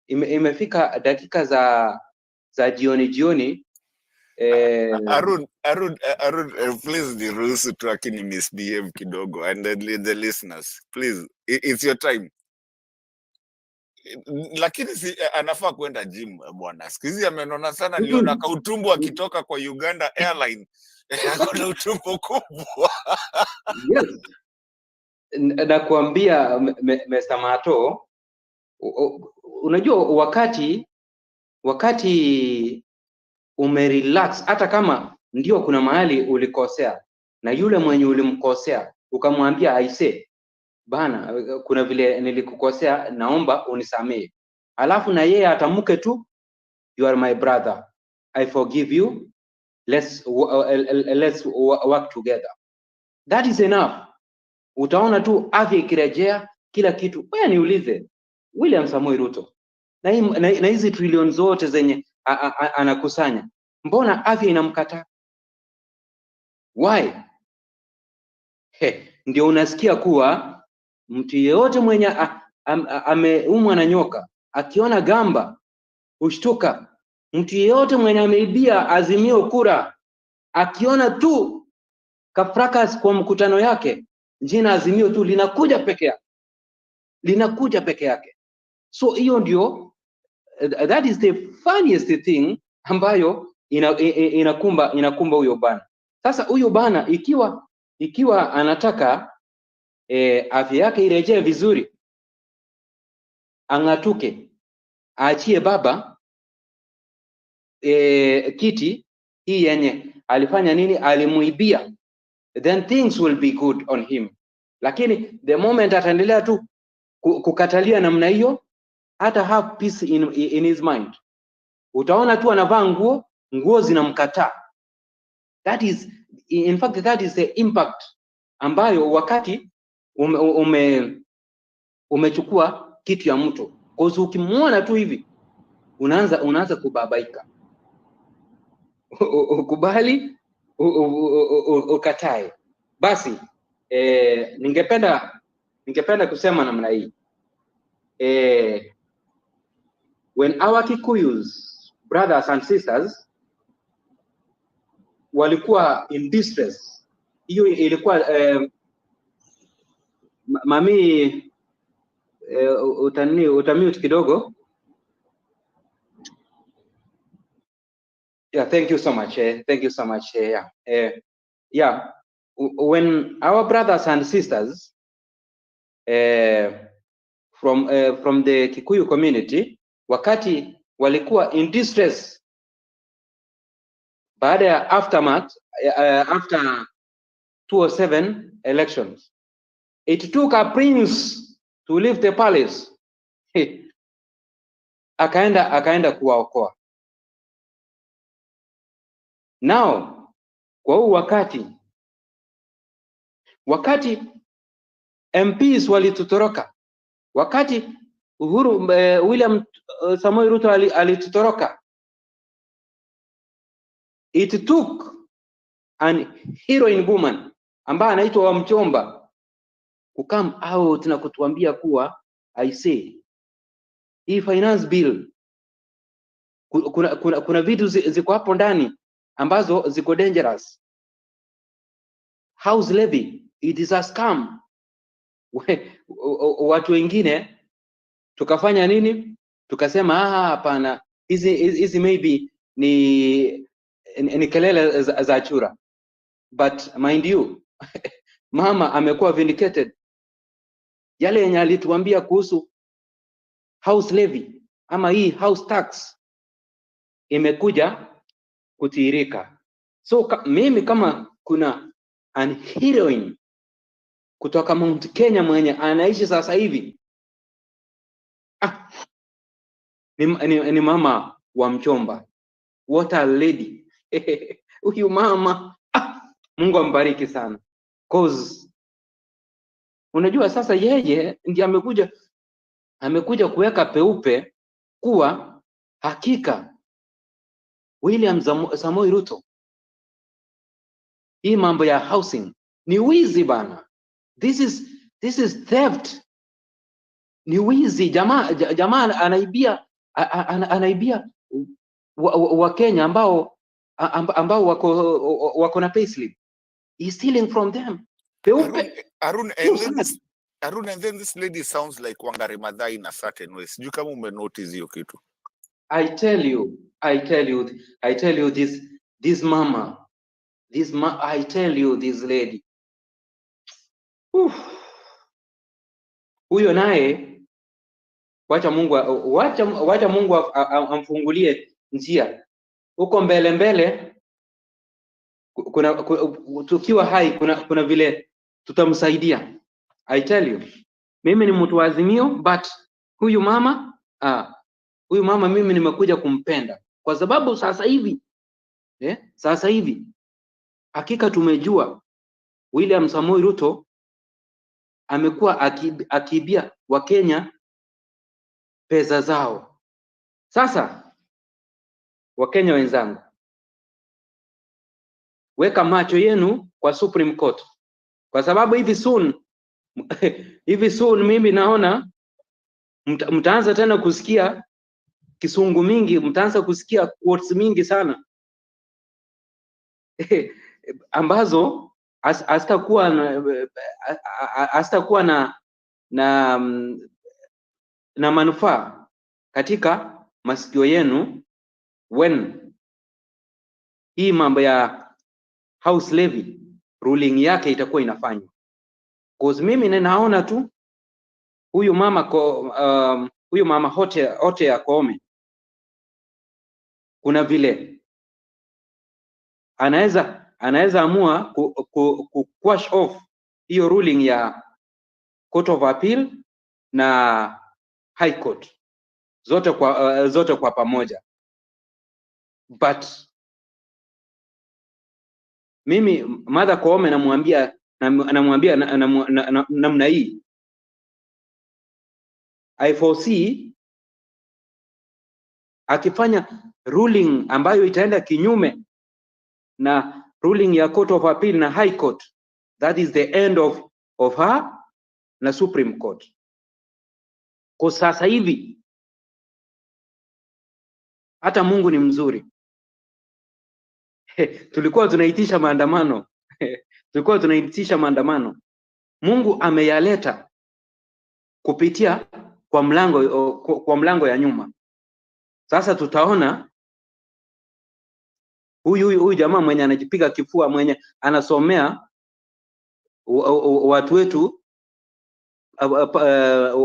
imefika dakika za jioni Arun, please niruhusu tu akini misbehave kidogo, and the listeners, please, it's your time. Lakini anafaa kwenda gym bwana. Siku hizi amenona sana, niliona kautumbo akitoka kwa Uganda Airline. Akona utumbo kubwa. Yes. Nakuambia Mr. Mato, unajua wakati umerelax, hata kama ndio kuna mahali ulikosea na yule mwenye ulimkosea ukamwambia aise bana, kuna vile nilikukosea, naomba unisamehe, alafu na yeye atamuke tu, you are my brother, I forgive you, let's work together. That is enough. Utaona tu afya ikirejea, kila kitu. Wewe niulize William Samoei Ruto na hizi trilioni zote zenye anakusanya, mbona afya inamkataa? Why? Ndio unasikia kuwa mtu yeyote mwenye ameumwa na nyoka akiona gamba hushtuka. Mtu yeyote mwenye ameibia Azimio kura akiona tu kafrakas kwa mkutano yake, jina Azimio tu linakuja peke yake. So hiyo ndio, that is the funniest thing ambayo inakumba huyo bana. Sasa huyo bana ikiwa anataka afya yake irejee vizuri, ang'atuke, aachie baba kiti hii yenye alifanya nini, alimuibia, then things will be good on him. Lakini the moment ataendelea tu kukatalia namna hiyo, hata have peace in his mind. Utaona tu anavaa nguo zinamkataa. That is, in fact, that is the impact ambayo wakati umechukua kitu ya mtu, kwa sababu ukimwona tu hivi unaanza kubabaika. Ukubali, ukatae. Basi ningependa kusema namna hii, when our Kikuyus brothers and sisters walikuwa in distress, hiyo ilikuwa mami utamute kidogo. Yeah, thank you so much. Yeah, when our brothers and sisters from the Kikuyu community, wakati walikuwa in distress baada ya aftermath after 2007 elections, it took a prince to leave the palace. akaenda kuwaokoa. Now kwa huu wakati wakati MPs walitutoroka, wakati William Samoei Ruto alitutoroka, it took an heroin woman ambaye anaitwa Wamchomba kukam out na kutuambia kuwa I say hii finance bill kuna vitu ziko hapo ndani ambazo ziko dangerous. House levy, it is a scam. Watu wengine tukafanya nini? Tukasema hapana, hizi maybe ni kelele za chura. But mind you, mama amekuwa vindicated. Yale yenye alituambia kuhusu house levy ama hii house tax imekuja kutirika. So mimi kama kuna an heroine kutoka Mount Kenya mwenye anaishi sasa hivi, ni mama wa Mchomba. What a lady. Huyu mama, Mungu ambariki sana. Cause unajua sasa yeye ndiye amekuja kuweka peupe kuwa hakika William Samoei Ruto, hii mambo ya housing ni wizi bana. This is theft. Ni wizi. Jamaa anaibia wa Kenya ambao wako na payslip. He's stealing from them. Arun, and then this lady sounds like Wangari Maathai in a certain way. Sijui kama umenotice hiyo kitu. I tell you this mama, I tell you this lady. Huyo naye wacha Mungu amfungulie njia. Huko mbele kuna tukiwa hai kuna vile tutamsaidia. I tell you. Mimi ni mtu wa Azimio, but huyu mama mimi nimekuja kumpenda kwa sababu sasa hivi hakika tumejua William Samoei Ruto amekuwa akiibia wa Kenya pesa zao. Sasa Wakenya wenzangu, weka macho yenu kwa Supreme Court, kwa sababu hivi soon mimi naona mtaanza tena kusikia kisungu mingi, mtaanza kusikia quotes mingi sana ambazo asitakuwa na manufaa katika masikio yenu when hii mambo ya house levy ruling yake itakuwa inafanywa. Cause mimi ninaona tu huyu mama hote ya Koome kuna vile anaweza amua ku quash off hiyo ruling ya Court of Appeal na High Court zote kwa pamoja. But mimi Martha Koome namwambia namna hii, I foresee akifanya ruling ambayo itaenda kinyume na ruling ya Court of Appeal na High Court, that is the end of her na Supreme Court. Kwa sasa hivi hata Mungu ni mzuri. Tulikuwa tunaitisha maandamano. Mungu ameyaleta kupitia kwa mlango ya nyuma. Sasa tutaona huyu jamaa mwenye anajipiga kifua, mwenye anasomea watu wetu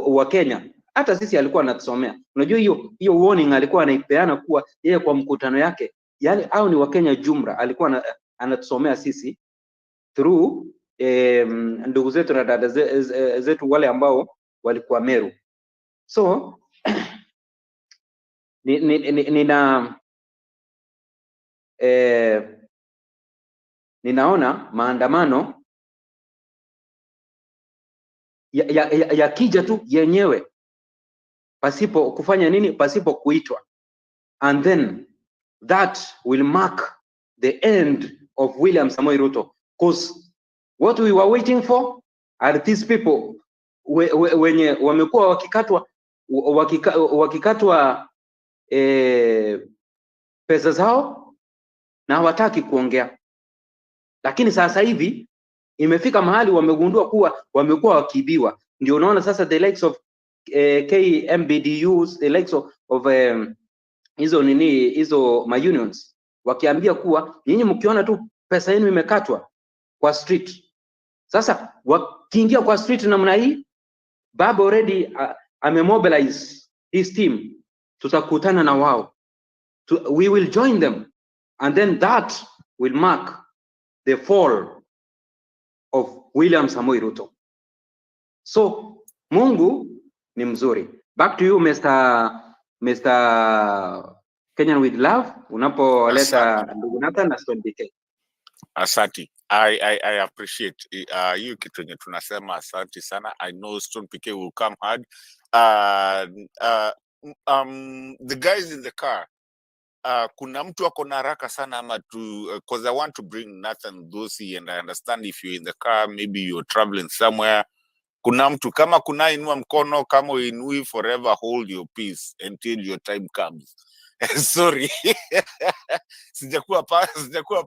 wa Kenya. Hata sisi alikuwa anatusomea. Unajua hiyo warning alikuwa anaipeana kuwa yeye kwa mkutano yake, yani au ni Wakenya jumla, alikuwa anatusomea sisi through ndugu zetu na dada zetu wale ambao walikuwa Meru. So ninaona maandamano yakija tu yenyewe pasipo kufanya nini, pasipo kuitwa, and then that will mark the end of William Samoei Ruto, because what we were waiting for are these people wenye wamekuwa wakikatwa pesa zao na hawataki kuongea, lakini sasa hivi imefika mahali wamegundua kuwa wamekuwa wakibiwa. Ndio unaona sasa the likes of KMBDUs, the likes of hizo ma unions wakiambia kuwa nyinyi mkiona tu pesa yenu imekatwa kwa street, sasa wakiingia kwa street namna hii, Baba already amemobilize his team, tutakutana na wao, we will join them, and then that will mark the fall of William Samoei Ruto. So Mungu ni mzuri. Back to you Mr. Kenyan with Love, unapoleta ndugu Nathan na Stone BK. Asante. I appreciate hiyo kitu yenye tunasema, asante sana. I know Stone PK will come hard. The guys in the car, kuna mtu ako na haraka sana ama tu, because I want to bring Nathan Dosi, and I understand if you're in the car, maybe you're traveling somewhere. Kuna mtu kama kuna inua mkono, kama uinui, forever hold your peace until your time comes. Sorry. sijakuwa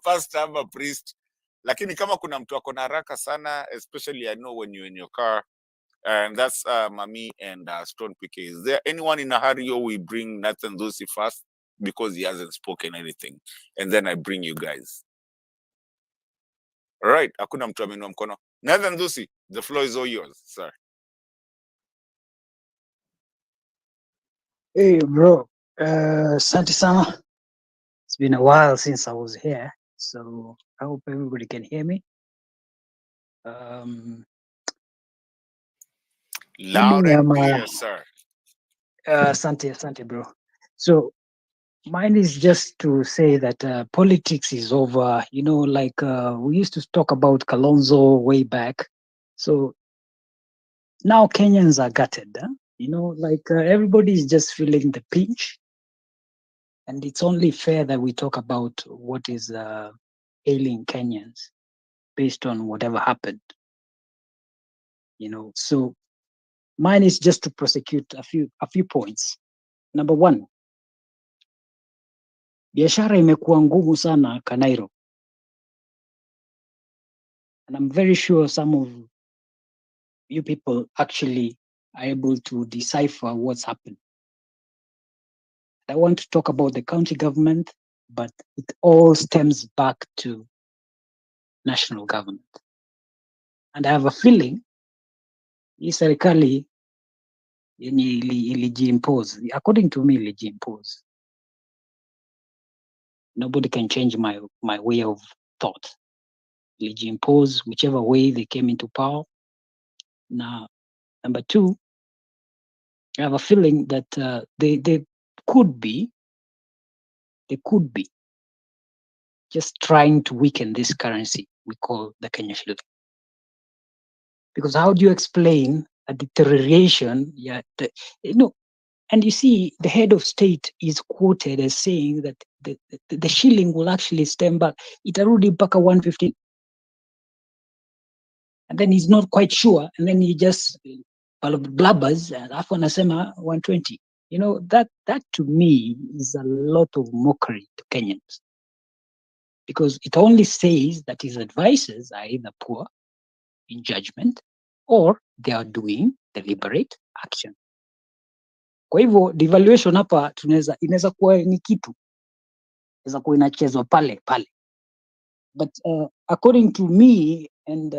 pastor ama priest, lakini kama kuna mtu ako na haraka sana, especially I know when you're in your car, and that's Mami and Stone PK. Is there anyone in a hurry, or we bring Nathan Dosi first because he hasn't spoken anything, and then I bring you guys? All right, hakuna mtu ameinua mkono. Nathan Dosi, the floor is all yours, sir. Hey bro, asante sana. It's been a while since I was here, so I hope everybody can hear me. Loud and clear, sir. Asante bro. So mine is just to say that politics is over. You know, like we used to talk about Kalonzo way back. So now Kenyans are gutted. Huh? You know, like everybody is just feeling the pinch. And it's only fair that we talk about what is ailing Kenyans based on whatever happened. You know, so mine is just to prosecute a few points. Number one, biashara imekuwa ngumu sana Kanairo. And I'm very sure some of you people actually are able to decipher what's happened. I want to talk about the county government, but it all stems back to national government. And I have a feeling hii serikali yenye ilijiimpose, according to me ilijiimpose. Nobody can change my way of thought. Ilijiimpose whichever way they came into power. Now, number two, I have a feeling that they could be just trying to weaken this currency we call the Kenya shilling. Because how do you explain a deterioration? And you see, the head of state is quoted as saying that the shilling will actually stem back. Itarudi mpaka 115. And then he's not quite sure, and then he just blubbers, alafu anasema 120. You know, that to me is a lot of mockery to Kenyans. Because it only says that his advisors are either poor in judgment or they are doing deliberate action. Kwa hivyo devaluation hapa inaweza kuwa ni kitu, inaweza kuwa inachezwa pale. But according to me and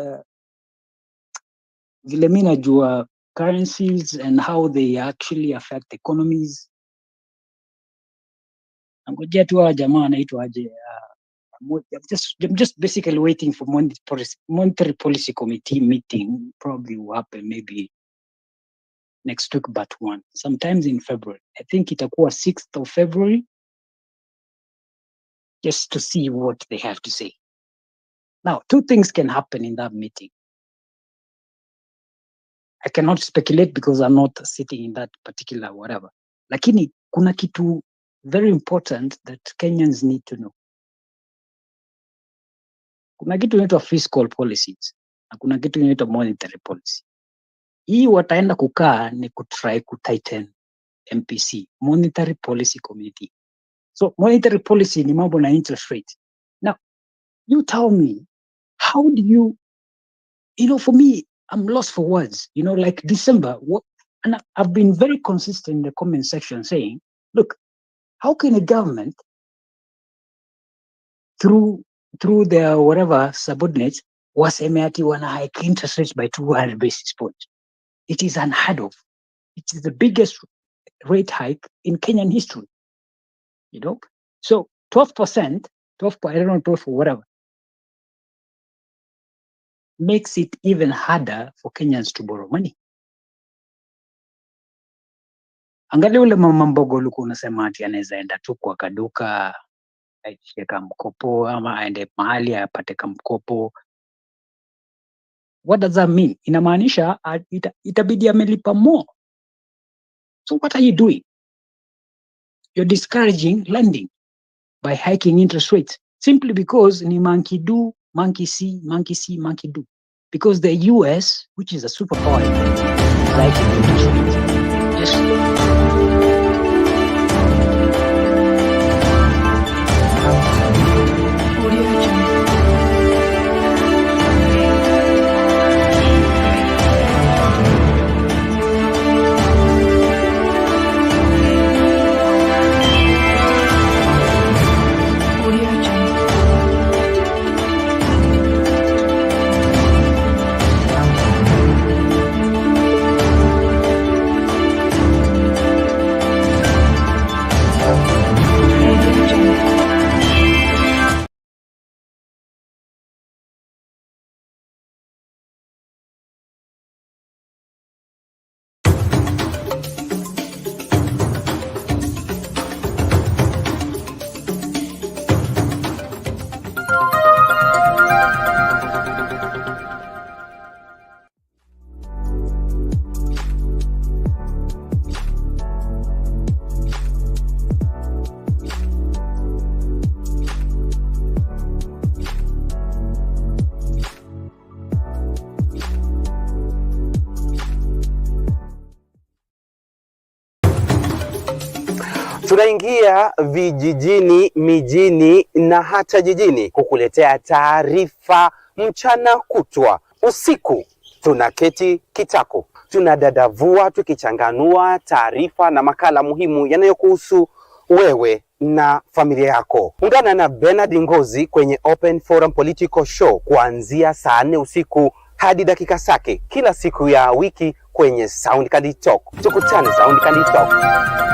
vile mimi najua currencies and how they actually affect economies, ngojea tu hawa jamaa anaitwa aje, I'm just basically waiting for monetary policy committee meeting. Probably will happen maybe next week, but sometimes in February. I think itakuwa 6th of February, just to see what they have to say. Now, two things can happen in that meeting. I cannot speculate because I'm not sitting in that particular whatever. Lakini kuna kitu very important that Kenyans need to know. Kuna kitu inaitwa fiscal policies na kuna kitu inaitwa monetary policy. Hii wataenda kukaa ni kutry kutighten MPC, Monetary Policy Committee. So monetary policy ni mambo na interest rate. Now, you tell me, how do you for me, I'm lost for words. Like December, and I've been very consistent in the comment section saying, look, how can a government, through their whatever subordinates, wanna hike interest rates by 200 basis points? It is unheard of. It is the biggest rate hike in Kenyan history. So 12%, 12 or whatever, makes it even harder for Kenyans to borrow money. Angalia ule mama mbogo ulikuwa unasema ati anaweza enda tu kwa kaduka aishika mkopo ama aende mahali apate mkopo. What does that mean? Inamaanisha itabidi amelipa more. So what are you doing? You're discouraging lending by hiking interest rates simply because ni monkey do, monkey see, monkey do. Because the US, which is a superpower, is hiking interest rates. Yes. Tunaingia vijijini, mijini na hata jijini kukuletea taarifa mchana kutwa. Usiku tunaketi kitako, tunadadavua tukichanganua taarifa na makala muhimu yanayokuhusu wewe na familia yako. Ungana na Bernard Ngozi kwenye Open Forum Political Show kuanzia saa 4 usiku hadi dakika zake kila siku ya wiki kwenye Sound Candy Talk. Tukutane Sound Candy Talk.